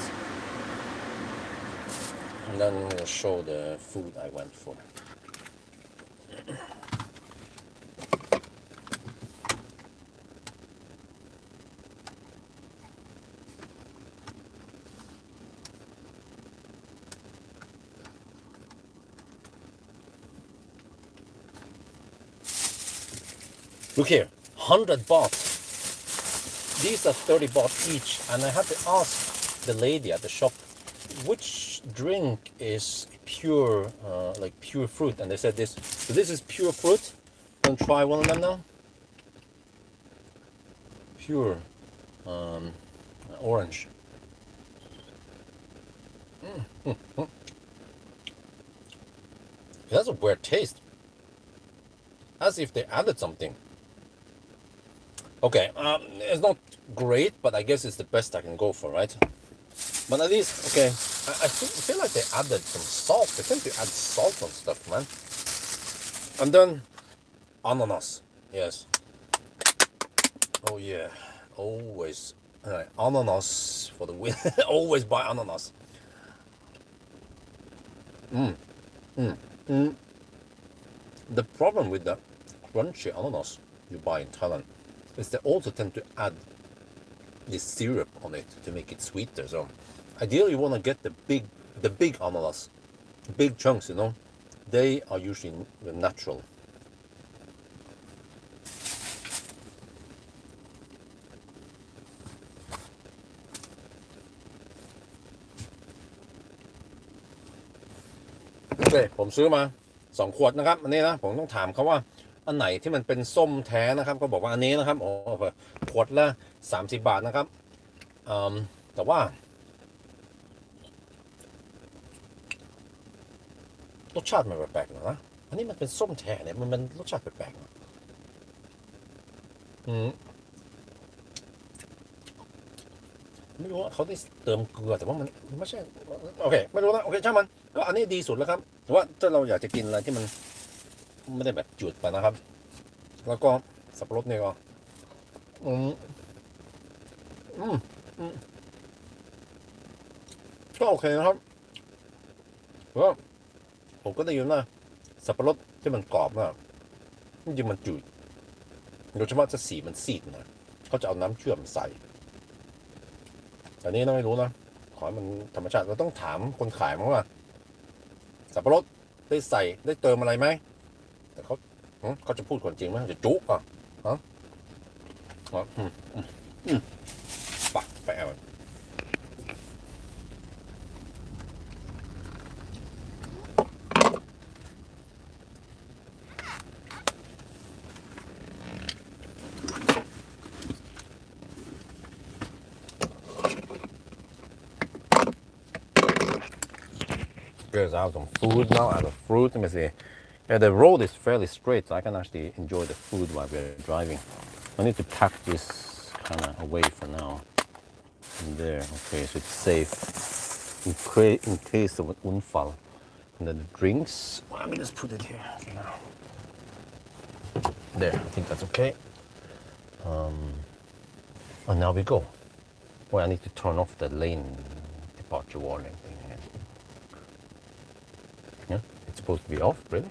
S1: And then we'll show the food I went for. Look here, 100 baht. These are 30 baht each, and I had to ask the lady at the shop which drink is pure, like pure fruit, and they said this. So this is pure fruit. I'm gonna try one of them now. Pure orange. It has a weird taste, as if they added something. Okay, it's not great, but I guess it's the best I can go for, right? But at least, okay, I feel like they added some salt. They tend to add salt on stuff, man. And then, ananas, yes. Oh yeah, always, ananas for the win. Always buy ananas. The problem with the crunchy ananas you buy in Thailand is they also tend to add this syrup on it to make it sweeter. So ideally you want to get the big ananas, big chunks, you know. They are usually natural. Okay, ผมซื้อมา2 ขวดนะครับอันนี้นะผมต้องถามเขาว่าอันไหนที่มันเป็นส้มแท้นะครับก็บอกว่าอันนี้นะครับโอ้ขวดละ30 บาทนะครับแต่ว่ารสชาติมันแปลกๆนะอันนี้มันเป็นส้มแท้เนี่ยมันรสชาติแปลกๆนะไม่รู้ว่าเขาได้เติมเกลือแต่ว่ามันไม่ใช่โอเคไม่รู้นะโอเคช่างมันก็อันนี้ดีสุดแล้วครับแต่ว่าถ้าเราอยากจะกินอะไรที่มันไม่ได้แบบจืดไปนะครับแล้วก็สับปะรดเนี่ยก็ก็โอเคนะครับก็ผมก็ได้ยินว่าสับปะรดที่มันกรอบมากจริงๆมันจืดโดยเฉพาะจะสีมันซีดนะเขาจะเอาน้ำเชื่อมใส่แต่นี้เราไม่รู้นะขอให้มันธรรมชาติเราต้องถามคนขายมั้งว่าสับปะรดได้ใส่ได้เติมอะไรไหมแต่เขาจะพูดความจริงไหมจะจุ๊กอ่ะปักไปเอา Because I have some food now, I have a fruit. Let me see. Yeah, the road is fairly straight, so I can actually enjoy the food while we're driving. I need to pack this kind of away for now. In there, okay, so it's safe in case of an unfall. And then the drinks, well, let me just put it here for now. There, I think that's okay. And now we go. Well, I need to turn off the lane departure warning thing here. Yeah, it's supposed to be off, really?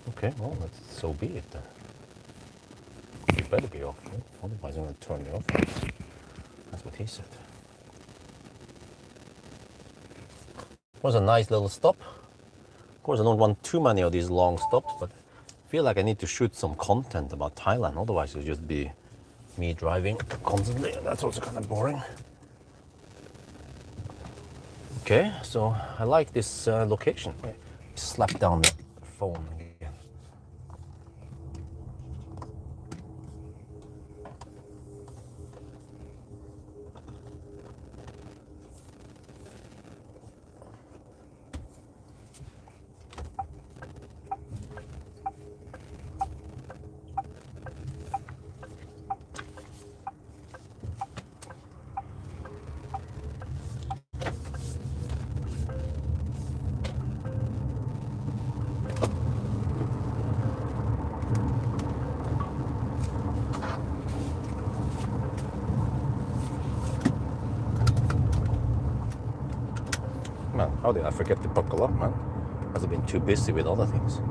S1: Okay, well, so be it then. It better be off, right? Otherwise I'm going to turn it off. That's what he said. It was a nice little stop. Of course, I don't want too many of these long stops, but I feel like I need to shoot some content about Thailand. Otherwise, it'll just be me driving constantly, and that's also kind of boring. Okay, so I like this location. Slap down the phone again. Man, how did I forget to buckle up, man? I've been too busy with other things.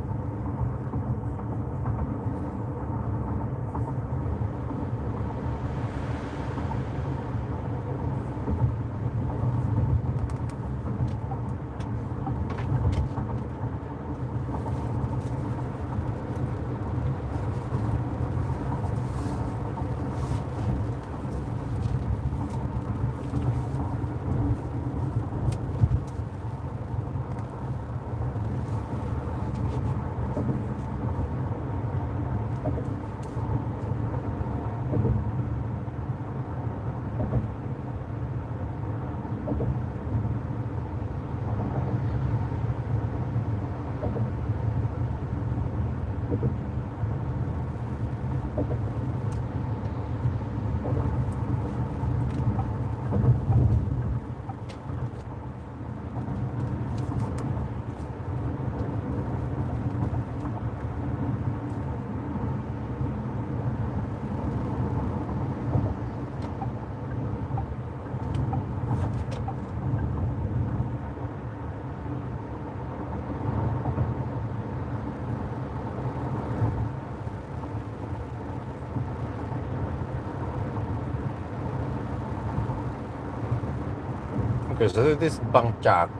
S1: Okay, so this Bangkok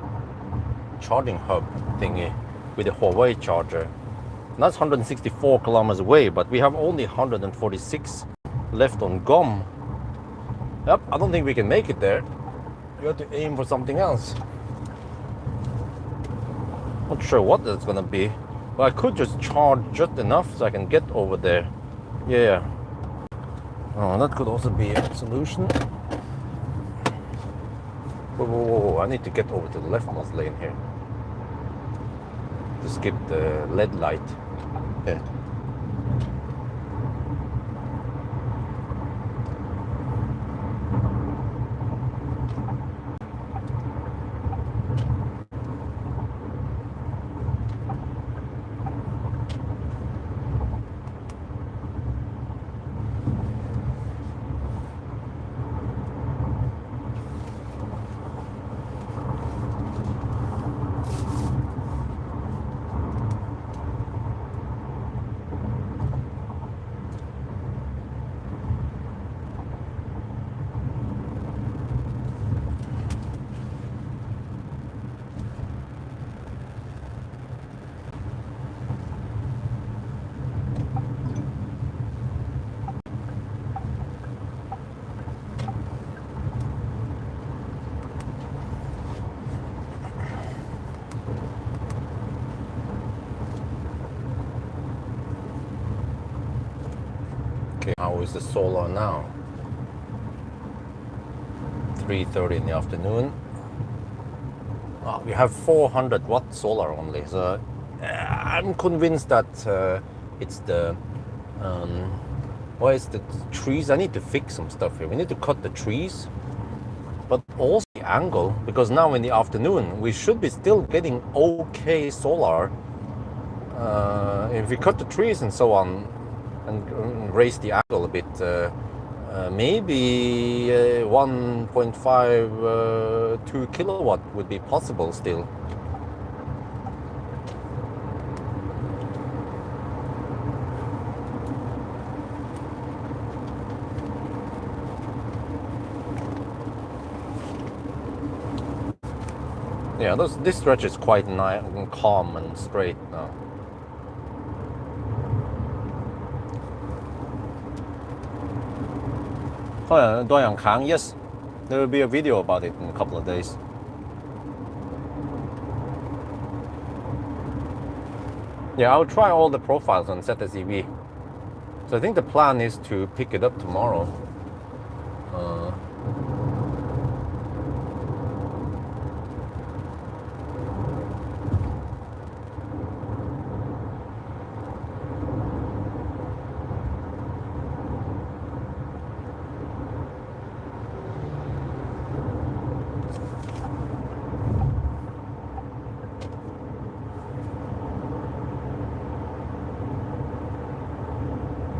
S1: charging hub thingy with the Huawei charger. That's 164 kilometers away, but we have only 146 left on GOM. Yep, I don't think we can make it there. You have to aim for something else. Not sure what that's gonna be, but I could just charge just enough so I can get over there. Yeah. Oh, that could also be a solution. Whoa, whoa, whoa, I need to get over to the leftmost lane here. To skip the LED light. Yeah. Okay, how is the solar now? 3:30 in the afternoon. We have 400 watt solar only, so I'm convinced that it's the it's the trees. I need to fix some stuff here. We need to cut the trees, but also the angle, because now in the afternoon we should be still getting okay solar. If we cut the trees and so on and raise the angle a bit, maybe 1.5 2 kilowatt would be possible still. Yeah, this stretch is quite nice and calm and straight now. Yes, there will be a video about it in a couple of days. Yeah, I'll try all the profiles on ZSEV. So I think the plan is to pick it up tomorrow.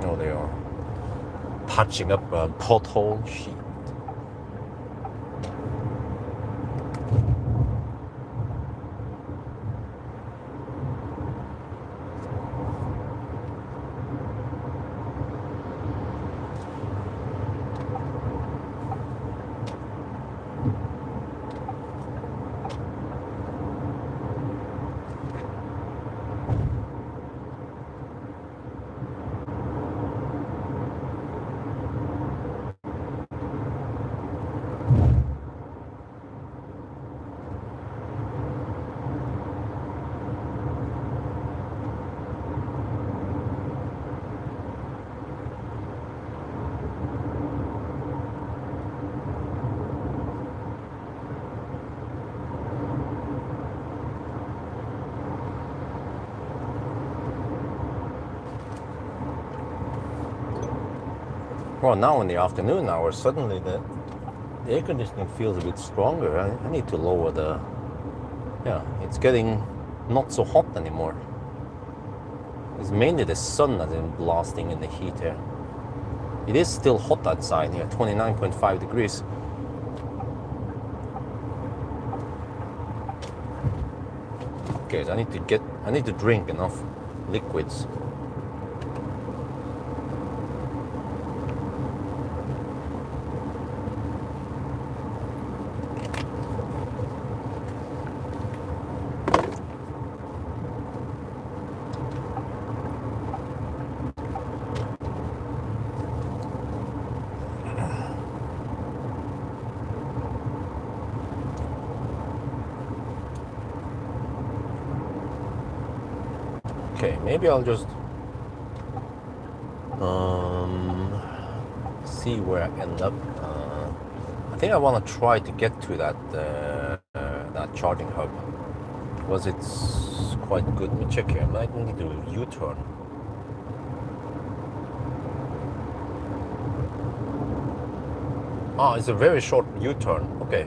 S1: Oh, they are patching up a pothole sheet. Well, now in the afternoon hours, suddenly the air conditioning feels a bit stronger. I need to lower the... Yeah, it's getting not so hot anymore. It's mainly the sun that's been blasting in the heat here. It is still hot outside here, 29.5 degrees. Okay, so I need to drink enough liquids. Okay, maybe I'll just see where I end up. I think I want to try to get to that charging hub, because it's quite good. Let me check here. I might need to do a U-turn. Ah, it's a very short U-turn. Okay.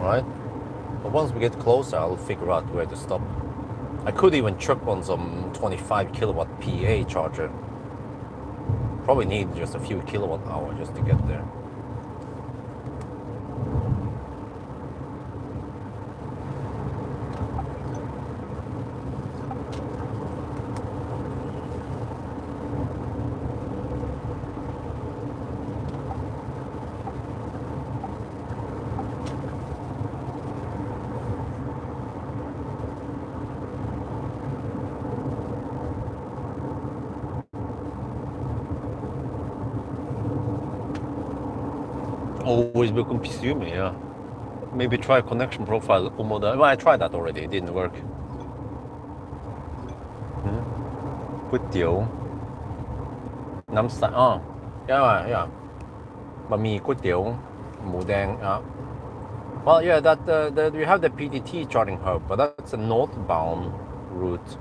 S1: All right. But once we get closer, I'll figure out where to stop. I could even chuck on some 25 kilowatt PA charger. Probably need just a few kilowatt hour just to get there. Always be consuming, yeah. Maybe try connection profile. Well, I tried that already. It didn't work.ก๋วยเตี๋ยว น้ำใส yeah. บะหมี่ก๋วยเตี๋ยว Mudang. Well, yeah, that we have the PTT charging hub, but that's a northbound route.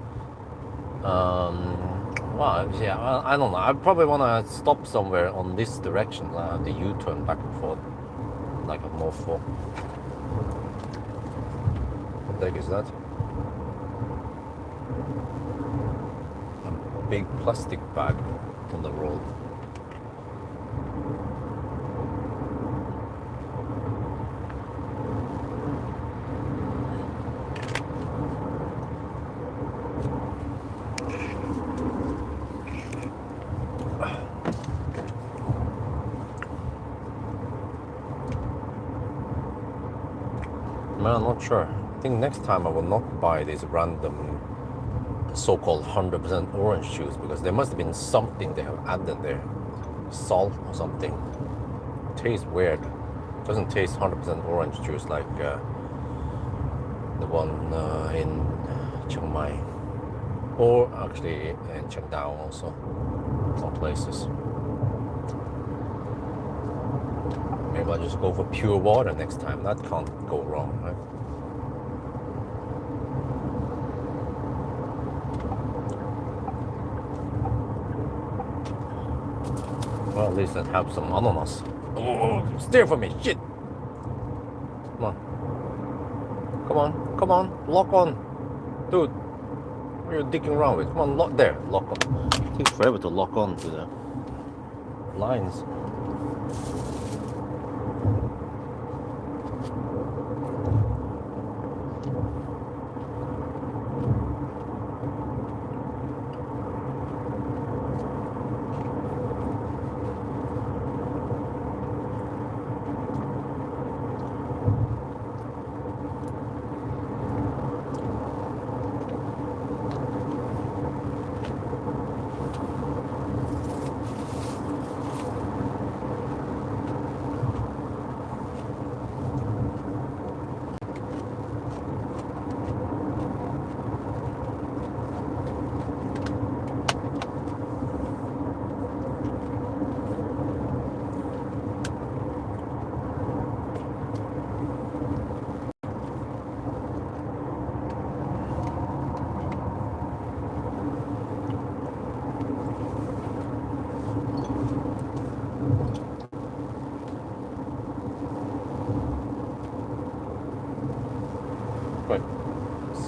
S1: Well, yeah, I don't know. I probably want to stop somewhere on this direction, the U-turn back and forth, like a Norfolk. What the heck is that? A big plastic bag on the road. I'm not sure. I think next time I will not buy these random so-called 100% orange juice, because there must have been something they have added there. Salt or something. It tastes weird. It doesn't taste 100% orange juice like the one in Chiang Mai. Or actually in Chiang Dao also. Some places. Maybe I'll just go for pure water next time. That can't go wrong, right? Well, at least I'd have some ananas. Oh, steer for me, shit! Come on. Come on, come on, lock on. Dude, what are you dicking around with? Come on, lock there, lock on. It takes forever to lock on to the lines.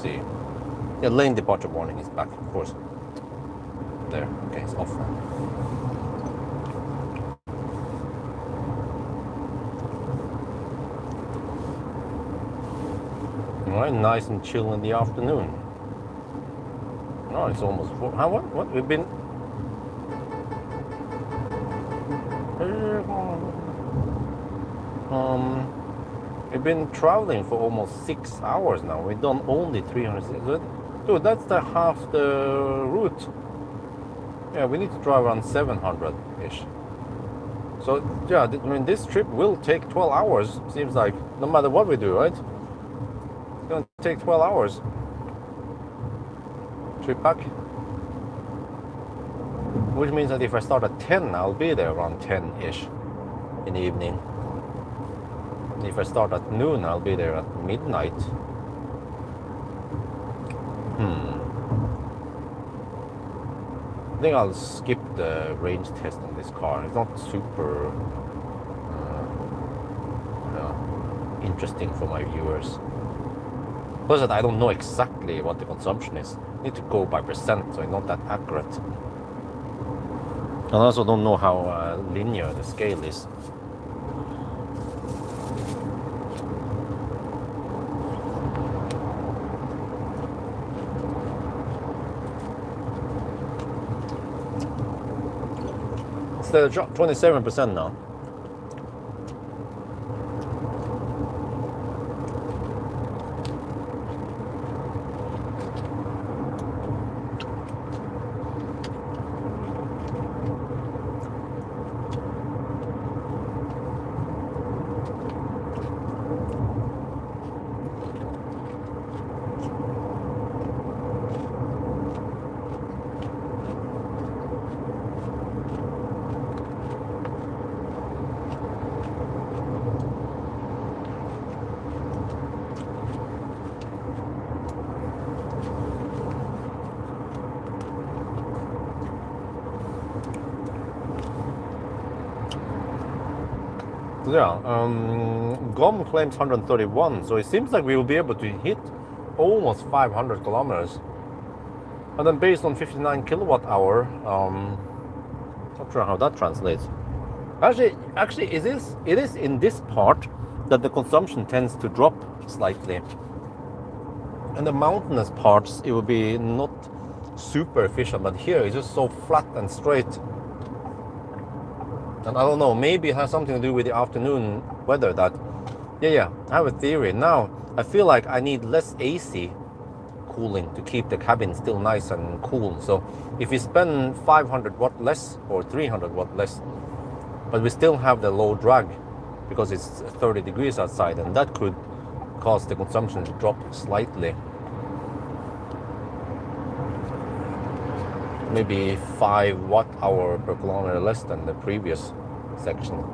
S1: See. Yeah, lane departure warning is back, of course. There, okay, it's off. Alright, nice and chill in the afternoon. Oh, it's almost 4. How, what? We've been... We've been traveling for almost 6 hours now. We've done only 300. Dude, that's the half the route. Yeah, we need to drive around 700-ish. So, yeah, I mean, this trip will take 12 hours, seems like, no matter what we do, right? It's gonna take 12 hours. Trip back. Which means that if I start at 10, I'll be there around 10-ish in the evening. If I start at noon, I'll be there at midnight. I think I'll skip the range test on this car. It's not super interesting for my viewers. Plus that I don't know exactly what the consumption is. I need to go by percent, so it's not that accurate. And I also don't know how linear the scale is. It's 27% now. Yeah, GOM claims 131, so it seems like we will be able to hit almost 500 kilometers. And then based on 59 kilowatt hour, not sure how that translates. Actually, it is in this part that the consumption tends to drop slightly. And the mountainous parts, it will be not super efficient, but here it's just so flat and straight. And I don't know, maybe it has something to do with the afternoon weather that, yeah, I have a theory. Now, I feel like I need less AC cooling to keep the cabin still nice and cool. So if we spend 500 watt less or 300 watt less, but we still have the low drag because it's 30 degrees outside, and that could cause the consumption to drop slightly. Maybe 5 watt hour per kilometer less than the previous section.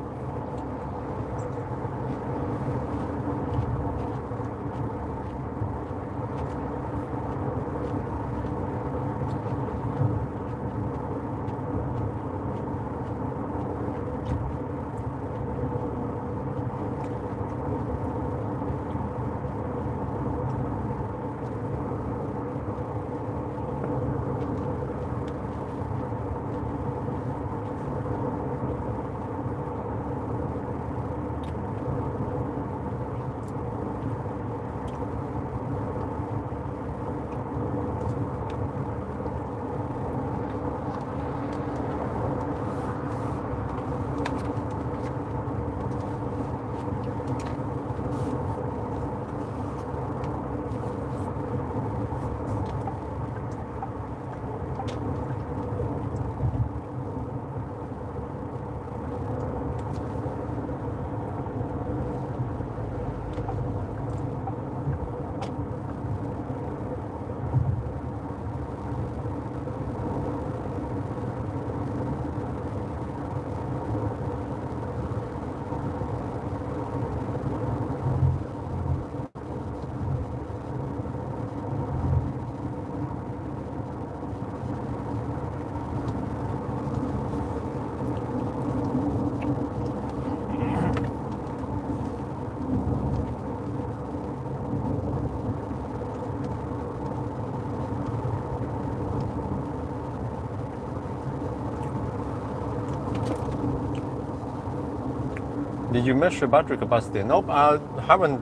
S1: Did you measure battery capacity? Nope, I haven't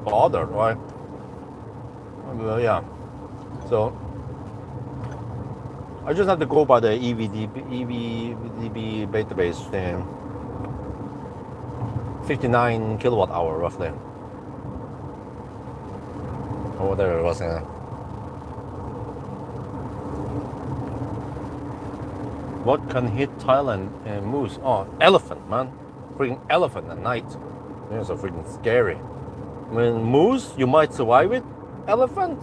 S1: bothered. Why? Yeah. So I just have to go by the EVDB database. 59 kilowatt hour roughly. Or whatever it was. What can hit Thailand? Moose? Oh, elephant, man. Freaking elephant at night. It's so freaking scary. I mean, moose, you might survive it. Elephant,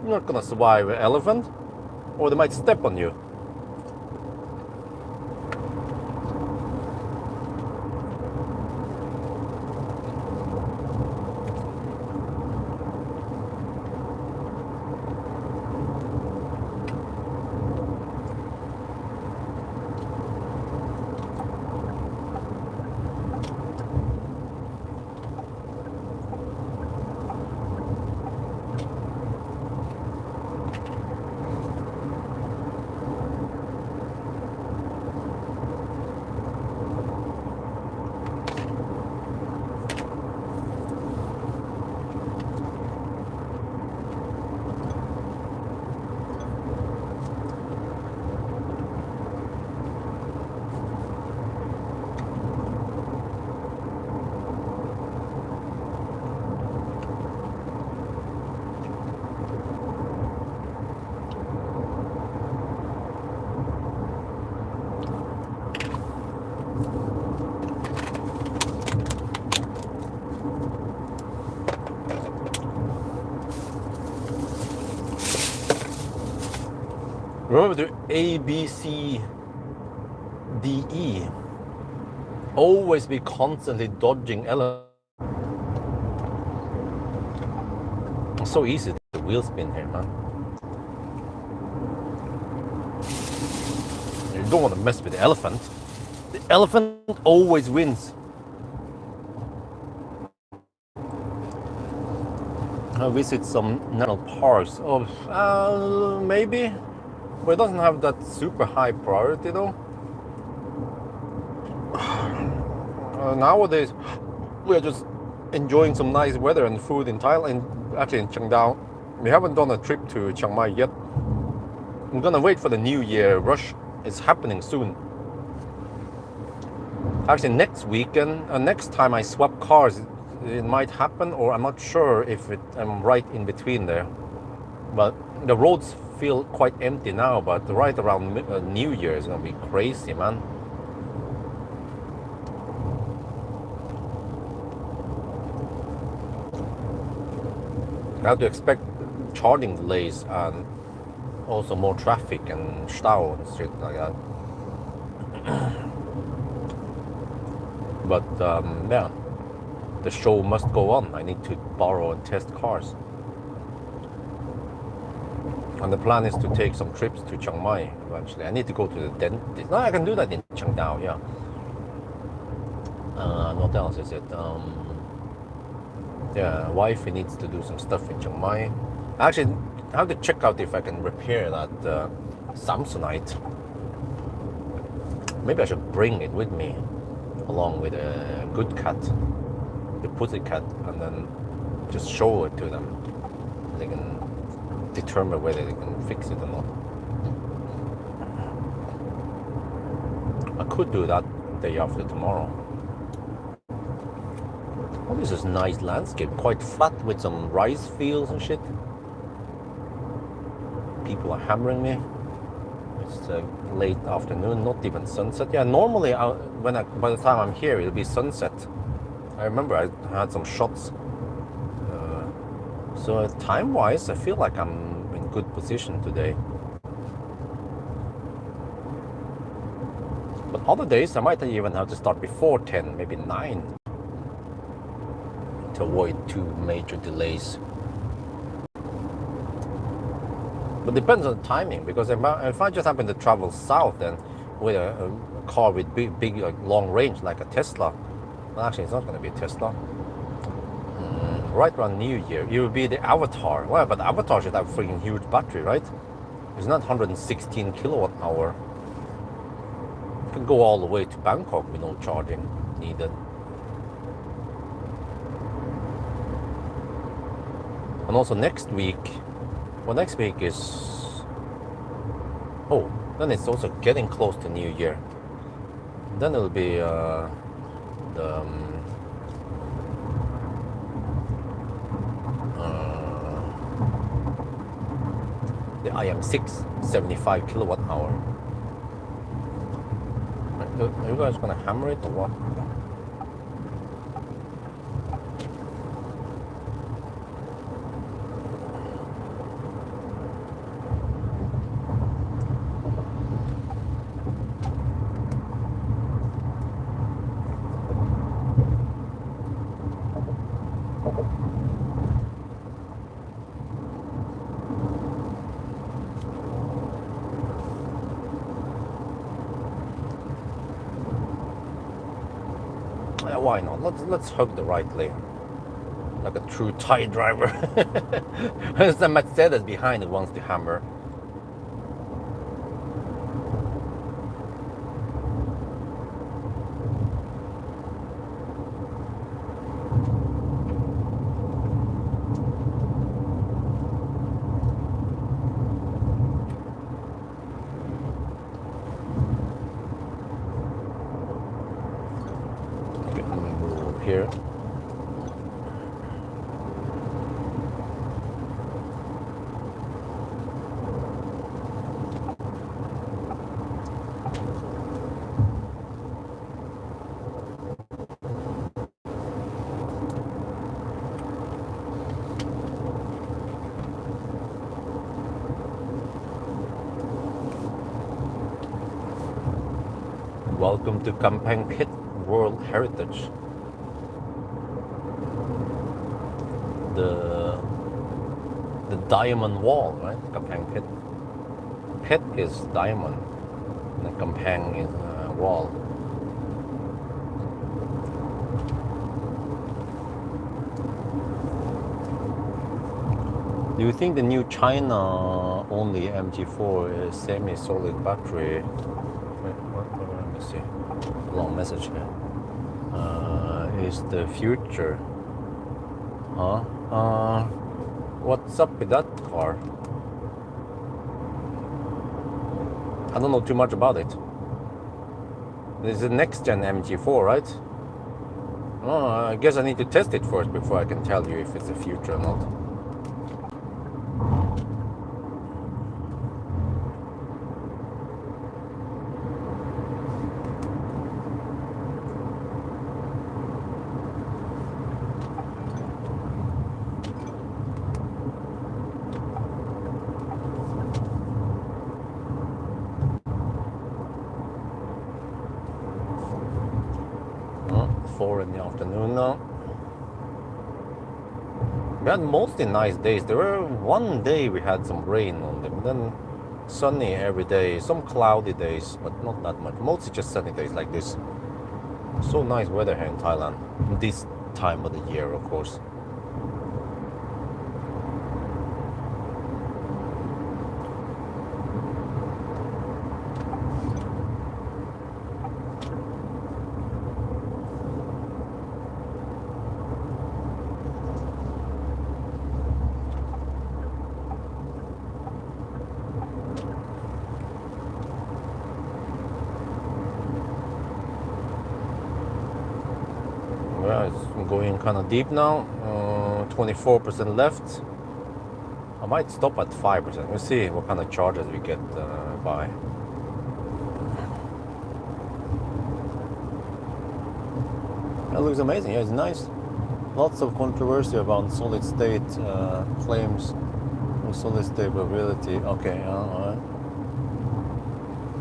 S1: you're not gonna survive an elephant. Or they might step on you. Remember the A, B, C, D, E. Always be constantly dodging elements. It's so easy to wheel spin here, man. You don't want to mess with the elephant. The elephant always wins. visit some national parks. Oh, maybe, but it doesn't have that super high priority though. Nowadays, we are just enjoying some nice weather and food in Thailand. Actually, in Chiang Dao, we haven't done a trip to Chiang Mai yet. I'm gonna wait for the New Year rush. It's happening soon. Actually, next weekend, next time I swap cars, it might happen, or I'm not sure if I'm right in between there. But the roads feel quite empty now, but right around New Year is gonna be crazy, man. I have to expect charging delays and also more traffic and stau and shit like that. But yeah, the show must go on. I need to borrow and test cars. And the plan is to take some trips to Chiang Mai eventually. I need to go to the dentist. No, I can do that in Chiang Dao, yeah. What else is it? Yeah, wifey needs to do some stuff in Chiang Mai. Actually, I have to check out if I can repair that Samsonite. Maybe I should bring it with me, along with a good cat, the pussycat, and then just show it to them. They can determine whether they can fix it or not. I could do that day after tomorrow. Oh, this is nice landscape, quite flat with some rice fields and shit. People are hammering me. It's late afternoon, not even sunset. Yeah, normally by the time I'm here, it'll be sunset. I remember I had some shots. So time-wise, I feel like I'm in good position today. But other days, I might even have to start before 10, maybe 9, to avoid 2 major delays. But depends on the timing, because if I just happen to travel south and with a car with big like long range like a Tesla, well, actually it's not going to be a Tesla. Right around New Year, it will be the Avatar. Well, but the Avatar should have a freaking huge battery, right? It's not 116 kilowatt hour. You can go all the way to Bangkok with no charging needed. And also next week, well, next week is, oh, then it's also getting close to New Year. Then it'll be the IM6 75 kilowatt hour. Are you guys gonna hammer it or what? Why not? Let's hug the right lane, like a true Thai driver. There's the Mercedes behind that wants to hammer. Here. Welcome to Kampeng Pit World Heritage. The diamond wall, right? Kampeng Pit. Pit is diamond, and the Kampeng is wall. Do you think the new China only MG4 semi-solid battery? Wait, let me see. Long message here. Is the future? Huh? What's up with that car? I don't know too much about it. This is the next gen MG4, right? Oh, I guess I need to test it first before I can tell you if it's the future or not. Oh, 4 in the afternoon now. We had mostly nice days. There were one day we had some rain on them, then sunny every day, some cloudy days, but not that much. Mostly just sunny days like this. So nice weather here in Thailand. This time of the year, of course. Yeah, it's going kind of deep now. 24% left. I might stop at 5%. We'll see what kind of charges we get by. That looks amazing. Yeah, it's nice. Lots of controversy about solid state claims of solid state probability. Okay, all right.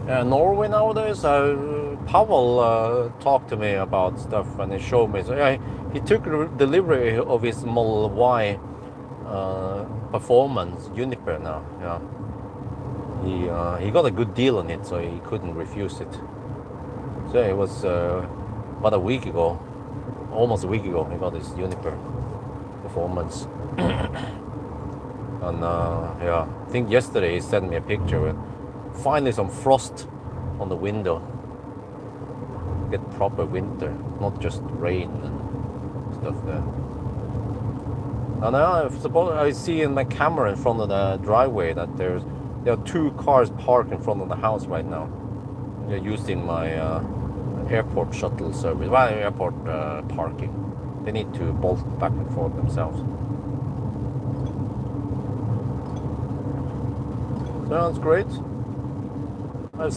S1: Yeah, Norway nowadays, Pawel talked to me about stuff and he showed me. So yeah, he took delivery of his Model Y performance Uniper now. Yeah, he got a good deal on it, so he couldn't refuse it. So it was about a week ago, almost a week ago, he got his Uniper performance. And yeah, I think yesterday he sent me a picture with finally some frost on the window. Get proper winter, not just rain and stuff there. And I see in my camera in front of the driveway that there are 2 cars parked in front of the house right now. They're using my airport shuttle service, well, airport parking. They need to bolt back and forth themselves. So that's great. I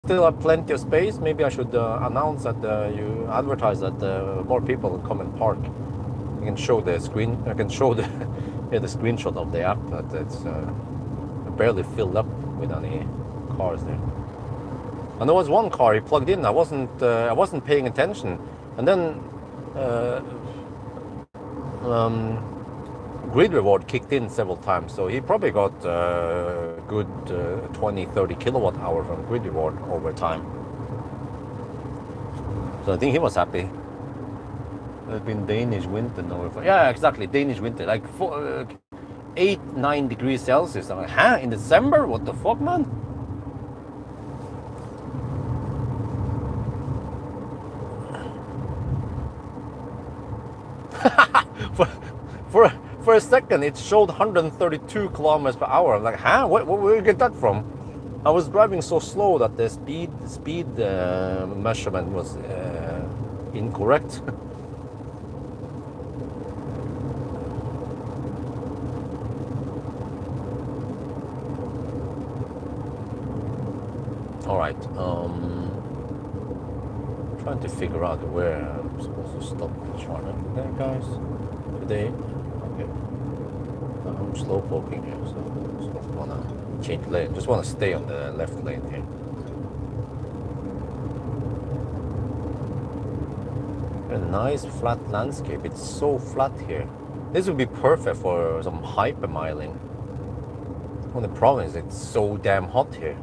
S1: still have plenty of space. Maybe I should announce that you advertise that more people will come and park. I can show the screen. I can show the the screenshot of the app that it's barely filled up with any cars there. And there was one car he plugged in. I wasn't paying attention, and then grid reward kicked in several times, so he probably got good 20-30 kilowatt hour from grid reward over time. So I think he was happy. There's been Danish winter now. Yeah, exactly, Danish winter, like 8-9 degrees Celsius. I'm like, huh? In December? What the fuck, man? For a second, it showed 132 kilometers per hour. I'm like, huh? Where did you get that from? I was driving so slow that the speed measurement was incorrect. All right. Trying to figure out where I'm supposed to stop the charger. There, guys. Today. Okay. I'm slow poking here, so just don't wanna change lane. Just wanna stay on the left lane here. A nice flat landscape. It's so flat here. This would be perfect for some hypermiling. Only problem is it's so damn hot here.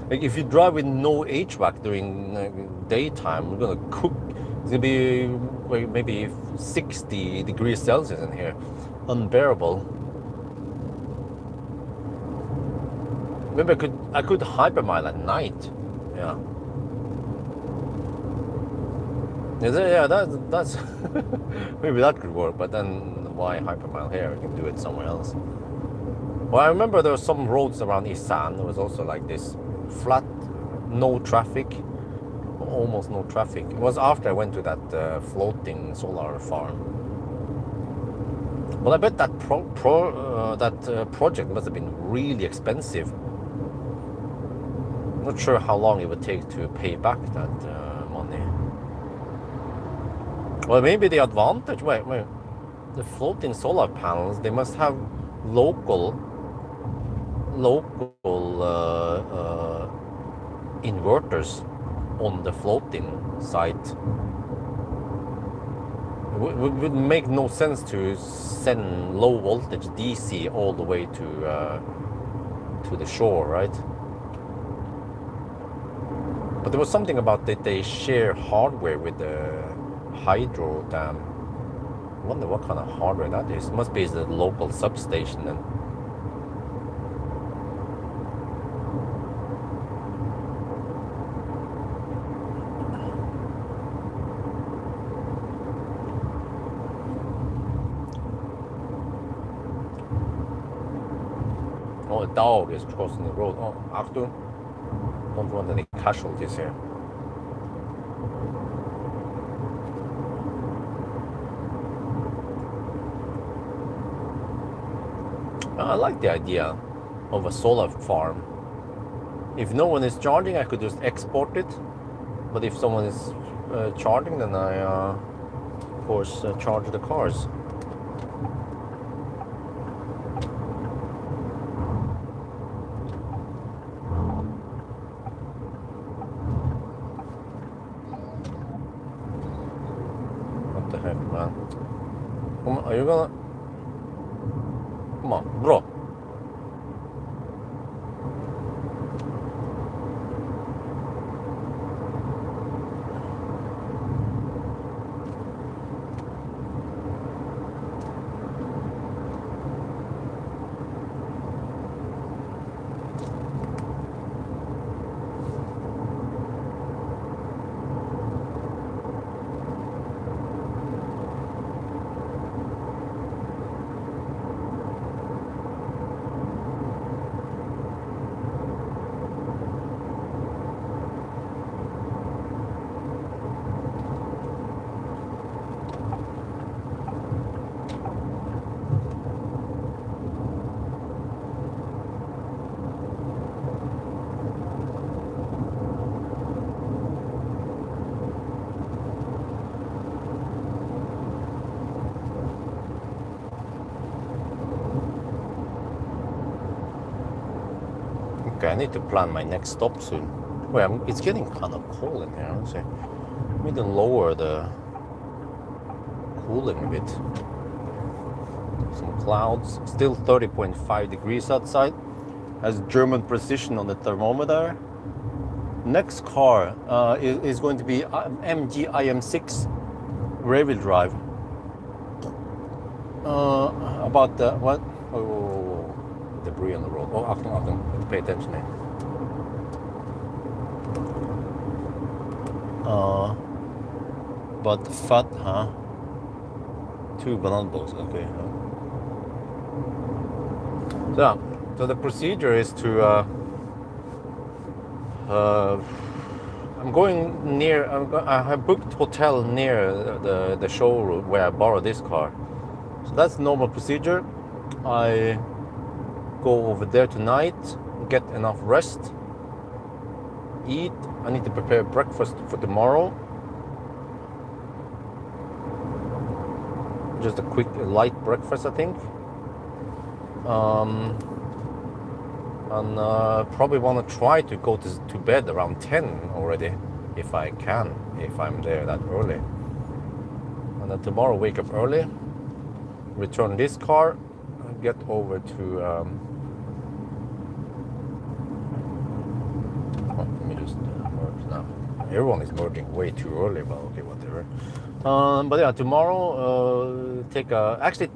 S1: Like if you drive with no HVAC during daytime, we're gonna cook. It's gonna be maybe 60 degrees Celsius in here, unbearable. Maybe I could hypermile at night. Yeah. Yeah, that's maybe that could work. But then why hypermile here? You can do it somewhere else. Well, I remember there were some roads around Isan. There was also like this flat, no traffic, almost no traffic. It was after I went to that floating solar farm. Well, I bet that project must have been really expensive. I'm not sure how long it would take to pay back that money. Well, maybe the advantage. Wait. The floating solar panels, they must have local inverters on the floating site. It would make no sense to send low voltage DC all the way to the shore, right? But there was something about that they share hardware with the hydro dam. I wonder what kind of hardware that is. It must be the local substation then. Oh, a dog is crossing the road. Oh, Achtung. Don't want any casualties here. I like the idea of a solar farm. If no one is charging, I could just export it. But if someone is charging, then I, of course, charge the cars. What the heck, man? Come on, are you gonna... Come on, bro. Okay, I need to plan my next stop soon. Wait, it's getting kind of cold in here, honestly. I need to lower the cooling a bit. Some clouds, still 30.5 degrees outside. Has German precision on the thermometer. Next car is going to be MG IM6 rear-wheel drive. About the what? Oh, debris on the road. Oh, Achtung, pay attention here. But fat, huh? 2 banana balls, okay. So the procedure is to I'm going near. I have booked hotel near the showroom where I borrowed this car. So that's normal procedure. I go over there tonight, get enough rest, eat. I need to prepare breakfast for tomorrow. Just a quick, light breakfast, I think. And probably want to try to go to bed around 10 already, if I can, if I'm there that early. And then tomorrow wake up early, return this car, get over to let me just merge now. Everyone is merging way too early, but okay, whatever. But yeah, tomorrow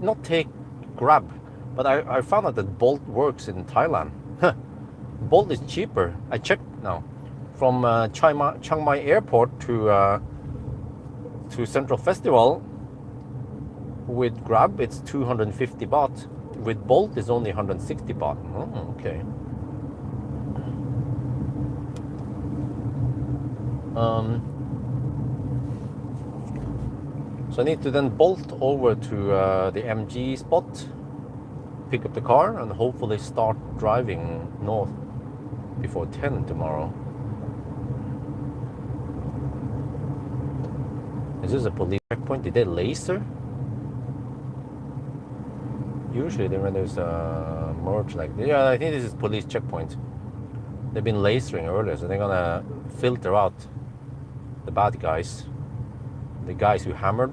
S1: not take Grab, but I found out that Bolt works in Thailand. Bolt is cheaper. I checked now. From Chiang Mai Airport to Central Festival with Grab, it's 250 baht. With Bolt, it's only 160 baht. Oh, okay. So I need to then bolt over to the MG spot, pick up the car, and hopefully start driving north before 10 tomorrow. Is this a police checkpoint? Did they laser? Usually when there's a merge like this, yeah, I think this is police checkpoint. They've been lasering earlier, so they're gonna filter out the bad guys, the guys who hammered.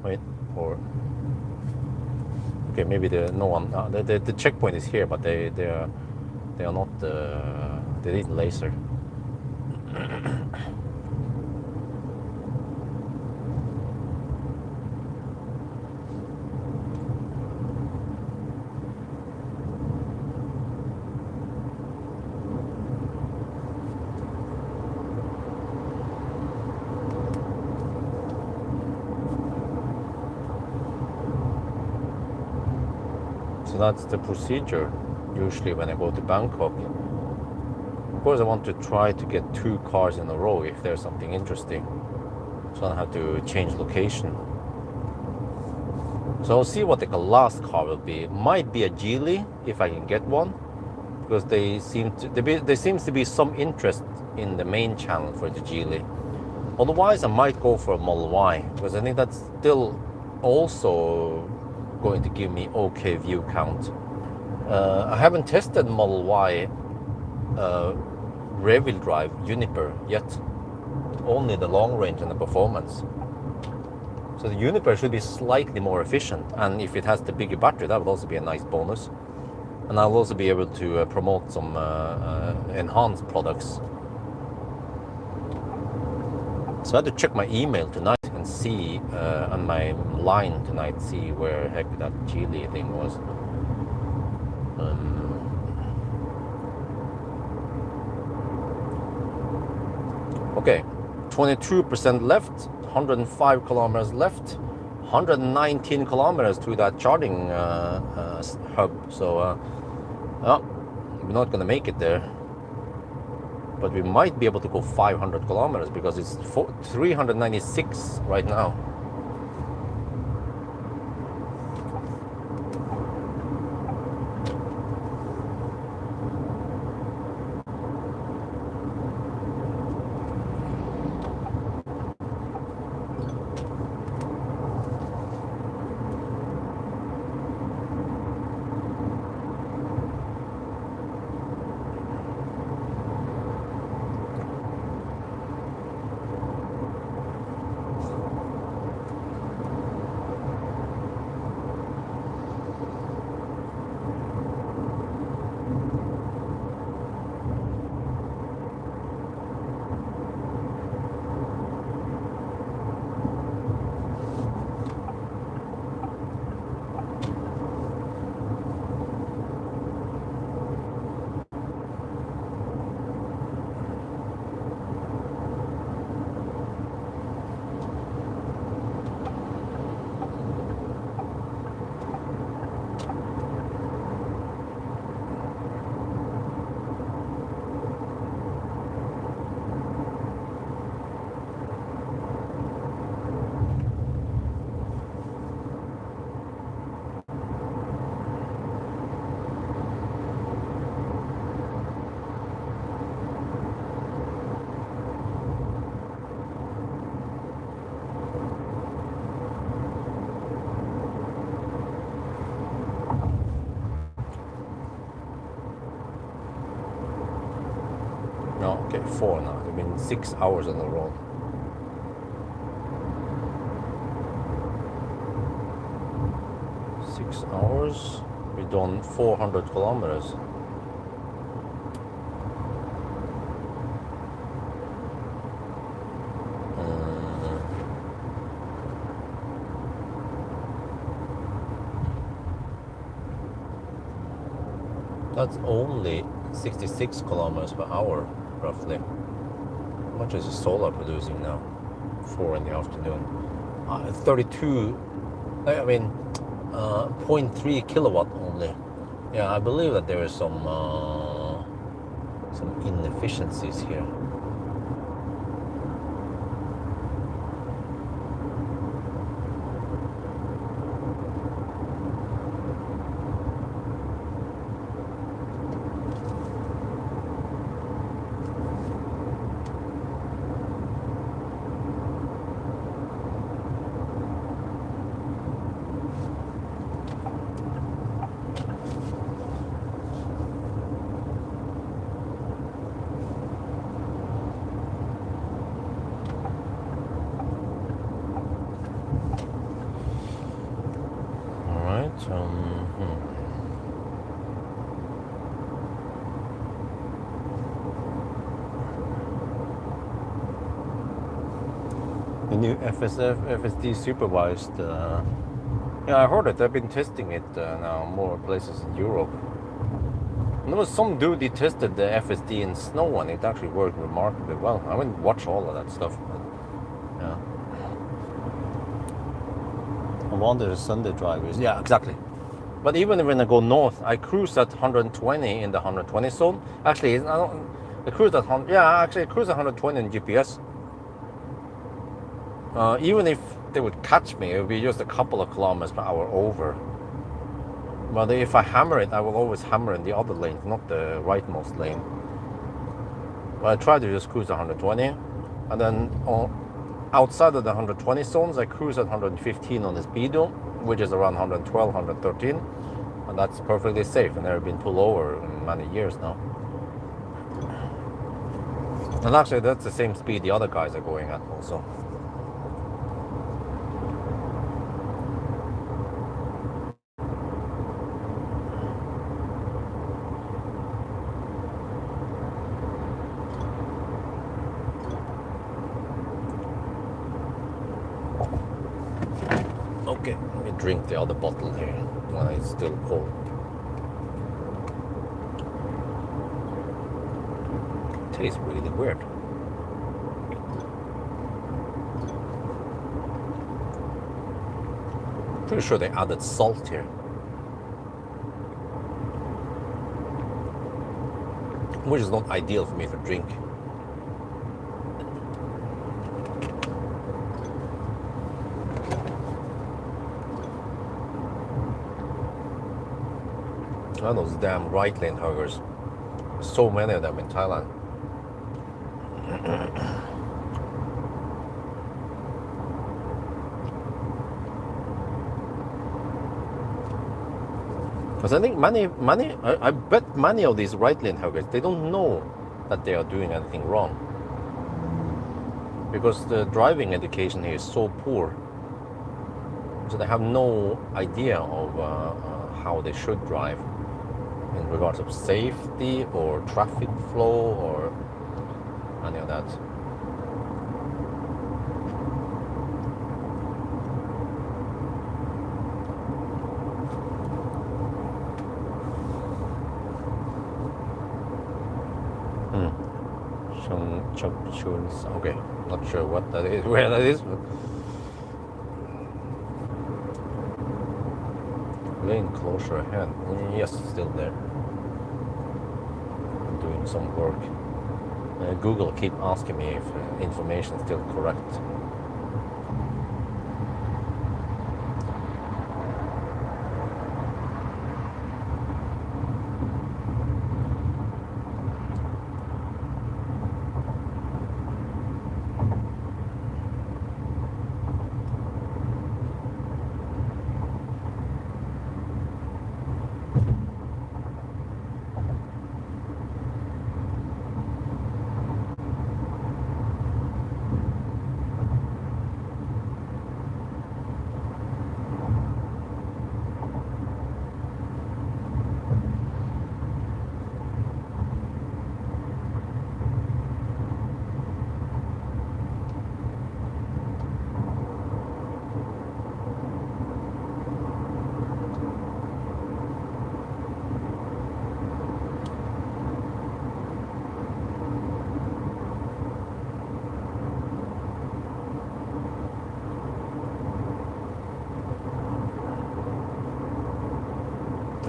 S1: Wait, or okay, maybe no one. The checkpoint is here, but they are not. They didn't laser. So that's the procedure usually when I go to Bangkok. Of course, I want to try to get 2 cars in a row if there's something interesting, so I don't have to change location. So I'll see what the last car will be. It might be a Geely if I can get one, because there seems to be some interest in the main channel for the Geely. Otherwise, I might go for a Model Y, because I think that's still also going to give me okay view count. I haven't tested Model Y rear-wheel drive Uniper yet, only the long range and the performance. So the Uniper should be slightly more efficient, and if it has the bigger battery, that would also be a nice bonus. And I'll also be able to promote some enhanced products. So I had to check my email tonight and see on my line tonight, see where heck that Geely thing was. Okay, 22% left, 105 kilometers left, 119 kilometers to that charging hub. So we're not gonna make it there, but we might be able to go 500 kilometers because it's 396 right now. No, okay, 4 now. It's been 6 hours on the road. Hours. We've done 400 kilometers. That's only 66 kilometers per hour, roughly. How much is the solar producing now? 4 in the afternoon. 32, I mean, 0.3 kilowatt only. Yeah, I believe that there is some inefficiencies here. Alright, The new FSD supervised, yeah, I heard it. They've been testing it now more places in Europe. And there was some dude he tested the FSD in snow and it actually worked remarkably well. I wouldn't watch all of that stuff, but yeah. I wonder the Sunday drivers. Yeah, exactly. But even when I go north, I cruise at 120 in the 120 zone. Actually, I cruise at 100. Yeah, actually, I cruise at 120 in GPS. Even if they would catch me, it would be just a couple of kilometers per hour over. But if I hammer it, I will always hammer in the other lane, not the rightmost lane. But I try to just cruise at 120, and then outside of the 120 zones, I cruise at 115 on the speedo, which is around 112, 113, and that's perfectly safe. And never been pulled over in many years now. And actually, that's the same speed the other guys are going at also. Okay, let me drink the other bottle here when it's still cold. It tastes really weird. Pretty sure they added salt here. Which is not ideal for me to drink. Oh, those damn right lane huggers. So many of them in Thailand. Because I think I bet many of these right lane huggers, they don't know that they are doing anything wrong. Because the driving education here is so poor. So they have no idea of how they should drive in regards of safety or traffic flow or any of that. Okay, not sure what that is, where that is, but lane closure ahead. Yes, still there. I'm doing some work. Google keep asking me if information is still correct.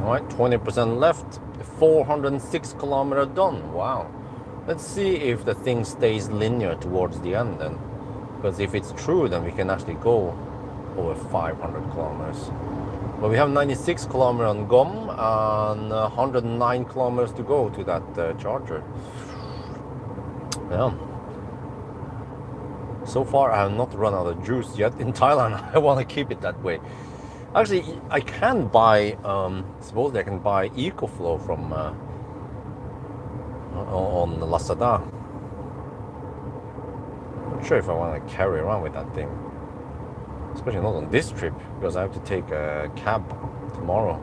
S1: All right, 20% left, 406 kilometer done. Wow. Let's see if the thing stays linear towards the end then. Because if it's true, then we can actually go over 500 kilometers. But we have 96 kilometers on GOM and 109 kilometers to go to that charger. Yeah. So far, I have not run out of juice yet in Thailand. I want to keep it that way. Actually, I can buy, suppose I can buy EcoFlow from on Lazada. Not sure if I want to carry around with that thing. Especially not on this trip, because I have to take a cab tomorrow.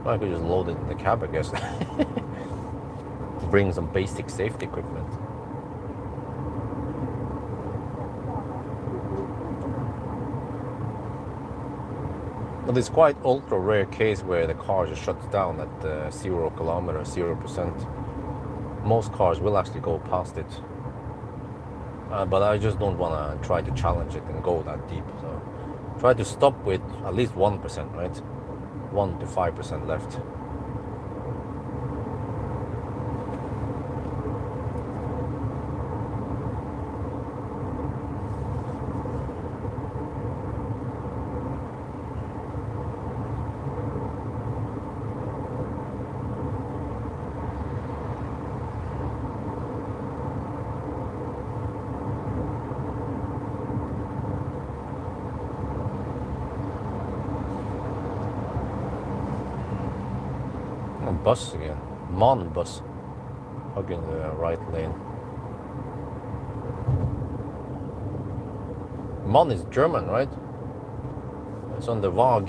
S1: Well, I could just load it in the cab, I guess. Bring some basic safety equipment. But it's quite ultra rare case where the car just shuts down at 0 kilometers, 0%. Most cars will actually go past it. But I just don't want to try to challenge it and go that deep. So try to stop with at least 1%, right? 1 to 5% left. Bus again. Mon bus. Hugging the right lane. Mon is German, right? It's on the Waag.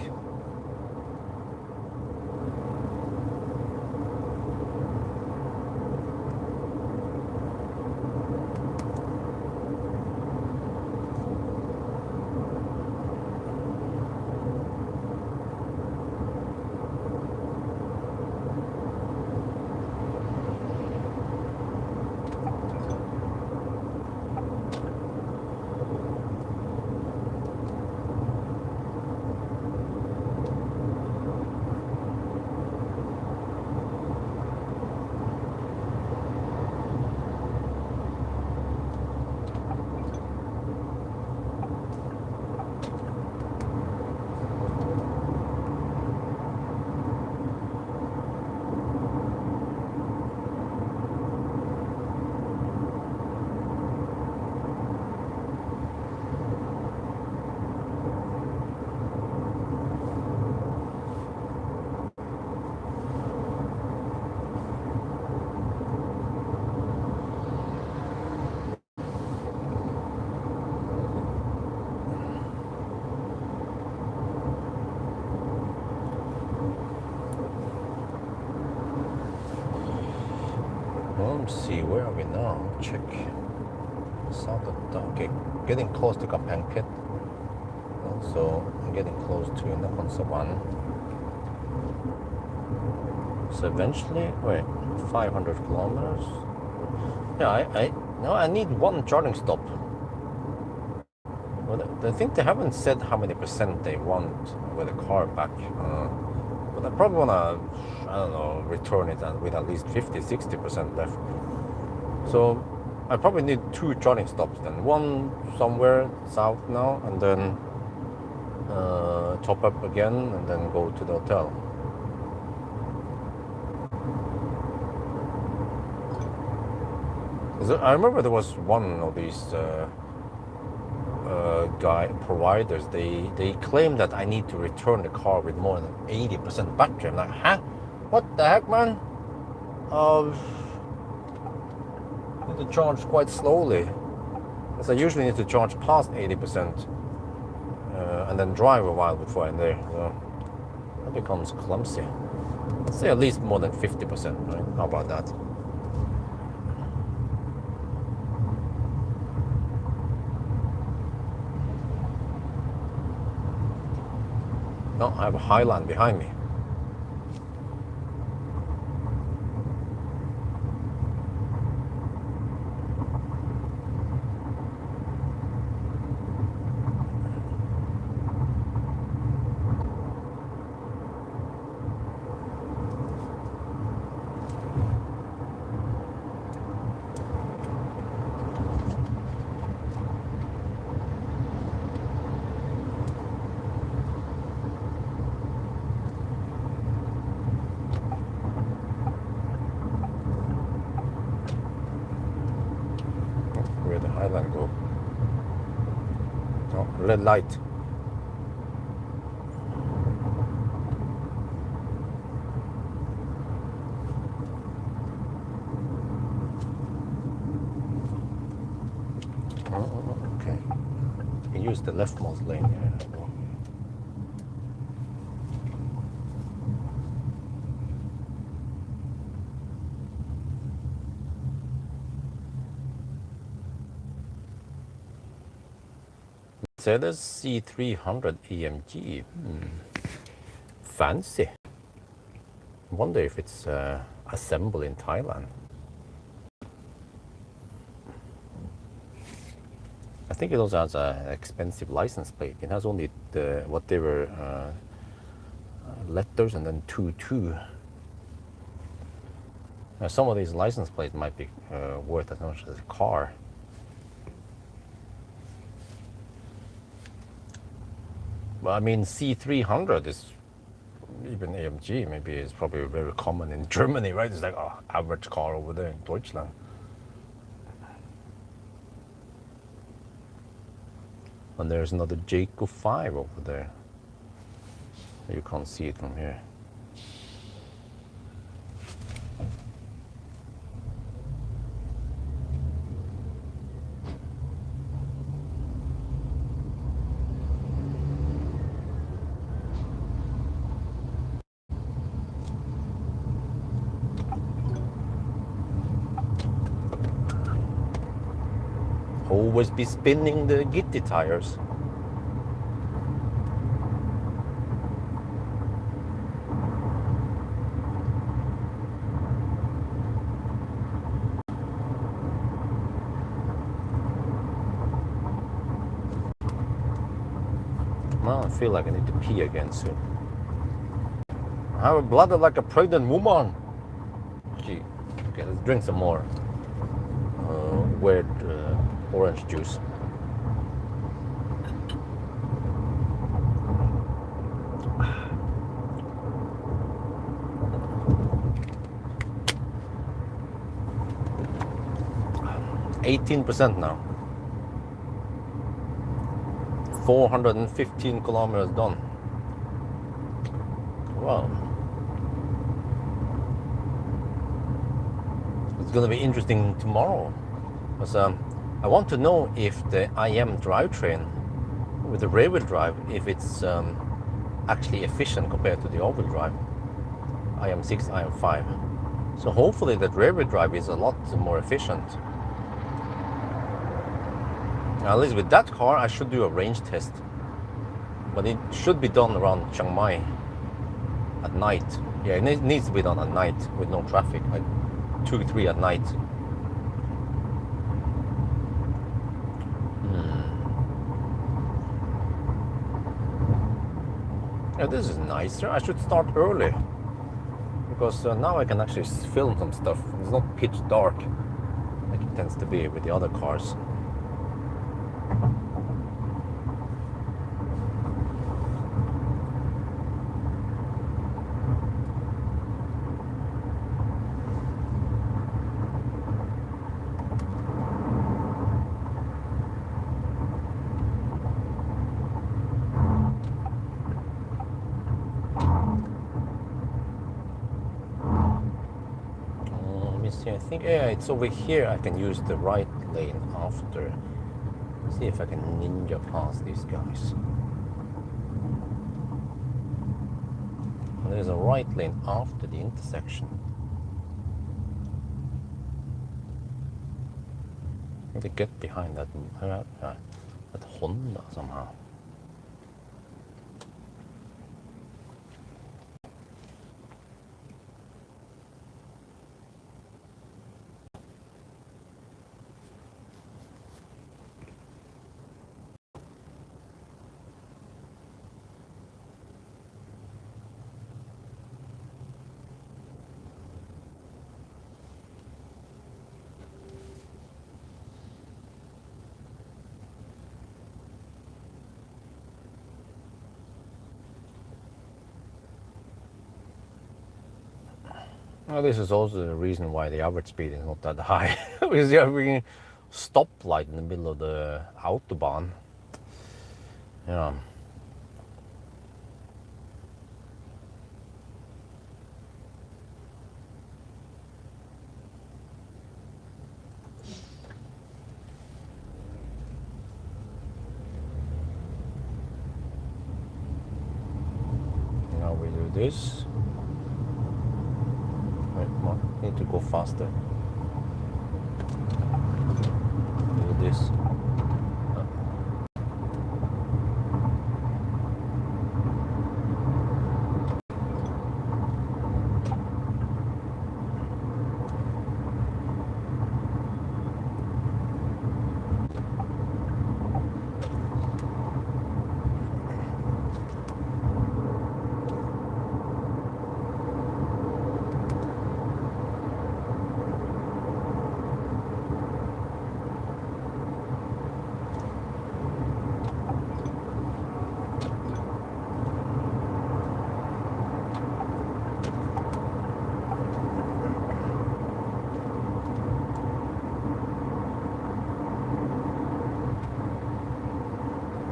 S1: Let's see, where are we now? Check. South of Dao. Okay, getting close to Kampang Pit. Also, getting close to Nakhon Sawan. So eventually, wait, 500 kilometers? Yeah, I need one charging stop. But I think they haven't said how many percent they want with the car back. But I probably want to, I don't know, return it with at least 50-60% left. So I probably need 2 charging stops then. One somewhere south now, and then top up again, and then go to the hotel. I remember there was one of these providers. They claim that I need to return the car with more than 80% battery. I'm like, huh? What the heck, man? Need to charge quite slowly, because I usually need to charge past 80% and then drive a while before I'm there. So that becomes clumsy. Let's say at least more than 50%, right? How about that? No, I have a Highland behind me. red light. Okay. You use the leftmost lane here. Mercedes C300 AMG. Fancy. I wonder if it's assembled in Thailand. I think it also has an expensive license plate. It has only the whatever letters and then 22. Now some of these license plates might be worth as much as a car. But I mean, C300 is even AMG. Maybe it's probably very common in Germany, right? It's like average car over there in Deutschland. And there's another Jaecoo 5 over there. You can't see it from here. Always be spinning the Gitti tires. Well, I feel like I need to pee again soon. I have blooded like a pregnant woman. Gee. Okay, let's drink some more weird orange juice. %, now. 415 kilometers done. Wow. It's gonna be interesting tomorrow. Because I want to know if the IM drivetrain with the rear-wheel drive, if it's actually efficient compared to the all-wheel drive, IM6, IM5. So hopefully that rear-wheel drive is a lot more efficient. Now, at least with that car, I should do a range test. But it should be done around Chiang Mai at night. Yeah, it needs to be done at night with no traffic, like 2, 3 at night. Yeah, this is nicer. I should start early because now I can actually film some stuff. It's not pitch dark like it tends to be with the other cars. I think, yeah, it's over here. I can use the right lane after. See if I can ninja past these guys. There's a right lane after the intersection. I have to get behind that Honda somehow. Well, this is also the reason why the average speed is not that high. Because you have a stoplight in the middle of the autobahn. Yeah. Now we do this. Wait, come on. Need to go faster. Do this.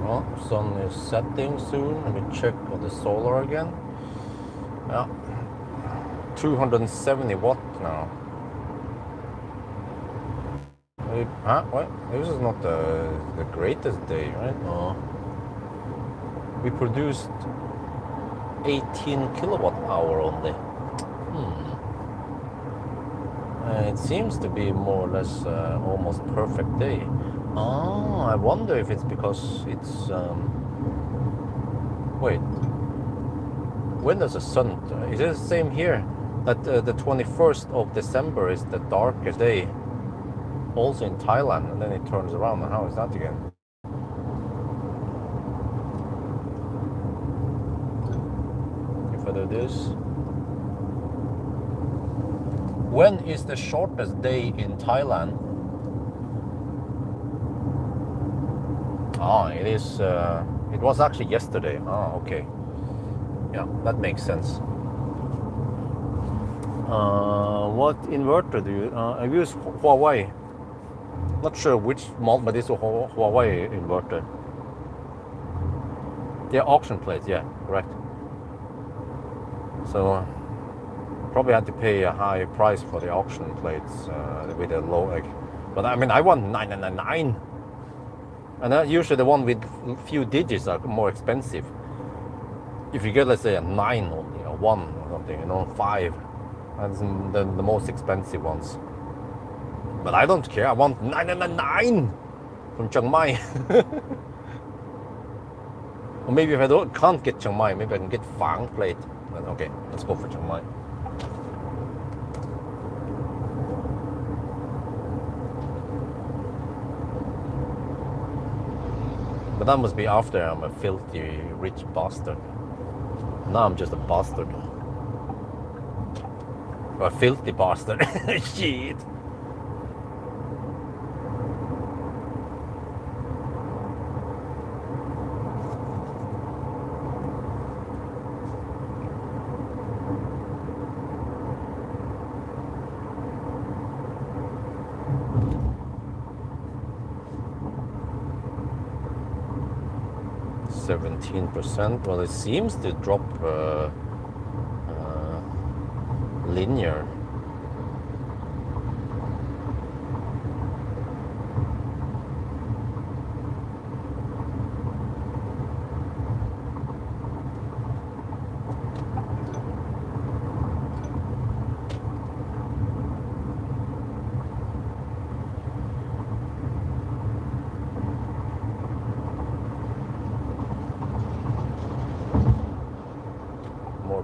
S1: Well, sun is setting soon. Let me check on the solar again. Yeah, 270 watt now. What? This is not the greatest day, right? No. We produced 18 kilowatt hour only. It seems to be more or less almost perfect day. Oh, I wonder if it's because it's... wait. When does the sun... Is it the same here? That the 21st of December is the darkest day. Also in Thailand, and then it turns around. And how is that again? If I do this... When is the shortest day in Thailand? Ah, it is. It was actually yesterday. Ah, okay. Yeah, that makes sense. What inverter do you? I use Huawei. Not sure which model, but it's a Huawei inverter. Yeah, auction plates. Yeah, correct. So probably had to pay a high price for the auction plates with a low egg. But I mean, I want 999. And usually the one with few digits are more expensive. If you get, let's say, a 9 only, or 1 or something, 5, that's the most expensive ones. But I don't care, I want 999 from Chiang Mai. Or maybe if I can't get Chiang Mai, maybe I can get Phang plate. But okay, let's go for Chiang Mai. But that must be after I'm a filthy rich bastard. Now I'm just a bastard. Or a filthy bastard. Shit. %. Well, it seems to drop linear.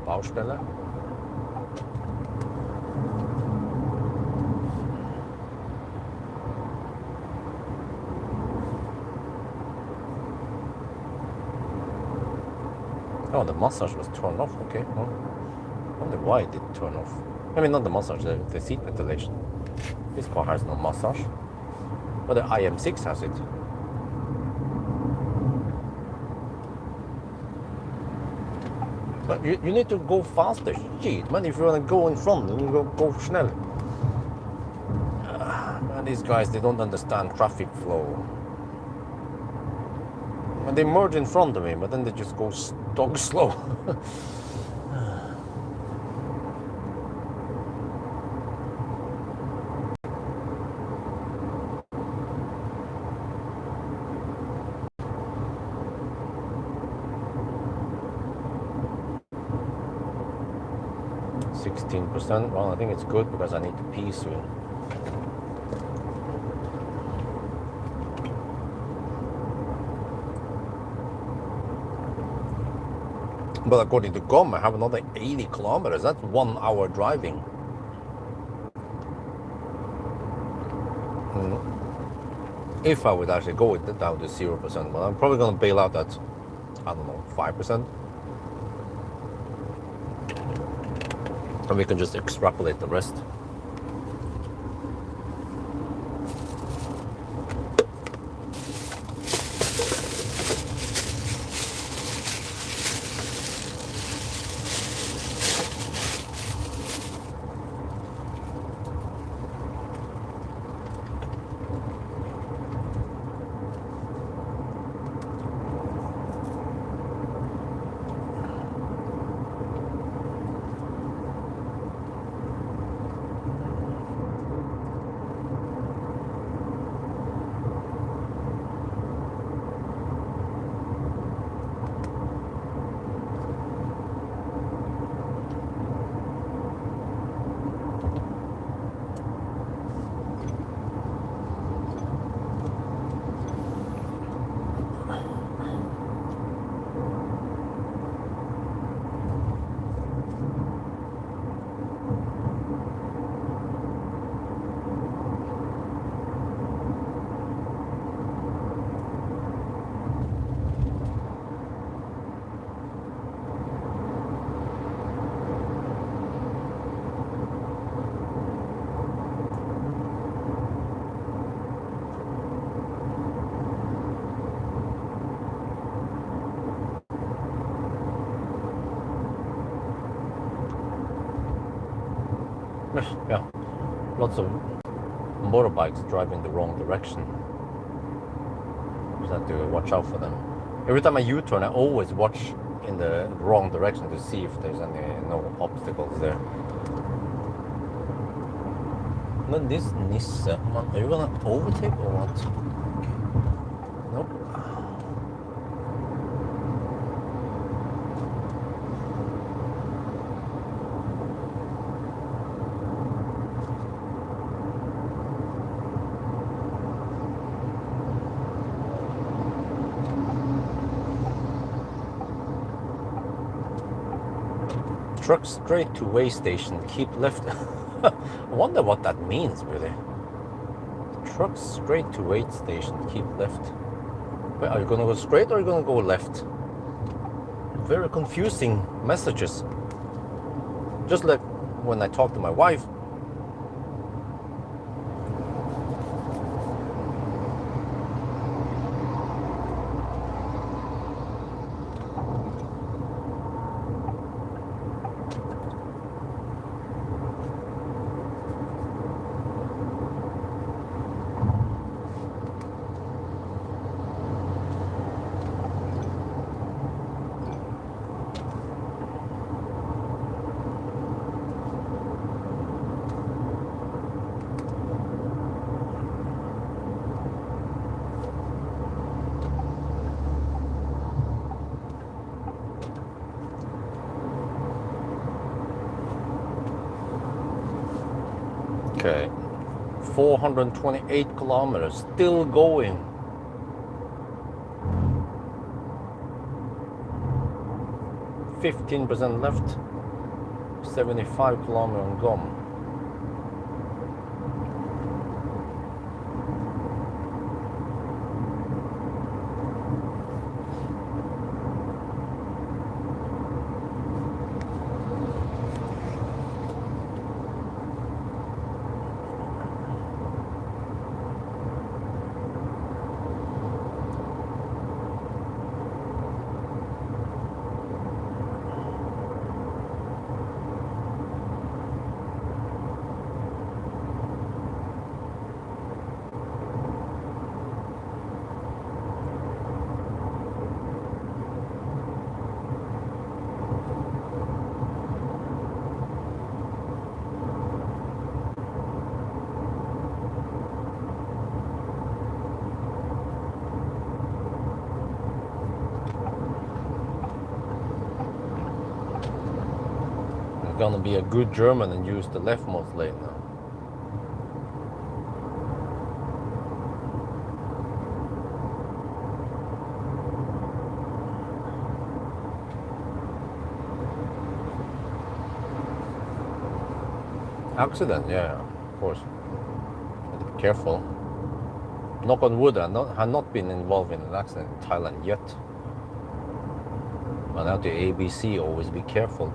S1: Baustelle. Oh, the massage was turned off. Okay. Well, I wonder why it did turn off. I mean, not the massage, the seat ventilation. This car has no massage, but the IM6 has it. But you need to go faster. Shit, man, if you want to go in front, then you go snell. Man, these guys, they don't understand traffic flow. And they merge in front of me, but then they just go dog slow. %. Well, I think it's good because I need to pee soon. But according to GOM, I have another 80 kilometers. That's 1 hour driving. If I would actually go with it down to 0%, but I'm probably going to bail out at, I don't know, 5%. And we can just extrapolate the rest. Yeah, lots of motorbikes driving the wrong direction. Just have to watch out for them. Every time I U-turn, I always watch in the wrong direction to see if there's no obstacles there. Then this Nissan, are you gonna overtake or what? Nope. Truck straight to way station, keep left. I wonder what that means, really. Truck straight to way station, keep left. Wait, are you gonna go straight or are you gonna go left? Very confusing messages. Just like when I talk to my wife. Okay, 428 kilometers, still going. %, left, 75 kilometers on GOM. gonna be a good German and use the leftmost lane now. Accident, yeah, of course. Have to be careful. Knock on wood, I have not been involved in an accident in Thailand yet. But now the ABC, always be careful.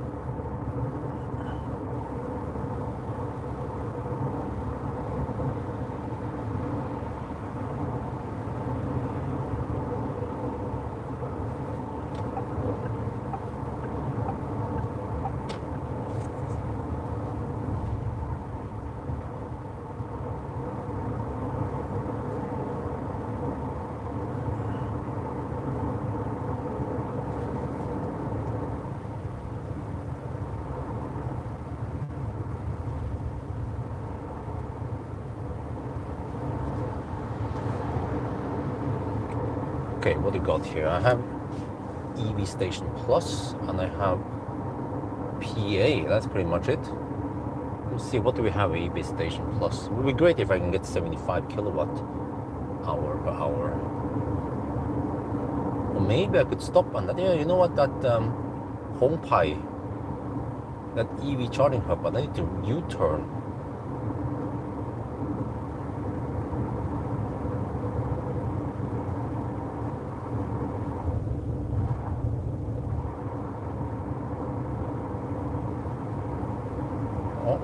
S1: Okay, what do you got here? I have EV Station Plus and I have PA. That's pretty much it. Let's see, what do we have EV Station Plus? It would be great if I can get 75 kilowatt hour per hour. Or maybe I could stop on that. Yeah, you know what? That Hong Pai, that EV charging hub, but I need to U-turn.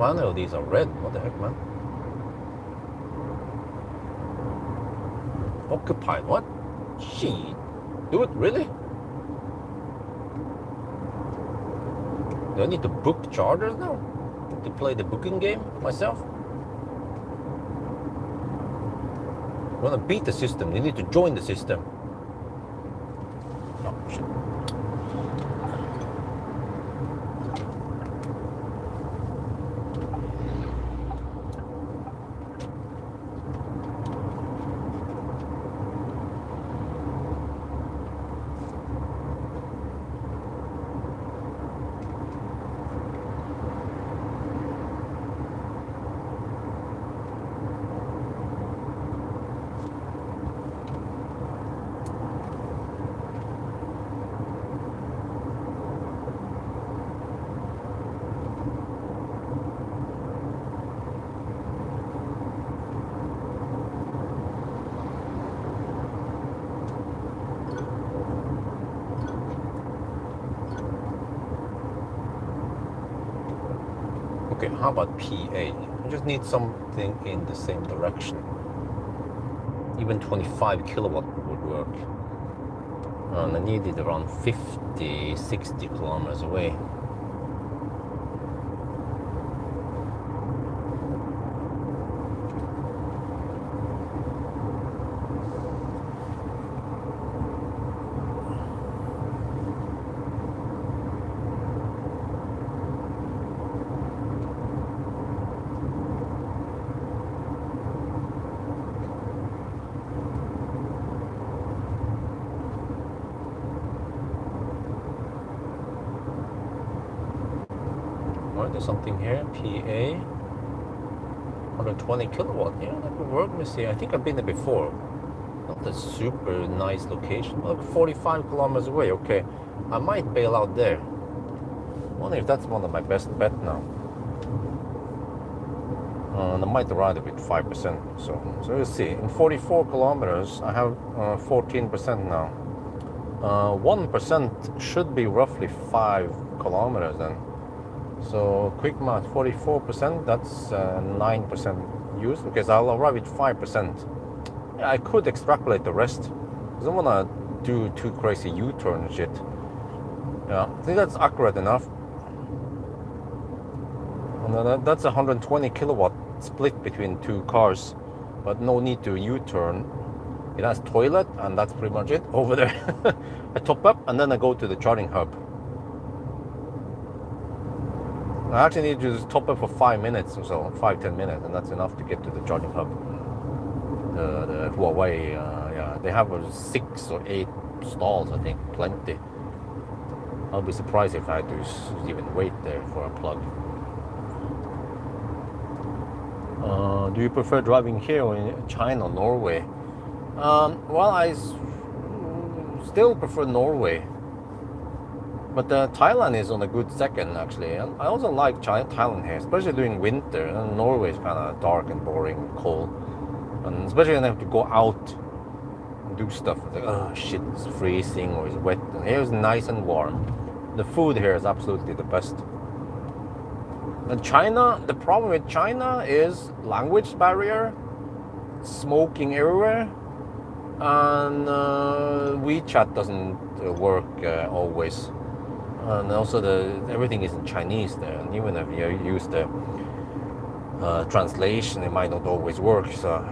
S1: I know these are red. What the heck, man? Occupied. What? Shit. Do it really? Do I need to book chargers now? To play the booking game myself? I want to beat the system. They need to join the system. Oh, shit. Okay, how about PA? I just need something in the same direction. Even 25 kilowatt would work. And I need it around 50, 60 kilometers away. There's something here, PA, 120 kilowatt. Yeah, that would work. Let me see. I think I've been there before. Not a super nice location. Look, 45 kilometers away. Okay, I might bail out there. I wonder if that's one of my best bet now. And I might ride it with 5%. So we'll see. In 44 kilometers, I have 14% now. 1% should be roughly 5 kilometers then. So quick math, 44%, that's 9% used, because I'll arrive at 5%. Yeah, I could extrapolate the rest. I don't want to do too crazy U-turn and shit. Yeah, I think that's accurate enough. And that's 120 kilowatt split between two cars, but no need to U-turn. It has toilet, and that's pretty much it over there. I top up, and then I go to the charging hub. I actually need to just top up for 5 minutes or so, 5-10 minutes, and that's enough to get to the charging hub. The Huawei, yeah, they have 6 or 8 stalls, I think, plenty. I'll be surprised if I had to even wait there for a plug. Do you prefer driving here or in China or Norway? Well, still prefer Norway. But Thailand is on a good second, actually. And I also like Thailand here, especially during winter. And Norway is kind of dark and boring and cold. And especially when I have to go out and do stuff. It's like, oh shit, it's freezing or it's wet. And here it's nice and warm. The food here is absolutely the best. And China, the problem with China is language barrier, smoking everywhere, and WeChat doesn't work always. And also everything is in Chinese there, and even if you use the translation, it might not always work. So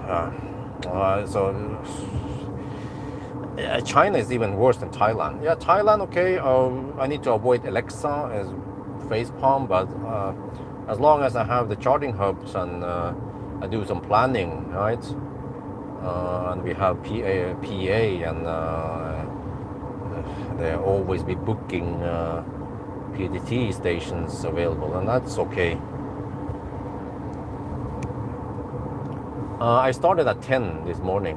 S1: China is even worse than Thailand. Yeah, Thailand, okay. I need to avoid Alexa as facepalm, but as long as I have the charging hubs and I do some planning, right? And we have PA and there always be booking PDT stations available, and that's okay. I started at 10 this morning,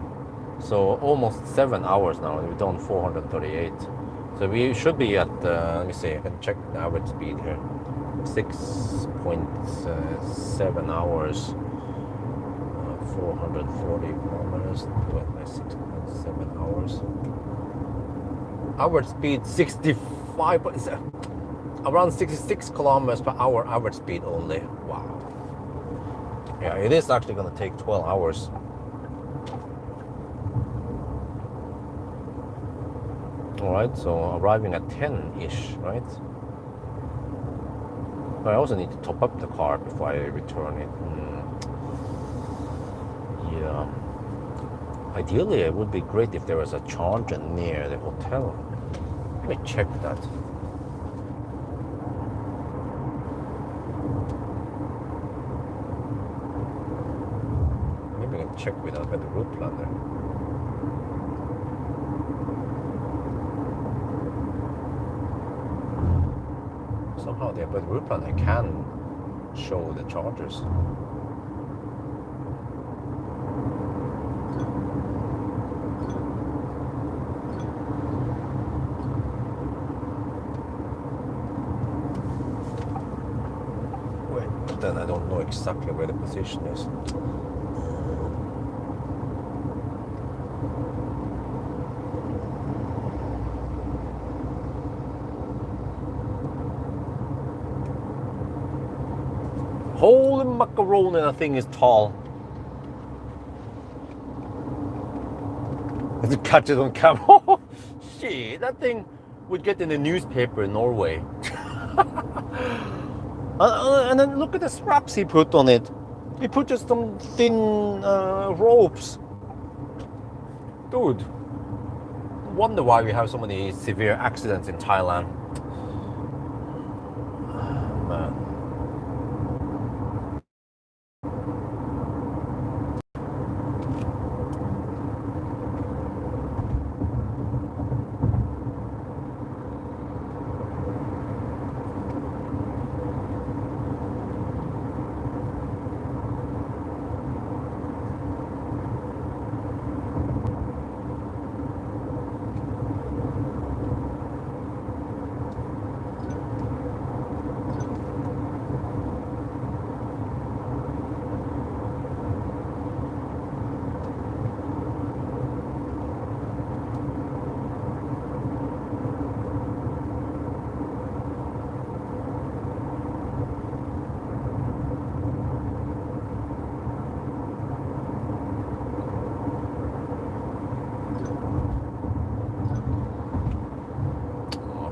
S1: so almost 7 hours now. We've done 438. So we should be at, let me see, I can check the average speed here. 6.7 hours, 440 kilometers, 6.7 hours. Average speed 65, around 66 kilometers per hour average speed only. Wow. Yeah, it is actually going to take 12 hours. All right, so arriving at 10-ish, right? I also need to top up the car before I return it. Yeah. Ideally, it would be great if there was a charger near the hotel. Let me check that. Maybe I can check without the route planner. Somehow the route planner can show the chargers. Then I don't know exactly where the position is. Holy macaroni, that thing is tall. To catch it on camera. Shit, that thing would get in the newspaper in Norway. And then look at the straps he put on it. He put just some thin ropes. Dude, wonder why we have so many severe accidents in Thailand. Man.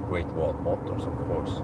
S1: Great Wall Motors, of course.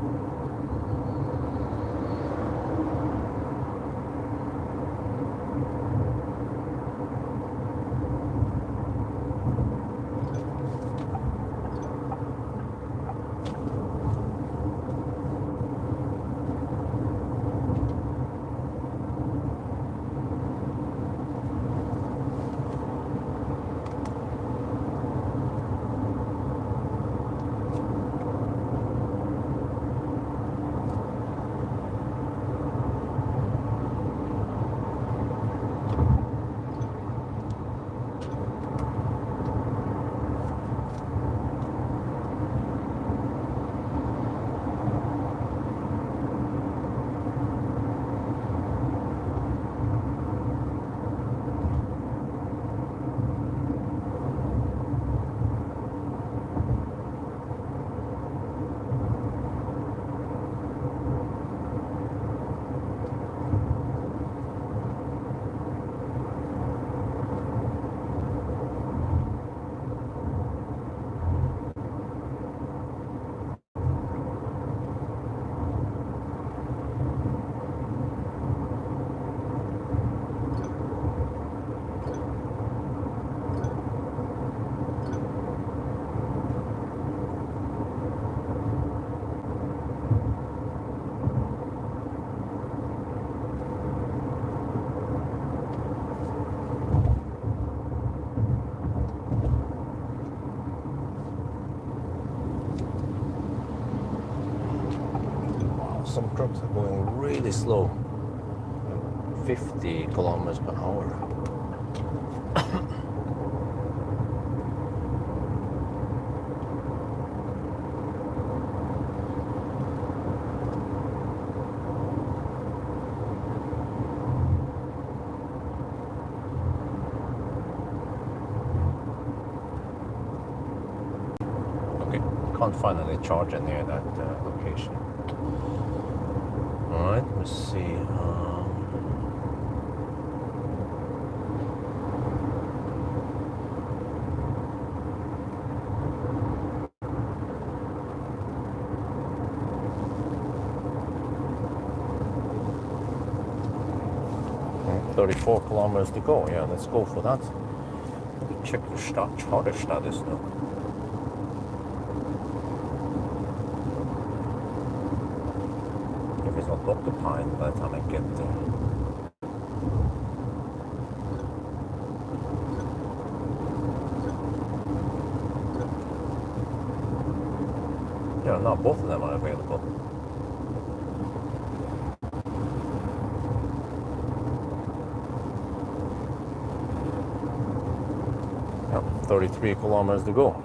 S1: some trucks are going really slow. 50 kilometers per hour. Okay, can't find any charger near that location. All right, let's see. 34 kilometers to go. Yeah, let's go for that. Check the charter status now. If it's not occupied by the time I get there. Yeah, now both of them are available. Yep, 33 kilometers to go.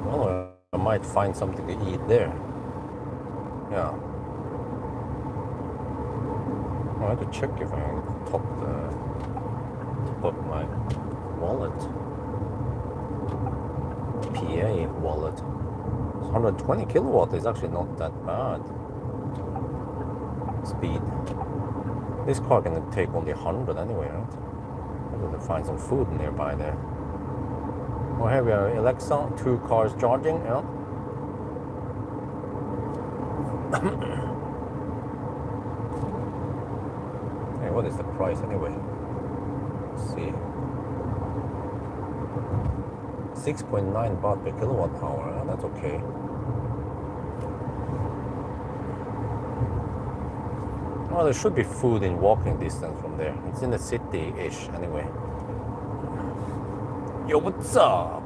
S1: Well, I might find something to eat there. Yeah. I have to check if I can top up my wallet. PA wallet. It's 120 kilowatt is actually not that bad. Speed. This car can take only 100 anyway, right? I'm going to find some food nearby there. Oh, here we are, Alexa, 2 cars charging, yeah. What is the price anyway? Let's see. 6.9 baht per kilowatt hour. That's okay. Well, there should be food in walking distance from there. It's in the city-ish anyway. Yo, what's up?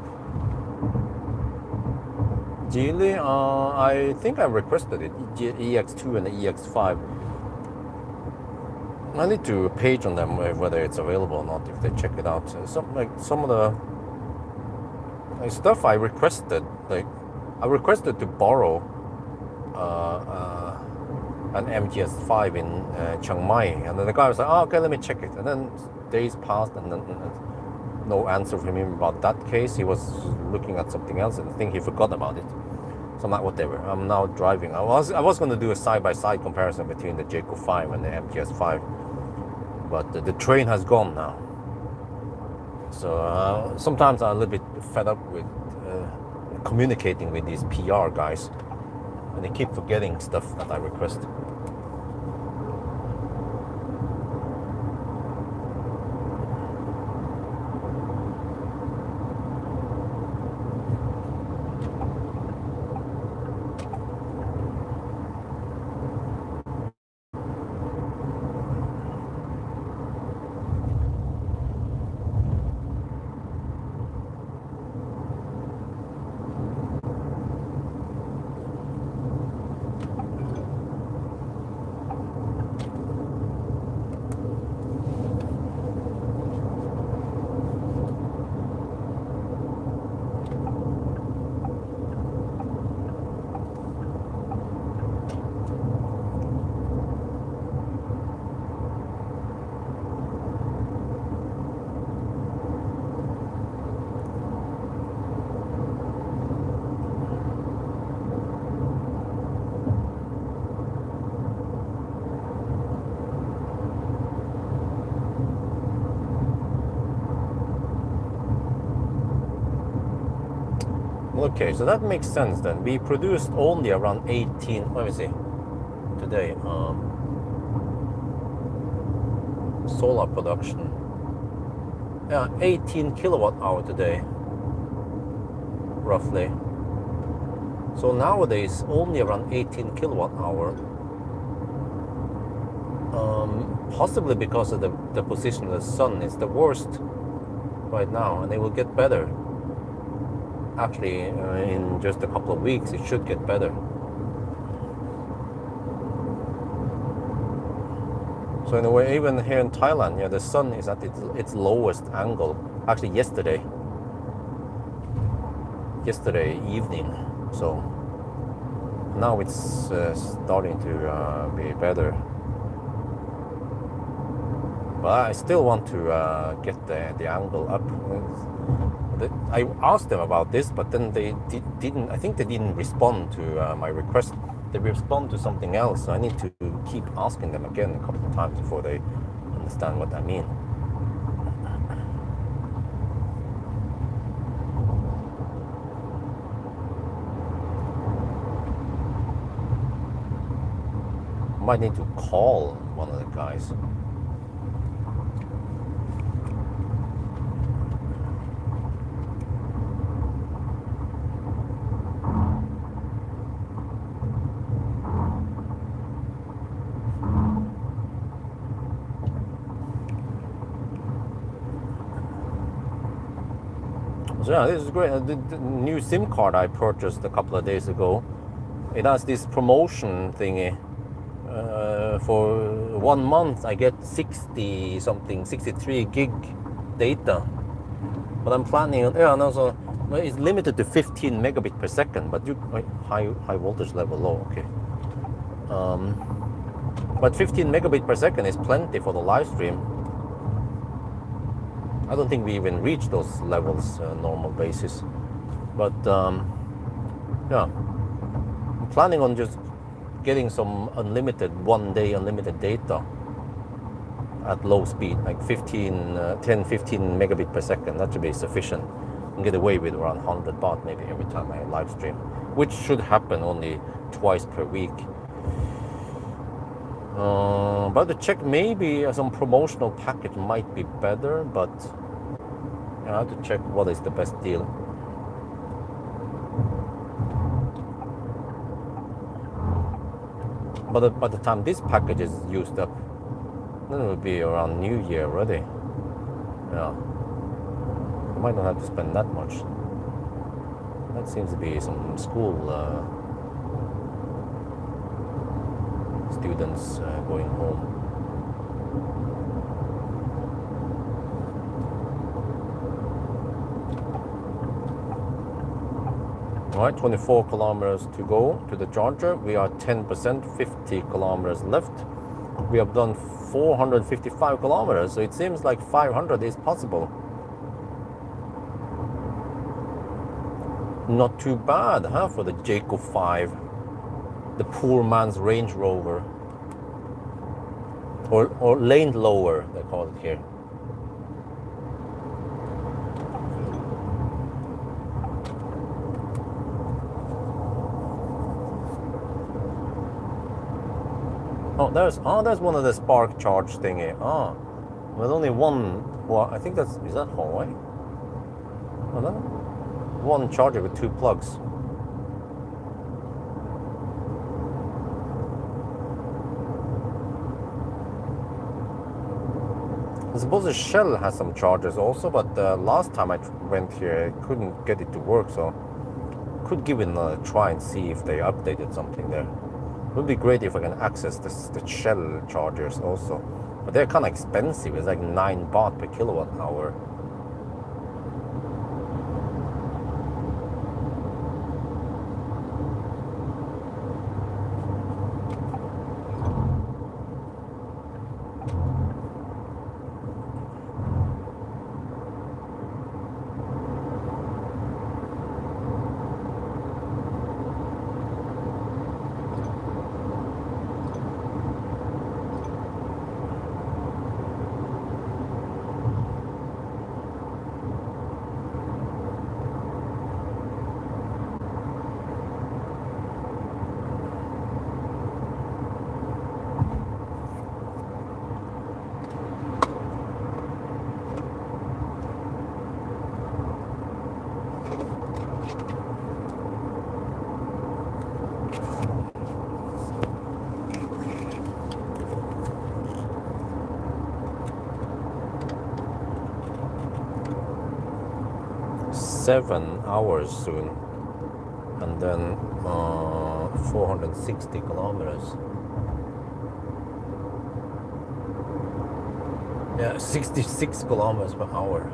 S1: Geely, I think I requested it. EX2 and the EX5. I need to page on them whether it's available or not, if they check it out. Some of the stuff I requested, I requested to borrow an MGS5 in Chiang Mai, and then the guy was like, "Oh, okay, let me check it." And then days passed, and then no answer from him about that case. He was looking at something else, and I think he forgot about it. So I'm like, whatever. I'm now driving. I was going to do a side-by-side comparison between the Jaecoo 5 and the MGS5. But the train has gone now. So sometimes I'm a little bit fed up with communicating with these PR guys. And they keep forgetting stuff that I request. Okay, so that makes sense then. We produced only around 18, let me see, today. Solar production. Yeah, 18 kilowatt hour today. roughly. So nowadays only around 18 kilowatt hour. Possibly because of the position of the sun is the worst right now, and it will get better. Actually, in just a couple of weeks, it should get better. So in a way, even here in Thailand, the sun is at its lowest angle. Actually, yesterday evening. So now it's starting to be better. But I still want to get the angle up. I asked them about this, but then they didn't. I think they didn't respond to my request. They respond to something else. So I need to keep asking them again a couple of times before they understand what I mean. Might need to call one of the guys. So yeah, this is great. The new SIM card I purchased a couple of days ago, it has this promotion thingy. For 1 month I get 63 gig data, but I'm planning on, and also it's limited to 15 megabit per second, but high voltage level low, okay. But 15 megabit per second is plenty for the live stream. I don't think we even reach those levels on a normal basis, but yeah, I'm planning on just getting some unlimited, 1 day unlimited data at low speed, like 10, 15 megabit per second. That should be sufficient, and get away with around 100 baht maybe every time I live stream, which should happen only twice per week. But to check, maybe some promotional package might be better, but I have to check what is the best deal. But by the time this package is used up, then it will be around New Year already. Yeah, I might not have to spend that much. That seems to be some school students going home. All right, 24 kilometers to go to the charger. We are 10%, 50 kilometers left. We have done 455 kilometers, so it seems like 500 is possible. Not too bad, huh, for the Jaecoo 5, the poor man's Range Rover, or lane lower, they call it here. There's one of the spark charge thingy. There's only one. Well, I think is that Hawaii? Oh, no? One charger with 2 plugs. I suppose the Shell has some chargers also, but last time I went here, I couldn't get it to work, so could give it another try and see if they updated something there. It would be great if I can access the Shell chargers also, but they're kind of expensive. It's like 9 baht per kilowatt hour. 7 hours soon, and then 460 kilometers. Yeah, 66 kilometers per hour.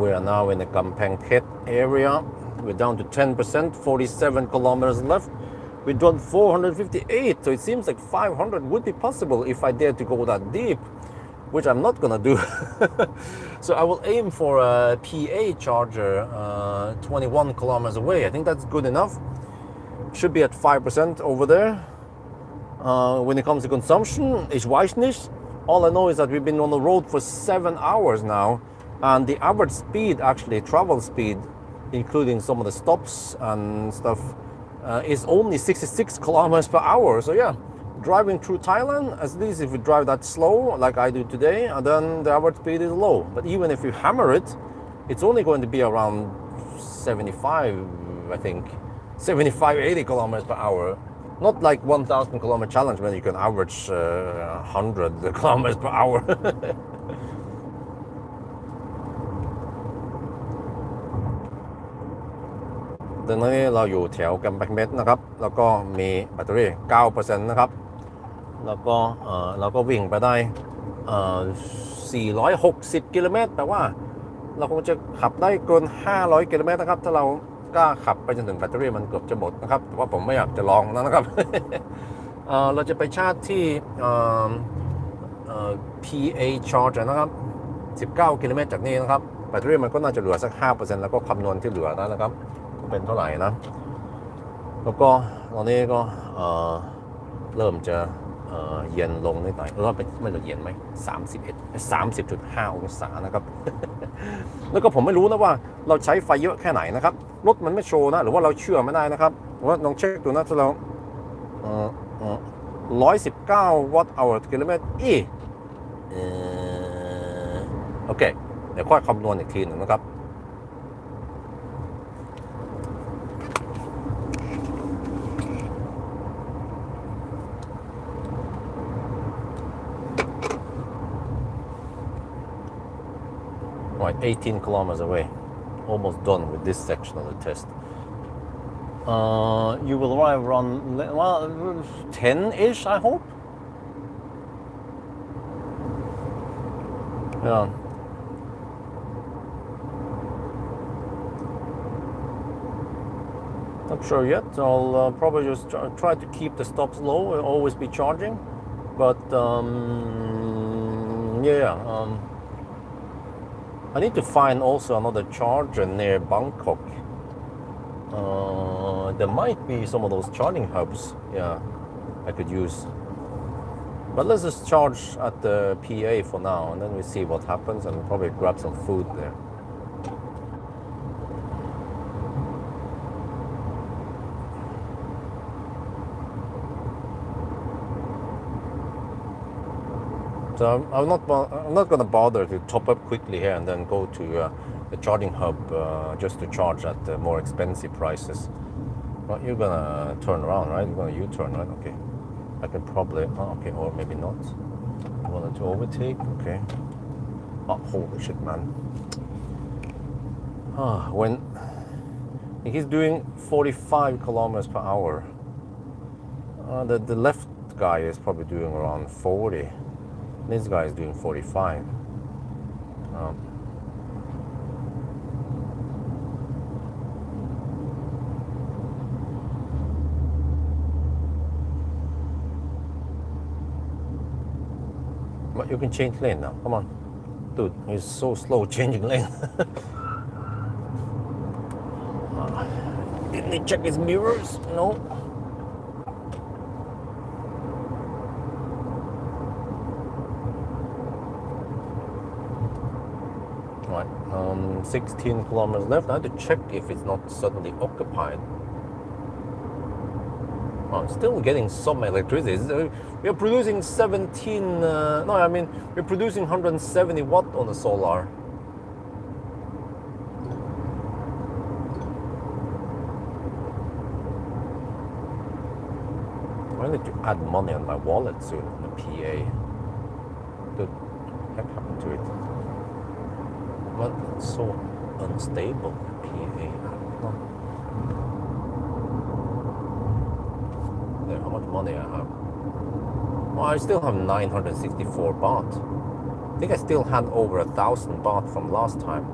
S1: We are now in the Kampeng Phet area. We're down to 10%, 47 kilometers left. We dropped 458, so it seems like 500 would be possible if I dare to go that deep, which I'm not gonna do. So I will aim for a PA charger 21 kilometers away. I think that's good enough. Should be at 5% over there. When it comes to consumption, ich weiß nicht. All I know is that we've been on the road for 7 hours now, and the average speed, actually travel speed, including some of the stops and stuff, is only 66 kilometers per hour. So yeah, driving through Thailand, at least if you drive that slow like I do today, then the average speed is low. But even if you hammer it, it's only going to be around 75, I think, 75, 80 kilometers per hour. Not like 1,000 kilometer challenge when you can average 100 kilometers per hour. ตอนนี้เราอยู่แถวกำแพงเพชรนะครับแล้วก็มีแบตเตอรี่ 9% นะครับแล้วก็เราก็วิ่งไปได้460 กิโลเมตรแต่ว่าเราคงจะขับได้เกิน500 กิโลเมตรนะครับถ้าเรากล้าขับไปจนถึงแบตเตอรี่มันเกือบจะหมดนะครับแต่ว่าผมไม่อยากจะลองนะครับ เราจะไปชาร์จที่PA charger นะครับ19 กิโลเมตรจากนี้นะครับแบตเตอรี่มันก็น่าจะเหลือสัก 5% แล้วก็คำนวณที่เหลือนะครับเป็นเท่าไหร่นะแล้วก็ตอนนี้ก็เริ่มจะเย็นลงนิดหน่อยแล้วไม่รู้เย็นไหม30.5 องศานะครับ แล้วก็ผมไม่รู้นะว่าเราใช้ไฟเยอะแค่ไหนนะครับรถมันไม่โชว์นะหรือว่าเราเชื่อไม่ได้นะครับว่าลองเช็คดูนะถ้าเรา119 วัตต์ต่อกิโลเมตรโอเคเดี๋ยวค่อยคำนวณอีกทีหนึ่งนะครับ Right, 18 kilometers away. Almost done with this section of the test. You will arrive around 10-ish, I hope. Yeah. Not sure yet. I'll probably just try to keep the stops low and always be charging. But I need to find also another charger near Bangkok. There might be some of those charging hubs, yeah, I could use. But let's just charge at the PA for now, and then we see what happens, and probably grab some food there. So I'm not going to bother to top up quickly here and then go to the charging hub just to charge at the more expensive prices. But you're gonna turn around, right? You're gonna U-turn, right? Okay. I can probably, okay, or maybe not. I wanted to overtake, okay. Oh, holy shit, man. When he's doing 45 kilometers per hour, the left guy is probably doing around 40. This guy is doing 45. But you can change lane now. Come on. Dude, he's so slow changing lane. Didn't he check his mirrors? No. Right, 16 kilometers left. I have to check if it's not suddenly occupied. I'm still getting some electricity. We're producing we're producing 170 watt on the solar. Well, need to add money on my wallet soon on the PA. What the heck happened to it? Well, it's so unstable, the PA app. There, how much money I have? Well, I still have 964 baht. I think I still had over 1,000 baht from last time.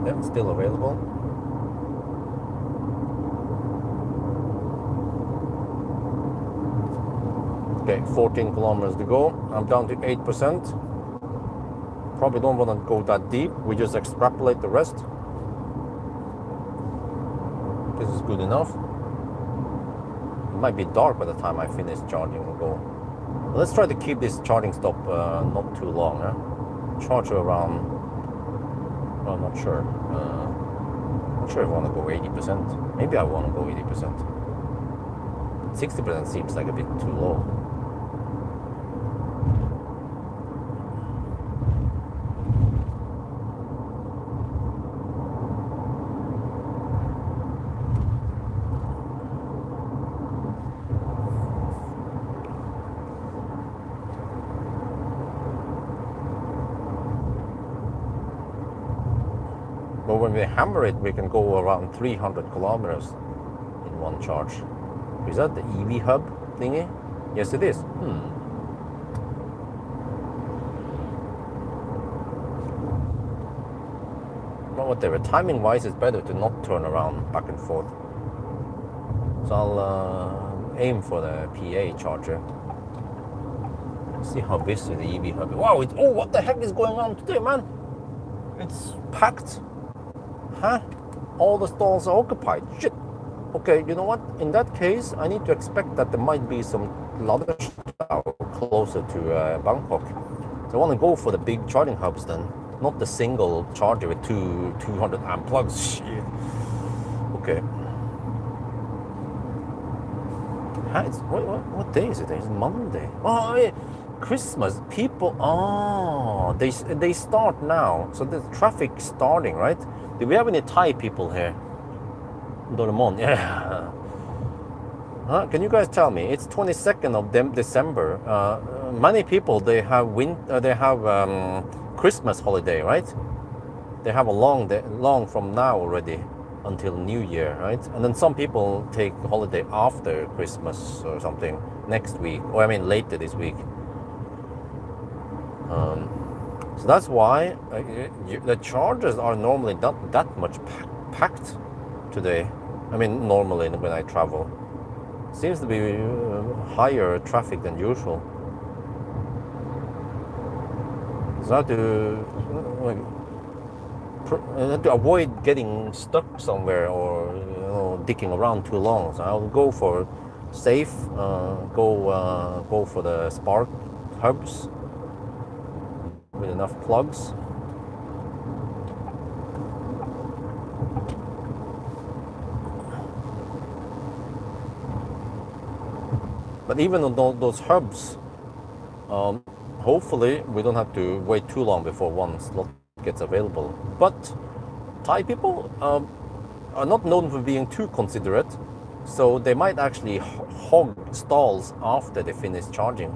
S1: Yeah, still available. Okay, 14 kilometers to go. I'm down to 8%. Probably don't want to go that deep. We just extrapolate the rest. This is good enough. It might be dark by the time I finish charging and go. But let's try to keep this charging stop not too long. Charge around, well, I'm not sure. Not sure if I want to go 80%. Maybe I want to go 80%. 60% seems like a bit too low. But when we hammer it, we can go around 300 kilometers in one charge. Is that the EV hub thingy? Yes, it is. Well, whatever. Timing-wise, it's better to not turn around back and forth. So I'll aim for the PA charger. See how busy the EV hub is. Wow! Oh, what the heck is going on today, man? It's packed. Huh? All the stalls are occupied. Shit. Okay, you know what? In that case, I need to expect that there might be some luggage closer to Bangkok. So I want to go for the big charging hubs then, not the single charger with 200 amp plugs. Shit. Okay. Huh? What day is it? It's Monday. Oh, yeah. Christmas. People. Oh, they start now. So the traffic starting, right? Do we have any Thai people here? Doraemon, yeah. Can you guys tell me? It's 22nd of December. Many people they have Christmas holiday, right? They have a long day, long from now already until New Year, right? And then some people take holiday after Christmas or something next week, or I mean later this week. So that's why the chargers are normally not that much packed today. I mean, normally when I travel, seems to be higher traffic than usual. So I have to avoid getting stuck somewhere or dicking around too long. So I'll go for safe. Go for the spark hubs with enough plugs. But even on those hubs, hopefully we don't have to wait too long before one slot gets available. But Thai people are not known for being too considerate, so they might actually hog stalls after they finish charging.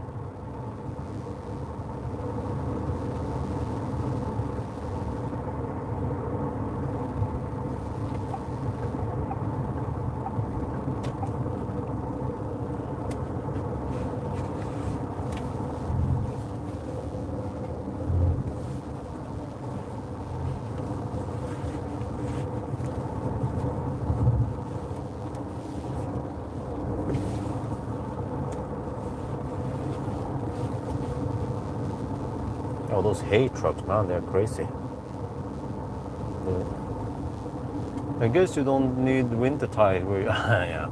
S1: Oh, those hay trucks, man, they're crazy. I guess you don't need winter tires. Yeah.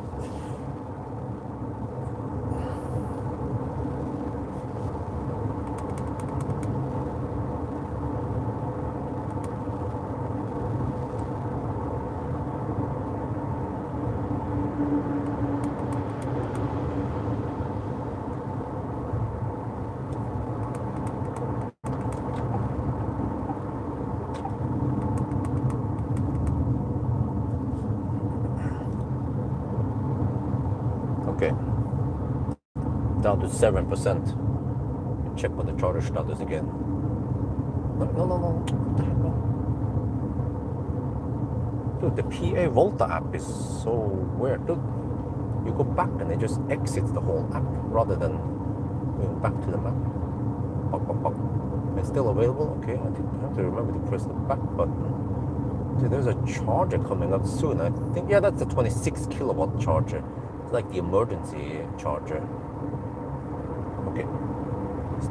S1: down to 7%. Check what the charger status again. No. What the heck, no. Dude, the PA Volta app is so weird. Dude, you go back and it just exits the whole app rather than going back to the map. Pop. It's still available. Okay, I have to remember to press the back button. See, there's a charger coming up soon. I think, yeah, that's a 26 kilowatt charger. It's like the emergency charger. Okay,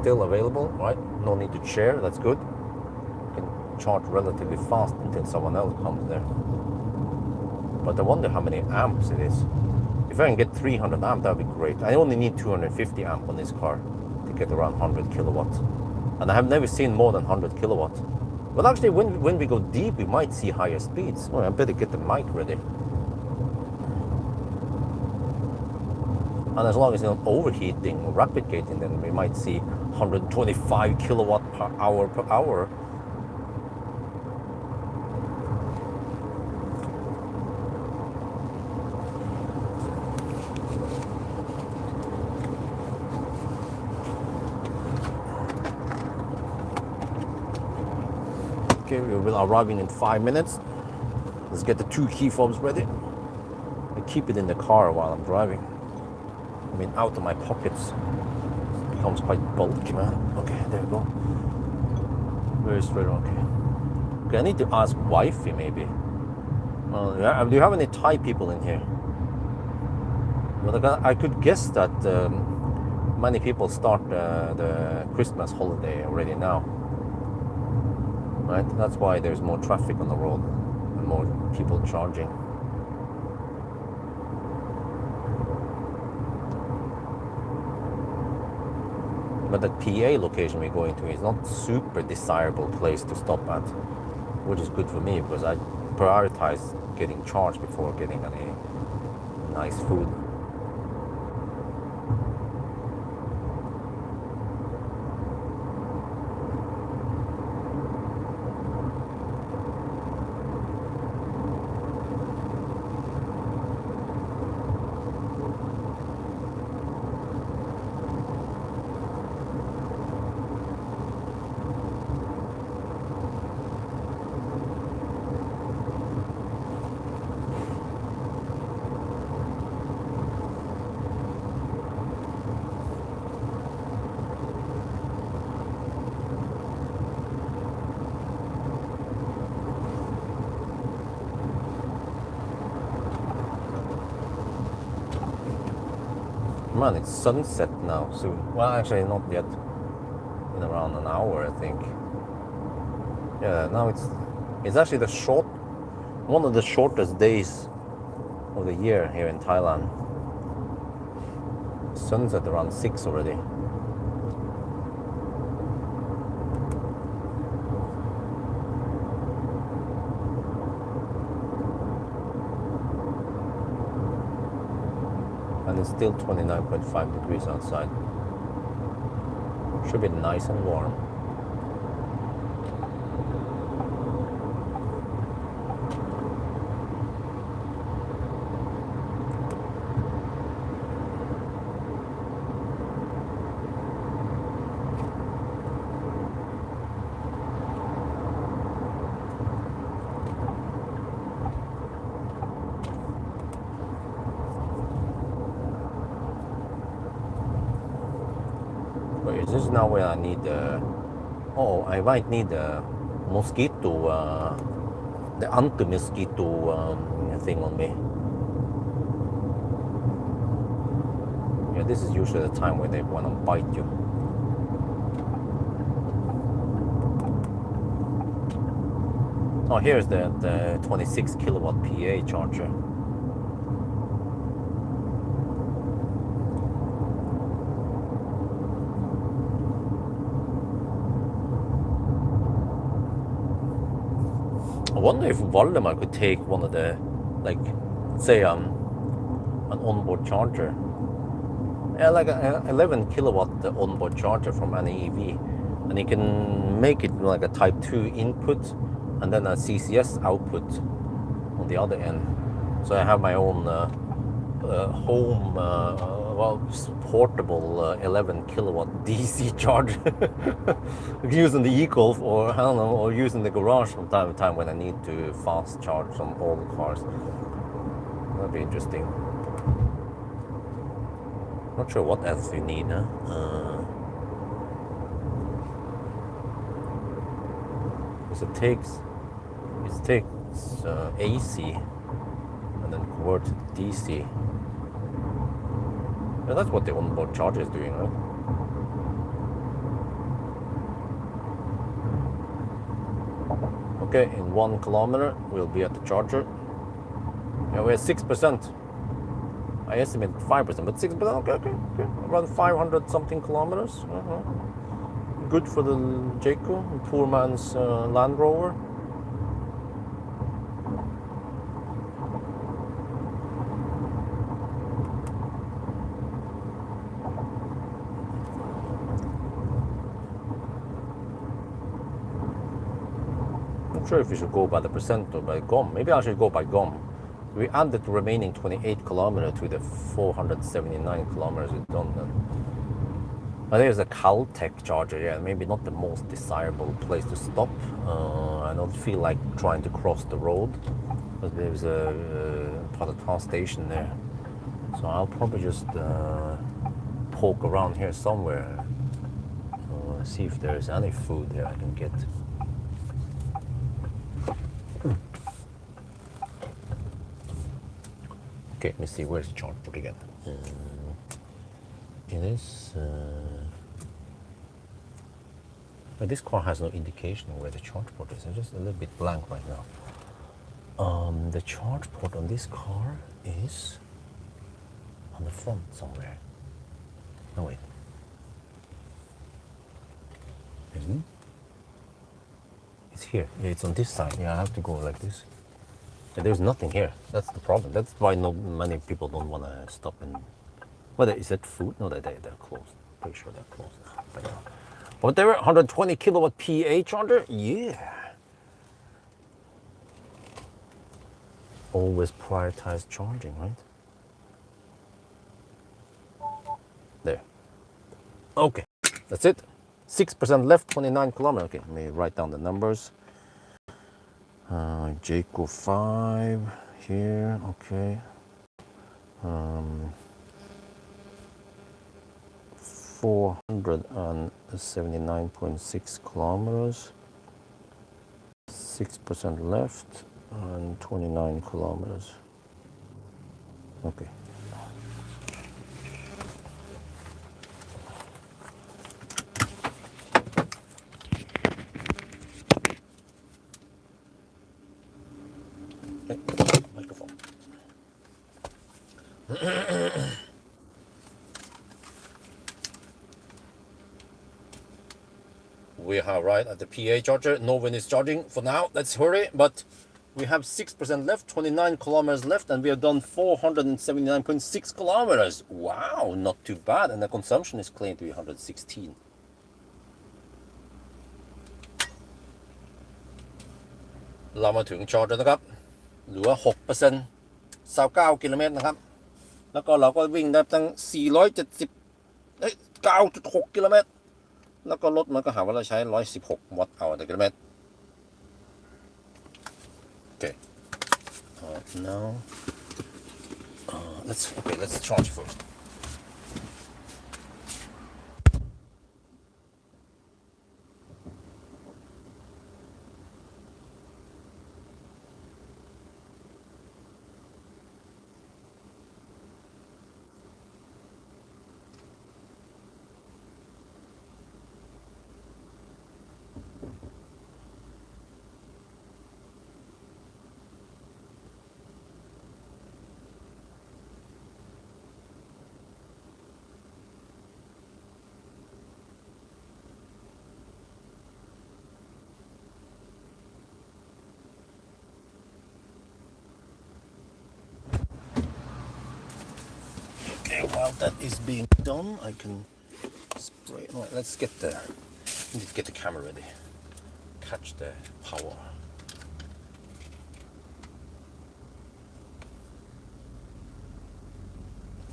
S1: still available, right? No need to share, that's good. You can charge relatively fast until someone else comes there. But I wonder how many amps it is. If I can get 300 amp, that'd be great. I only need 250 amp on this car to get around 100 kilowatts. And I have never seen more than 100 kilowatts. But actually, when we go deep, we might see higher speeds. Oh, I better get the mic ready. And as long as it's not overheating or rapid gating, then we might see 125 kilowatt per hour. Okay, we will arriving in 5 minutes. Let's get the 2 key fobs ready. I keep it in the car while I'm driving. I mean, out of my pockets. It becomes quite bulky, man. Okay, there we go. Very straight, okay. I need to ask wifey, maybe. Do you have any Thai people in here? Well, I could guess that many people start the Christmas holiday already now. Right? That's why there's more traffic on the road and more people charging. But the PA location we're going to is not super desirable place to stop at, which is good for me because I prioritize getting charged before getting any nice food. Man, it's sunset now soon. Well, actually not yet. In around an hour, I think. Yeah, now it's actually one of the shortest days of the year here in Thailand. Sun's at around 6 already. And it's still 29.5 degrees outside. Should be nice and warm. This is now where I need I might need a mosquito, the anti-mosquito thing on me. Yeah, this is usually the time where they want to bite you. Oh, here's the 26 kilowatt PA charger. I wonder if Valdemar could take one of the, like, say, an onboard charger. Yeah, like an 11 kilowatt onboard charger from any EV. And you can make it like a Type 2 input and then a CCS output on the other end. So I have my own home well, portable 11 kilowatt DC charger. Using the Eco, or I don't know, or using the garage from time to time when I need to fast charge some old cars. That'd be interesting. Not sure what else you need, huh? Because it takes AC and then convert to DC. Yeah, that's what the onboard charger is doing, right? Okay, in 1 kilometer we'll be at the charger. Yeah, we're at 6%. I estimate 5%, but 6%, okay. Around 500 something kilometers. Good for the Jaecoo, poor man's Land Rover. Not sure if we should go by the percent or by GOM. Maybe I should go by GOM. We added the remaining 28 kilometers to the 479 kilometers we've done then. I think it's a Caltech charger, yeah, maybe not the most desirable place to stop. I don't feel like trying to cross the road, but there's a Patatan station there. So I'll probably just poke around here somewhere, see if there's any food here I can get. Okay, let me see, where's the charge port again? It is... but this car has no indication of where the charge port is. It's just a little bit blank right now. The charge port on this car is on the front somewhere. No, wait. It's here. Yeah, it's on this side. Yeah, I have to go like this. There's nothing here. That's the problem. That's why many people don't want to stop and... Well, is that food? No, they're closed. Pretty sure they're closed now. But they were 120 kilowatt PA charger? Yeah. Always prioritize charging, right? There. Okay, that's it. 6% left, 29 kilometers. Okay, let me write down the numbers. Jaecoo 5 here, okay. 479.6 kilometers. 6% left and 29 kilometers. Okay. Microphone. We are right at the PA charger. No one is charging for now. Let's hurry. But we have 6% left, 29 kilometers left, and we have done 479.6 kilometers. Wow, not too bad. And the consumption is claimed to be 116.เรามาถึงชาร์จแล้วนะครับเหลือ 6% 29 กิโลเมตรนะครับแล้วก็เราก็วิ่งได้ตั้ง 9.6 กิโลเมตรแล้วก็รถมันก็หาว่าเราใช้ 116 วัตต์เอาต่อกิโลเมตร Okay. Now let's charge first. While that is being done, I can spray. Right, let's get the camera ready. Catch the power.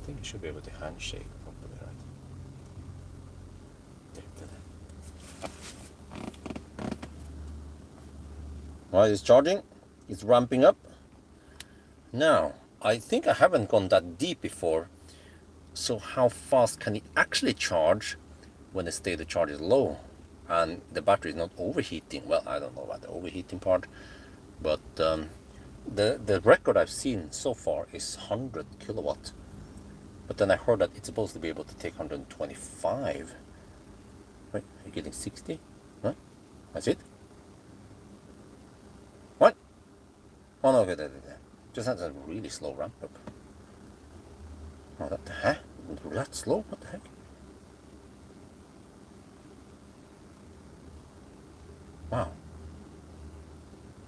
S1: think you should be able to handshake properly, right? Well, it's charging. It's ramping up. Now, I think I haven't gone that deep before. So how fast can it actually charge when the state of charge is low and the battery is not overheating? Well, I don't know about the overheating part, but the record I've seen so far is 100 kilowatt. But then I heard that it's supposed to be able to take 125. Wait, are you getting 60? Huh? That's it? What? Oh no, okay, just has a really slow ramp up. Oh, that the heck? That slow? What the heck? Wow.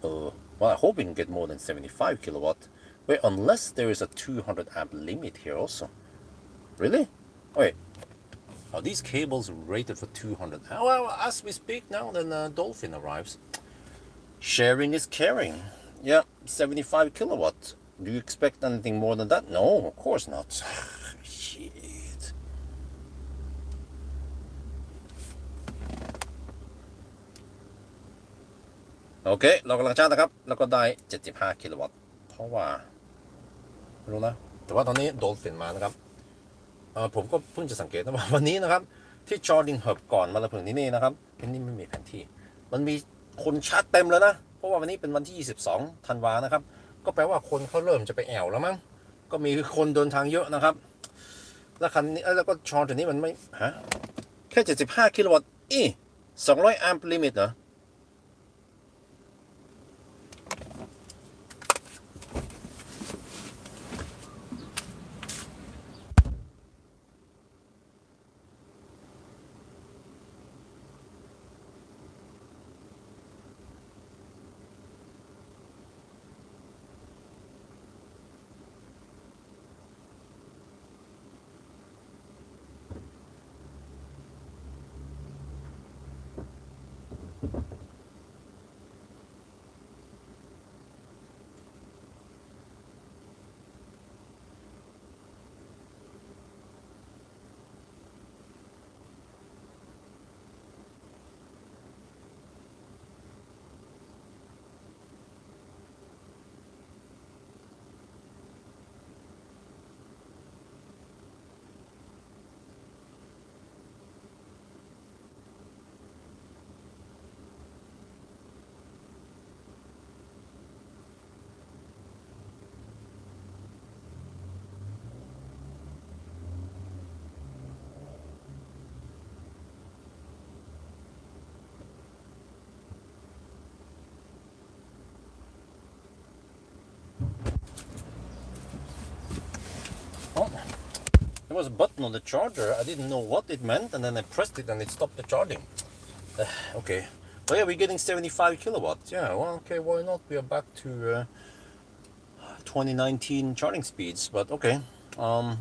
S1: Well, I hope we can get more than 75 kilowatt. Wait, unless there is a 200 amp limit here also. Really? Wait. Are these cables rated for 200? Well, as we speak now, then Dolphin arrives. Sharing is caring. Yeah, 75 kilowatt. Do you expect anything more than that? No, of course not. Shit.โอเคเรากำลังชาร์จนะครับแล้วก็ได้75กิโลวัตต์เพราะว่าไม่รู้นะแต่ว่าตอนนี้โดลฟินมานะครับผมก็เพิ่งจะสังเกตนะว่าวันนี้นะครับที่จอร์ดิงเฮิร์บก่อนมาละเพิ่งนี่นะครับที่นี่ไม่มีแผนที่มันมีคนชาร์จเต็มแล้วนะเพราะว่าวันนี้เป็นวันที่22ธันวานะครับก็แปลว่าคนเขาเริ่มจะไปแอวแล้วมั้งก็มีคนเดินทางเยอะนะครับแล้วคันนี้แล้วก็ชอร์จนี้มันไม่ฮะแค่75กิโลวัตต์200แอมป์ลิมิตเหรอThere was a button on the charger. I didn't know what it meant, and then I pressed it and it stopped the charging. Okay. Well, yeah, we're getting 75 kilowatts. Yeah, well, okay, why not? We are back to 2019 charging speeds, but okay. Oh,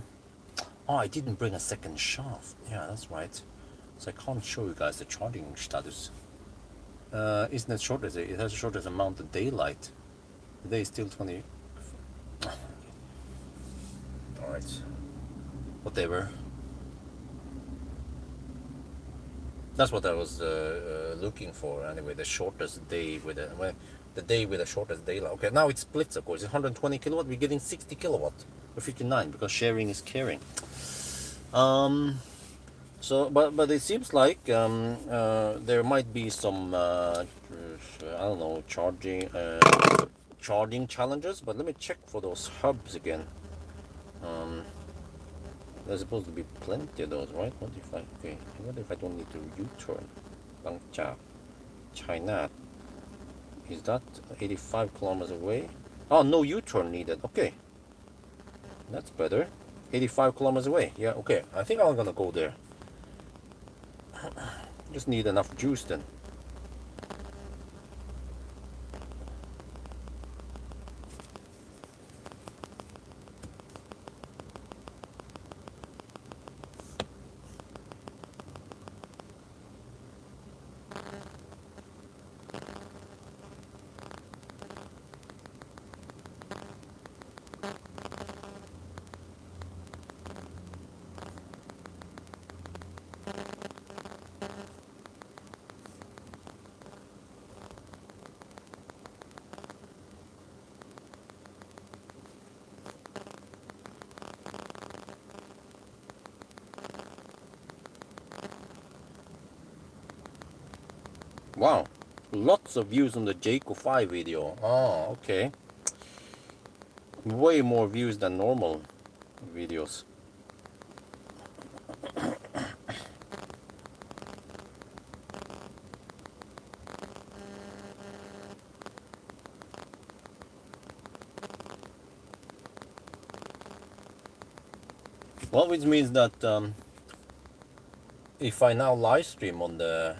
S1: I didn't bring a second shaft. Yeah, that's right. So I can't show you guys the charging status. Isn't it short as it has a short as amount of daylight? The day is still 20. Alright. Whatever. That's what I was looking for anyway. The shortest day with the day with the shortest daylight. Okay, now it splits. Of course, it's 120 kilowatt. We're getting 60 kilowatt or 59 because sharing is caring. So, but it seems like there might be some I don't know charging challenges. But let me check for those hubs again. There's supposed to be plenty of those, right? What if I don't need to U-turn? Bangkok, China. Is that 85 kilometers away? Oh, no U-turn needed. Okay. That's better. 85 kilometers away. Yeah, okay. I think I'm gonna go there. Just need enough juice then. Wow, lots of views on the Jaecoo 5 video. Oh, okay. Way more views than normal videos. Well, which means that if I now live stream on the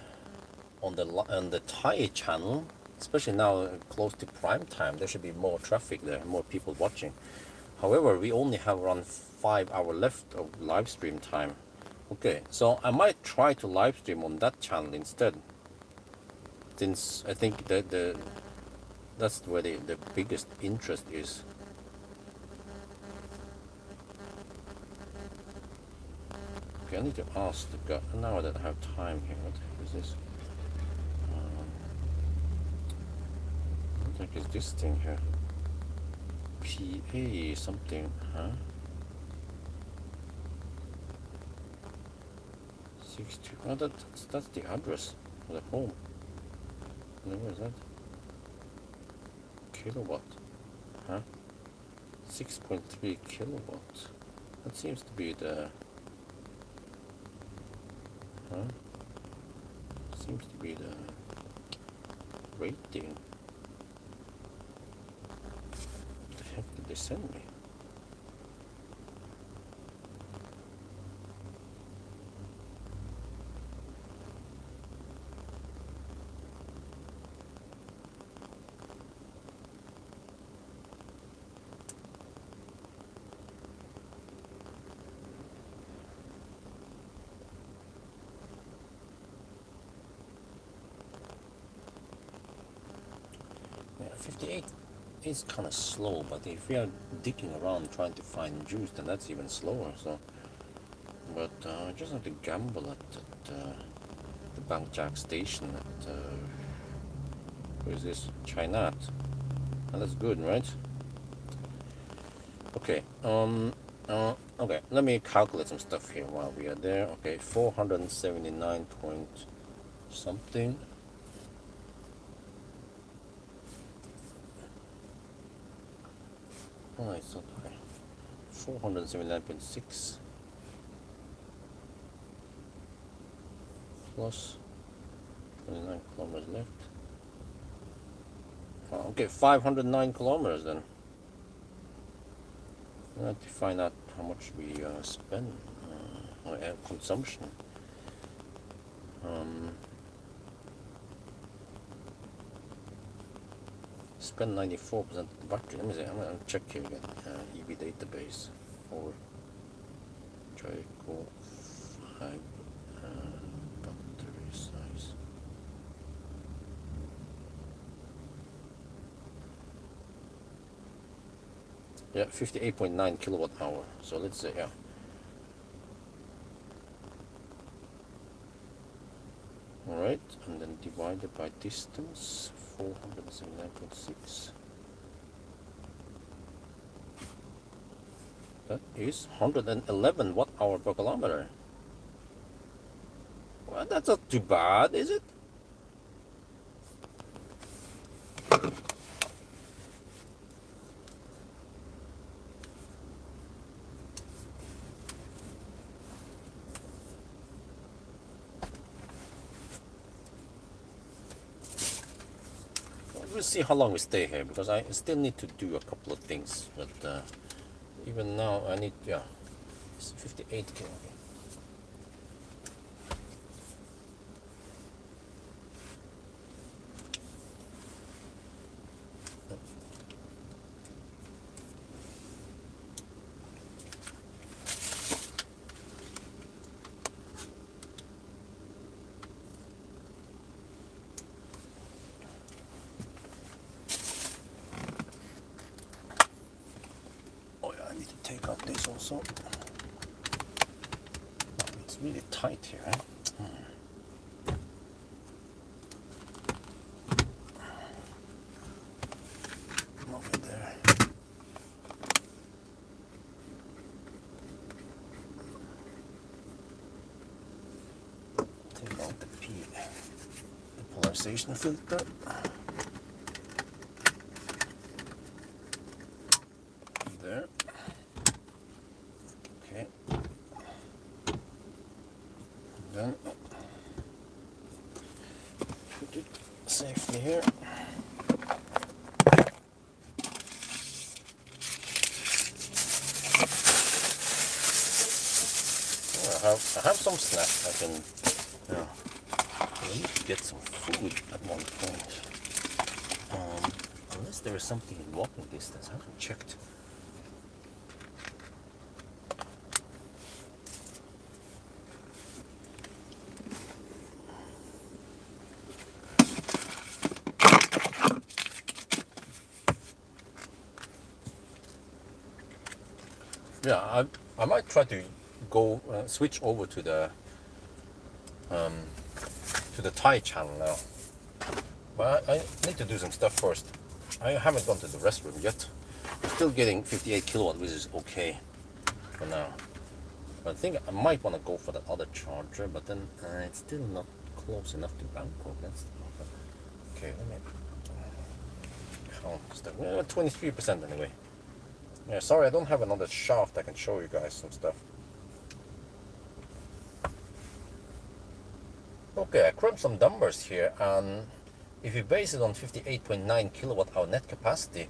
S1: Thai channel, especially now close to prime time, there should be more traffic there, more people watching. However, we only have around 5 hours left of live stream time. Okay, so I might try to live stream on that channel instead, since I think that that's where the biggest interest is. Okay, I need to ask the guy now that I have time here. What the heck is this? What the heck is this thing here? PA something, huh? 62. Oh, that's the address of the home. Where is that? Kilowatt, huh? 6.3 kilowatts. That seems to be the, huh? Seems to be the rating. What the heck did they send me? Yeah, 58 is kind of slow, but if we are digging around trying to find juice, then that's even slower. So, but I just have to gamble at the Bangkok station at where is this? China. Oh, that's good, right? Okay. Okay. Let me calculate some stuff here while we are there. Okay, 479 point something. Oh, it's not high. 479.6 plus 29 kilometers left. Oh, okay, 509 kilometers then. I have to find out how much we spend on consumption. Spend 94% battery. Let me see. I'm gonna check here again. EV database for Jaecoo 5 battery size. Yeah, 58.9 kilowatt hour. So let's say, yeah. Alright, and then divided by distance, 479.6. That is 111 watt hour per kilometer. Well, that's not too bad, is it? We'll see how long we stay here, because I still need to do a couple of things. But even now, I need, yeah, it's 58 k. Take out this also. Oh, it's really tight here, eh? Over there. Take out the pillars. condensation filter. There. Okay. Then put it safely here. I have some snacks I can, I need to get some food at one point. Unless there is something in walking distance, I haven't checked. Yeah, I might try to go switch over to the Thai channel now, but I need to do some stuff first. I haven't gone to the restroom yet. I'm still getting 58 kilowatt, which is okay for now. I think I might want to go for that other charger, but then it's still not close enough to Bangkok. That's the problem. Okay, let me count stuff. 23% anyway. Yeah, sorry, I don't have another shaft I can show you guys some stuff. Okay, I crunched some numbers here, and if you base it on 58.9 kilowatt hour net capacity,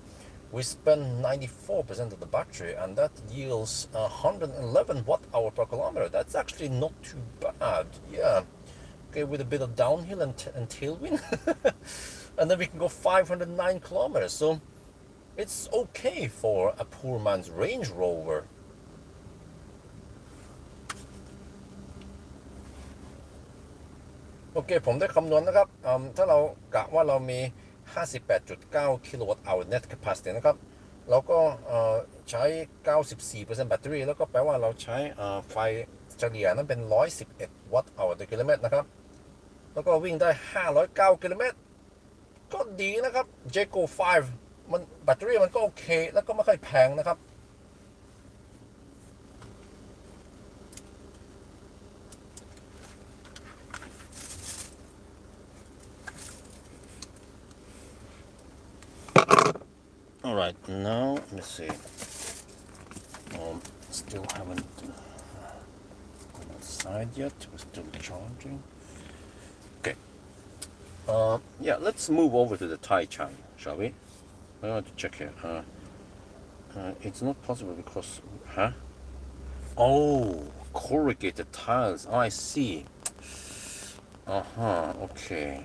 S1: we spend 94% of the battery, and that yields 111 watt hour per kilometer. That's actually not too bad. Yeah. Okay, with a bit of downhill and tailwind, and then we can go 509 kilometers. So it's okay for a poor man's Range Rover. Okay, ผมได้คำนวณนะครับถ้าเรากะว่าเรามี 58.9 kilowatt hour net capacity นะครับเราก็ใช้ 94% แบตเตอรี่แล้วก็แปลว่าเราใช้ไฟเฉลี่ยนั้นเป็น 111 วัตต์hour ต่อกิโลเมตรนะครับแล้วก็วิ่งได้ 509 กิโลเมตรก็ดีนะครับ Jaecoo 5 มันแบตเตอรี่มันก็โอเคแล้วก็ไม่ค่อยแพงนะครับ Alright, now let me see. Still haven't gone outside yet. We're still charging. Okay. Yeah, let's move over to the Thai channel, shall we? I want to check here. It's not possible because, huh? Oh, corrugated tiles. Oh, I see. Okay.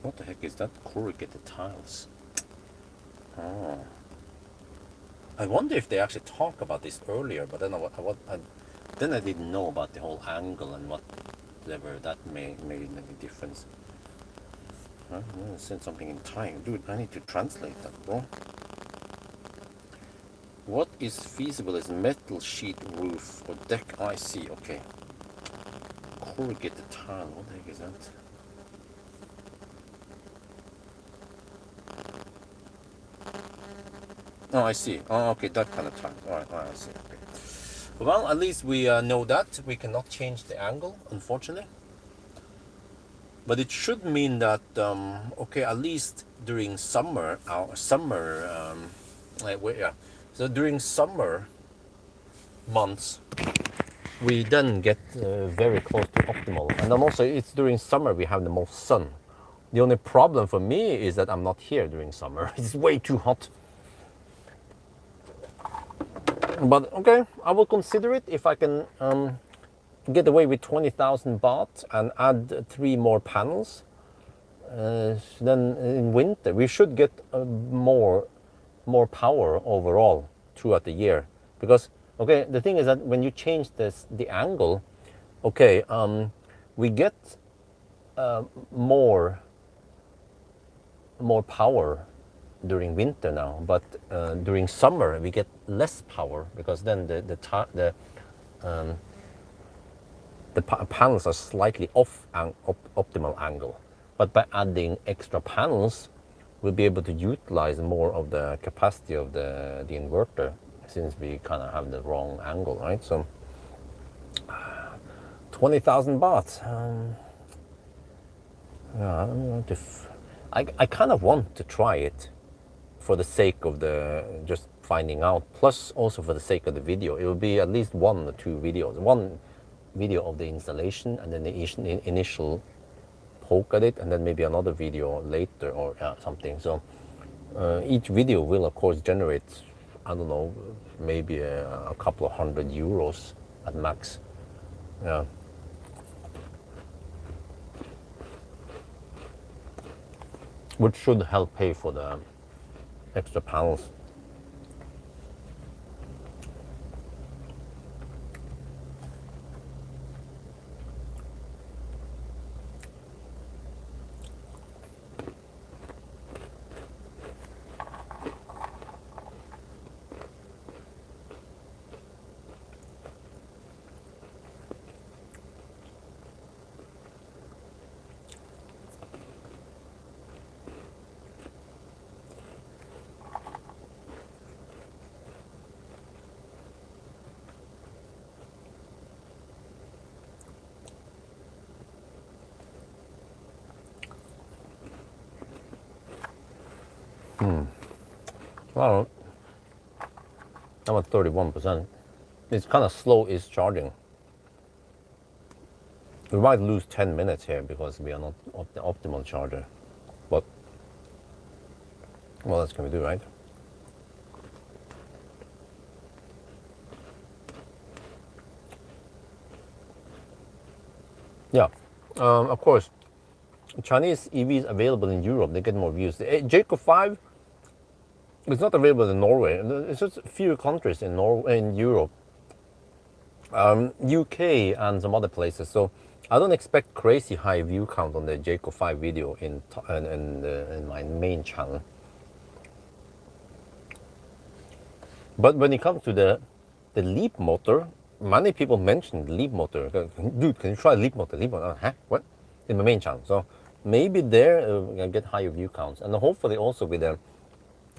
S1: What the heck is that? Corrugated tiles. Oh. I wonder if they actually talked about this earlier, but then I didn't know about the whole angle and whatever that made any difference. Huh? I'm gonna send something in Thai. Dude, I need to translate that, bro. What is feasible is metal sheet roof or deck. Oh, I see. Okay. Corrugated tile. What the heck is that? Oh, I see. Oh, okay, that kind of time. All right, I see. Okay. Well, at least we know that we cannot change the angle, unfortunately. But it should mean that okay, at least during summer, so during summer months, we then get very close to optimal, and then also it's during summer we have the most sun. The only problem for me is that I'm not here during summer. It's way too hot. But okay, I will consider it if I can get away with 20,000 baht and add 3 more panels. Then in winter we should get more power overall throughout the year. Because okay, the thing is that when you change the angle, okay, we get more power during winter now, but during summer we get less power because then the panels are slightly off optimal angle. But by adding extra panels, we'll be able to utilize more of the capacity of the inverter, since we kind of have the wrong angle, right? So 20,000 baht. Yeah, I kind of want to try it for the sake of the just finding out, plus also for the sake of the video. It will be at least 1 or 2 videos. One video of the installation, and then the initial poke at it, and then maybe another video later, or something. So each video will of course generate, I don't know, maybe a couple of €100 at max. Yeah. Which should help pay for the extra panels. Well, I'm at 31%. It's kind of slow, is charging. We might lose 10 minutes here because we are not the optimal charger. But what else can we do, right? Yeah, of course, Chinese EVs available in Europe, they get more views. The Jaecoo 5 is not available in Norway. It's just a few countries in Europe, UK and some other places. So I don't expect crazy high view count on the Jaecoo 5 video in my main channel. But when it comes to the Leap motor, many people mentioned Leap motor. Dude, can you try Leap motor? Leap motor? Huh? What? In my main channel. So maybe there get higher view counts, and hopefully also with the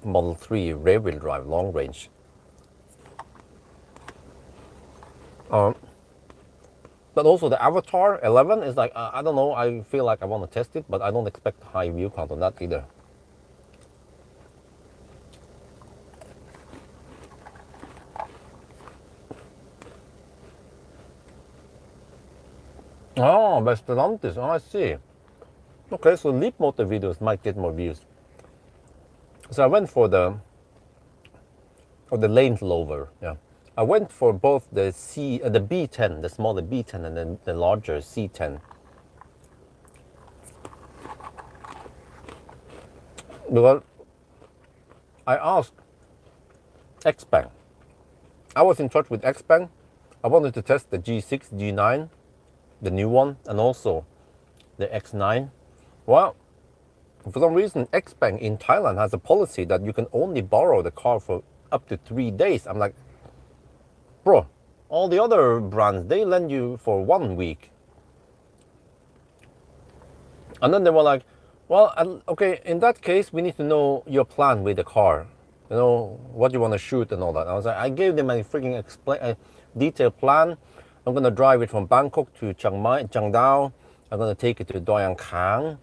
S1: Model 3 rear-wheel drive long range. But also the Avatar 11 is like, I don't know, I feel like I want to test it, but I don't expect high view count on that either. Oh, by Stellantis. Oh, I see. Okay, so Leap motor videos might get more views. So I went for the Range Rover. Yeah, I went for both the B10, the smaller B10, and then the larger C10. Because I asked XPeng. I was in touch with XPeng. I wanted to test the G6, G9, the new one, and also the X9. Well, for some reason, XPeng in Thailand has a policy that you can only borrow the car for up to 3 days. I'm like, bro, all the other brands, they lend you for 1 week. And then they were like, well, okay, in that case, we need to know your plan with the car. You know, what you want to shoot and all that. I was like, I gave them a freaking detailed plan. I'm going to drive it from Bangkok to Chiang Dao. I'm going to take it to Doi An Khang.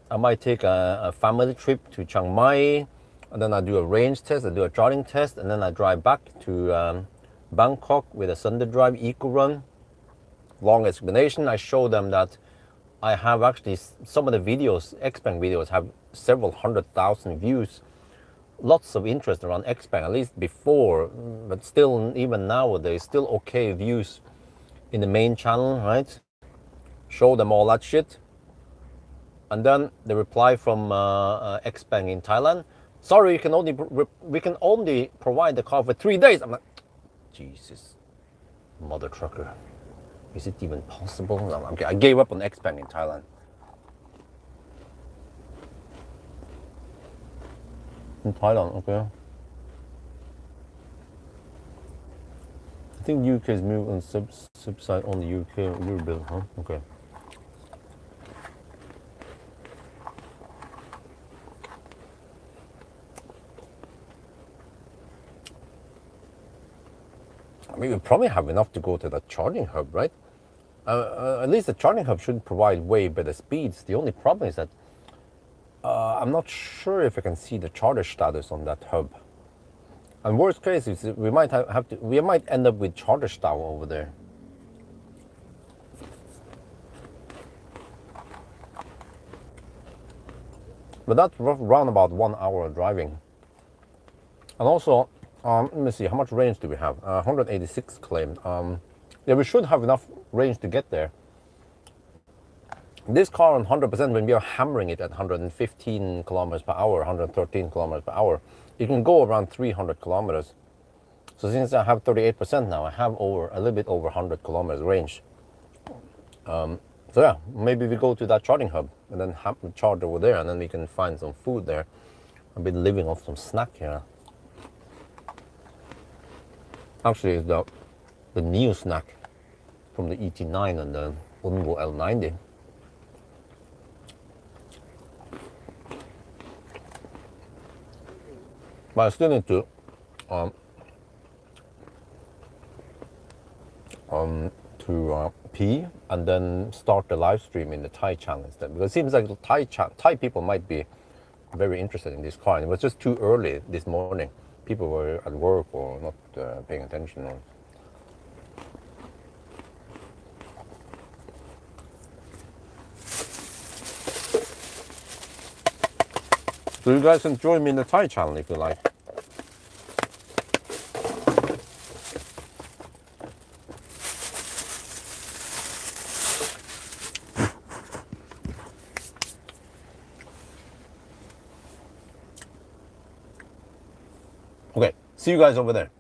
S1: I might take a family trip to Chiang Mai, and then I do a range test, I do a charging test, and then I drive back to Bangkok with a Sunday drive eco run. Long explanation. I show them that I have actually some of the videos, XPeng videos, have several 100,000 views. Lots of interest around XPeng, at least before, but still, even nowadays, still okay views in the main channel, right? Show them all that shit. And then the reply from XPeng in Thailand, sorry, we can only provide the car for 3 days. I'm like, Jesus, mother trucker. Is it even possible? Okay, I gave up on XPeng in Thailand. In Thailand, okay. I think UK's move on subside on the UK Euro bill, huh? Okay. I mean, we probably have enough to go to the charging hub, right? At least the charging hub should provide way better speeds. The only problem is that I'm not sure if I can see the charger status on that hub. And worst case is we might we might end up with charger style over there. But that's round about 1 hour driving. And also, let me see, how much range do we have? 186 claimed. Yeah, we should have enough range to get there. This car on 100%, when we are hammering it at 115 kilometers per hour, 113 kilometers per hour, it can go around 300 kilometers. So since I have 38% now, I have a little bit over 100 kilometers range. So yeah, maybe we go to that charging hub and then have the charge over there, and then we can find some food there. I've been living off some snack here. Actually, it's the new snack from the ET9 and the Unvo L90. But I still need to pee and then start the live stream in the Thai channel instead, because it seems like Thai people might be very interested in this car. And it was just too early this morning. People were at work or not paying attention. So you guys can join me in the Thai channel if you like. Okay, see you guys over there.